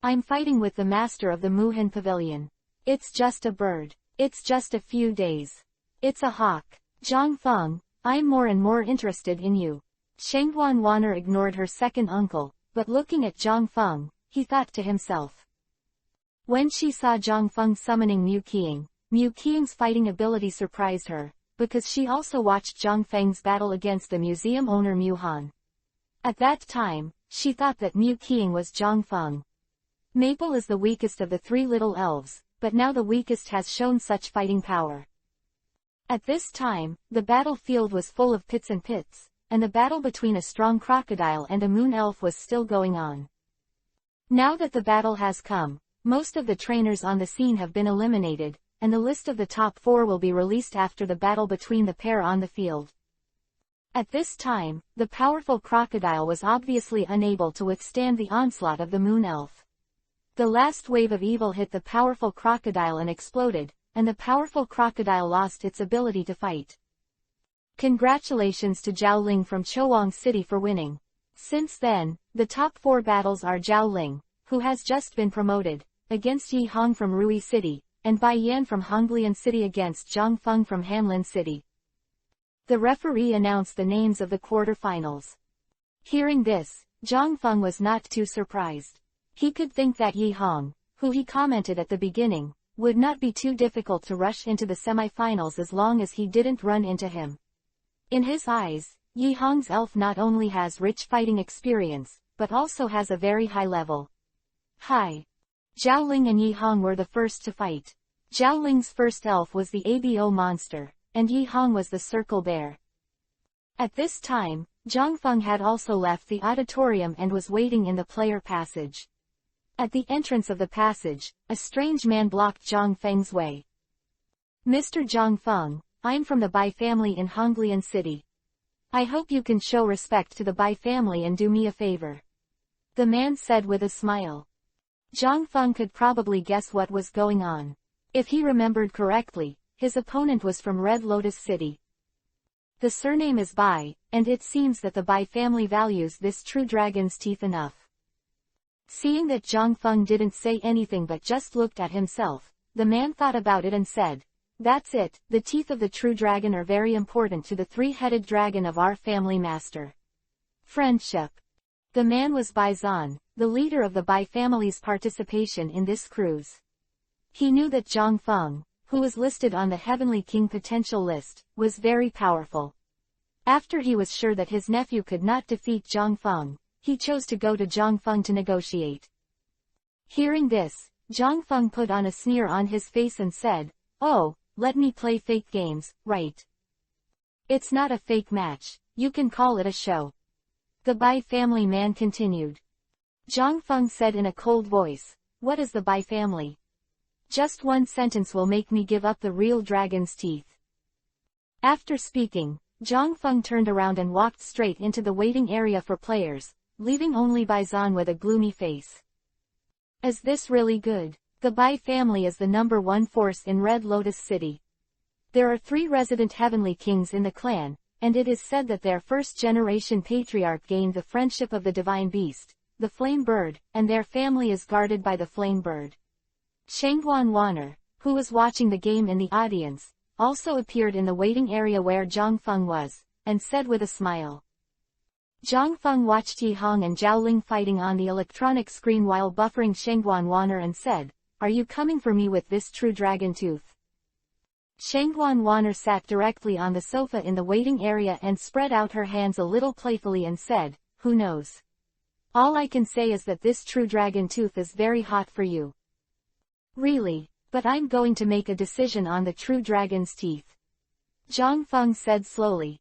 I'm fighting with the master of the Muhan Pavilion. It's just a bird. It's just a few days. It's a hawk. Zhang Feng, I'm more and more interested in you." Shangguanwaner ignored her second uncle, but looking at Zhang Feng, he thought to himself. When she saw Zhang Feng summoning Mu Qiang's fighting ability surprised her, because she also watched Zhang Feng's battle against the museum owner Mu Han. At that time, she thought that Mu Qiang was Zhang Feng. Maple is the weakest of the 3 little elves, but now the weakest has shown such fighting power. At this time, the battlefield was full of pits and pits, and the battle between a strong crocodile and a moon elf was still going on. Now that the battle has come, most of the trainers on the scene have been eliminated, and the list of the top 4 will be released after the battle between the pair on the field. At this time, the powerful crocodile was obviously unable to withstand the onslaught of the moon elf. The last wave of evil hit the powerful crocodile and exploded, and the powerful crocodile lost its ability to fight. Congratulations to Zhao Ling from Chowang City for winning. Since then, the top 4 battles are Zhao Ling, who has just been promoted, against Yi Hong from Rui City, and Bai Yan from Honglian City against Zhang Feng from Hanlin City. The referee announced the names of the quarterfinals. Hearing this, Zhang Feng was not too surprised. He could think that Yi Hong, who he commented at the beginning, would not be too difficult to rush into the semifinals as long as he didn't run into him. In his eyes, Yi Hong's elf not only has rich fighting experience, but also has a very high level. Zhao Ling and Yi Hong were the first to fight. Zhao Ling's first elf was the Abo monster, and Yi Hong was the circle bear. At this time, Zhang Feng had also left the auditorium and was waiting in the player passage. At the entrance of the passage, a strange man blocked Zhang Feng's way. "Mr. Zhang Feng, I'm from the Bai family in Honglian City. I hope you can show respect to the Bai family and do me a favor," the man said with a smile. Zhang Feng could probably guess what was going on. If he remembered correctly, his opponent was from Red Lotus City. The surname is Bai, and it seems that the Bai family values this true dragon's teeth enough. Seeing that Zhang Feng didn't say anything but just looked at himself, the man thought about it and said, "That's it, the teeth of the true dragon are very important to the 3-headed dragon of our family master. Friendship." The man was Bai Zan, the leader of the Bai family's participation in this cruise. He knew that Zhang Feng, who was listed on the Heavenly King potential list, was very powerful. After he was sure that his nephew could not defeat Zhang Feng, he chose to go to Zhang Feng to negotiate. Hearing this, Zhang Feng put on a sneer on his face and said, "Oh, let me play fake games, right? It's not a fake match, you can call it a show." The Bai family man continued. Zhang Feng said in a cold voice, "What is the Bai family? Just one sentence will make me give up the real dragon's teeth." After speaking, Zhang Feng turned around and walked straight into the waiting area for players, leaving only Bai Zan with a gloomy face. Is this really good? The Bai family is the number 1 force in Red Lotus City. There are 3 resident Heavenly Kings in the clan, and it is said that their first-generation patriarch gained the friendship of the divine beast, the flame bird, and their family is guarded by the flame bird. Shangguan Wanner, who was watching the game in the audience, also appeared in the waiting area where Zhang Feng was, and said with a smile. Zhang Feng watched Yi Hong and Zhao Ling fighting on the electronic screen while buffering Shangguan Wanner and said, "Are you coming for me with this true dragon tooth?" Shangguan Wanner sat directly on the sofa in the waiting area and spread out her hands a little playfully and said, "Who knows? All I can say is that this true dragon tooth is very hot for you." "Really? But I'm going to make a decision on the true dragon's teeth," Zhang Feng said slowly.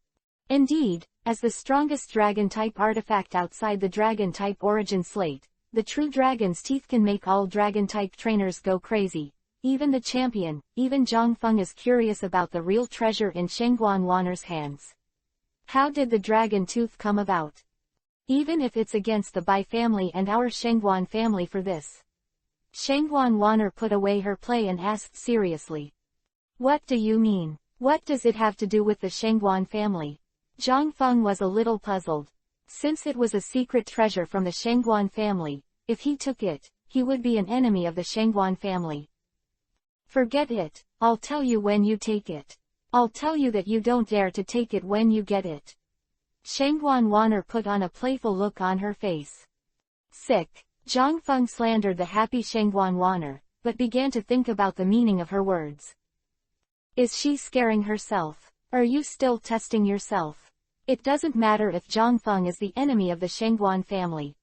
Indeed, as the strongest dragon-type artifact outside the dragon-type origin slate, the true dragon's teeth can make all dragon-type trainers go crazy. Even the champion, even Zhang Feng is curious about the real treasure in Shangguan Wanner's hands. How did the dragon tooth come about? Even if it's against the Bai family and our Shangguan family for this. Shangguan Wanner put away her play and asked seriously. "What do you mean? What does it have to do with the Shangguan family?" Zhang Feng was a little puzzled. Since it was a secret treasure from the Shangguan family, if he took it, he would be an enemy of the Shangguan family. "Forget it, I'll tell you when you take it. I'll tell you that you don't dare to take it when you get it." Shangguan Wanner put on a playful look on her face. Sick. Zhang Feng slandered the happy Shangguan Wanner, but began to think about the meaning of her words. Is she scaring herself? Are you still testing yourself? It doesn't matter if Zhang Feng is the enemy of the Shangguan family.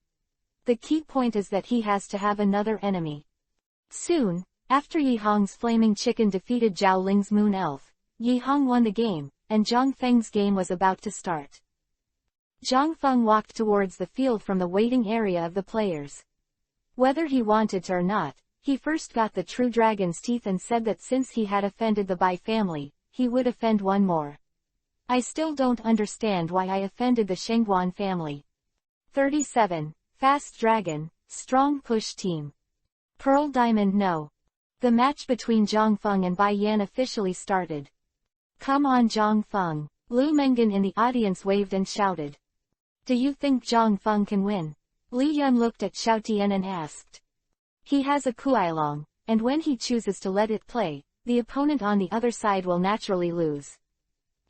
The key point is that he has to have another enemy. Soon, after Yi Hong's flaming chicken defeated Zhao Ling's moon elf, Yi Hong won the game, and Zhang Feng's game was about to start. Zhang Feng walked towards the field from the waiting area of the players. Whether he wanted to or not, he first got the true dragon's teeth and said that since he had offended the Bai family, he would offend one more. "I still don't understand why I offended the Shangguan family." 37. Fast Dragon, Strong Push Team. Pearl Diamond No. The match between Zhang Feng and Bai Yan officially started. "Come on Zhang Feng," Lu Mengan in the audience waved and shouted. Do you think Zhang Feng can win? Li Yun looked at Xiao Tian and asked. He has a Kuailong, and when he chooses to let it play, the opponent on the other side will naturally lose.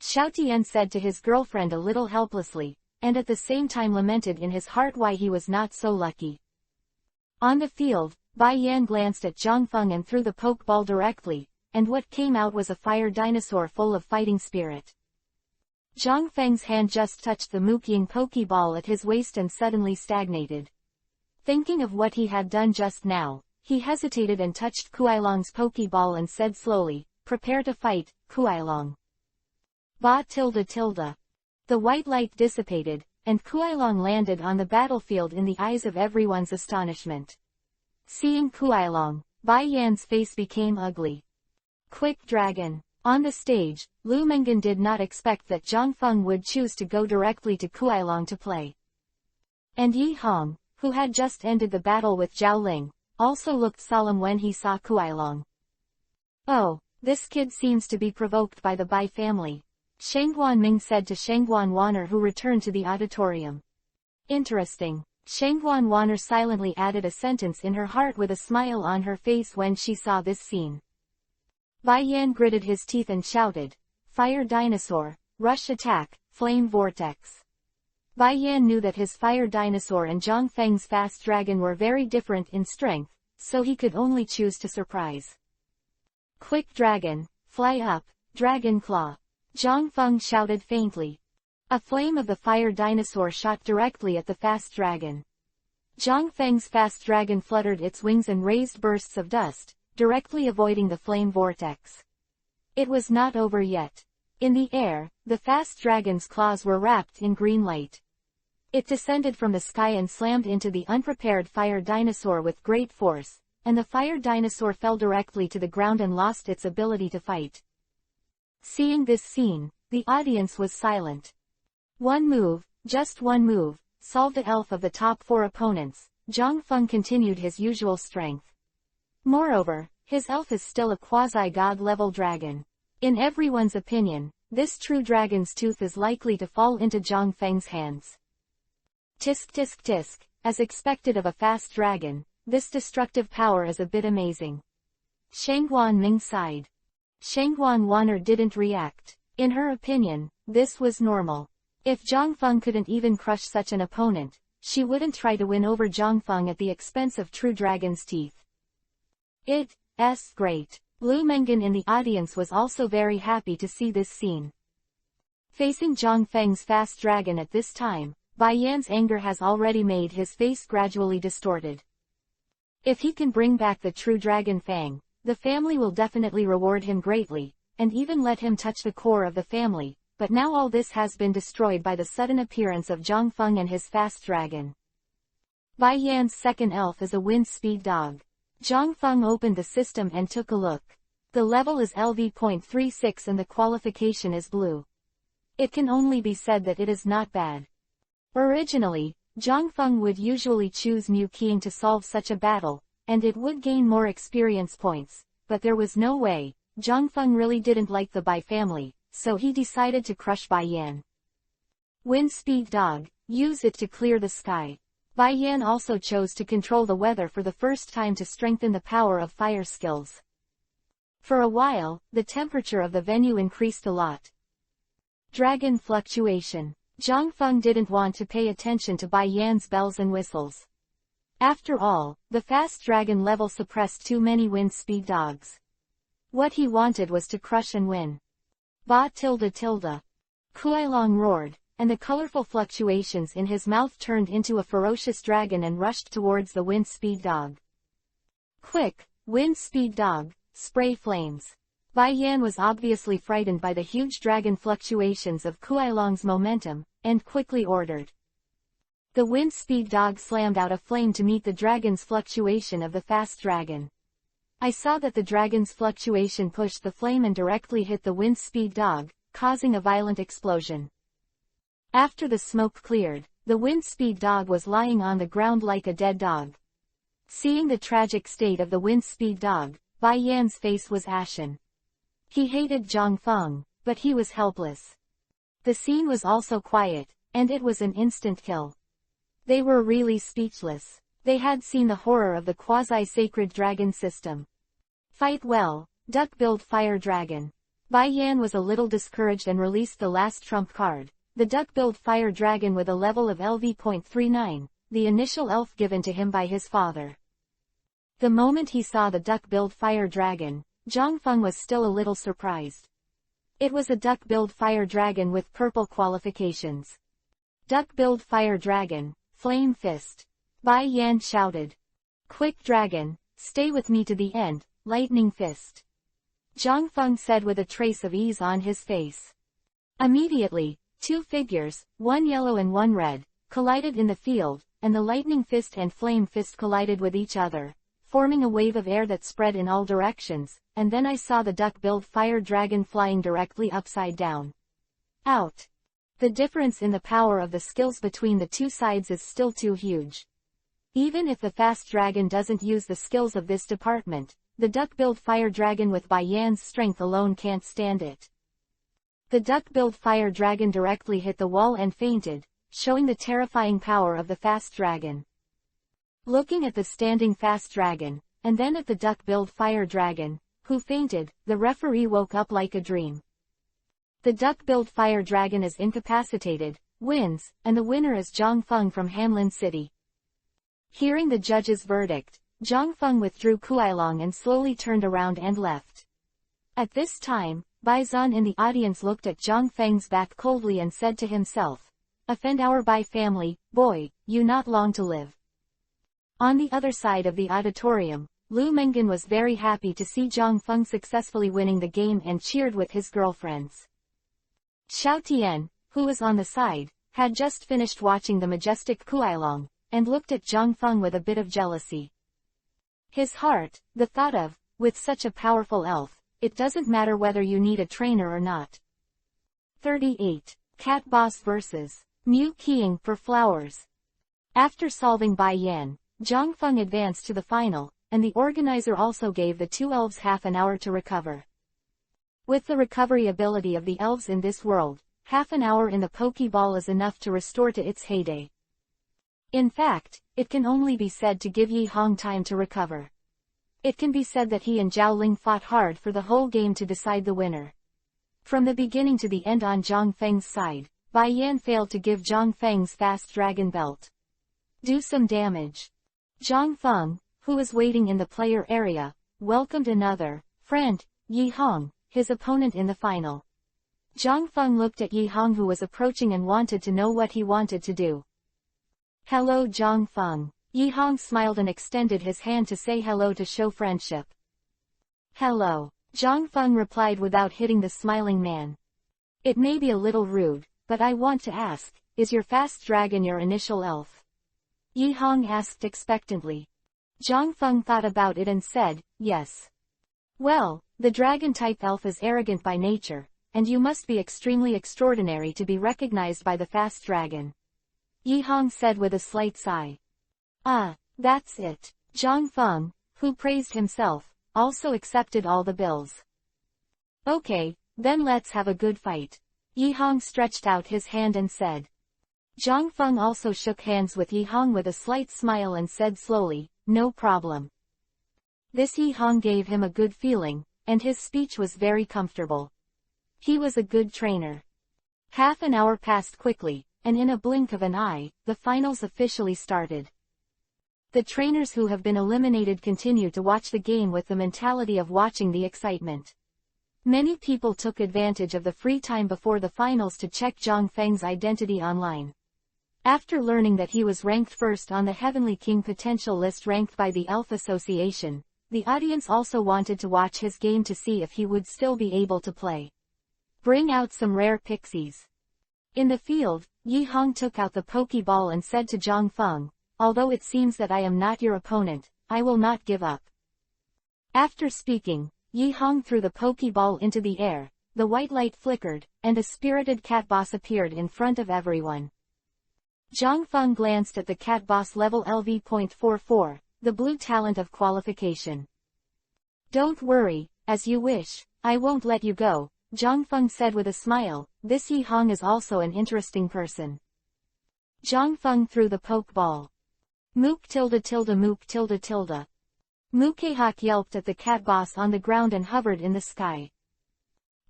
Xiao Tian said to his girlfriend a little helplessly, and at the same time lamented in his heart why he was not so lucky. On the field, Bai Yan glanced at Zhang Feng and threw the pokeball directly, and what came out was a fire dinosaur full of fighting spirit. Zhang Feng's hand just touched the Mukying pokeball at his waist and suddenly stagnated. Thinking of what he had done just now, he hesitated and touched Kuailong's pokeball and said slowly, "Prepare to fight, Kuailong." Ba tilde tilde. The white light dissipated, and Kuailong landed on the battlefield in the eyes of everyone's astonishment. Seeing Kuailong, Bai Yan's face became ugly. Quick Dragon. On the stage, Lu Mengan did not expect that Zhang Feng would choose to go directly to Kuailong to play. And Yi Hong, who had just ended the battle with Zhao Ling, also looked solemn when he saw Kuailong. "Oh, this kid seems to be provoked by the Bai family," Shengguan Ming said to Shengguan Wanner, who returned to the auditorium. "Interesting." Shengguan Wanner silently added a sentence in her heart with a smile on her face when she saw this scene. Bai Yan gritted his teeth and shouted, "Fire Dinosaur, Rush Attack, Flame Vortex." Bai Yan knew that his Fire Dinosaur and Zhang Feng's Fast Dragon were very different in strength, so he could only choose to surprise. "Quick Dragon, Fly Up, Dragon Claw." Zhang Feng shouted faintly. A flame of the Fire Dinosaur shot directly at the Fast Dragon. Zhang Feng's Fast Dragon fluttered its wings and raised bursts of dust, directly avoiding the flame vortex. It was not over yet. In the air, the Fast Dragon's claws were wrapped in green light. It descended from the sky and slammed into the unprepared Fire Dinosaur with great force, and the Fire Dinosaur fell directly to the ground and lost its ability to fight. Seeing this scene, the audience was silent. One move, just one move, solved the elf of the top 4 opponents. Zhang Feng continued his usual strength. Moreover, his elf is still a quasi-god level dragon. In everyone's opinion, this true dragon's tooth is likely to fall into Zhang Feng's hands. Tisk tisk tisk, as expected of a fast dragon, this destructive power is a bit amazing. Shengguan Ming sighed. Shengguan Wanner didn't react. In her opinion, this was normal. If Zhang Feng couldn't even crush such an opponent, she wouldn't try to win over Zhang Feng at the expense of true dragon's teeth. It's great. Lu Mengan in the audience was also very happy to see this scene. Facing Zhang Feng's fast dragon at this time, Bai Yan's anger has already made his face gradually distorted. If he can bring back the true dragon Fang, the family will definitely reward him greatly, and even let him touch the core of the family, but now all this has been destroyed by the sudden appearance of Zhang Feng and his fast dragon. Bai Yan's second elf is a wind speed dog. Zhang Feng opened the system and took a look. The level is LV.36 and the qualification is blue. It can only be said that it is not bad. Originally, Zhang Feng would usually choose Mu Qiang to solve such a battle, and it would gain more experience points, but there was no way. Zhang Feng really didn't like the Bai family, so he decided to crush Bai Yan. Wind speed dog, use it to clear the sky. Bai Yan also chose to control the weather for the first time to strengthen the power of fire skills. For a while, the temperature of the venue increased a lot. Dragon fluctuation. Zhang Feng didn't want to pay attention to Bai Yan's bells and whistles. After all, the fast dragon level suppressed too many wind speed dogs. What he wanted was to crush and win. Ba tilde tilde. Kuailong roared, and the colorful fluctuations in his mouth turned into a ferocious dragon and rushed towards the wind speed dog. Quick, wind speed dog, spray flames. Bai Yan was obviously frightened by the huge dragon fluctuations of Kuailong's momentum, and quickly ordered. The wind speed dog slammed out a flame to meet the dragon's fluctuation of the fast dragon. I saw that the dragon's fluctuation pushed the flame and directly hit the wind speed dog, causing a violent explosion. After the smoke cleared, the wind speed dog was lying on the ground like a dead dog. Seeing the tragic state of the wind speed dog, Bai Yan's face was ashen. He hated Zhang Feng, but he was helpless. The scene was also quiet, and it was an instant kill. They were really speechless. They had seen the horror of the quasi-sacred dragon system. Fight well, duck-billed fire dragon. Bai Yan was a little discouraged and released the last trump card, the duck-billed fire dragon with a level of LV.39, the initial elf given to him by his father. The moment he saw the duck-billed fire dragon, Zhang Feng was still a little surprised. It was a duck-billed fire dragon with purple qualifications. Duck-billed fire dragon, flame fist. Bai Yan shouted. Quick dragon, stay with me to the end, lightning fist. Zhang Feng said with a trace of ease on his face. Immediately, two figures, one yellow and one red, collided in the field, and the lightning fist and flame fist collided with each other, forming a wave of air that spread in all directions, and then I saw the duck-billed fire dragon flying directly upside down. Out. The difference in the power of the skills between the two sides is still too huge. Even if the fast dragon doesn't use the skills of this department, the duck-billed fire dragon with Bai Yan's strength alone can't stand it. The duck-billed fire dragon directly hit the wall and fainted, showing the terrifying power of the fast dragon. Looking at the standing fast dragon, and then at the duck-billed fire dragon, who fainted, the referee woke up like a dream. The duck-billed fire dragon is incapacitated, wins, and the winner is Zhang Feng from Hanlin City. Hearing the judge's verdict, Zhang Feng withdrew Kuailong and slowly turned around and left. At this time, Bai Zhan in the audience looked at Zhang Feng's back coldly and said to himself, "Offend our Bai family, boy, you not long to live." On the other side of the auditorium, Lu Mengan was very happy to see Zhang Feng successfully winning the game and cheered with his girlfriends. Xiao Tian, who was on the side, had just finished watching the majestic Kuailong, and looked at Zhang Feng with a bit of jealousy. His heart, the thought of, with such a powerful elf, it doesn't matter whether you need a trainer or not. 38. Cat Boss vs. Mu Qiang for flowers. After solving Bai Yan, Zhang Feng advanced to the final, and the organizer also gave the two elves half an hour to recover. With the recovery ability of the elves in this world, half an hour in the Pokeball is enough to restore to its heyday. In fact, it can only be said to give Yi Hong time to recover. It can be said that he and Zhao Ling fought hard for the whole game to decide the winner. From the beginning to the end on Zhang Feng's side, Bai Yan failed to give Zhang Feng's fast dragon belt do some damage. Zhang Feng, who was waiting in the player area, welcomed another friend, Yi Hong, his opponent in the final. Zhang Feng looked at Yi Hong who was approaching and wanted to know what he wanted to do. "Hello Zhang Feng." Yi Hong smiled and extended his hand to say hello to show friendship. "Hello." Zhang Feng replied without hitting the smiling man. "It may be a little rude, but I want to ask, is your fast dragon your initial elf?" Yi Hong asked expectantly. Zhang Feng thought about it and said, "Yes." "Well, the dragon-type elf is arrogant by nature, and you must be extremely extraordinary to be recognized by the fast dragon," Yi Hong said with a slight sigh. "Ah, that's it." Zhang Feng, who praised himself, also accepted all the bills. "Okay, then let's have a good fight." Yi Hong stretched out his hand and said. Zhang Feng also shook hands with Yi Hong with a slight smile and said slowly, "No problem." This Yi Hong gave him a good feeling, and his speech was very comfortable. He was a good trainer. Half an hour passed quickly, and in a blink of an eye, the finals officially started. The trainers who have been eliminated continue to watch the game with the mentality of watching the excitement. Many people took advantage of the free time before the finals to check Zhang Feng's identity online. After learning that he was ranked first on the Heavenly King potential list ranked by the Elf Association, the audience also wanted to watch his game to see if he would still be able to play. Bring out some rare pixies. In the field, Yi Hong took out the Pokeball and said to Zhang Feng, "Although it seems that I am not your opponent, I will not give up." After speaking, Yi Hong threw the Pokeball into the air, the white light flickered, and a spirited cat boss appeared in front of everyone. Zhang Feng glanced at the cat boss level LV.44, the blue talent of qualification. "Don't worry, as you wish, I won't let you go," Zhang Feng said with a smile. This Yi Hong is also an interesting person. Zhang Feng threw the poke ball. Mook tilde tilde mook tilde tilde. Mookehawk yelped at the cat boss on the ground and hovered in the sky.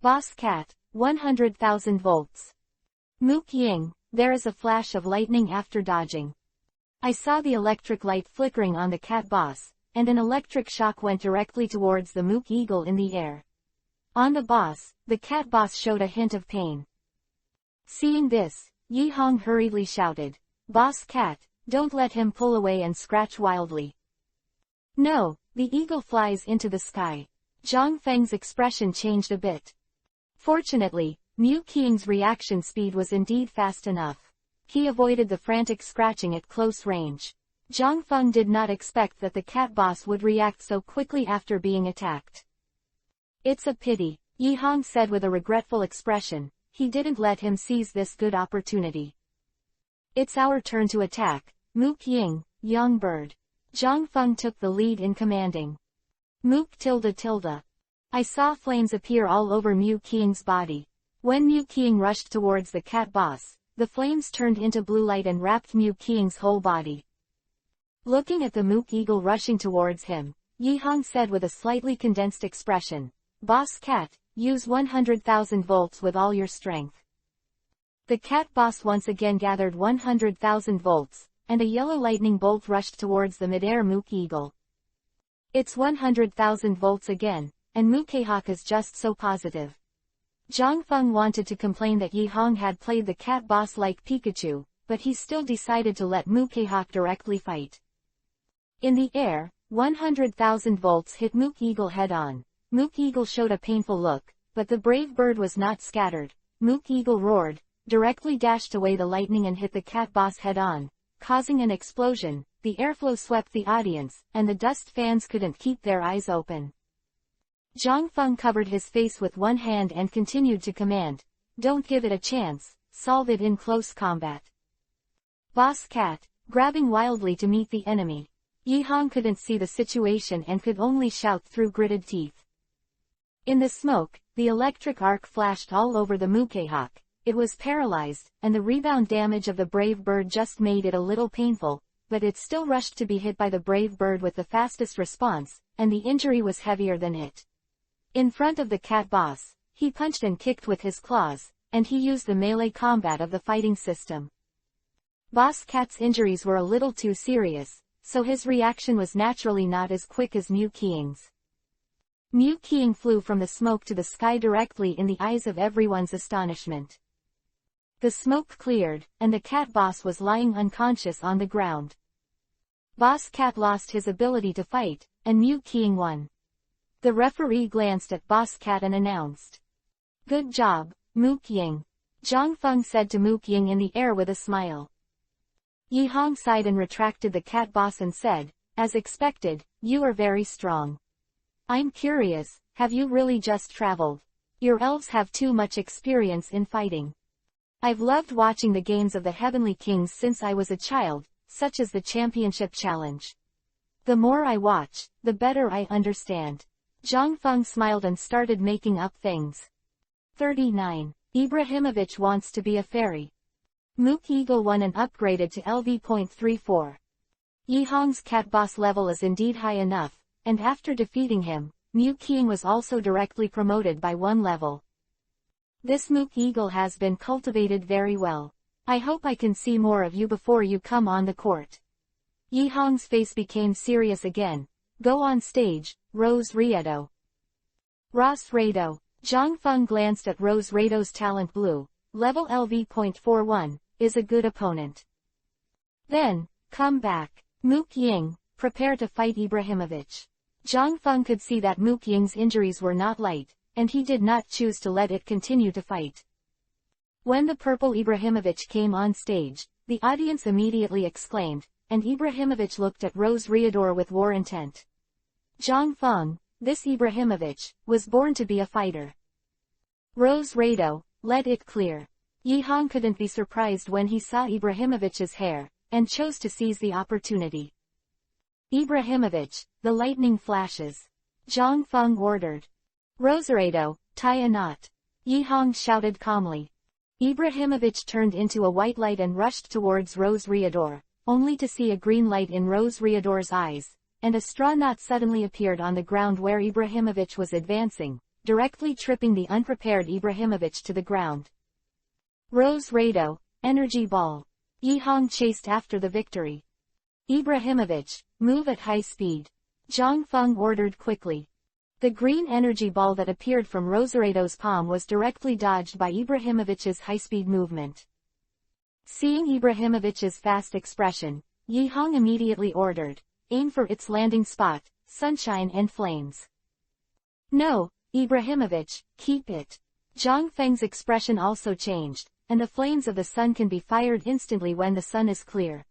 Boss cat, 100,000 volts. Mook ying, there is a flash of lightning after dodging. I saw the electric light flickering on the cat boss, and an electric shock went directly towards the mook eagle in the air. On the boss, the cat boss showed a hint of pain. Seeing this, Yi Hong hurriedly shouted, "Boss cat, don't let him pull away and scratch wildly." No, the eagle flies into the sky. Zhang Feng's expression changed a bit. Fortunately, Mu Qing's reaction speed was indeed fast enough. He avoided the frantic scratching at close range. Zhang Feng did not expect that the cat boss would react so quickly after being attacked. "It's a pity," Yi Hong said with a regretful expression. He didn't let him seize this good opportunity. "It's our turn to attack, Mook Ying, young bird." Zhang Feng took the lead in commanding. Mook tilde tilde. I saw flames appear all over Mu Qing's body. When Mu Qing rushed towards the cat boss, the flames turned into blue light and wrapped Mu Qing's whole body. Looking at the mook eagle rushing towards him, Yi Hong said with a slightly condensed expression, "Boss cat, use 100,000 volts with all your strength." The cat boss once again gathered 100,000 volts, and a yellow lightning bolt rushed towards the mid-air mook eagle. It's 100,000 volts again, and Mookehawk is just so positive. Zhang Feng wanted to complain that Yi Hong had played the cat boss like Pikachu, but he still decided to let Mookehawk directly fight. In the air, 100,000 volts hit Mook Eagle head-on. Mook Eagle showed a painful look, but the brave bird was not scattered. Mook Eagle roared, directly dashed away the lightning and hit the cat boss head-on, causing an explosion. The airflow swept the audience, and the dust fans couldn't keep their eyes open. Zhang Feng covered his face with one hand and continued to command, "Don't give it a chance, solve it in close combat." Boss cat, grabbing wildly to meet the enemy. Yi Hong couldn't see the situation and could only shout through gritted teeth. In the smoke, the electric arc flashed all over the Mookehawk. It was paralyzed, and the rebound damage of the brave bird just made it a little painful, but it still rushed to be hit by the brave bird with the fastest response, and the injury was heavier than it. In front of the cat boss, he punched and kicked with his claws, and he used the melee combat of the fighting system. Boss Cat's injuries were a little too serious, so his reaction was naturally not as quick as Mu Qing's. Mu Qing flew from the smoke to the sky directly in the eyes of everyone's astonishment. The smoke cleared, and the cat boss was lying unconscious on the ground. Boss Cat lost his ability to fight, and Mu Qing won. The referee glanced at Boss Cat and announced, "Good job, Mook Ying." Zhang Feng said to Mook Ying in the air with a smile. Yi Hong sighed and retracted the cat boss and said, "As expected, you are very strong. I'm curious, have you really just traveled? Your elves have too much experience in fighting. I've loved watching the games of the Heavenly Kings since I was a child, such as the Championship Challenge. The more I watch, the better I understand." Zhang Feng smiled and started making up things. 39. Ibrahimovic wants to be a fairy. Mook Eagle won and upgraded to LV.34. Yi Hong's cat boss level is indeed high enough, and after defeating him, Mu Qing was also directly promoted by one level. This Mook Eagle has been cultivated very well. I hope I can see more of you before you come on the court. Yi Hong's face became serious again. Go on stage, Rose Riedo. Ross Rado. Zhang Feng glanced at Rose Rado's talent blue, level LV.41, is a good opponent. Then, come back. Mook Ying, prepare to fight Ibrahimovic. Zhang Feng could see that Mook Ying's injuries were not light, and he did not choose to let it continue to fight. When the purple Ibrahimovic came on stage, the audience immediately exclaimed, and Ibrahimovic looked at Rose Riador with war intent. Zhang Feng, this Ibrahimovic, was born to be a fighter. Rose Rado, let it clear. Yi Hong couldn't be surprised when he saw Ibrahimovic's hair, and chose to seize the opportunity. Ibrahimovic, the lightning flashes. Zhang Feng ordered. Rose Rado, tie a knot. Yi Hong shouted calmly. Ibrahimovic turned into a white light and rushed towards Rose Reador, only to see a green light in Rose Reador's eyes, and a straw knot suddenly appeared on the ground where Ibrahimovic was advancing, directly tripping the unprepared Ibrahimovic to the ground. Rose Rado, energy ball. Yi Hong chased after the victory. Ibrahimovic, move at high speed. Zhang Feng ordered quickly. The green energy ball that appeared from Roserado's palm was directly dodged by Ibrahimovic's high-speed movement. Seeing Ibrahimovic's fast expression, Yi Hong immediately ordered, aim for its landing spot, sunshine and flames. No, Ibrahimovic, keep it. Zhang Feng's expression also changed, and the flames of the sun can be fired instantly when the sun is clear.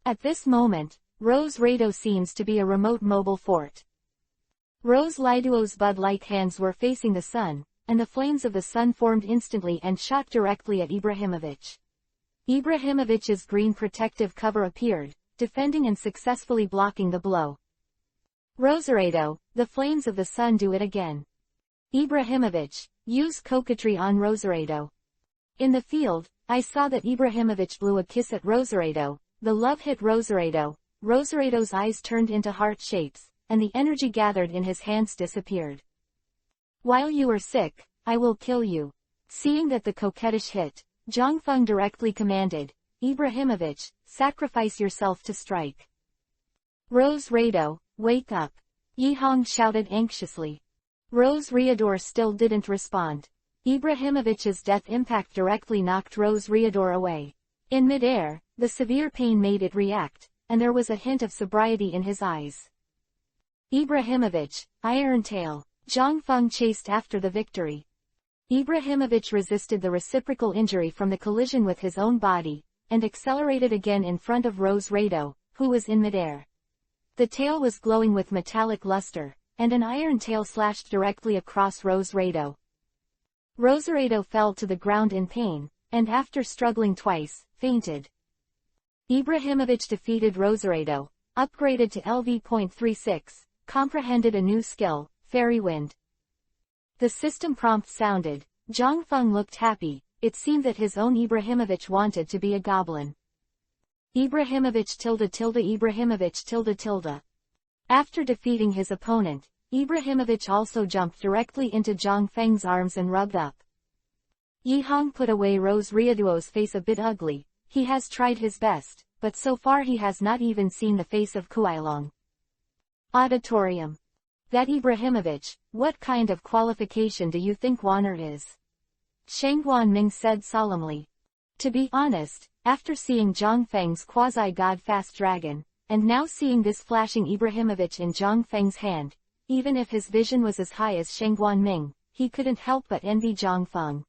At this moment, Rose Rado seems to be a remote mobile fort. Rose Liduo's bud-like hands were facing the sun, and the flames of the sun formed instantly and shot directly at Ibrahimovic. Ibrahimovic's green protective cover appeared, defending and successfully blocking the blow. Roserado, the flames of the sun do it again. Ibrahimovic, use coquetry on Roserado. In the field, I saw that Ibrahimovic blew a kiss at Roserado, the love hit Roserado, Roserado's eyes turned into heart shapes, and the energy gathered in his hands disappeared. While you are sick, I will kill you. Seeing that the coquettish hit, Zhang Feng directly commanded, Ibrahimovic, sacrifice yourself to strike. Rose Rado, wake up. Yi Hong shouted anxiously. Rose Reador still didn't respond. Ibrahimovic's death impact directly knocked Rose Reador away. In midair, the severe pain made it react, and there was a hint of sobriety in his eyes. Ibrahimovic, Iron Tail. Zhang Feng chased after the victory. Ibrahimovic resisted the reciprocal injury from the collision with his own body, and accelerated again in front of Rose Rado, who was in midair. The tail was glowing with metallic luster, and an iron tail slashed directly across Rose Rado. Roserado fell to the ground in pain, and after struggling twice, fainted. Ibrahimovic defeated Roserado, upgraded to LV.36, comprehended a new skill, Fairy Wind. The system prompt sounded. Zhang Feng looked happy. It seemed that his own Ibrahimovic wanted to be a goblin. Ibrahimovic Ibrahimovic. After defeating his opponent, Ibrahimovic also jumped directly into Zhang Feng's arms and rubbed up. Yi Hong put away Rose Readuo's face a bit ugly. He has tried his best, but so far he has not even seen the face of Kuailong. Auditorium. That Ibrahimovic, what kind of qualification do you think Wanner is? Shangguan Ming said solemnly. To be honest, after seeing Zhang Feng's Quasi-God fast dragon, and now seeing this flashing Ibrahimovic in Zhang Feng's hand, even if his vision was as high as Shangguan Ming, he couldn't help but envy Zhang Feng.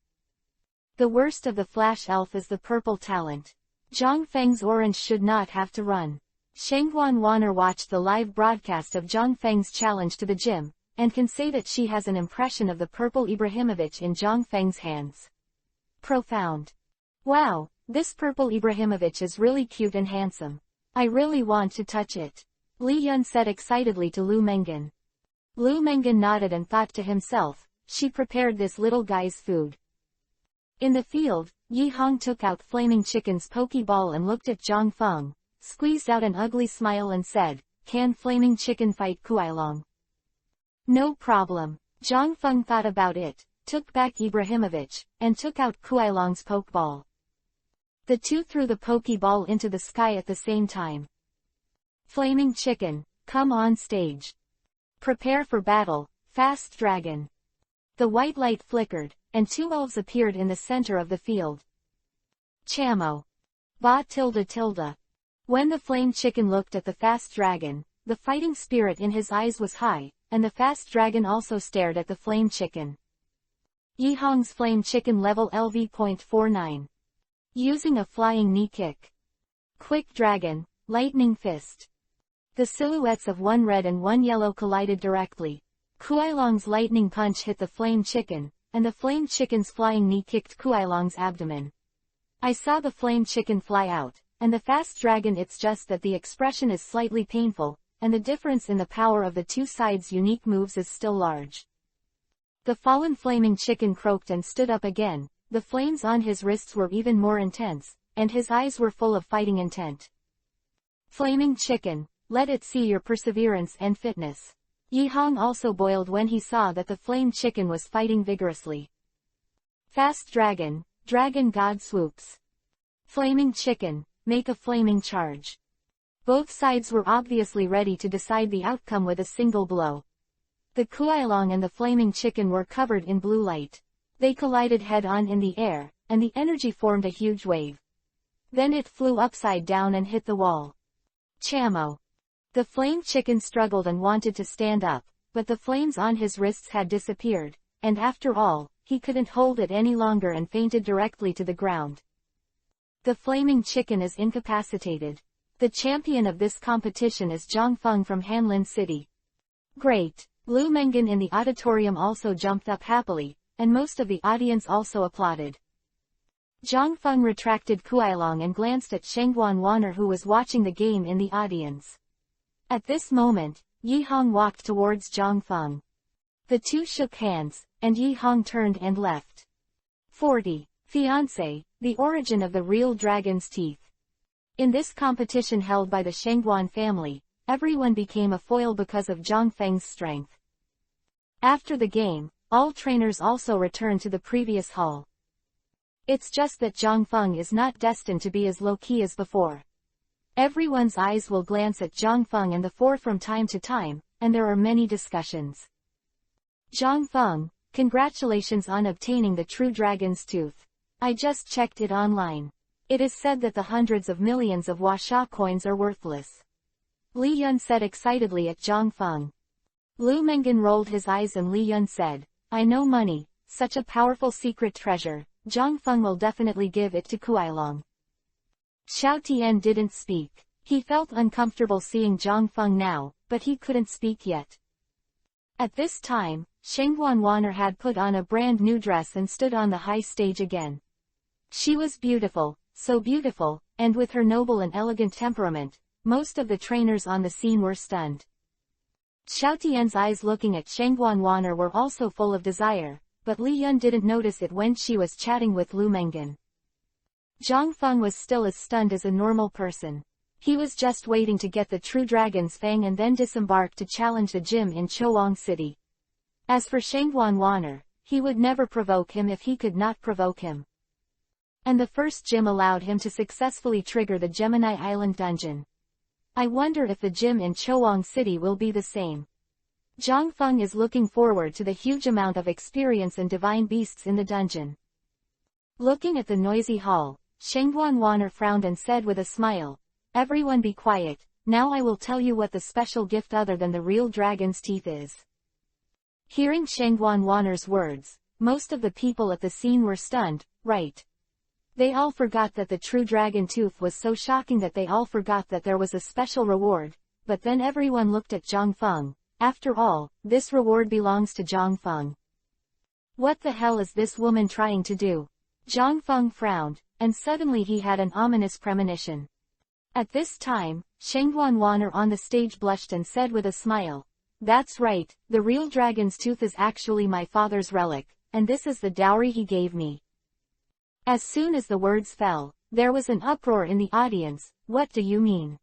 The worst of the flash elf is the purple talent. Zhang Feng's orange should not have to run. Shangguan Wanner watched the live broadcast of Zhang Feng's challenge to the gym, and can say that she has an impression of the purple Ibrahimovic in Zhang Feng's hands. Profound. Wow, this purple Ibrahimovic is really cute and handsome. I really want to touch it. Li Yun said excitedly to Lu Mengan. Lu Mengan nodded and thought to himself, she prepared this little guy's food. In the field, Yi Hong took out Flaming Chicken's Pokeball and looked at Zhang Feng, squeezed out an ugly smile and said, can Flaming Chicken fight Kuailong? No problem. Zhang Feng thought about it, took back Ibrahimovic, and took out Kuailong's Pokeball. The two threw the Pokeball into the sky at the same time. Flaming Chicken, come on stage. Prepare for battle, Fast Dragon. The white light flickered, and two elves appeared in the center of the field. Chamo. Ba tilde tilde. When the Flame Chicken looked at the Fast Dragon, the fighting spirit in his eyes was high, and the Fast Dragon also stared at the Flame Chicken. Yi Hong's Flame Chicken level LV.49. Using a flying knee kick. Quick Dragon, Lightning Fist. The silhouettes of one red and one yellow collided directly. Kuailong's lightning punch hit the Flame Chicken, and the Flame Chicken's flying knee kicked Kuailong's abdomen. I saw the Flame Chicken fly out, and the Fast Dragon. It's just that the expression is slightly painful, and the difference in the power of the two sides' unique moves is still large. The fallen Flaming Chicken croaked and stood up again, the flames on his wrists were even more intense, and his eyes were full of fighting intent. Flaming chicken, let it see your perseverance and fitness. Yi Hong also boiled when he saw that the flame chicken was fighting vigorously. Fast dragon, dragon god swoops. Flaming chicken, make a flaming charge. Both sides were obviously ready to decide the outcome with a single blow. The Kuailong and the flaming chicken were covered in blue light. They collided head-on in the air, and the energy formed a huge wave. Then it flew upside down and hit the wall. Chamo. The flame chicken struggled and wanted to stand up, but the flames on his wrists had disappeared, and after all, he couldn't hold it any longer and fainted directly to the ground. The flaming chicken is incapacitated. The champion of this competition is Zhang Feng from Hanlin City. Great! Lu Mengan in the auditorium also jumped up happily, and most of the audience also applauded. Zhang Feng retracted Kuailong and glanced at Shengguan Wanner, who was watching the game in the audience. At this moment, Yi Hong walked towards Zhang Feng. The two shook hands, and Yi Hong turned and left. 40. Fiancé, the origin of the real dragon's teeth. In this competition held by the Shengguan family, everyone became a foil because of Zhang Feng's strength. After the game, all trainers also returned to the previous hall. It's just that Zhang Feng is not destined to be as low-key as before. Everyone's eyes will glance at Zhang Feng and the four from time to time, and there are many discussions. Zhang Feng, congratulations on obtaining the true dragon's tooth. I just checked it online. It is said that the hundreds of millions of Huasha coins are worthless. Li Yun said excitedly at Zhang Feng. Lu Mengan rolled his eyes and Li Yun said, I know money, such a powerful secret treasure, Zhang Feng will definitely give it to Kuailong. Xiao Tian didn't speak. He felt uncomfortable seeing Zhang Feng now, but he couldn't speak yet. At this time, Shengguan Wanner had put on a brand new dress and stood on the high stage again. She was beautiful, so beautiful, and with her noble and elegant temperament, most of the trainers on the scene were stunned. Xiao Tian's eyes looking at Shengguan Wanner were also full of desire, but Li Yun didn't notice it when she was chatting with Lu Mengan. Zhang Feng was still as stunned as a normal person. He was just waiting to get the true dragon's fang and then disembark to challenge the gym in Chowang City. As for Shengguan Wanner, he would never provoke him if he could not provoke him. And the first gym allowed him to successfully trigger the Gemini Island dungeon. I wonder if the gym in Chowang City will be the same. Zhang Feng is looking forward to the huge amount of experience and divine beasts in the dungeon. Looking at the noisy hall, Shengguan Wanner frowned and said with a smile, everyone be quiet, now I will tell you what the special gift other than the real dragon's teeth is. Hearing Shengguan Wanner's words, most of the people at the scene were stunned, right? They all forgot that the true dragon tooth was so shocking that they all forgot that there was a special reward, but then everyone looked at Zhang Feng. After all, this reward belongs to Zhang Feng. What the hell is this woman trying to do? Zhang Feng frowned, and suddenly he had an ominous premonition. At this time, Shengguan Wanner on the stage blushed and said with a smile, that's right, the real dragon's tooth is actually my father's relic, and this is the dowry he gave me. As soon as the words fell, there was an uproar in the audience. What do you mean?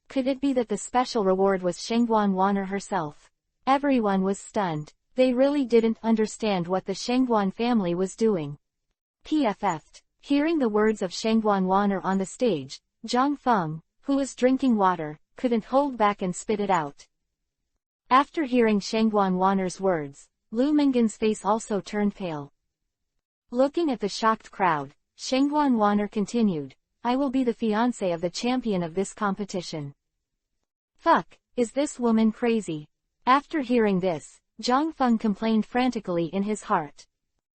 Could it be that the special reward was Shengguan Wanner herself? Everyone was stunned. They really didn't understand what the Shengguan family was doing. PFF'd. Hearing the words of Shengguan Wanner on the stage, Zhang Feng, who was drinking water, couldn't hold back and spit it out. After hearing Shengguan Wanner's words, Lu Mengan's face also turned pale. Looking at the shocked crowd, Shengguan Wanner continued, I will be the fiancé of the champion of this competition. Fuck, is this woman crazy? After hearing this, Zhang Feng complained frantically in his heart.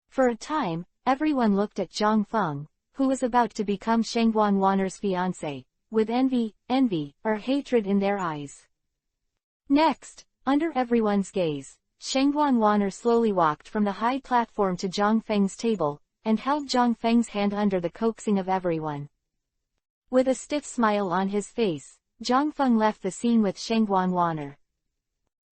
For a time, everyone looked at Zhang Feng, who was about to become Shengguan Wanner's fiancé, with envy, or hatred in their eyes. Next, under everyone's gaze, Shengguan Wanner slowly walked from the high platform to Zhang Feng's table, and held Zhang Feng's hand under the coaxing of everyone. With a stiff smile on his face, Zhang Feng left the scene with Shengguan Wanner.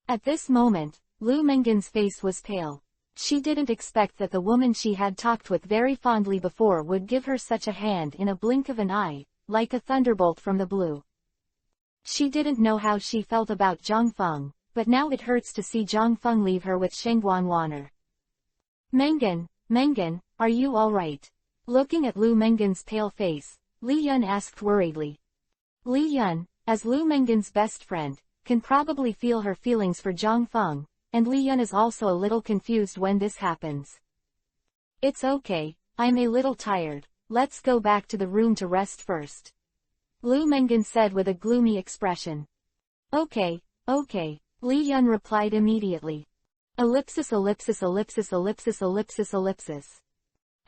At this moment, Lu Mengan's face was pale. She didn't expect that the woman she had talked with very fondly before would give her such a hand in a blink of an eye, like a thunderbolt from the blue. She didn't know how she felt about Zhang Feng, but now it hurts to see Zhang Feng leave her with Shengguan Wanner. Mengan, are you alright? Looking at Lu Mengan's pale face, Li Yun asked worriedly. Li Yun, as Lu Mengan's best friend, can probably feel her feelings for Zhang Feng, and Li Yun is also a little confused when this happens. It's okay, I'm a little tired, let's go back to the room to rest first. Lu Mengan said with a gloomy expression. Okay, Li Yun replied immediately. Ellipsis.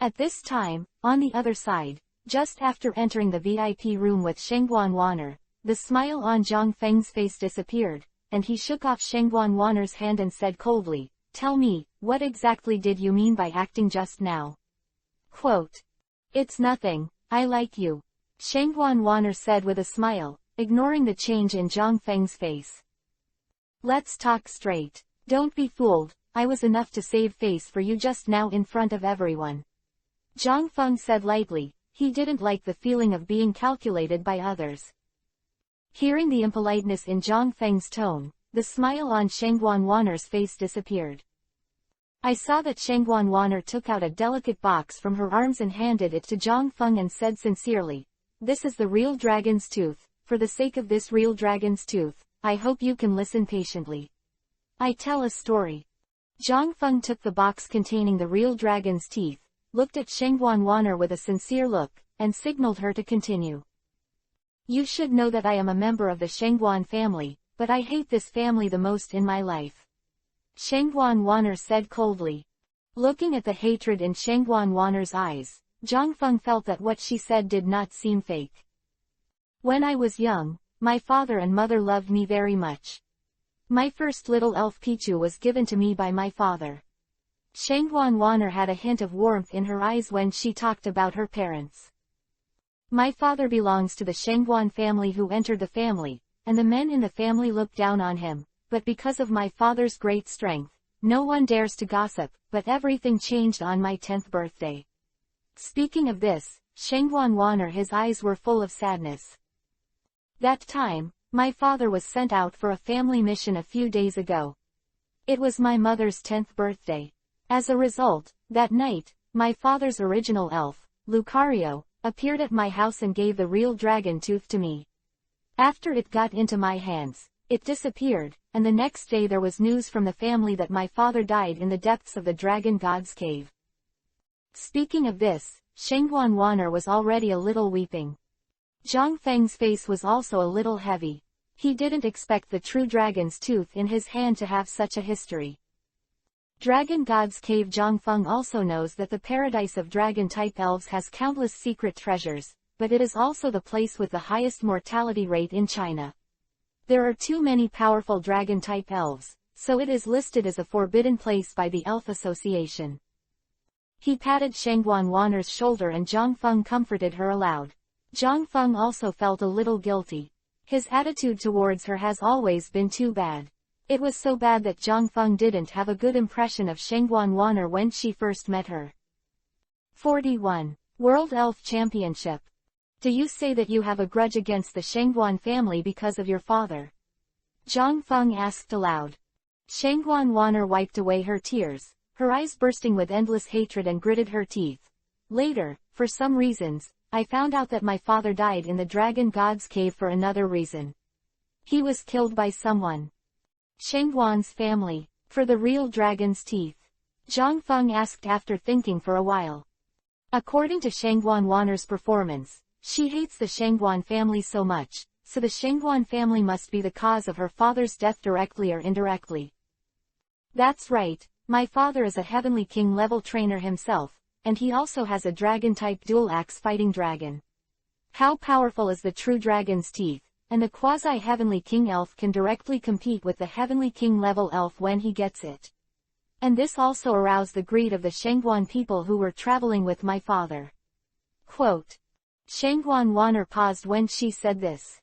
At this time, on the other side, just after entering the VIP room with Shengguan Wanner, the smile on Zhang Feng's face disappeared, and he shook off Shengguan Wanner's hand and said coldly, "Tell me, what exactly did you mean by acting just now?" Quote. It's nothing, I like you. Shengguan Wanner said with a smile, ignoring the change in Zhang Feng's face. Let's talk straight. Don't be fooled, I was enough to save face for you just now in front of everyone. Zhang Feng said lightly, he didn't like the feeling of being calculated by others. Hearing the impoliteness in Zhang Feng's tone, the smile on Shengguan Wanner's face disappeared. I saw that Shengguan Wanner took out a delicate box from her arms and handed it to Zhang Feng and said sincerely, "This is the real dragon's tooth. For the sake of this real dragon's tooth, I hope you can listen patiently. I tell a story." Zhang Feng took the box containing the real dragon's teeth, looked at Shengguan Wanner with a sincere look, and signaled her to continue. You should know that I am a member of the Shengguan family, but I hate this family the most in my life. Shengguan Wanner said coldly. Looking at the hatred in Shengguan Wanner's eyes, Zhang Feng felt that what she said did not seem fake. When I was young, my father and mother loved me very much. My first little elf Pichu was given to me by my father. Shengguan Wanner had a hint of warmth in her eyes when she talked about her parents. My father belongs to the Shengguan family who entered the family, and the men in the family look down on him, but because of my father's great strength, no one dares to gossip, but everything changed on my 10th birthday. Speaking of this, Shengguan Wanner, his eyes were full of sadness. That time, my father was sent out for a family mission a few days ago. It was my mother's 10th birthday. As a result, that night, my father's original elf, Lucario, appeared at my house and gave the real dragon tooth to me. After it got into my hands, it disappeared, and the next day there was news from the family that my father died in the depths of the dragon god's cave. Speaking of this, Shengguan Wanner was already a little weeping. Zhang Feng's face was also a little heavy. He didn't expect the true dragon's tooth in his hand to have such a history. Dragon God's Cave. Zhang Feng also knows that the paradise of dragon-type elves has countless secret treasures, but it is also the place with the highest mortality rate in China. There are too many powerful dragon-type elves, so it is listed as a forbidden place by the Elf Association. He patted Shengguan Wanner's shoulder and Zhang Feng comforted her aloud. Zhang Feng also felt a little guilty. His attitude towards her has always been too bad. It was so bad that Zhang Feng didn't have a good impression of Shengguan Wanner when she first met her. 41. World Elf Championship. Do you say that you have a grudge against the Shengguan family because of your father? Zhang Feng asked aloud. Shengguan Wanner wiped away her tears, her eyes bursting with endless hatred, and gritted her teeth. Later, for some reasons, I found out that my father died in the Dragon God's Cave for another reason. He was killed by someone. Shengguan's family, for the real dragon's teeth? Zhang Feng asked after thinking for a while. According to Shengguan Wanner's performance, she hates the Shengguan family so much, so the Shengguan family must be the cause of her father's death directly or indirectly. That's right, my father is a Heavenly King level trainer himself, and he also has a dragon-type dual-axe fighting dragon. How powerful is the true dragon's teeth, and the quasi-Heavenly King elf can directly compete with the Heavenly King level elf when he gets it. And this also aroused the greed of the Shengguan people who were traveling with my father. Quote. Shengguan Wanner paused when she said this.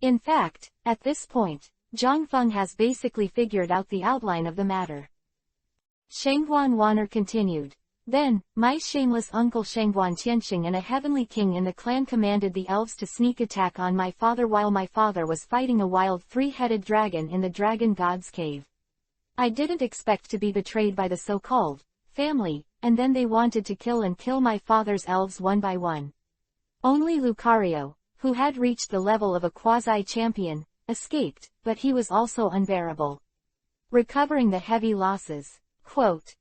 In fact, at this point, Zhang Feng has basically figured out the outline of the matter. Shangguan Wan'er continued. Then, my shameless uncle Shangguan Tianxing and a heavenly king in the clan commanded the elves to sneak attack on my father while my father was fighting a wild three-headed dragon in the dragon god's cave. I didn't expect to be betrayed by the so-called family, and then they wanted to kill my father's elves one by one. Only Lucario, who had reached the level of a quasi-champion, escaped, but he was also unbearable. Recovering the heavy losses. Quote,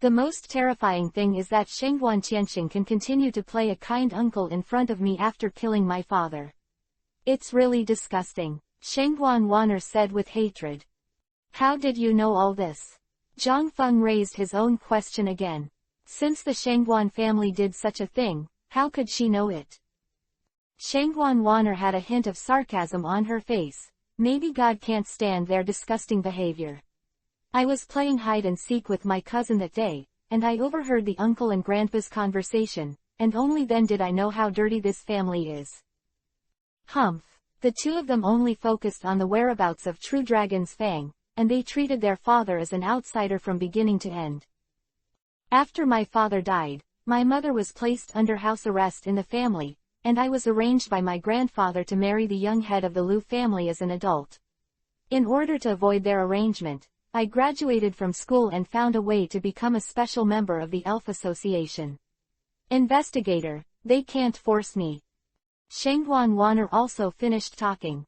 the most terrifying thing is that Shangguan Tianxing can continue to play a kind uncle in front of me after killing my father. It's really disgusting, Shangguan Wan'er said with hatred. How did you know all this? Zhang Feng raised his own question again. Since the Shangguan family did such a thing, how could she know it? Shangguan Wan'er had a hint of sarcasm on her face. Maybe God can't stand their disgusting behavior. I was playing hide and seek with my cousin that day, and I overheard the uncle and grandpa's conversation, and only then did I know how dirty this family is. Humph. The two of them only focused on the whereabouts of True Dragon's Fang, and they treated their father as an outsider from beginning to end. After my father died, my mother was placed under house arrest in the family, and I was arranged by my grandfather to marry the young head of the Liu family as an adult. In order to avoid their arrangement, I graduated from school and found a way to become a special member of the Elf Association. Investigator, they can't force me. Shangguan Wan'er also finished talking.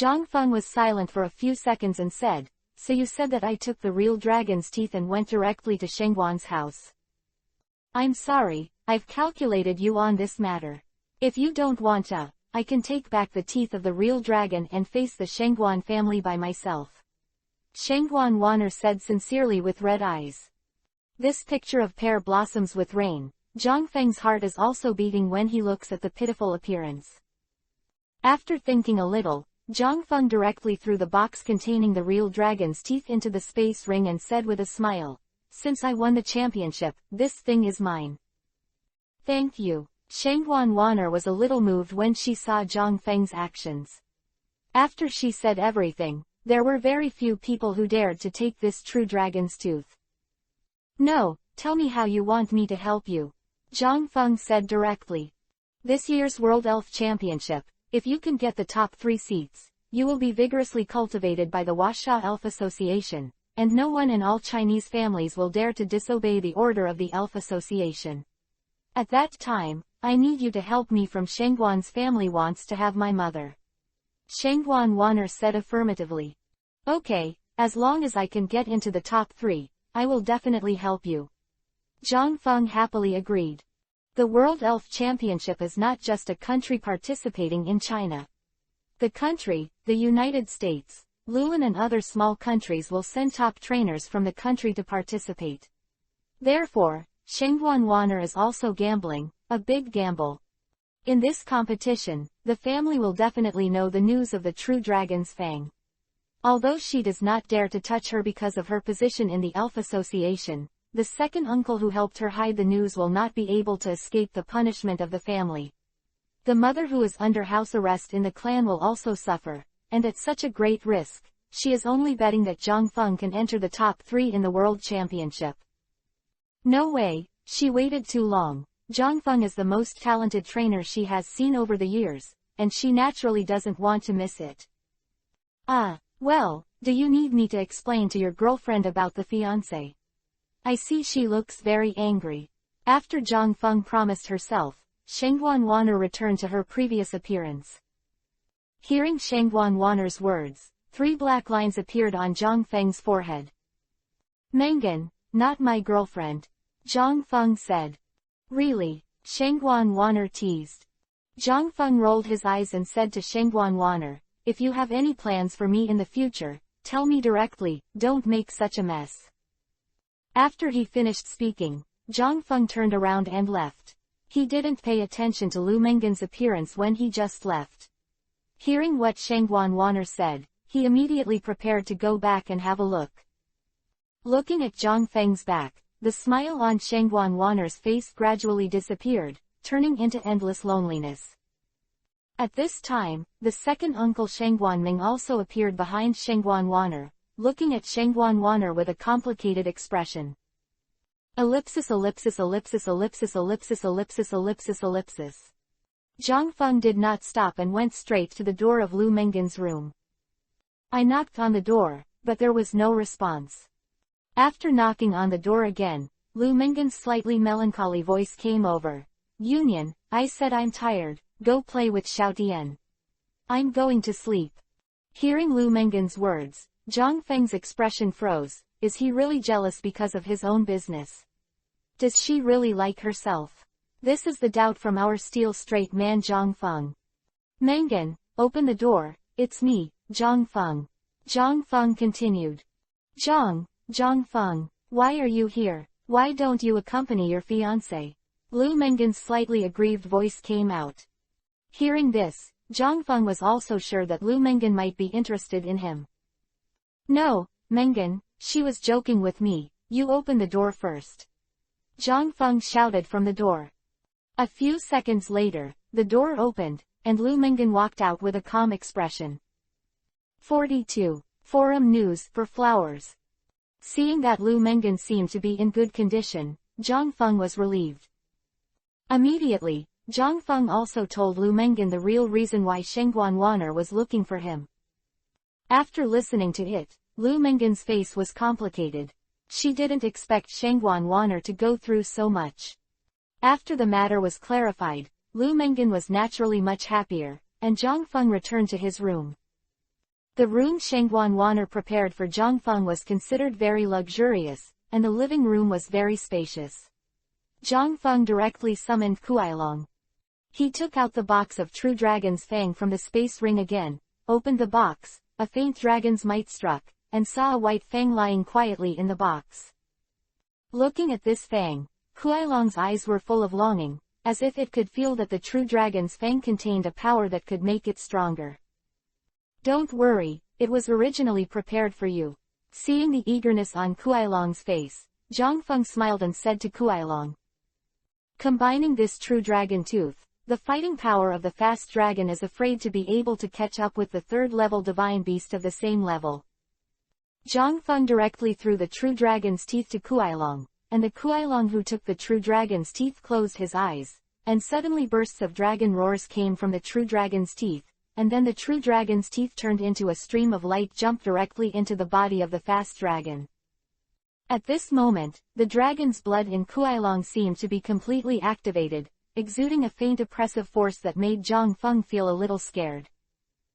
Zhang Feng was silent for a few seconds and said, so you said that I took the real dragon's teeth and went directly to Shangguan's house. I'm sorry, I've calculated you on this matter. If you don't want to, I can take back the teeth of the real dragon and face the Shangguan family by myself. Shangguan Wan'er said sincerely with red eyes. This picture of pear blossoms with rain. Zhang Feng's heart is also beating when he looks at the pitiful appearance. After thinking a little, Zhang Feng directly threw the box containing the real dragon's teeth into the space ring and said with a smile, since I won the championship, this thing is mine. Thank you. Shangguan Wan'er was a little moved when she saw Zhang Feng's actions. After she said everything, there were very few people who dared to take this true dragon's tooth. No, tell me how you want me to help you. Zhang Feng said directly. This year's World Elf Championship, if you can get the top 3 seats, you will be vigorously cultivated by the Huasha Elf Association, and no one in all Chinese families will dare to disobey the order of the Elf Association. At that time, I need you to help me from Shangguan's family wants to have my mother. Shangguan Wan'er said affirmatively. Okay, as long as I can get into the top 3, I will definitely help you. Zhang Feng happily agreed. The World Elf Championship is not just a country participating in China. The country, the United States, Lulin and other small countries will send top trainers from the country to participate. Therefore, Shangguan Wan'er is also gambling, a big gamble. In this competition, the family will definitely know the news of the true dragon's fang. Although she does not dare to touch her because of her position in the Elf Association, the second uncle who helped her hide the news will not be able to escape the punishment of the family. The mother who is under house arrest in the clan will also suffer, and at such a great risk, she is only betting that Zhang Feng can enter the top 3 in the World Championship. No way, she waited too long. Zhang Feng is the most talented trainer she has seen over the years, and she naturally doesn't want to miss it. Well, do you need me to explain to your girlfriend about the fiancé? I see she looks very angry. After Zhang Feng promised herself, Shangguan Wan'er returned to her previous appearance. Hearing Shangguan Wan'er's words, 3 black lines appeared on Zhang Feng's forehead. Mengan, not my girlfriend. Zhang Feng said. Really? Shangguan Wan'er teased. Zhang Feng rolled his eyes and said to Shangguan Wan'er, if you have any plans for me in the future, tell me directly, don't make such a mess. After he finished speaking, Zhang Feng turned around and left. He didn't pay attention to Lu Mengan's appearance when he just left. Hearing what Shangguan Wan'er said, he immediately prepared to go back and have a look. Looking at Zhang Feng's back, the smile on Shangguan Wan'er's face gradually disappeared, turning into endless loneliness. At this time, the second uncle Shangguan Ming also appeared behind Shangguan Wan'er, looking at Shengguan Wanner with a complicated expression. Ellipsis ellipsis ellipsis ellipsis ellipsis ellipsis ellipsis ellipsis. Zhang Feng did not stop and went straight to the door of Lu Mengen's room. I knocked on the door, but there was no response. After knocking on the door again, Lu Mengen's slightly melancholy voice came over. Union, I said I'm tired, go play with Xiao Tian. I'm going to sleep. Hearing Lu Mengen's words, Zhang Feng's expression froze. Is he really jealous because of his own business? Does she really like herself? This is the doubt from our steel straight man Zhang Feng. Mengen, open the door, it's me, Zhang Feng. Zhang Feng continued. Zhang Feng, why are you here? Why don't you accompany your fiancé? Lu Mengen's slightly aggrieved voice came out. Hearing this, Zhang Feng was also sure that Lu Mengen might be interested in him. No, Mengen, she was joking with me, you open the door first. Zhang Feng shouted from the door. A few seconds later, the door opened, and Lu Mengen walked out with a calm expression. 42. Forum News for Flowers. Seeing that Lu Mengen seemed to be in good condition, Zhang Feng was relieved. Immediately, Zhang Feng also told Lu Mengen the real reason why Shengguan Wanner was looking for him. After listening to it, Lu Mengen's face was complicated. She didn't expect Shengguan Wanner to go through so much. After the matter was clarified, Lu Mengen was naturally much happier, and Zhang Feng returned to his room. The room Shengguan Wanner prepared for Zhang Feng was considered very luxurious, and the living room was very spacious. Zhang Feng directly summoned Kuailong. He took out the box of True Dragon's Fang from the space ring again, opened the box, a faint dragon's might struck, and saw a white fang lying quietly in the box. Looking at this fang, Kuailong's eyes were full of longing, as if it could feel that the true dragon's fang contained a power that could make it stronger. Don't worry, it was originally prepared for you. Seeing the eagerness on Kuailong's face, Zhang Feng smiled and said to Kuailong. Combining this true dragon tooth, the fighting power of the fast dragon is afraid to be able to catch up with the third-level divine beast of the same level. Zhang Feng directly threw the true dragon's teeth to Kuailong, and the Kuailong who took the true dragon's teeth closed his eyes, and suddenly bursts of dragon roars came from the true dragon's teeth, and then the true dragon's teeth turned into a stream of light jumped directly into the body of the fast dragon. At this moment, the dragon's blood in Kuailong seemed to be completely activated, exuding a faint oppressive force that made Zhang Feng feel a little scared.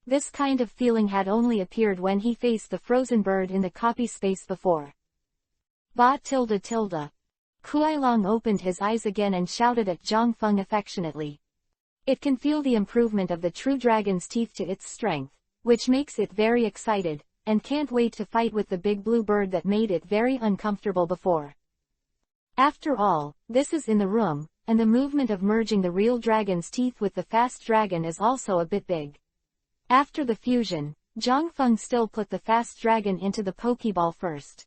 This kind of feeling had only appeared when he faced the frozen bird in the copy space before. Ba tilde tilde. Kuailong opened his eyes again and shouted at Zhang Feng affectionately. It can feel the improvement of the true dragon's teeth to its strength, which makes it very excited, and can't wait to fight with the big blue bird that made it very uncomfortable before. After all, this is in the room, and the movement of merging the real dragon's teeth with the fast dragon is also a bit big. After the fusion, Zhang Feng still put the fast dragon into the Pokeball first.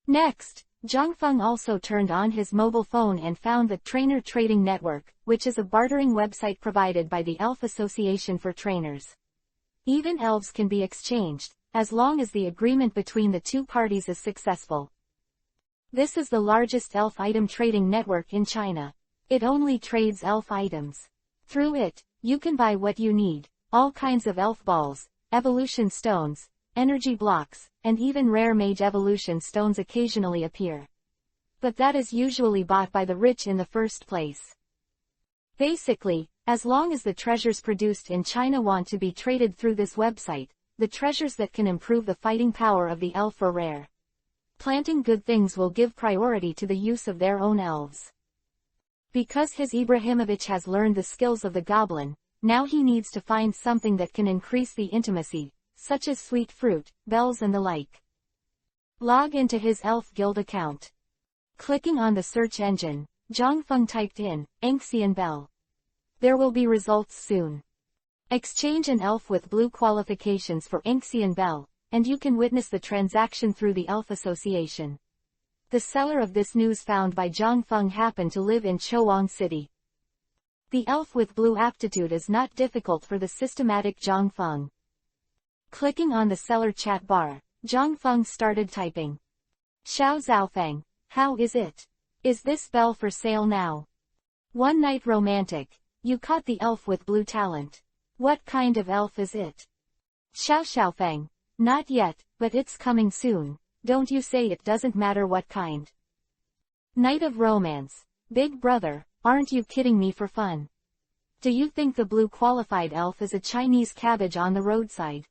Next, Zhang Feng also turned on his mobile phone and found the Trainer Trading Network, which is a bartering website provided by the Elf Association for Trainers. Even elves can be exchanged, as long as the agreement between the two parties is successful. This is the largest elf item trading network in China. It only trades elf items. Through it, you can buy what you need. All kinds of elf balls, evolution stones, energy blocks, and even rare mage evolution stones occasionally appear. But that is usually bought by the rich in the first place. Basically, as long as the treasures produced in China want to be traded through this website, the treasures that can improve the fighting power of the elf are rare. Planting good things will give priority to the use of their own elves. Because his Ibrahimovich has learned the skills of the goblin, now he needs to find something that can increase the intimacy, such as sweet fruit, bells and the like. Log into his Elf Guild account. Clicking on the search engine, Zhang Feng typed in, Anxian Bell. There will be results soon. Exchange an elf with blue qualifications for Anxian Bell, and you can witness the transaction through the Elf Association. The seller of this news found by Zhang Feng happened to live in Chowang City. The elf with blue aptitude is not difficult for the systematic Zhang Feng. Clicking on the seller chat bar, Zhang Feng started typing. Xiao Zhaofeng, how is it? Is this bell for sale now? One night romantic. You caught the elf with blue talent. What kind of elf is it? Xiao Xiaofeng, not yet, but it's coming soon. Don't you say it doesn't matter what kind. Night of romance. Big brother, aren't you kidding me for fun? Do you think the blue qualified elf is a Chinese cabbage on the roadside?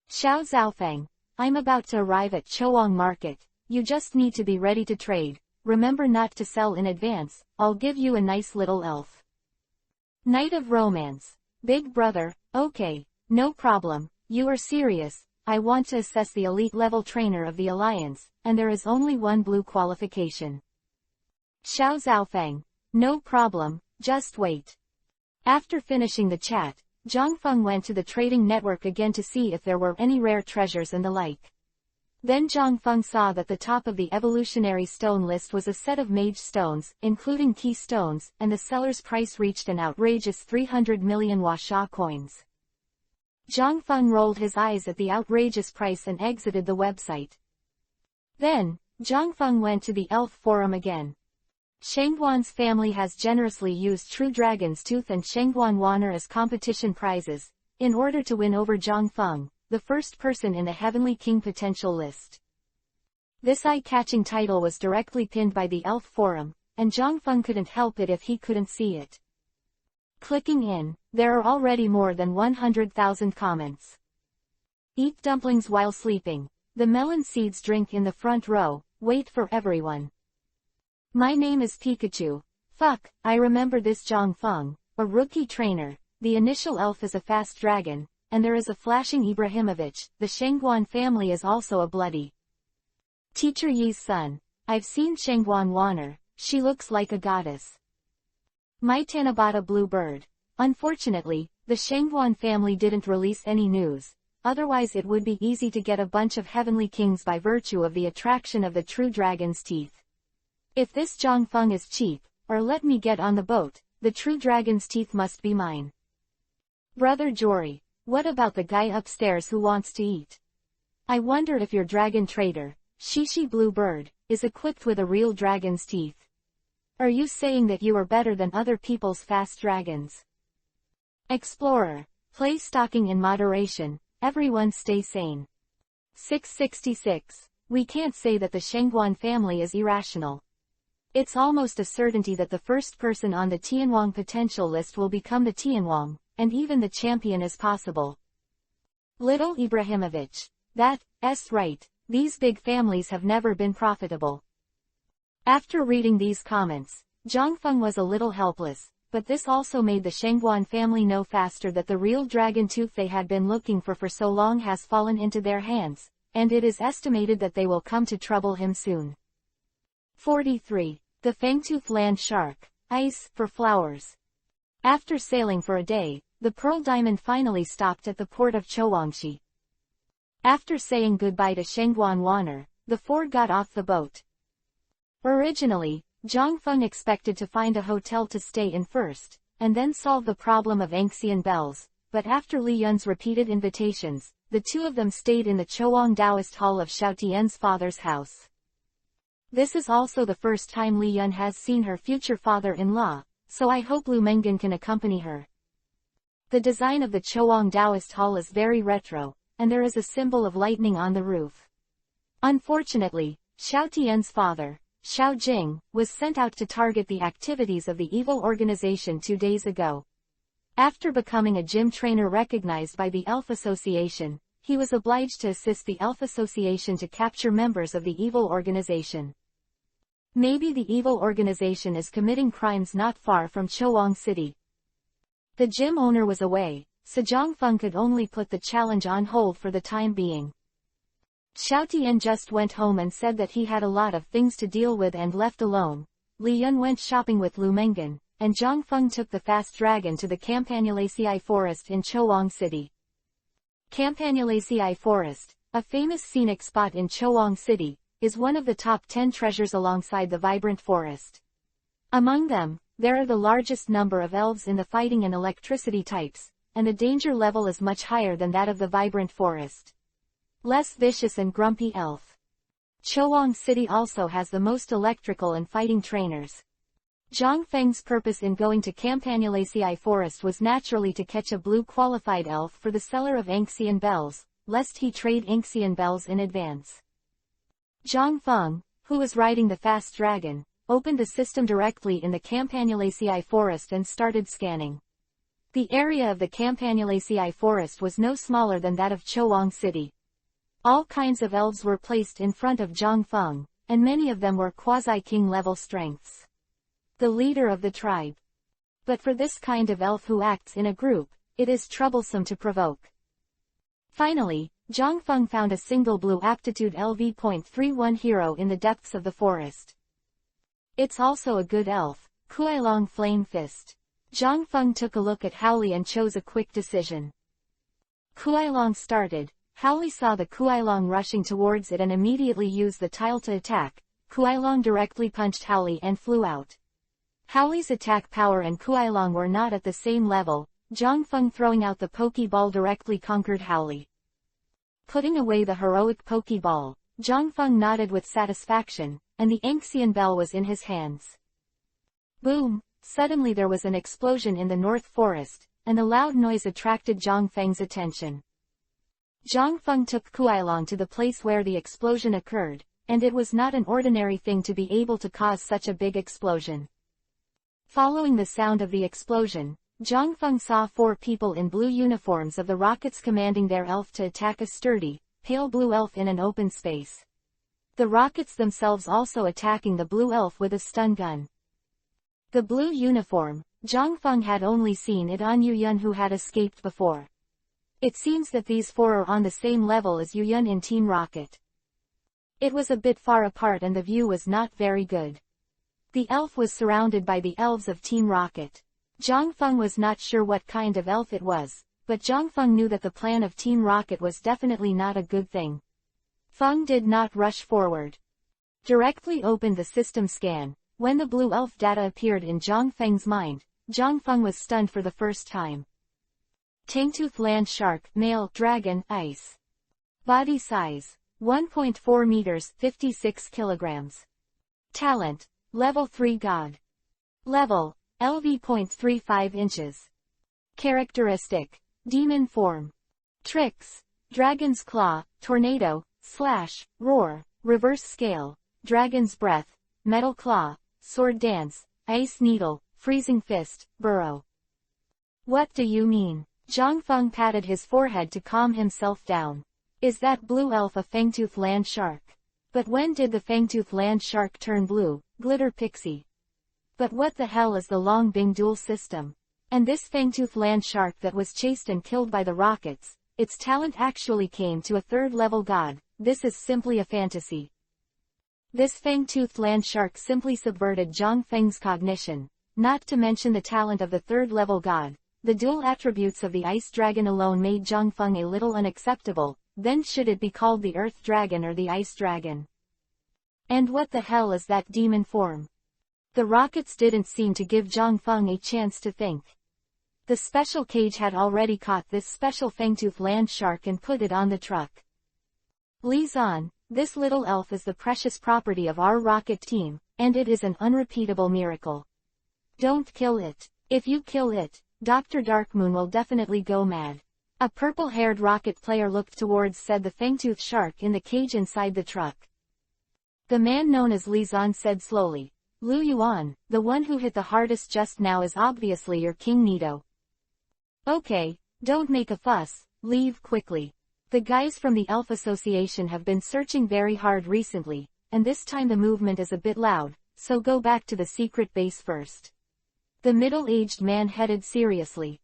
Xiao Zhaofeng, I'm about to arrive at Chowang Market. You just need to be ready to trade. Remember not to sell in advance. I'll give you a nice little elf. Night of romance. Big brother, okay, no problem. You are serious. I want to assess the elite level trainer of the Alliance, and there is only one blue qualification. Xiao Zhaofeng, no problem, just wait. After finishing the chat, Zhang Feng went to the trading network again to see if there were any rare treasures and the like. Then Zhang Feng saw that the top of the evolutionary stone list was a set of mage stones, including key stones, and the seller's price reached an outrageous 300 million Huasha coins. Zhang Feng rolled his eyes at the outrageous price and exited the website. Then, Zhang Feng went to the elf forum again. Shengguan's family has generously used True Dragon's Tooth and Shengguan Waner as competition prizes, in order to win over Zhang Feng, the first person in the Heavenly King potential list. This eye-catching title was directly pinned by the elf forum, and Zhang Feng couldn't help it if he couldn't see it. Clicking in, there are already more than 100,000 comments. Eat dumplings while sleeping. The melon seeds drink in the front row. Wait for everyone. My name is Pikachu. Fuck, I remember this Zhang Feng, a rookie trainer. The initial elf is a fast dragon, and there is a flashing Ibrahimovic. The Shengguan family is also a bloody. Teacher Yi's son. I've seen Shengguan Waner. She looks like a goddess. My Tanabata Bluebird. Unfortunately, the Shengguan family didn't release any news, otherwise it would be easy to get a bunch of heavenly kings by virtue of the attraction of the true dragon's teeth. If this Zhang Feng is cheap, or let me get on the boat, the true dragon's teeth must be mine. Brother Jory, what about the guy upstairs who wants to eat? I wonder if your dragon trader, Shishi Bluebird, is equipped with a real dragon's teeth. Are you saying that you are better than other people's fast dragons? Explorer, play stalking in moderation, everyone stay sane. 666. We can't say that the Shengguan family is irrational. It's almost a certainty that the first person on the Tianwang potential list will become the Tianwang, and even the champion is possible. Little Ibrahimovic. That's right, these big families have never been profitable. After reading these comments, Zhang Feng was a little helpless, but this also made the Shengguan family know faster that the real dragon tooth they had been looking for so long has fallen into their hands, and it is estimated that they will come to trouble him soon. 43. The Fangtooth Land Shark. Ice for flowers. After sailing for a day, the Pearl Diamond finally stopped at the port of Chowangshi. After saying goodbye to Shengguan Waner, the four got off the boat. Originally, Zhang Feng expected to find a hotel to stay in first, and then solve the problem of Anxian bells, but after Li Yun's repeated invitations, the two of them stayed in the Chowang Taoist Hall of Xiao Tian's father's house. This is also the first time Li Yun has seen her future father-in-law, so I hope Lu Mengan can accompany her. The design of the Chowang Taoist Hall is very retro, and there is a symbol of lightning on the roof. Unfortunately, Xiao Tian's father, Xiao Jing, was sent out to target the activities of the evil organization 2 days ago. After becoming a gym trainer recognized by the Elf Association, he was obliged to assist the Elf Association to capture members of the evil organization. Maybe the evil organization is committing crimes not far from Chowang City. The gym owner was away, so Zhang Feng could only put the challenge on hold for the time being. Xiao Tian just went home and said that he had a lot of things to deal with and left alone. Li Yun went shopping with Lu Mengan, and Zhang Feng took the fast dragon to the Campanulaceae forest in Chowang City. Campanulaceae forest, a famous scenic spot in Chowang City, is one of the top 10 treasures alongside the vibrant forest. Among them, there are the largest number of elves in the fighting and electricity types, and the danger level is much higher than that of the vibrant forest. Less vicious and grumpy elf. Chowang City also has the most electrical and fighting trainers. Zhang Feng's purpose in going to Campanulaceae Forest was naturally to catch a blue qualified elf for the seller of Anxian bells, lest he trade Anxian bells in advance. Zhang Feng, who was riding the fast dragon, opened the system directly in the Campanulaceae Forest and started scanning. The area of the Campanulaceae Forest was no smaller than that of Chowang City. All kinds of elves were placed in front of Zhang Feng, and many of them were quasi-king level strengths. The leader of the tribe. But for this kind of elf who acts in a group, it is troublesome to provoke. Finally, Zhang Feng found a single blue aptitude LV.31 hero in the depths of the forest. It's also a good elf, Kuailong Flame Fist. Zhang Feng took a look at Howley and chose a quick decision. Kuailong started. Howley saw the Kuailong rushing towards it and immediately used the tile to attack. Kuailong directly punched Howley and flew out. Howley's attack power and Kuailong were not at the same level. Zhang Feng throwing out the Pokeball directly conquered Howley. Putting away the heroic Pokeball, Zhang Feng nodded with satisfaction, and the Anxian bell was in his hands. Boom! Suddenly there was an explosion in the North Forest, and the loud noise attracted Zhang Feng's attention. Zhang Feng took Kuailong to the place where the explosion occurred, and it was not an ordinary thing to be able to cause such a big explosion. Following the sound of the explosion, Zhang Feng saw 4 people in blue uniforms of the Rockets commanding their elf to attack a sturdy, pale blue elf in an open space. The Rockets themselves also attacking the blue elf with a stun gun. The blue uniform, Zhang Feng had only seen it on Yuyun who had escaped before. It seems that these 4 are on the same level as Yuyun in Team Rocket. It was a bit far apart and the view was not very good. The elf was surrounded by the elves of Team Rocket. Zhang Feng was not sure what kind of elf it was, but Zhang Feng knew that the plan of Team Rocket was definitely not a good thing. Feng did not rush forward. Directly opened the system scan. When the blue elf data appeared in Zhang Feng's mind, Zhang Feng was stunned for the first time. Tangtooth Land Shark, Male, Dragon, Ice. Body size, 1.4 meters, 56 kilograms. Talent, Level 3 God. Level, LV.35 inches. Characteristic, Demon Form. Tricks, Dragon's Claw, Tornado, Slash, Roar, Reverse Scale, Dragon's Breath, Metal Claw, Sword Dance, Ice Needle, Freezing Fist, Burrow. What do you mean? Zhang Feng patted his forehead to calm himself down. Is that blue elf a Fangtooth Land Shark? But when did the Fangtooth Land Shark turn blue? Glitter Pixie. But what the hell is the Long Bing dual system? And this Fangtooth Land Shark that was chased and killed by the Rockets, its talent actually came to a 3rd level god. This is simply a fantasy. This Fangtooth Land Shark simply subverted Zhang Feng's cognition, not to mention the talent of the 3rd level god. The dual attributes of the Ice Dragon alone made Zhang Feng a little unacceptable. Then should it be called the Earth Dragon or the Ice Dragon? And what the hell is that demon form? The Rockets didn't seem to give Zhang Feng a chance to think. The special cage had already caught this special Fangtooth Land Shark and put it on the truck. Li Zan, this little elf is the precious property of our rocket team, and it is an unrepeatable miracle. Don't kill it. If you kill it, Dr. Darkmoon will definitely go mad. A purple-haired rocket player looked towards said the Fangtooth Shark in the cage inside the truck. The man known as Li Zan said slowly, Lu Yuan, the one who hit the hardest just now is obviously your King Nito. Okay, don't make a fuss, leave quickly. The guys from the Elf Association have been searching very hard recently, and this time the movement is a bit loud, so go back to the secret base first. The middle-aged man headed seriously.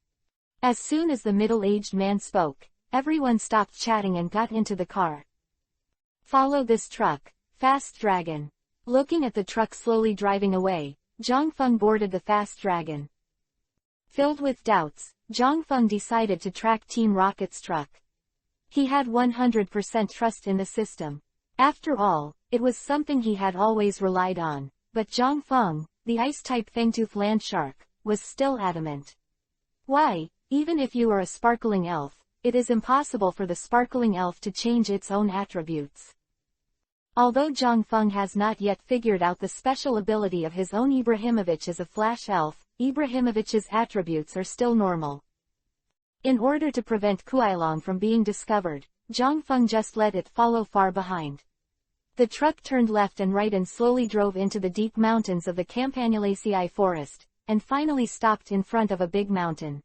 As soon as the middle-aged man spoke, everyone stopped chatting and got into the car. Follow this truck, Fast Dragon. Looking at the truck slowly driving away, Zhang Feng boarded the Fast Dragon. Filled with doubts, Zhang Feng decided to track Team Rocket's truck. He had 100% trust in the system. After all, it was something he had always relied on, but Zhang Feng, the Ice-type Fangtooth Land Shark, was still adamant. Why, even if you are a sparkling elf, it is impossible for the sparkling elf to change its own attributes. Although Zhang Feng has not yet figured out the special ability of his own Ibrahimovich as a flash elf, Ibrahimovich's attributes are still normal. In order to prevent Kuailong from being discovered, Zhang Feng just let it follow far behind. The truck turned left and right and slowly drove into the deep mountains of the Campanulaceae forest, and finally stopped in front of a big mountain.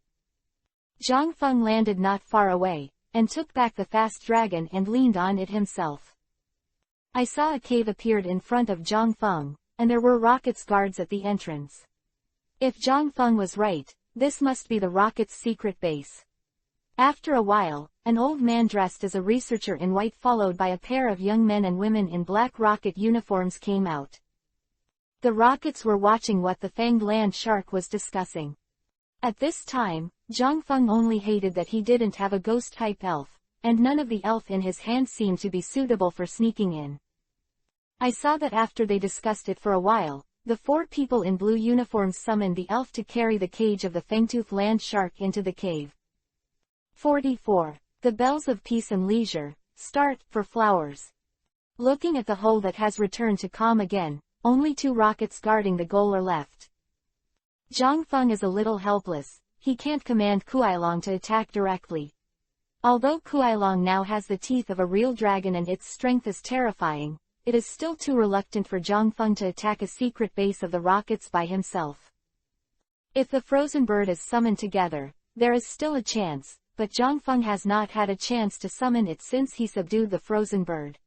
Zhang Feng landed not far away, and took back the fast dragon and leaned on it himself. I saw a cave appeared in front of Zhang Feng, and there were rockets guards at the entrance. If Zhang Feng was right, this must be the rocket's secret base. After a while, an old man dressed as a researcher in white followed by a pair of young men and women in black rocket uniforms came out. The rockets were watching what the fanged land shark was discussing. At this time, Zhang Feng only hated that he didn't have a ghost-type elf, and none of the elf in his hand seemed to be suitable for sneaking in. I saw that after they discussed it for a while, the 4 people in blue uniforms summoned the elf to carry the cage of the fangtooth land shark into the cave. 44. The bells of peace and leisure, start, for flowers. Looking at the hole that has returned to calm again, only 2 rockets guarding the goal are left. Zhang Feng is a little helpless, he can't command Kuailong to attack directly. Although Kuailong now has the teeth of a real dragon and its strength is terrifying, it is still too reluctant for Zhang Feng to attack a secret base of the rockets by himself. If the frozen bird is summoned together, there is still a chance, but Zhang Feng has not had a chance to summon it since he subdued the frozen bird.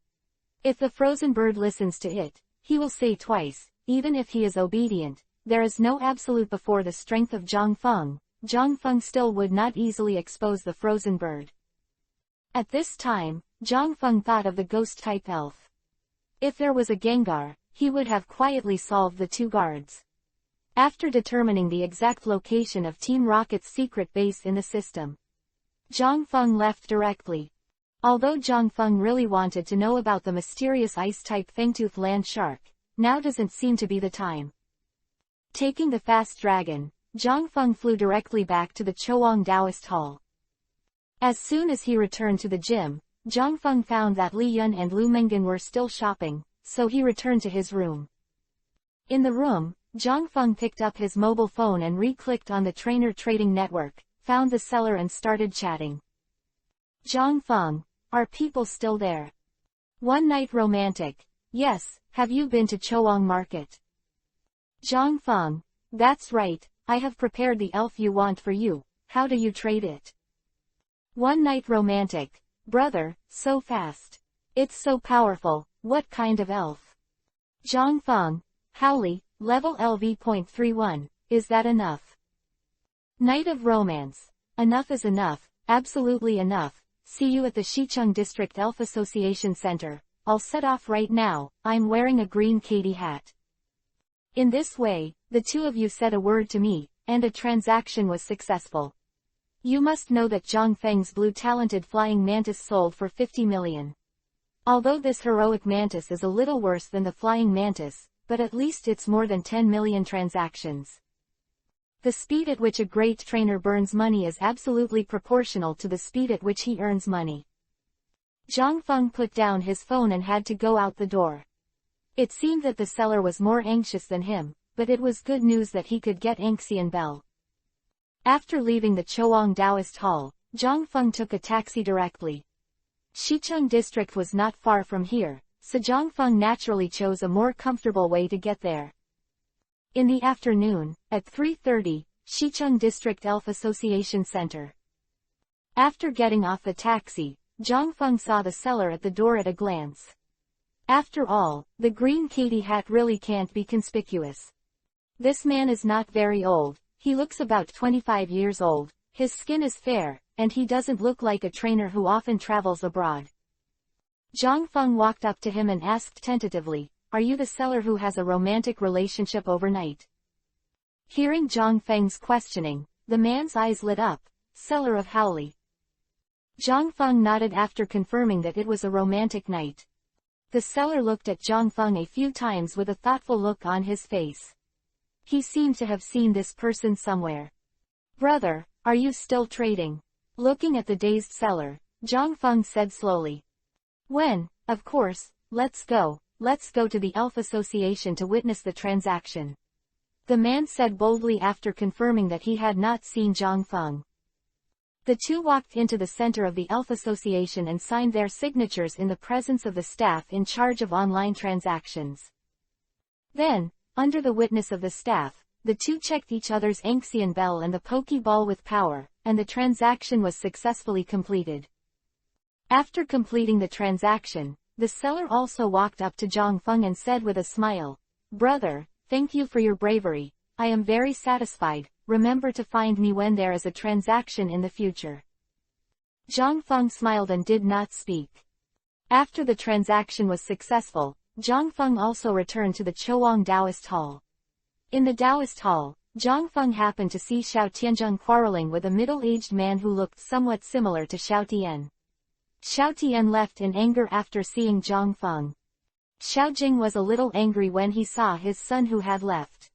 If the frozen bird listens to it, he will say twice, even if he is obedient, there is no absolute before the strength of Zhang Feng still would not easily expose the frozen bird. At this time, Zhang Feng thought of the ghost-type elf. If there was a Gengar, he would have quietly solved the 2 guards. After determining the exact location of Team Rocket's secret base in the system, Zhang Feng left directly. Although Zhang Feng really wanted to know about the mysterious ice-type fangtooth land shark, now doesn't seem to be the time. Taking the fast dragon, Zhang Feng flew directly back to the Choang Taoist Hall. As soon as he returned to the gym, Zhang Feng found that Li Yun and Lu Mengan were still shopping, so he returned to his room. In the room, Zhang Feng picked up his mobile phone and re-clicked on the trainer trading network, found the seller and started chatting. Zhang Feng, are people still there? One night romantic. Yes, have you been to Choang Market? Zhang Feng, that's right, I have prepared the elf you want for you, how do you trade it? One night romantic. Brother, so fast. It's so powerful, what kind of elf? Zhang Feng, Howley, level LV.31, is that enough? Night of romance. Enough is enough, absolutely enough. See you at the Xicheng District Elf Association Center. I'll set off right now, I'm wearing a green Katy hat. In this way, the 2 of you said a word to me, and a transaction was successful. You must know that Zhang Feng's blue talented flying mantis sold for 50 million. Although this heroic mantis is a little worse than the flying mantis, but at least it's more than 10 million transactions. The speed at which a great trainer burns money is absolutely proportional to the speed at which he earns money. Zhang Feng put down his phone and had to go out the door. It seemed that the seller was more anxious than him, but it was good news that he could get Anxian Bell. After leaving the Choang Taoist Hall, Zhang Feng took a taxi directly. Xicheng District was not far from here, so Zhang Feng naturally chose a more comfortable way to get there. In the afternoon, at 3:30, Xicheng District Elf Association Center. After getting off the taxi, Zhang Feng saw the seller at the door at a glance. After all, the green Katy hat really can't be conspicuous. This man is not very old, he looks about 25 years old, his skin is fair, and he doesn't look like a trainer who often travels abroad. Zhang Feng walked up to him and asked tentatively, "Are you the seller who has a romantic relationship overnight?" Hearing Zhang Feng's questioning, the man's eyes lit up. "Seller of Howley." Zhang Feng nodded after confirming that it was a romantic night. The seller looked at Zhang Feng a few times with a thoughtful look on his face. He seemed to have seen this person somewhere. "Brother, are you still trading?" Looking at the dazed seller, Zhang Feng said slowly. When, of course, let's go to the Elf Association to witness the transaction. The man said boldly after confirming that he had not seen Zhang Feng. The two walked into the center of the Elf Association and signed their signatures in the presence of the staff in charge of online transactions. Then, under the witness of the staff, the two checked each other's Anxian bell and the Pokeball with power, and the transaction was successfully completed. After completing the transaction, the seller also walked up to Zhang Feng and said with a smile, "Brother, thank you for your bravery. I am very satisfied. Remember to find me when there is a transaction in the future." Zhang Feng smiled and did not speak. After the transaction was successful, Zhang Feng also returned to the Chowang Taoist Hall. In the Taoist Hall, Zhang Feng happened to see Xiao Tianzheng quarreling with a middle-aged man who looked somewhat similar to Xiao Tian. Xiao Tian left in anger after seeing Zhang Feng. Xiao Jing was a little angry when he saw his son who had left.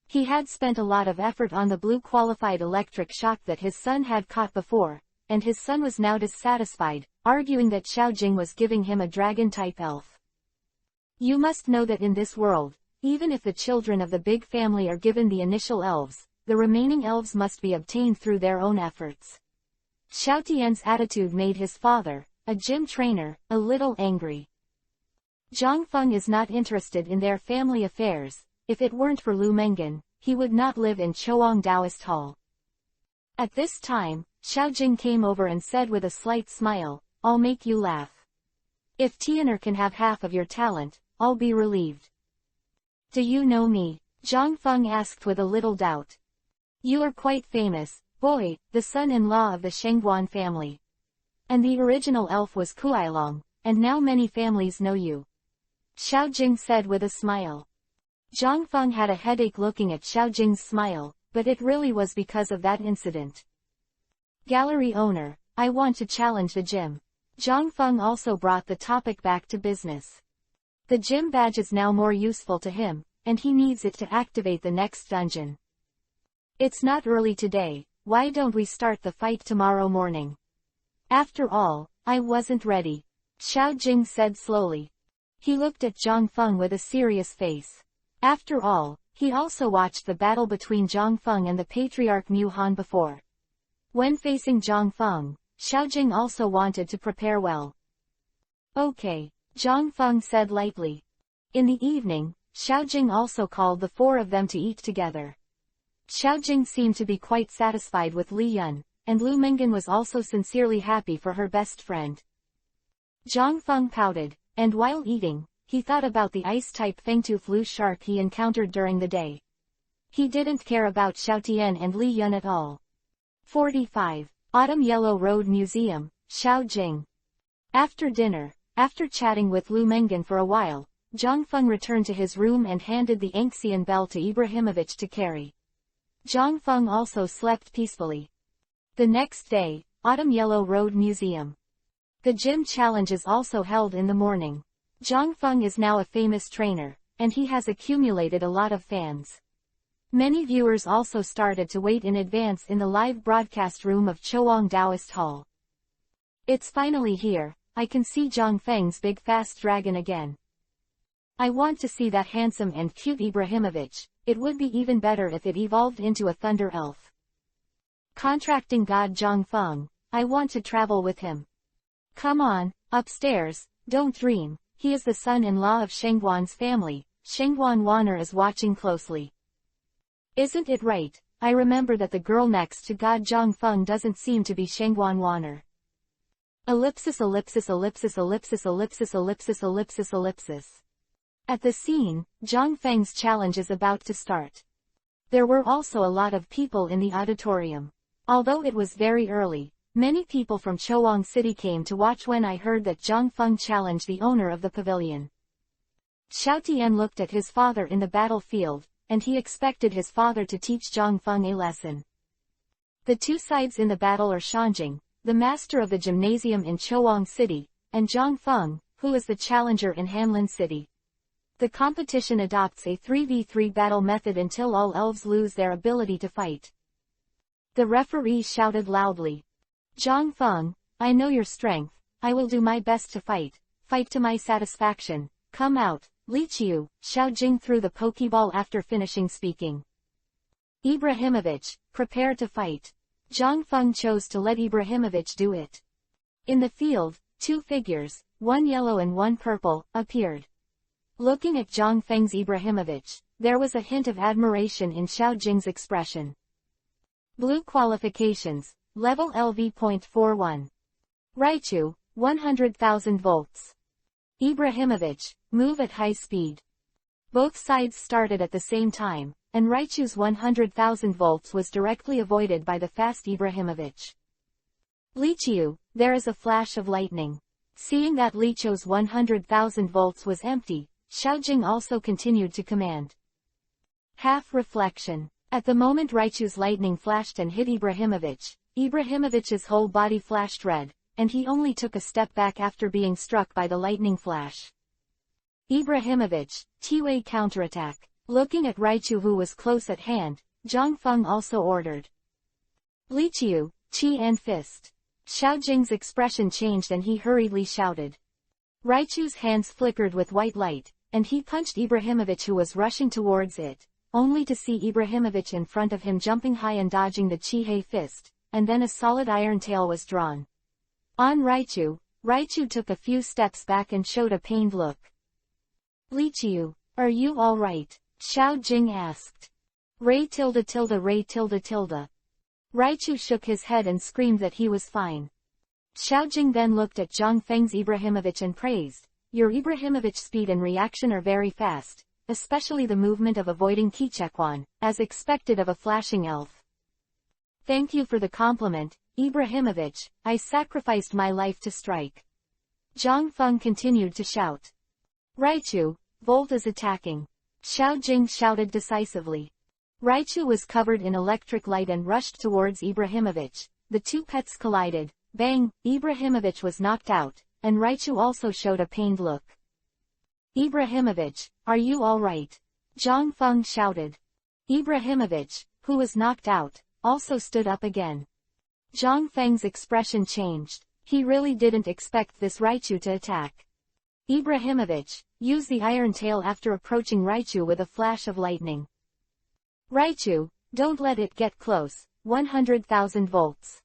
He had spent a lot of effort on the blue qualified electric shock that his son had caught before, and his son was now dissatisfied, arguing that Xiao Jing was giving him a dragon-type elf. You must know that in this world, even if the children of the big family are given the initial elves, the remaining elves must be obtained through their own efforts. Xiao Tian's attitude made his father, a gym trainer, a little angry. Zhang Feng is not interested in their family affairs. If it weren't for Lu Mengan, he would not live in Chowang Taoist Hall. At this time, Xiao Jing came over and said with a slight smile, "I'll make you laugh. If Tianer can have half of your talent, I'll be relieved." "Do you know me?" Zhang Feng asked with a little doubt. "You are quite famous, boy, the son-in-law of the Shengguan family. And the original elf was Kuailong, and now many families know you," Xiao Jing said with a smile. Zhang Feng had a headache looking at Xiao Jing's smile, but it really was because of that incident. "Gallery owner, I want to challenge the gym." Zhang Feng also brought the topic back to business. The gym badge is now more useful to him, and he needs it to activate the next dungeon. "It's not early today, why don't we start the fight tomorrow morning?" "After all, I wasn't ready," Xiao Jing said slowly. He looked at Zhang Feng with a serious face. After all, he also watched the battle between Zhang Feng and the Patriarch Mu Han before. When facing Zhang Feng, Xiao Jing also wanted to prepare well. "Okay," Zhang Feng said lightly. In the evening, Xiao Jing also called the four of them to eat together. Xiao Jing seemed to be quite satisfied with Li Yun, and Lu Mengan was also sincerely happy for her best friend. Zhang Feng pouted, and while eating, he thought about the ice-type fangtooth blue shark he encountered during the day. He didn't care about Xiao Tian and Li Yun at all. 45. Autumn Yellow Road Museum, Shaojing. After dinner, after chatting with Lu Mengan for a while, Zhang Feng returned to his room and handed the Anxian bell to Ibrahimovic to carry. Zhang Feng also slept peacefully. The next day, Autumn Yellow Road Museum. The gym challenge is also held in the morning. Zhang Feng is now a famous trainer, and he has accumulated a lot of fans. Many viewers also started to wait in advance in the live broadcast room of Chowang Taoist Hall. "It's finally here, I can see Zhang Feng's big fast dragon again. I want to see that handsome and cute Ibrahimovic, it would be even better if it evolved into a thunder elf. Contracting God Zhang Feng, I want to travel with him. Come on, upstairs, don't dream, he is the son-in-law of Shengguan's family, Shengguan Wanner is watching closely. Isn't it right? I remember that the girl next to God Zhang Feng doesn't seem to be Shengguan Wanner. Ellipsis ellipsis ellipsis ellipsis ellipsis ellipsis ellipsis ellipsis. At the scene, Zhang Feng's challenge is about to start. There were also a lot of people in the auditorium. Although it was very early, many people from Chowang City came to watch when I heard that Zhang Feng challenged the owner of the pavilion. Xiao Tian looked at his father in the battlefield, and he expected his father to teach Zhang Feng a lesson. The two sides in the battle are Shanjing, the master of the gymnasium in Chowang City, and Zhang Feng, who is the challenger in Hanlin City. The competition adopts a 3v3 battle method until all elves lose their ability to fight. The referee shouted loudly. Zhang Feng, I know your strength, I will do my best to fight to my satisfaction. Come out, Li Qiu, Xiao Jing threw the Pokeball after finishing speaking. Ibrahimovic, prepare to fight. Zhang Feng chose to let Ibrahimovic do it. In the field, two figures, one yellow and one purple, appeared. Looking at Zhang Feng's Ibrahimovic, there was a hint of admiration in Xiao Jing's expression. Blue qualifications, level LV.41. Raichu, 100,000 volts. Ibrahimovic, move at high speed. Both sides started at the same time, and Raichu's 100,000 volts was directly avoided by the fast Ibrahimovic. Li Qiu, there is a flash of lightning. Seeing that Li Qiu's 100,000 volts was empty, Xiao Jing also continued to command. Half reflection. At the moment Raichu's lightning flashed and hit Ibrahimovic's whole body flashed red, and he only took a step back after being struck by the lightning flash. Ibrahimovic, T-Way counterattack. Looking at Raichu who was close at hand, Zhang Feng also ordered. Li Qiu, Qi and fist. Xiao Jing's expression changed and he hurriedly shouted. Raichu's hands flickered with white light, and he punched Ibrahimovic who was rushing towards it, only to see Ibrahimovic in front of him jumping high and dodging the Qi fist, and then a solid iron tail was drawn. On Raichu took a few steps back and showed a pained look. Li Qiu, are you all right? Xiao Jing asked. Ray tilde. Raichu shook his head and screamed that he was fine. Xiao Jing then looked at Zhang Feng's Ibrahimovic and praised, your Ibrahimovic's speed and reaction are very fast, especially the movement of avoiding Kichekwan, as expected of a flashing elf. Thank you for the compliment, Ibrahimovic, I sacrificed my life to strike. Zhang Feng continued to shout. Raichu, Volt is attacking. Xiao Jing shouted decisively. Raichu was covered in electric light and rushed towards Ibrahimovic. The two pets collided. Bang! Ibrahimovic was knocked out, and Raichu also showed a pained look. Ibrahimovic, are you all right? Zhang Feng shouted. Ibrahimovic, who was knocked out, also stood up again. Zhang Feng's expression changed. He really didn't expect this Raichu to attack. Ibrahimovic, use the iron tail after approaching Raichu with a flash of lightning. Raichu, don't let it get close, 100,000 volts.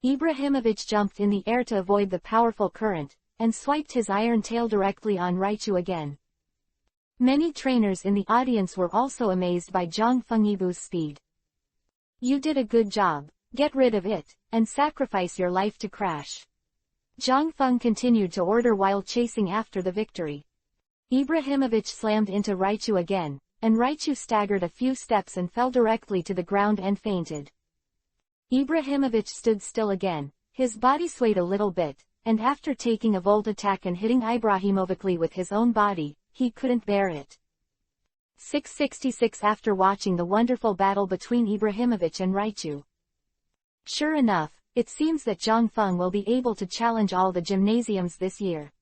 Ibrahimovic jumped in the air to avoid the powerful current, and swiped his iron tail directly on Raichu again. Many trainers in the audience were also amazed by Zhang Feng's speed. You did a good job, get rid of it, and sacrifice your life to crash. Zhang Feng continued to order while chasing after the victory. Ibrahimovic slammed into Raichu again, and Raichu staggered a few steps and fell directly to the ground and fainted. Ibrahimovic stood still again, his body swayed a little bit, and after taking a volt attack and hitting Ibrahimovic with his own body, he couldn't bear it. 666 After watching the wonderful battle between Ibrahimovic and Raichu. Sure enough, it seems that Zhang Feng will be able to challenge all the gymnasiums this year.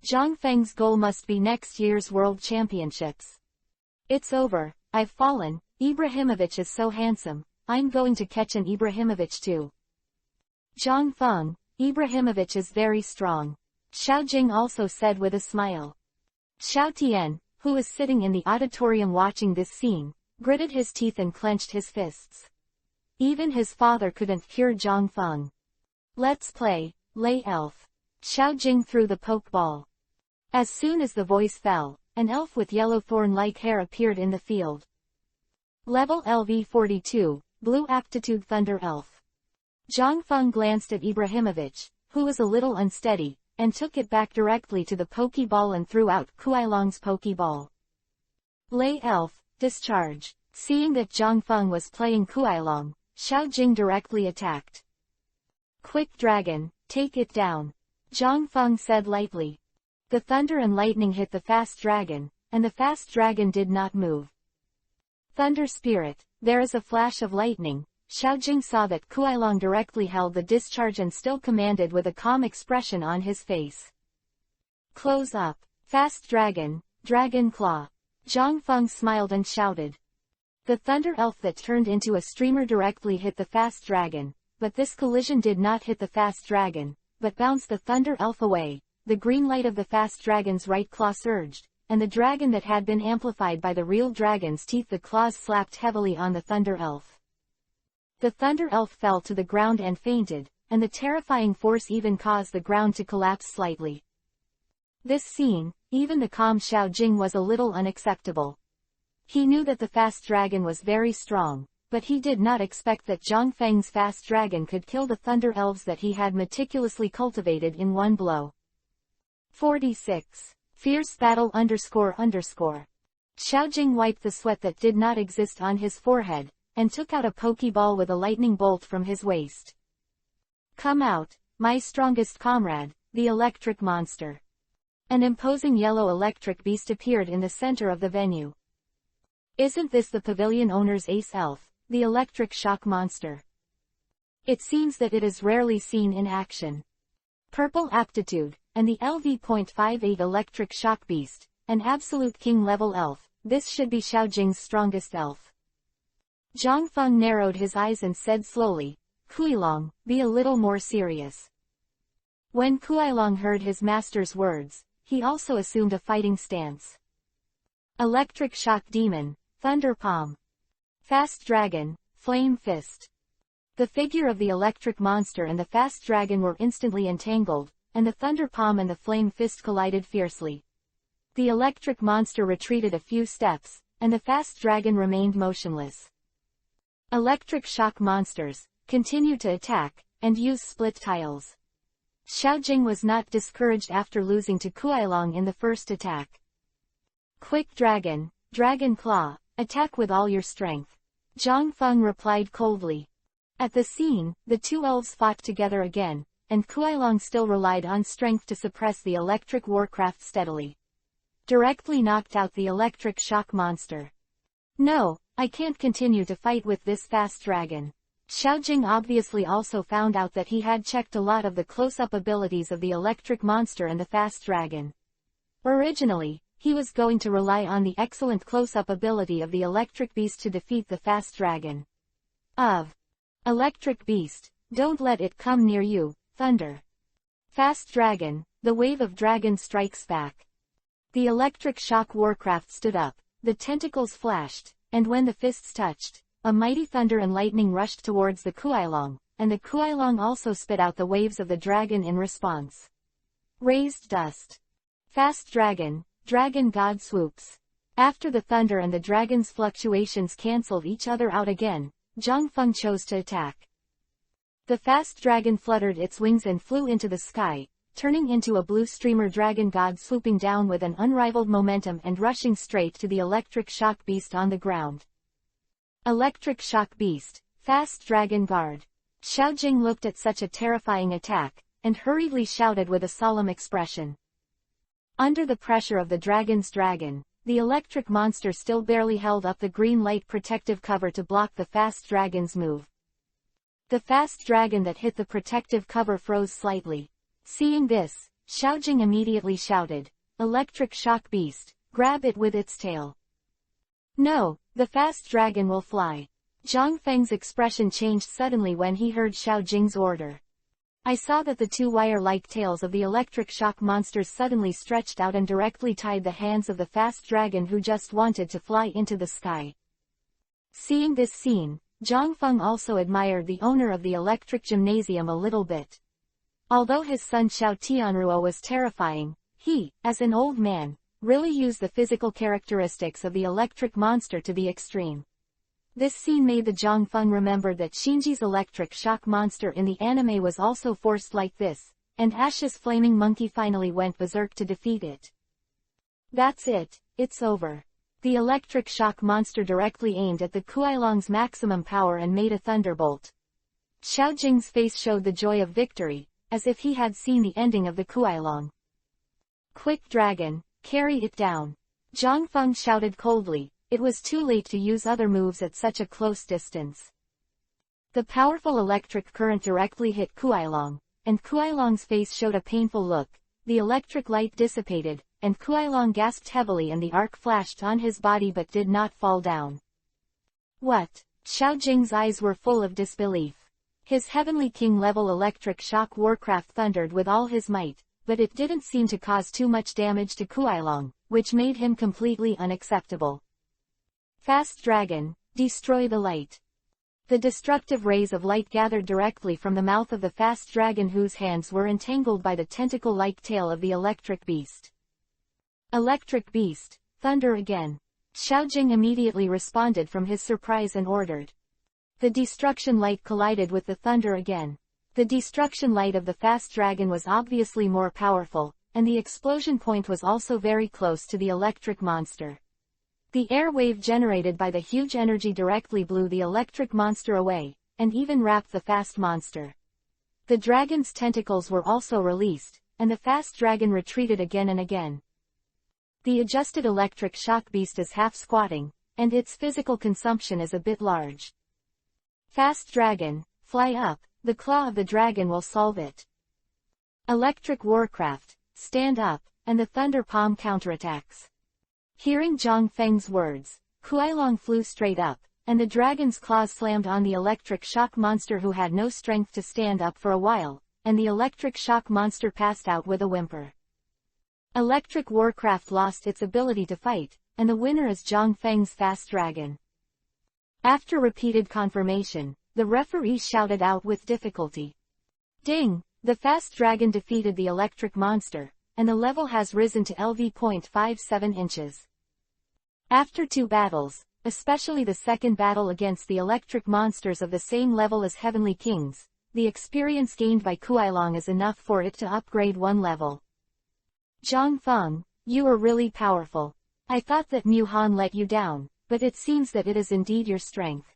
Zhang Feng's goal must be next year's World Championships. It's over, I've fallen, Ibrahimovic is so handsome, I'm going to catch an Ibrahimovic too. Zhang Feng, Ibrahimovic is very strong. Xiao Jing also said with a smile. Xiao Tian, who was sitting in the auditorium watching this scene, gritted his teeth and clenched his fists. Even his father couldn't cure Zhang Feng. Let's play, Lay Elf. Xiao Jing threw the pokeball. As soon as the voice fell, an elf with yellow thorn-like hair appeared in the field. Level LV42, Blue Aptitude Thunder Elf. Zhang Feng glanced at Ibrahimovic, who was a little unsteady, and took it back directly to the pokeball and threw out Kuailong's pokeball. Lay Elf, discharge. Seeing that Zhang Feng was playing Kuailong, Xiao Jing directly attacked. Quick Dragon, take it down. Zhang Feng said lightly. The thunder and lightning hit the fast dragon, and the fast dragon did not move. Thunder Spirit, there is a flash of lightning. Xiao Jing saw that Kuailong directly held the discharge and still commanded with a calm expression on his face. Close up. Fast Dragon, Dragon Claw. Zhang Feng smiled and shouted. The thunder elf that turned into a streamer directly hit the fast dragon, but this collision did not hit the fast dragon, but bounced the thunder elf away. The green light of the fast dragon's right claw surged, and the dragon that had been amplified by the real dragon's teeth, the claws slapped heavily on the thunder elf. The thunder elf fell to the ground and fainted, and the terrifying force even caused the ground to collapse slightly. This scene, even the calm Xiao Jing was a little unacceptable. He knew that the fast dragon was very strong, but he did not expect that Zhang Feng's fast dragon could kill the thunder elves that he had meticulously cultivated in one blow. 46. Fierce battle __. Xiao Jing wiped the sweat that did not exist on his forehead, and took out a pokeball with a lightning bolt from his waist. Come out, my strongest comrade, the electric monster. An imposing yellow electric beast appeared in the center of the venue. Isn't this the pavilion owner's ace elf, the electric shock monster? It seems that it is rarely seen in action. Purple aptitude, and the LV.58 electric shock beast, an absolute king level elf. This should be Xiao Jing's strongest elf. Zhang Feng narrowed his eyes and said slowly, Kuilong, be a little more serious. When Kuilong heard his master's words, he also assumed a fighting stance. Electric shock demon, thunder palm. Fast dragon, flame fist. The figure of the electric monster and the fast dragon were instantly entangled, and the thunder palm and the flame fist collided fiercely. The electric monster retreated a few steps, and the fast dragon remained motionless. Electric shock monsters continue to attack, and use split tiles. Xiao Jing was not discouraged after losing to Kuilong in the first attack. Quick dragon, dragon claw, attack with all your strength. Zhang Feng replied coldly. At the scene, the two elves fought together again, and Kuilong still relied on strength to suppress the electric warcraft steadily. Directly knocked out the electric shock monster. No, I can't continue to fight with this fast dragon. Xiao Jing obviously also found out that he had checked a lot of the close-up abilities of the electric monster and the fast dragon. Originally, he was going to rely on the excellent close-up ability of the electric beast to defeat the fast dragon. Electric beast, don't let it come near you, thunder. Fast dragon, the wave of dragon strikes back. The electric shock warcraft stood up, the tentacles flashed, and when the fists touched, a mighty thunder and lightning rushed towards the Kuilong, and the Kuilong also spit out the waves of the dragon in response. Raised dust. Fast dragon, dragon god swoops. After the thunder and the dragon's fluctuations cancelled each other out again, Zhang Feng chose to attack. The fast dragon fluttered its wings and flew into the sky, turning into a blue streamer dragon god swooping down with an unrivaled momentum and rushing straight to the electric shock beast on the ground. Electric shock beast, fast dragon guard. Xiao Jing looked at such a terrifying attack, and hurriedly shouted with a solemn expression. Under the pressure of the dragon's dragon, the electric monster still barely held up the green light protective cover to block the fast dragon's move. The fast dragon that hit the protective cover froze slightly. Seeing this, Xiao Jing immediately shouted, Electric shock beast, grab it with its tail. No, the fast dragon will fly. Zhang Feng's expression changed suddenly when he heard Xiao Jing's order. I saw that the two wire-like tails of the electric shock monsters suddenly stretched out and directly tied the hands of the fast dragon who just wanted to fly into the sky. Seeing this scene, Zhang Feng also admired the owner of the electric gymnasium a little bit. Although his son Xiao Tianruo was terrifying, he, as an old man, really used the physical characteristics of the electric monster to the extreme. This scene made the Zhang Feng remember that Shinji's electric shock monster in the anime was also forced like this, and Ash's flaming monkey finally went berserk to defeat it. That's it, it's over. The electric shock monster directly aimed at the Kuilong's maximum power and made a thunderbolt. Xiao Jing's face showed the joy of victory, as if he had seen the ending of the Kuilong. Quick dragon, carry it down. Zhang Feng shouted coldly. It was too late to use other moves at such a close distance. The powerful electric current directly hit Kuilong, and Kuilong's face showed a painful look. The electric light dissipated, and Kuilong gasped heavily and the arc flashed on his body but did not fall down. What? Xiao Jing's eyes were full of disbelief. His Heavenly King-level electric shock warcraft thundered with all his might, but it didn't seem to cause too much damage to Kuailong, which made him completely unacceptable. Fast Dragon, destroy the light. The destructive rays of light gathered directly from the mouth of the fast dragon, whose hands were entangled by the tentacle-like tail of the electric beast. Electric beast, thunder again. Xiaojing immediately responded from his surprise and ordered. The destruction light collided with the thunder again. The destruction light of the fast dragon was obviously more powerful, and the explosion point was also very close to the electric monster. The air wave generated by the huge energy directly blew the electric monster away, and even wrapped the fast monster. The dragon's tentacles were also released, and the fast dragon retreated again and again. The adjusted electric shock beast is half squatting, and its physical consumption is a bit large. Fast dragon, fly up, the claw of the dragon will solve it. Electric warcraft, stand up, and the thunder palm counterattacks. Hearing Zhang Feng's words, Kuailong flew straight up, and the dragon's claws slammed on the electric shock monster, who had no strength to stand up for a while, and the electric shock monster passed out with a whimper. Electric warcraft lost its ability to fight, and the winner is Zhang Feng's fast dragon. After repeated confirmation, the referee shouted out with difficulty. Ding! The fast dragon defeated the electric monster, and the level has risen to LV.57 inches. After 2 battles, especially the second battle against the electric monsters of the same level as Heavenly Kings, the experience gained by Kuailong is enough for it to upgrade 1 level. Zhang Feng, you are really powerful. I thought that Mu Han let you down, but it seems that it is indeed your strength.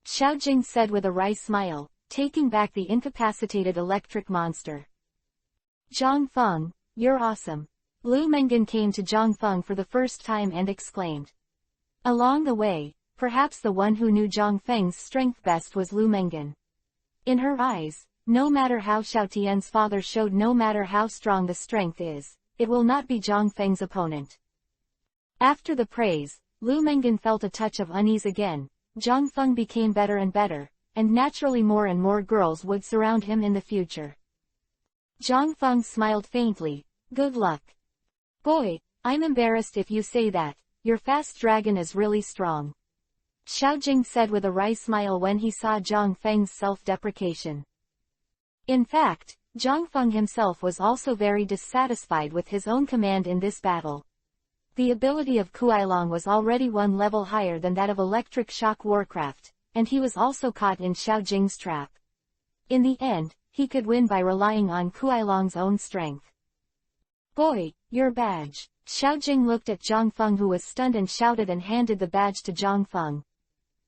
Xiaojing said with a wry smile, taking back the incapacitated electric monster. Zhang Feng, you're awesome. Lu Mengan came to Zhang Feng for the first time and exclaimed. Along the way, perhaps the one who knew Zhang Feng's strength best was Lu Mengan. In her eyes, no matter how Xiaotian's father showed, no matter how strong the strength is, it will not be Zhang Feng's opponent. After the praise, Lu Mengan felt a touch of unease again. Zhang Feng became better and better, and naturally more and more girls would surround him in the future. Zhang Feng smiled faintly. Good luck. Boy, I'm embarrassed if you say that. Your fast dragon is really strong. Xiaojing said with a wry smile when he saw Zhang Feng's self-deprecation. In fact, Zhang Feng himself was also very dissatisfied with his own command in this battle. The ability of Kuailong was already 1 level higher than that of electric shock warcraft, and he was also caught in Xiaojing's trap. In the end, he could win by relying on Kuailong's own strength. Boy, your badge. Xiaojing looked at Zhang Feng, who was stunned, and shouted and handed the badge to Zhang Feng.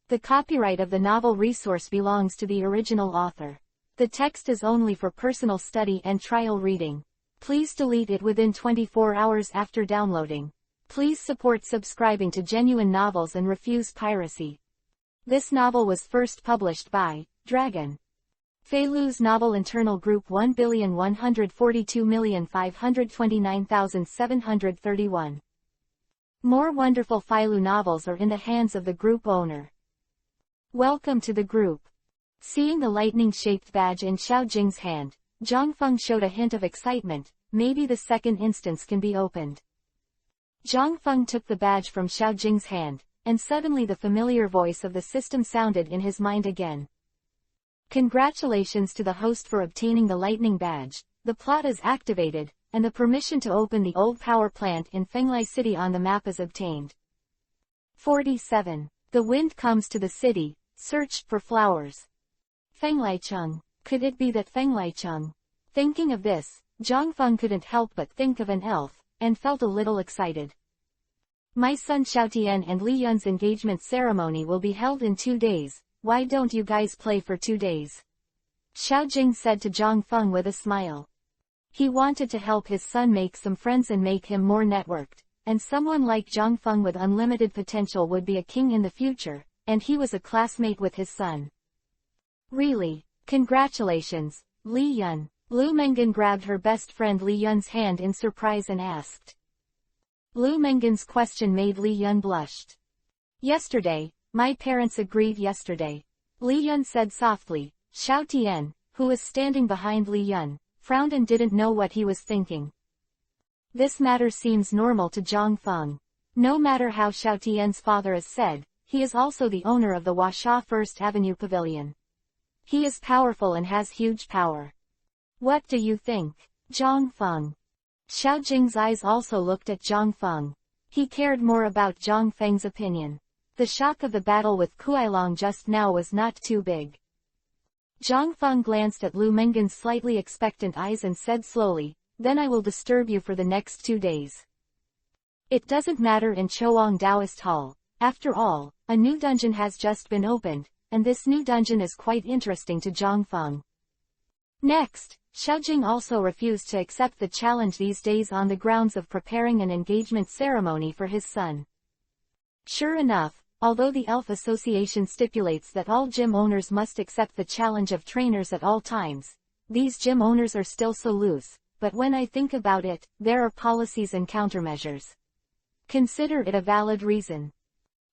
The copyright of the novel resource belongs to the original author. The text is only for personal study and trial reading. Please delete it within 24 hours after downloading. Please support subscribing to Genuine Novels and refuse piracy. This novel was first published by Dragon. Feilu's novel internal group 1,142,529,731. More wonderful Feilu novels are in the hands of the group owner. Welcome to the group. Seeing the lightning-shaped badge in Xiaojing's hand, Zhang Feng showed a hint of excitement. Maybe the second instance can be opened. Zhang Feng took the badge from Xiaojing's hand, and suddenly the familiar voice of the system sounded in his mind again. Congratulations to the host for obtaining the lightning badge. The plot is activated, and the permission to open the old power plant in Fenglai City on the map is obtained. 47. The wind comes to the city, searched for flowers. Fenglaicheng. Could it be that Fenglaicheng? Thinking of this, Zhang Feng couldn't help but think of an elf, and felt a little excited. My son Xiaotian and Li Yun's engagement ceremony will be held in 2 days. Why don't you guys play for 2 days? Xiaojing said to Zhang Feng with a smile. He wanted to help his son make some friends and make him more networked, and someone like Zhang Feng with unlimited potential would be a king in the future, and he was a classmate with his son. Really? Congratulations, Li Yun. Lu Mengan grabbed her best friend Li Yun's hand in surprise and asked. Lu Mengan's question made Li Yun blushed. Yesterday. My parents agreed yesterday. Li Yun said softly. Xiao Tian, who was standing behind Li Yun, frowned and didn't know what he was thinking. This matter seems normal to Zhang Feng. No matter how Xiao Tian's father is said, he is also the owner of the Huasha First Avenue Pavilion. He is powerful and has huge power. What do you think, Zhang Feng? Xiao Jing's eyes also looked at Zhang Feng. He cared more about Zhang Feng's opinion. The shock of the battle with Kuailong just now was not too big. Zhang Feng glanced at Lu Mengen's slightly expectant eyes and said slowly, "Then I will disturb you for the next 2 days. It doesn't matter in Choang Taoist Hall. After all, a new dungeon has just been opened, and this new dungeon is quite interesting to Zhang Feng." Next, Xiaojing also refused to accept the challenge these days on the grounds of preparing an engagement ceremony for his son. Sure enough, although the Elf Association stipulates that all gym owners must accept the challenge of trainers at all times, these gym owners are still so loose, but when I think about it, there are policies and countermeasures. Consider it a valid reason.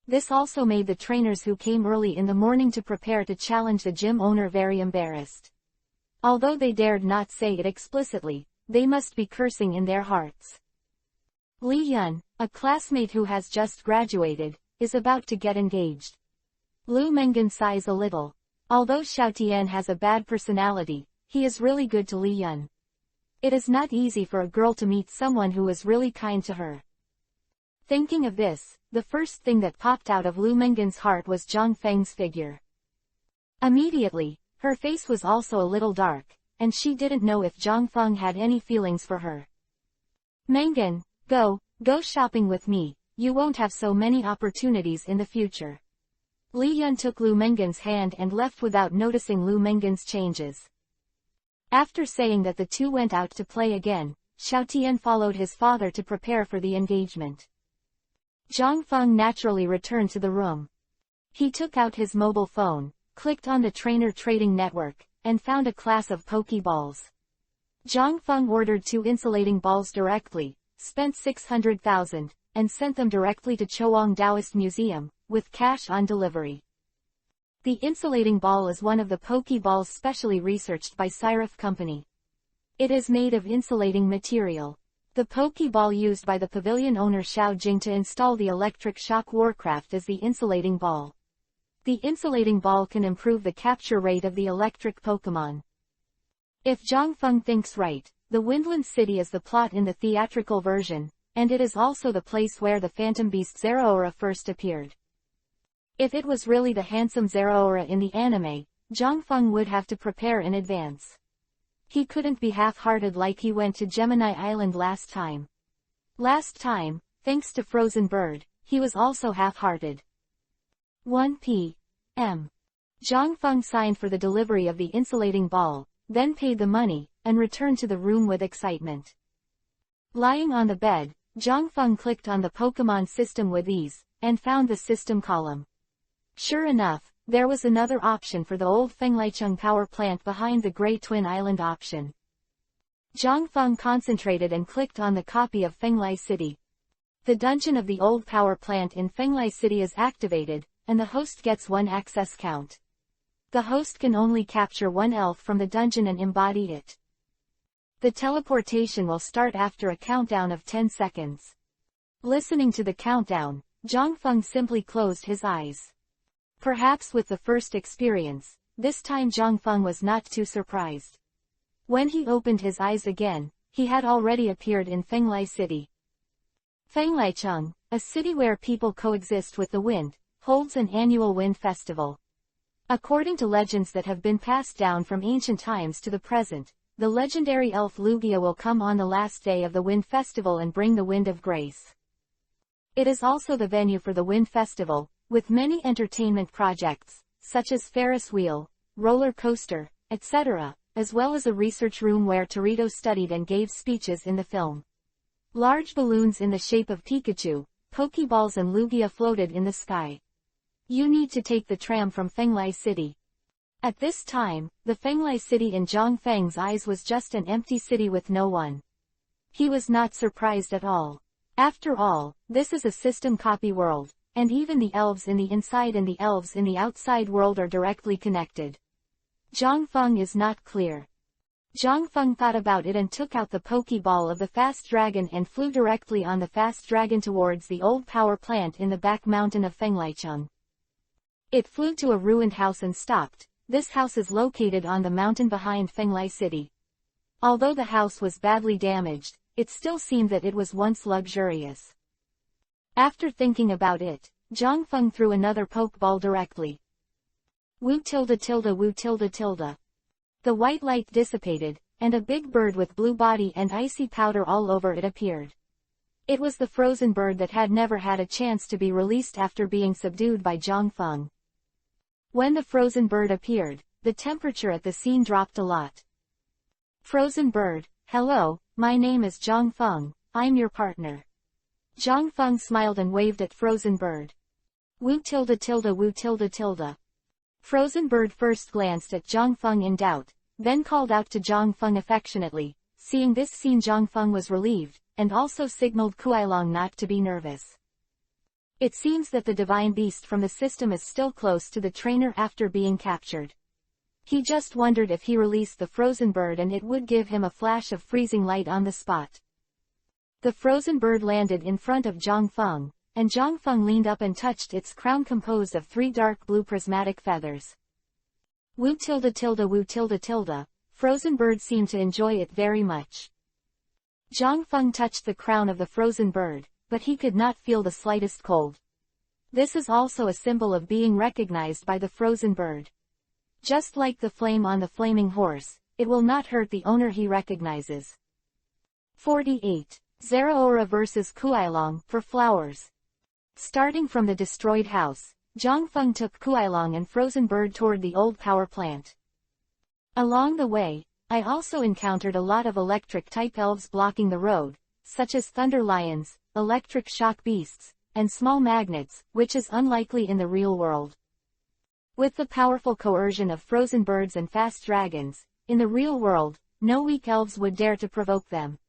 This also made the trainers who came early in the morning to prepare to challenge the gym owner very embarrassed. Although they dared not say it explicitly, they must be cursing in their hearts. Li Yun, a classmate who has just graduated, is about to get engaged. Lu Mengen sighs a little. Although Xiao Tian has a bad personality, he is really good to Li Yun. It is not easy for a girl to meet someone who is really kind to her. Thinking of this, the first thing that popped out of Lu Mengen's heart was Zhang Feng's figure. Immediately, her face was also a little dark, and she didn't know if Zhang Feng had any feelings for her. "Mengen, go shopping with me, you won't have so many opportunities in the future." Li Yun took Lu Mengen's hand and left without noticing Lu Mengen's changes. After saying that the two went out to play again, Xiao Tian followed his father to prepare for the engagement. Zhang Feng naturally returned to the room. He took out his mobile phone, clicked on the trainer trading network, and found a class of Pokeballs. Zhang Feng ordered 2 insulating balls directly, spent 600,000, and sent them directly to Choang Taoist Museum, with cash on delivery. The insulating ball is one of the Pokeballs specially researched by Syrif Company. It is made of insulating material. The Pokeball used by the pavilion owner Xiao Jing to install the electric shock warcraft is the insulating ball. The insulating ball can improve the capture rate of the electric Pokemon. If Zhang Feng thinks right, the Windland City is the plot in the theatrical version, and it is also the place where the Phantom Beast Zeraora first appeared. If it was really the handsome Zeraora in the anime, Zhang Feng would have to prepare in advance. He couldn't be half-hearted like he went to Gemini Island last time. Last time, thanks to Frozen Bird, he was also half-hearted. 1 p.m. Zhang Feng signed for the delivery of the insulating ball, then paid the money, and returned to the room with excitement. Lying on the bed, Zhang Feng clicked on the Pokemon system with ease, and found the system column. Sure enough, there was another option for the old Fenglaicheng power plant behind the Grey Twin Island option. Zhang Feng concentrated and clicked on the copy of Fenglai City. The dungeon of the old power plant in Fenglai City is activated, and the host gets 1 access count. The host can only capture 1 elf from the dungeon and embody it. The teleportation will start after a countdown of 10 seconds. Listening to the countdown, Zhang Feng simply closed his eyes. Perhaps with the first experience, this time Zhang Feng was not too surprised. When he opened his eyes again, he had already appeared in Fenglai City. Fenglaicheng, a city where people coexist with the wind, holds an annual wind festival. According to legends that have been passed down from ancient times to the present, the legendary elf Lugia will come on the last day of the wind festival and bring the wind of grace. It is also the venue for the wind festival, with many entertainment projects, such as Ferris wheel, roller coaster, etc., as well as a research room where Torito studied and gave speeches in the film. Large balloons in the shape of Pikachu, Pokeballs and Lugia floated in the sky. You need to take the tram from Fenglai City. At this time, the Fenglai City in Zhang Feng's eyes was just an empty city with no one. He was not surprised at all. After all, this is a system copy world, and even the elves in the inside and the elves in the outside world are directly connected. Zhang Feng is not clear. Zhang Feng thought about it and took out the Pokeball of the fast dragon and flew directly on the fast dragon towards the old power plant in the back mountain of Fenglaicheng. It flew to a ruined house and stopped. This house is located on the mountain behind Fenglai City. Although the house was badly damaged, it still seemed that it was once luxurious. After thinking about it, Zhang Feng threw another Pokeball directly. Woo tilde tilde woo tilde tilde. The white light dissipated, and a big bird with blue body and icy powder all over it appeared. It was the frozen bird that had never had a chance to be released after being subdued by Zhang Feng. When the frozen bird appeared, the temperature at the scene dropped a lot. Frozen bird, hello, my name is Zhang Feng, I'm your partner. Zhang Feng smiled and waved at frozen bird. Woo tilde tilde woo tilde tilde. Frozen bird first glanced at Zhang Feng in doubt, then called out to Zhang Feng affectionately. Seeing this scene, Zhang Feng was relieved, and also signaled Kuailong not to be nervous. It seems that the divine beast from the system is still close to the trainer after being captured. He just wondered if he released the frozen bird and it would give him a flash of freezing light on the spot. The frozen bird landed in front of Zhang Feng, and Zhang Feng leaned up and touched its crown composed of 3 dark blue prismatic feathers. Woo tilde tilde woo tilde tilde, frozen bird seemed to enjoy it very much. Zhang Feng touched the crown of the frozen bird, but he could not feel the slightest cold. This is also a symbol of being recognized by the frozen bird. Just like the flame on the flaming horse, it will not hurt the owner he recognizes. 48. Zeraora vs. Kuailong for flowers. Starting from the destroyed house, Zhang Feng took Kuailong and frozen bird toward the old power plant. Along the way, I also encountered a lot of electric-type elves blocking the road, such as thunder lions, electric shock beasts, and small magnets, which is unlikely in the real world. With the powerful coercion of frozen birds and fast dragons, in the real world, no weak elves would dare to provoke them.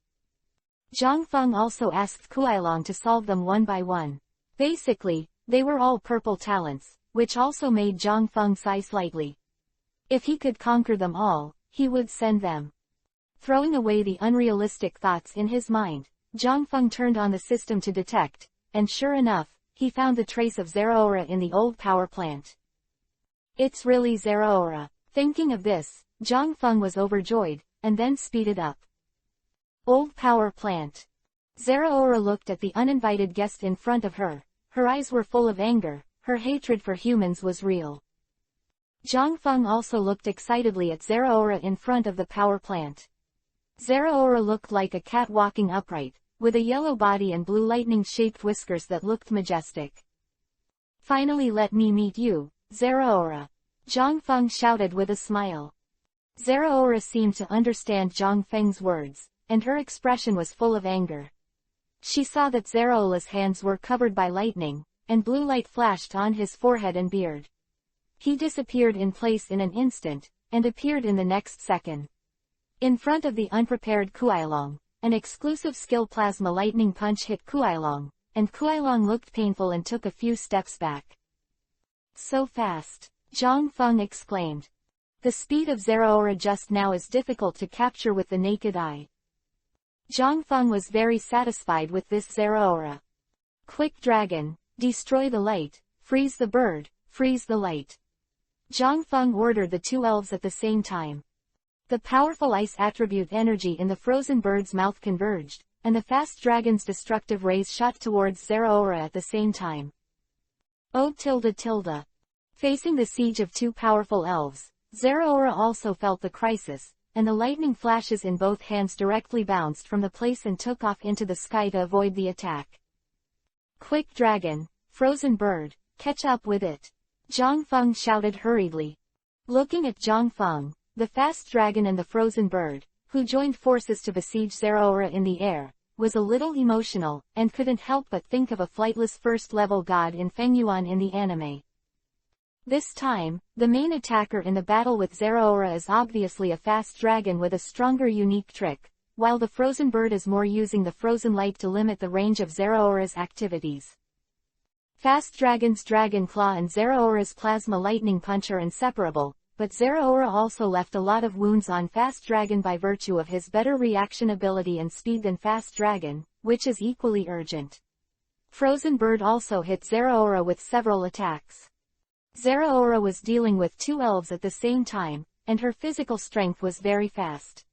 Zhang Feng also asked Kuailong to solve them one by one. Basically, they were all purple talents, which also made Zhang Feng sigh slightly. If he could conquer them all, he would send them. Throwing away the unrealistic thoughts in his mind, Zhang Feng turned on the system to detect, and sure enough, he found the trace of Zeraora in the old power plant. It's really Zeraora. Thinking of this, Zhang Feng was overjoyed, and then speeded up. Old power plant. Zeraora looked at the uninvited guest in front of her. Her eyes were full of anger, her hatred for humans was real. Zhang Feng also looked excitedly at Zeraora in front of the power plant. Zeraora looked like a cat walking upright, with a yellow body and blue lightning-shaped whiskers that looked majestic. Finally, let me meet you, Zeraora. Zhang Feng shouted with a smile. Zeraora seemed to understand Zhang Feng's words, and her expression was full of anger. She saw that Zeraola's hands were covered by lightning, and blue light flashed on his forehead and beard. He disappeared in place in an instant, and appeared in the next second. In front of the unprepared Kuailong, an exclusive skill plasma lightning punch hit Kuailong, and Kuailong looked painful and took a few steps back. So fast! Zhang Feng exclaimed. The speed of Zeraora just now is difficult to capture with the naked eye. Zhang Feng was very satisfied with this Zeraora. Quick dragon, destroy the light, freeze the bird, freeze the light. Zhang Feng ordered the 2 elves at the same time. The powerful ice attribute energy in the frozen bird's mouth converged, and the fast dragon's destructive rays shot towards Zeraora at the same time. Oh tilde tilde. Facing the siege of 2 powerful elves, Zeraora also felt the crisis, and the lightning flashes in both hands directly bounced from the place and took off into the sky to avoid the attack. Quick dragon, frozen bird, catch up with it! Zhang Feng shouted hurriedly. Looking at Zhang Feng, the fast dragon and the frozen bird, who joined forces to besiege Zeraora in the air, was a little emotional, and couldn't help but think of a flightless first-level god in Fengyuan in the anime. This time, the main attacker in the battle with Zeraora is obviously a fast dragon with a stronger unique trick, while the frozen bird is more using the frozen light to limit the range of Zeraora's activities. Fast dragon's dragon claw and Zeraora's plasma lightning punch are inseparable, but Zeraora also left a lot of wounds on Fast Dragon by virtue of his better reaction ability and speed than Fast Dragon, which is equally urgent. Frozen Bird also hit Zeraora with several attacks. Zeraora was dealing with two elves at the same time, and her physical strength was very fast.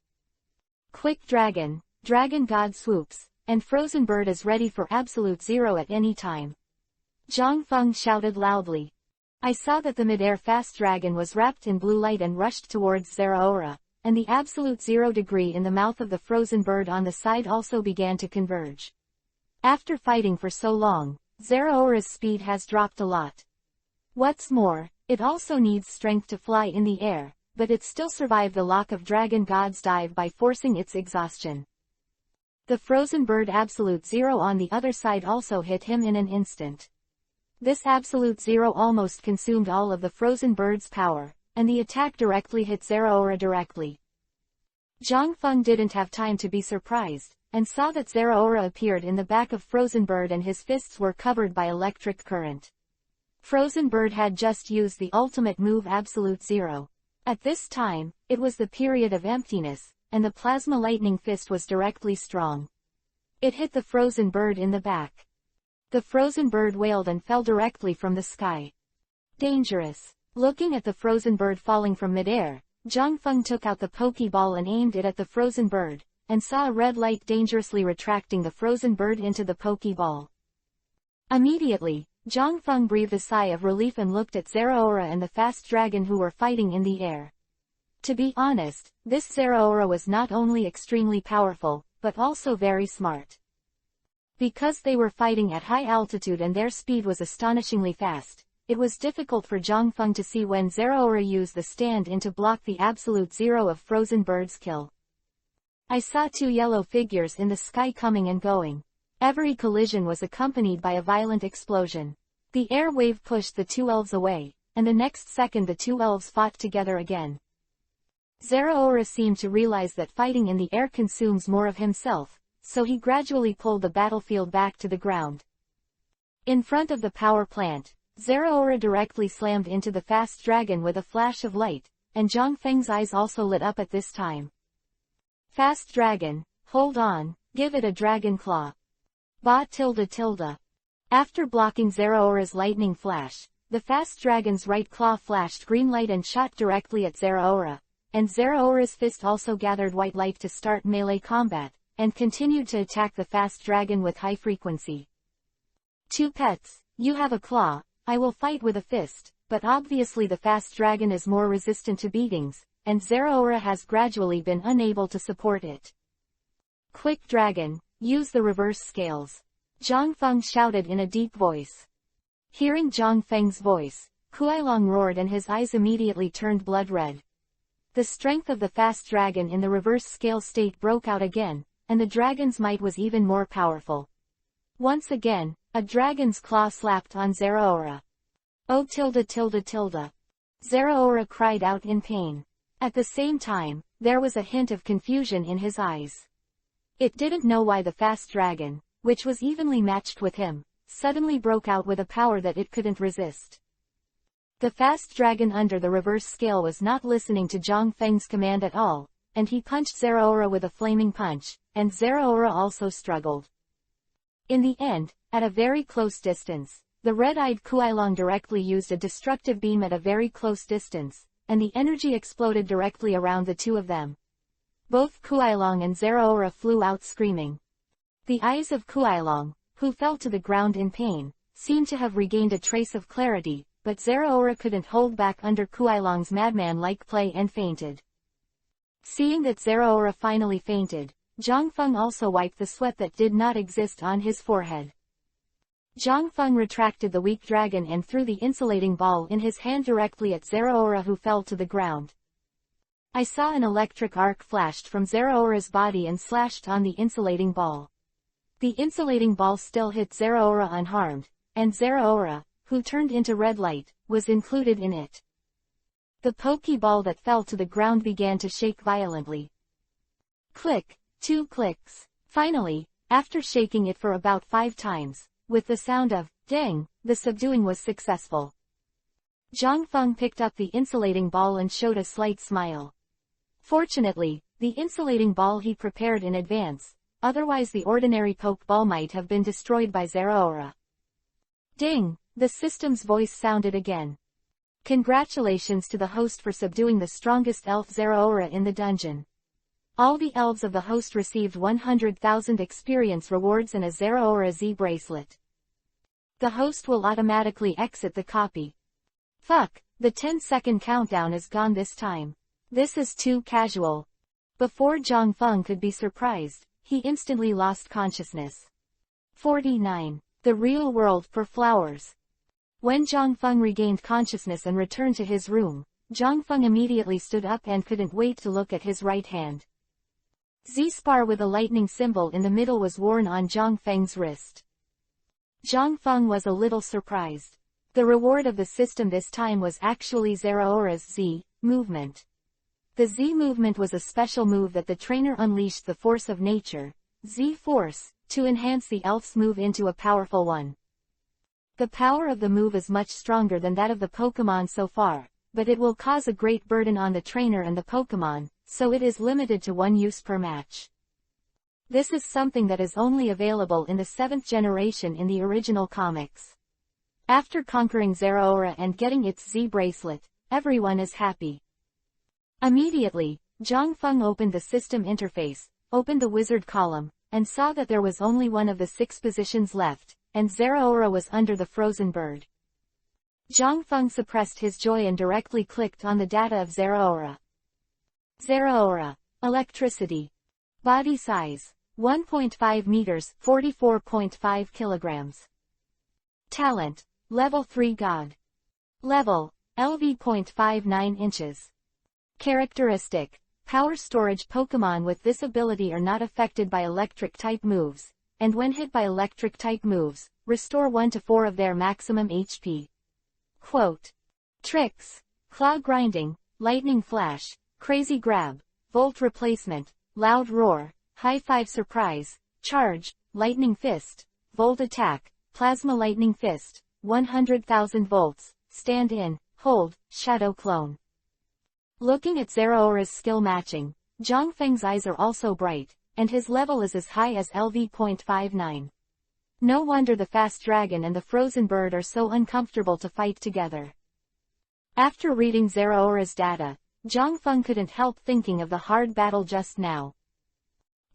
Quick Dragon, Dragon God swoops, and Frozen Bird is ready for absolute zero at any time. Zhang Feng shouted loudly. I saw that the mid-air Fast Dragon was wrapped in blue light and rushed towards Zeraora, and the absolute 0 degree in the mouth of the Frozen Bird on the side also began to converge. After fighting for so long, Zeraora's speed has dropped a lot. What's more, it also needs strength to fly in the air, but it still survived the lock of Dragon God's dive by forcing its exhaustion. The Frozen Bird Absolute 0 on the other side also hit him in an instant. This Absolute 0 almost consumed all of the Frozen Bird's power, and the attack directly hit Zeraora directly. Zhang Feng didn't have time to be surprised, and saw that Zeraora appeared in the back of Frozen Bird and his fists were covered by electric current. Frozen Bird had just used the ultimate move Absolute 0. At this time, it was the period of emptiness, and the Plasma Lightning Fist was directly strong. It hit the Frozen Bird in the back. The Frozen Bird wailed and fell directly from the sky. Dangerous. Looking at the Frozen Bird falling from midair, Zhang Feng took out the Pokeball and aimed it at the Frozen Bird, and saw a red light dangerously retracting the Frozen Bird into the Pokeball. Immediately, Zhang Feng breathed a sigh of relief and looked at Zeraora and the Fast Dragon who were fighting in the air. To be honest, this Zeraora was not only extremely powerful, but also very smart. Because they were fighting at high altitude and their speed was astonishingly fast, it was difficult for Zhang Feng to see when Zeraora used the stand-in to block the Absolute 0 of Frozen Bird's kill. I saw two yellow figures in the sky coming and going. Every collision was accompanied by a violent explosion. The air wave pushed the two elves away, and the next second the two elves fought together again. Zeraora seemed to realize that fighting in the air consumes more of himself, so he gradually pulled the battlefield back to the ground. In front of the power plant, Zeraora directly slammed into the Fast Dragon with a flash of light, and Zhang Feng's eyes also lit up at this time. Fast Dragon, hold on, give it a dragon claw. Ba tilde tilde. After blocking Zeraora's lightning flash, the Fast Dragon's right claw flashed green light and shot directly at Zeraora, and Zeraora's fist also gathered white light to start melee combat, and continued to attack the Fast Dragon with high frequency. Two pets, you have a claw, I will fight with a fist, but obviously the Fast Dragon is more resistant to beatings, and Zeraora has gradually been unable to support it. Quick Dragon, use the reverse scales. Zhang Feng shouted in a deep voice. Hearing Zhang Feng's voice, Kuailong roared and his eyes immediately turned blood red. The strength of the Fast Dragon in the reverse scale state broke out again, and the dragon's might was even more powerful. Once again, a dragon's claw slapped on Zeraora. Oh tilde tilde tilde. Zeraora cried out in pain. At the same time, there was a hint of confusion in his eyes. It didn't know why the Fast Dragon, which was evenly matched with him, suddenly broke out with a power that it couldn't resist. The Fast Dragon under the reverse scale was not listening to Zhang Feng's command at all, and he punched Zeraora with a flaming punch, and Zeraora also struggled. In the end, at a very close distance, the red-eyed Kuailong directly used a destructive beam at a very close distance, and the energy exploded directly around the two of them. Both Kuailong and Zeraora flew out screaming. The eyes of Kuailong, who fell to the ground in pain, seemed to have regained a trace of clarity, but Zeraora couldn't hold back under Kuailong's madman-like play and fainted. Seeing that Zeraora finally fainted, Zhang Feng also wiped the sweat that did not exist on his forehead. Zhang Feng retracted the weak dragon and threw the insulating ball in his hand directly at Zeraora who fell to the ground. I saw an electric arc flashed from Zeraora's body and slashed on the insulating ball. The insulating ball still hit Zeraora unharmed, and Zeraora, who turned into red light, was included in it. The Pokeball that fell to the ground began to shake violently. Click, 2 clicks. Finally, after shaking it for about 5 times, with the sound of ding, the subduing was successful. Zhang Feng picked up the insulating ball and showed a slight smile. Fortunately, the insulating ball he prepared in advance, otherwise the ordinary poke ball might have been destroyed by Zeraora. Ding! The system's voice sounded again. Congratulations to the host for subduing the strongest elf Zeraora in the dungeon. All the elves of the host received 100,000 experience rewards and a Zeraora Z bracelet. The host will automatically exit the copy. Fuck, the 10-second countdown is gone this time. This is too casual. Before Zhang Feng could be surprised, he instantly lost consciousness. 49. The real world for flowers. When Zhang Feng regained consciousness and returned to his room, Zhang Feng immediately stood up and couldn't wait to look at his right hand. Z-spar with a lightning symbol in the middle was worn on Zhang Feng's wrist. Zhang Feng was a little surprised. The reward of the system this time was actually Zeraora's Z movement. The Z movement was a special move that the trainer unleashed the force of nature, Z-force, to enhance the elf's move into a powerful one. The power of the move is much stronger than that of the Pokémon so far, but it will cause a great burden on the trainer and the Pokémon, so it is limited to one use per match. This is something that is only available in the 7th generation in the original comics. After conquering Zeraora and getting its Z bracelet, everyone is happy. Immediately, Zhang Feng opened the system interface, opened the wizard column, and saw that there was only one of the 6 positions left, and Zeraora was under the frozen bird. Zhang Feng suppressed his joy and directly clicked on the data of Zeraora. Zeraora. Electricity. Body size. 1.5 meters, 44.5 kilograms. Talent. Level 3 God. Level. LV.59 inches. Characteristic. Power storage Pokémon with this ability are not affected by electric-type moves, and when hit by electric-type moves, restore 1 to 4 of their maximum HP. Quote. Tricks. Claw grinding, lightning flash, crazy grab, volt replacement, loud roar, high five surprise, charge, lightning fist, volt attack, plasma lightning fist, 100,000 volts, stand in, hold, shadow clone. Looking at Zeraora's skill matching, Zhang Feng's eyes are also bright, and his level is as high as LV.59. No wonder the fast dragon and the frozen bird are so uncomfortable to fight together. After reading Zeraora's data, Zhang Feng couldn't help thinking of the hard battle just now.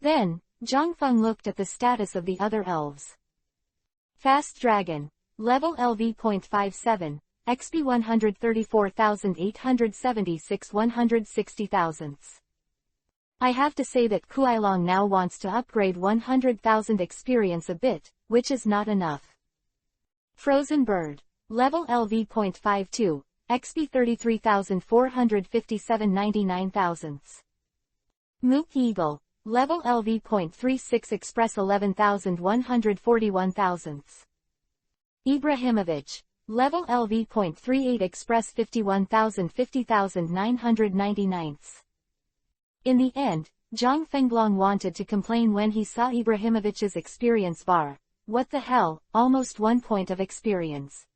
Then, Zhang Feng looked at the status of the other elves. Fast dragon. Level LV.57. XP 134,876 160,000. I have to say that Kuailong now wants to upgrade 100,000 experience a bit, which is not enough. Frozen bird. Level LV.52. XP 33,457 99,000. Mook eagle. Level LV.36 Express 11,141,000. Ibrahimovic. Level LV.38 Express 51,000 50,999. In the end, Zhang Fenglong wanted to complain when he saw Ibrahimovic's experience bar. What the hell, almost 1 point of experience.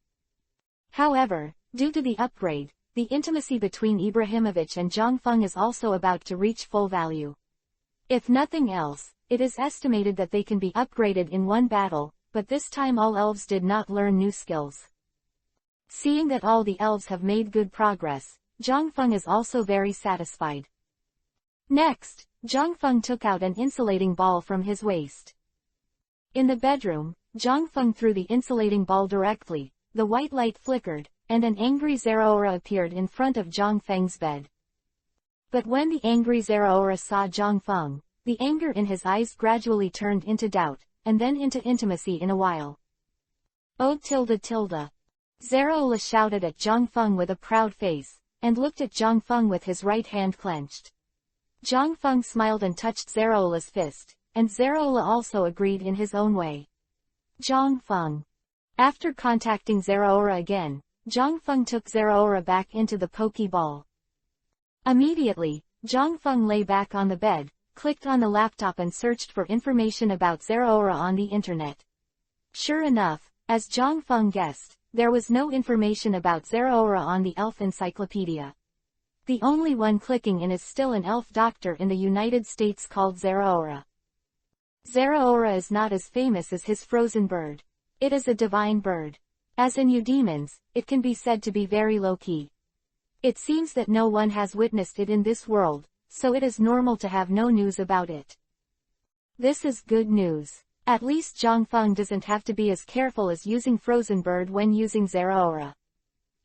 However, due to the upgrade, the intimacy between Ibrahimovic and Zhang Feng is also about to reach full value. If nothing else, it is estimated that they can be upgraded in one battle, but this time all elves did not learn new skills. Seeing that all the elves have made good progress, Zhang Feng is also very satisfied. Next, Zhang Feng took out an insulating ball from his waist. In the bedroom, Zhang Feng threw the insulating ball directly, the white light flickered, and an angry Zeraora appeared in front of Zhang Feng's bed. But when the angry Zeraora saw Zhang Feng, the anger in his eyes gradually turned into doubt, and then into intimacy in a while. Oh tilde tilde. Zeraora shouted at Zhang Feng with a proud face, and looked at Zhang Feng with his right hand clenched. Zhang Feng smiled and touched Zeraola's fist, and Zeraola also agreed in his own way. Zhang Feng. After contacting Zeraora again, Zhang Feng took Zeraora back into the Pokeball. Immediately, Zhang Feng lay back on the bed, clicked on the laptop and searched for information about Zeraora on the internet. Sure enough, as Zhang Feng guessed, there was no information about Zeraora on the elf encyclopedia. The only one clicking in is still an elf doctor in the United States called Zeraora. Zeraora is not as famous as his frozen bird. It is a divine bird. As in Eudemons, it can be said to be very low-key. It seems that no one has witnessed it in this world, so it is normal to have no news about it. This is good news. At least Zhangfeng doesn't have to be as careful as using frozen bird when using Zeraora.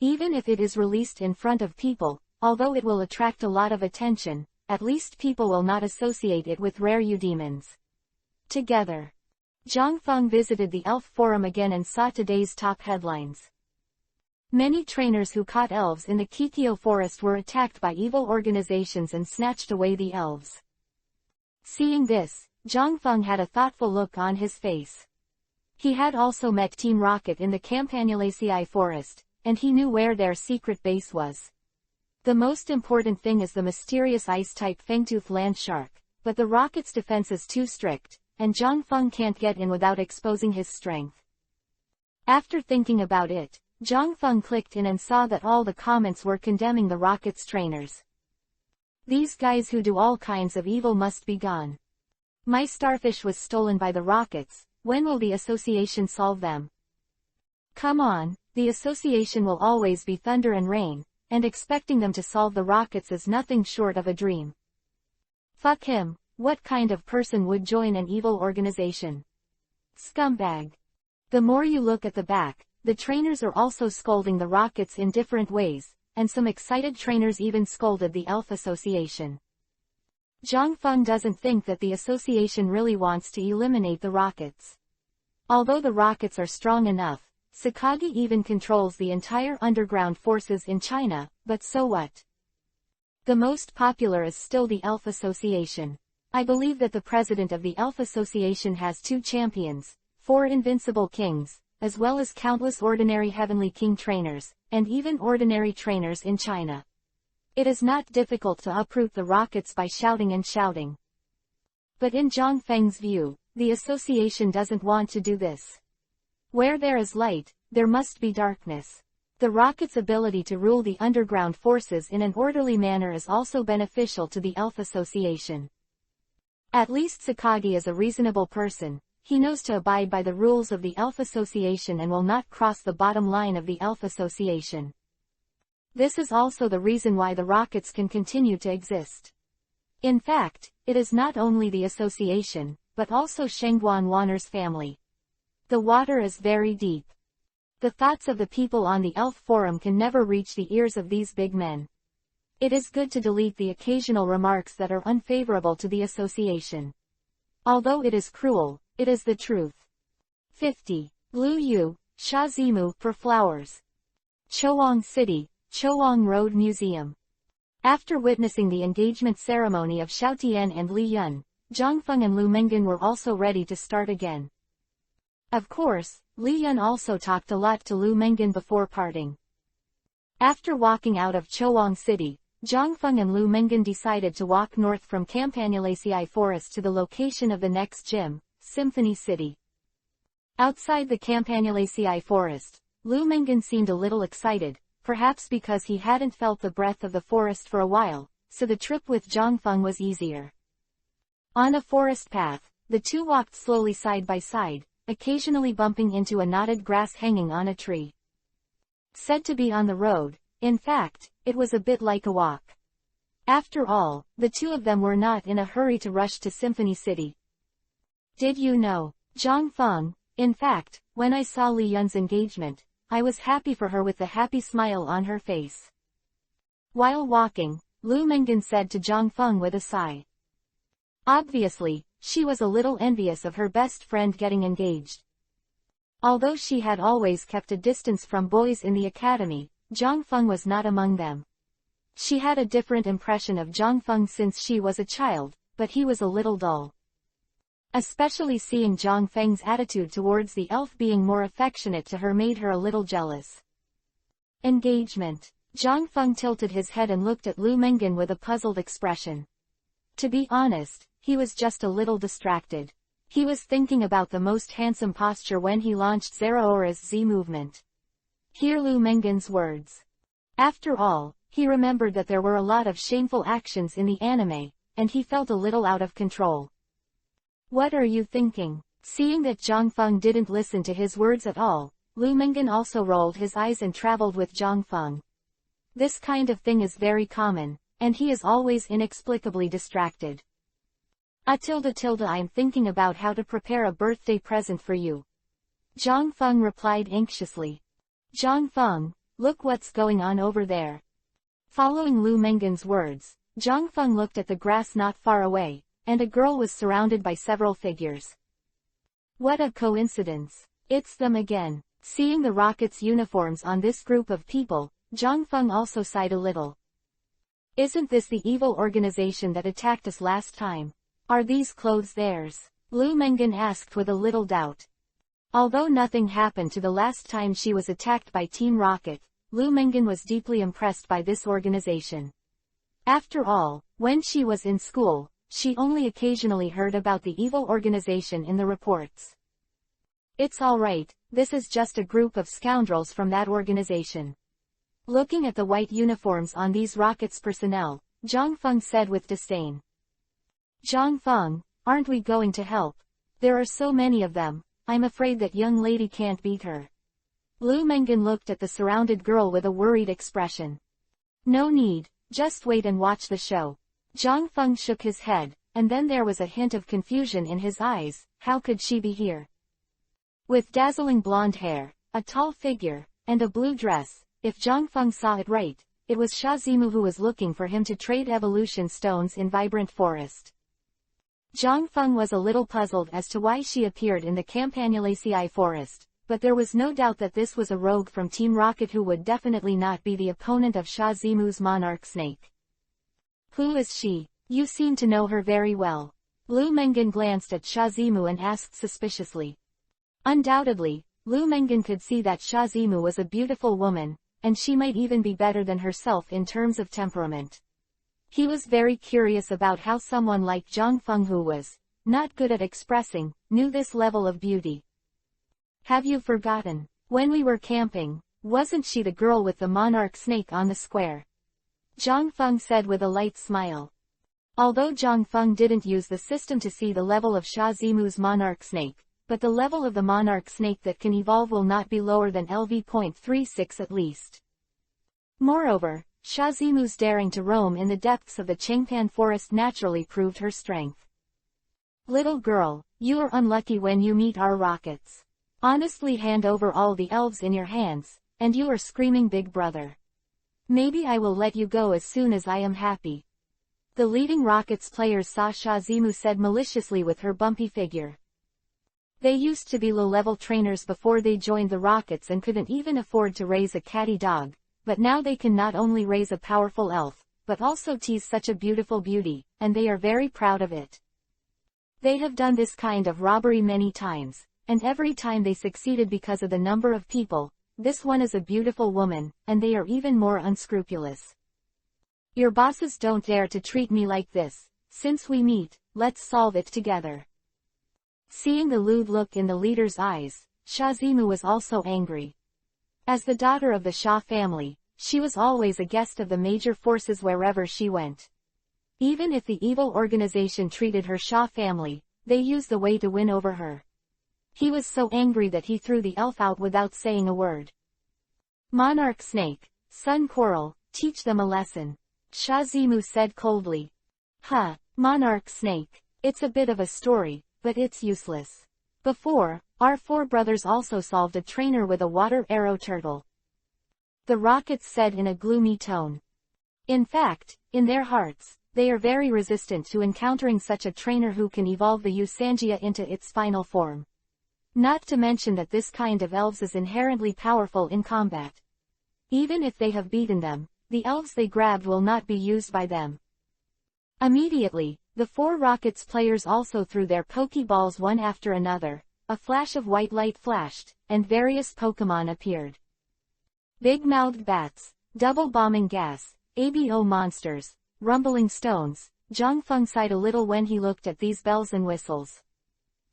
Even if it is released in front of people, although it will attract a lot of attention, at least people will not associate it with rare Eudemons. Together, Zhangfeng visited the elf forum again and saw today's top headlines. Many trainers who caught elves in the Kikyo forest were attacked by evil organizations and snatched away the elves. Seeing this, Zhangfeng had a thoughtful look on his face. He had also met Team Rocket in the Campanulaceae forest, and he knew where their secret base was. The most important thing is the mysterious ice-type fangtooth land shark, but the Rocket's defense is too strict, and Zhangfeng can't get in without exposing his strength. After thinking about it, Zhangfeng clicked in and saw that all the comments were condemning the Rocket's trainers. These guys who do all kinds of evil must be gone. My starfish was stolen by the Rockets, when will the association solve them? Come on, the association will always be thunder and rain, and expecting them to solve the Rockets is nothing short of a dream. Fuck him, what kind of person would join an evil organization? Scumbag. The more you look at the back, the trainers are also scolding the Rockets in different ways, and some excited trainers even scolded the Elf Association. Zhangfeng doesn't think that the association really wants to eliminate the Rockets. Although the Rockets are strong enough, Sakagi even controls the entire underground forces in China, but so what? The most popular is still the Elf Association. I believe that the president of the Elf Association has 2 champions, 4 invincible kings, as well as countless ordinary heavenly king trainers, and even ordinary trainers in China. It is not difficult to uproot the Rockets by shouting and shouting. But in Zhangfeng's view, the association doesn't want to do this. Where there is light, there must be darkness. The Rockets' ability to rule the underground forces in an orderly manner is also beneficial to the Elf Association. At least Sakagi is a reasonable person. He knows to abide by the rules of the Elf Association and will not cross the bottom line of the Elf Association. This is also the reason why the Rockets can continue to exist. In fact, it is not only the association, but also Shengguan Wanner's family. The water is very deep. The thoughts of the people on the Elf Forum can never reach the ears of these big men. It is good to delete the occasional remarks that are unfavorable to the association. Although it is cruel, it is the truth. 50. Blue Yu, Shazimu, for flowers. Chowang City, Chowang Road Museum. After witnessing the engagement ceremony of Xiao Tian and Li Yun, Zhangfeng and Lu Mengan were also ready to start again. Of course, Li Yun also talked a lot to Lu Mengan before parting. After walking out of Chowang City, Zhangfeng and Lu Mengan decided to walk north from Campanulaceae Forest to the location of the next gym, Symphony City. Outside the Campanulaceae Forest, Lu Mengan seemed a little excited, perhaps because he hadn't felt the breath of the forest for a while, so the trip with Zhangfeng was easier. On a forest path, the two walked slowly side by side, occasionally bumping into a knotted grass hanging on a tree. Said to be on the road, in fact, it was a bit like a walk. After all, the two of them were not in a hurry to rush to Symphony City. Did you know, Zhangfeng, in fact, when I saw Li Yun's engagement, I was happy for her with the happy smile on her face. While walking, Lu Mengan said to Zhangfeng with a sigh. Obviously, she was a little envious of her best friend getting engaged. Although she had always kept a distance from boys in the academy, Zhangfeng was not among them. She had a different impression of Zhangfeng since she was a child, but he was a little dull. Especially seeing Zhangfeng's attitude towards the elf being more affectionate to her made her a little jealous. Engagement. Zhangfeng tilted his head and looked at Lu Mengan with a puzzled expression. To be honest, he was just a little distracted. He was thinking about the most handsome posture when he launched Zeraora's Z movement. Hear Lu Mengen's words. After all, he remembered that there were a lot of shameful actions in the anime, and he felt a little out of control. What are you thinking? Seeing that Zhang Feng didn't listen to his words at all, Lu Mengen also rolled his eyes and traveled with Zhang Feng. This kind of thing is very common, and he is always inexplicably distracted. I'm thinking about how to prepare a birthday present for you. Zhang Feng replied anxiously. Zhang Feng, look what's going on over there. Following Lu Mengen's words, Zhang Feng looked at the grass not far away, and a girl was surrounded by several figures. What a coincidence. It's them again. Seeing the rocket's uniforms on this group of people, Zhang Feng also sighed a little. Isn't this the evil organization that attacked us last time? Are these clothes theirs? Lu Mengen asked with a little doubt. Although nothing happened to the last time she was attacked by Team Rocket, Lu Mengen was deeply impressed by this organization. After all, when she was in school, she only occasionally heard about the evil organization in the reports. It's alright, this is just a group of scoundrels from that organization. Looking at the white uniforms on these rockets' personnel, Zhang Feng said with disdain. Zhang Feng, aren't we going to help? There are so many of them, I'm afraid that young lady can't beat her. Lu Mengen looked at the surrounded girl with a worried expression. No need, just wait and watch the show. Zhang Feng shook his head, and then there was a hint of confusion in his eyes. How could she be here? With dazzling blonde hair, a tall figure, and a blue dress, if Zhang Feng saw it right, it was Sha Zimu who was looking for him to trade evolution stones in Vibrant Forest. Zhang Feng was a little puzzled as to why she appeared in the Campanulaceae forest, but there was no doubt that this was a rogue from Team Rocket who would definitely not be the opponent of Sha Zimu's monarch snake. Who is she? You seem to know her very well. Lu Mengen glanced at Sha Zimu and asked suspiciously. Undoubtedly, Lu Mengen could see that Sha Zimu was a beautiful woman, and she might even be better than herself in terms of temperament. He was very curious about how someone like Zhang Feng, who was not good at expressing, knew this level of beauty. Have you forgotten? When we were camping, wasn't she the girl with the monarch snake on the square? Zhang Feng said with a light smile. Although Zhang Feng didn't use the system to see the level of Sha Zimu's monarch snake, but the level of the monarch snake that can evolve will not be lower than LV.36 at least. Moreover, Sha Zimu's daring to roam in the depths of the Chengpan forest naturally proved her strength. Little girl, you are unlucky when you meet our rockets. Honestly, hand over all the elves in your hands, and you are screaming big brother. Maybe I will let you go as soon as I am happy. The leading rockets players saw Sha Zimu said maliciously with her bumpy figure. They used to be low-level trainers before they joined the rockets and couldn't even afford to raise a catty dog, but now they can not only raise a powerful elf, but also tease such a beautiful beauty, and they are very proud of it. They have done this kind of robbery many times, and every time they succeeded because of the number of people. This one is a beautiful woman, and they are even more unscrupulous. Your bosses don't dare to treat me like this. Since we meet, let's solve it together. Seeing the lewd look in the leader's eyes, Sha Zimu was also angry. As the daughter of the Sha family, she was always a guest of the major forces wherever she went. Even if the evil organization treated her Sha family, they used the way to win over her. He was so angry that he threw the elf out without saying a word. Monarch Snake, Sun Coral, teach them a lesson. Sha Zimu said coldly. Huh, Monarch Snake, it's a bit of a story, but it's useless. Before, our four brothers also solved a trainer with a water arrow turtle. The rockets said in a gloomy tone. In fact, in their hearts, they are very resistant to encountering such a trainer who can evolve the Eusangia into its final form. Not to mention that this kind of elves is inherently powerful in combat. Even if they have beaten them, the elves they grabbed will not be used by them. Immediately, the four rockets players also threw their Pokeballs one after another, a flash of white light flashed, and various Pokemon appeared. Big-mouthed bats, double-bombing gas, ABO monsters, rumbling stones. Zhang Feng sighed a little when he looked at these bells and whistles.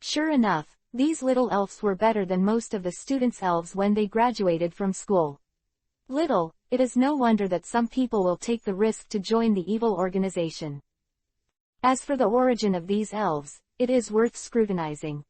Sure enough, These little elves were better than most of the students' elves when they graduated from school. Little, it is no wonder that some people will take the risk to join the evil organization. As for the origin of these elves, it is worth scrutinizing.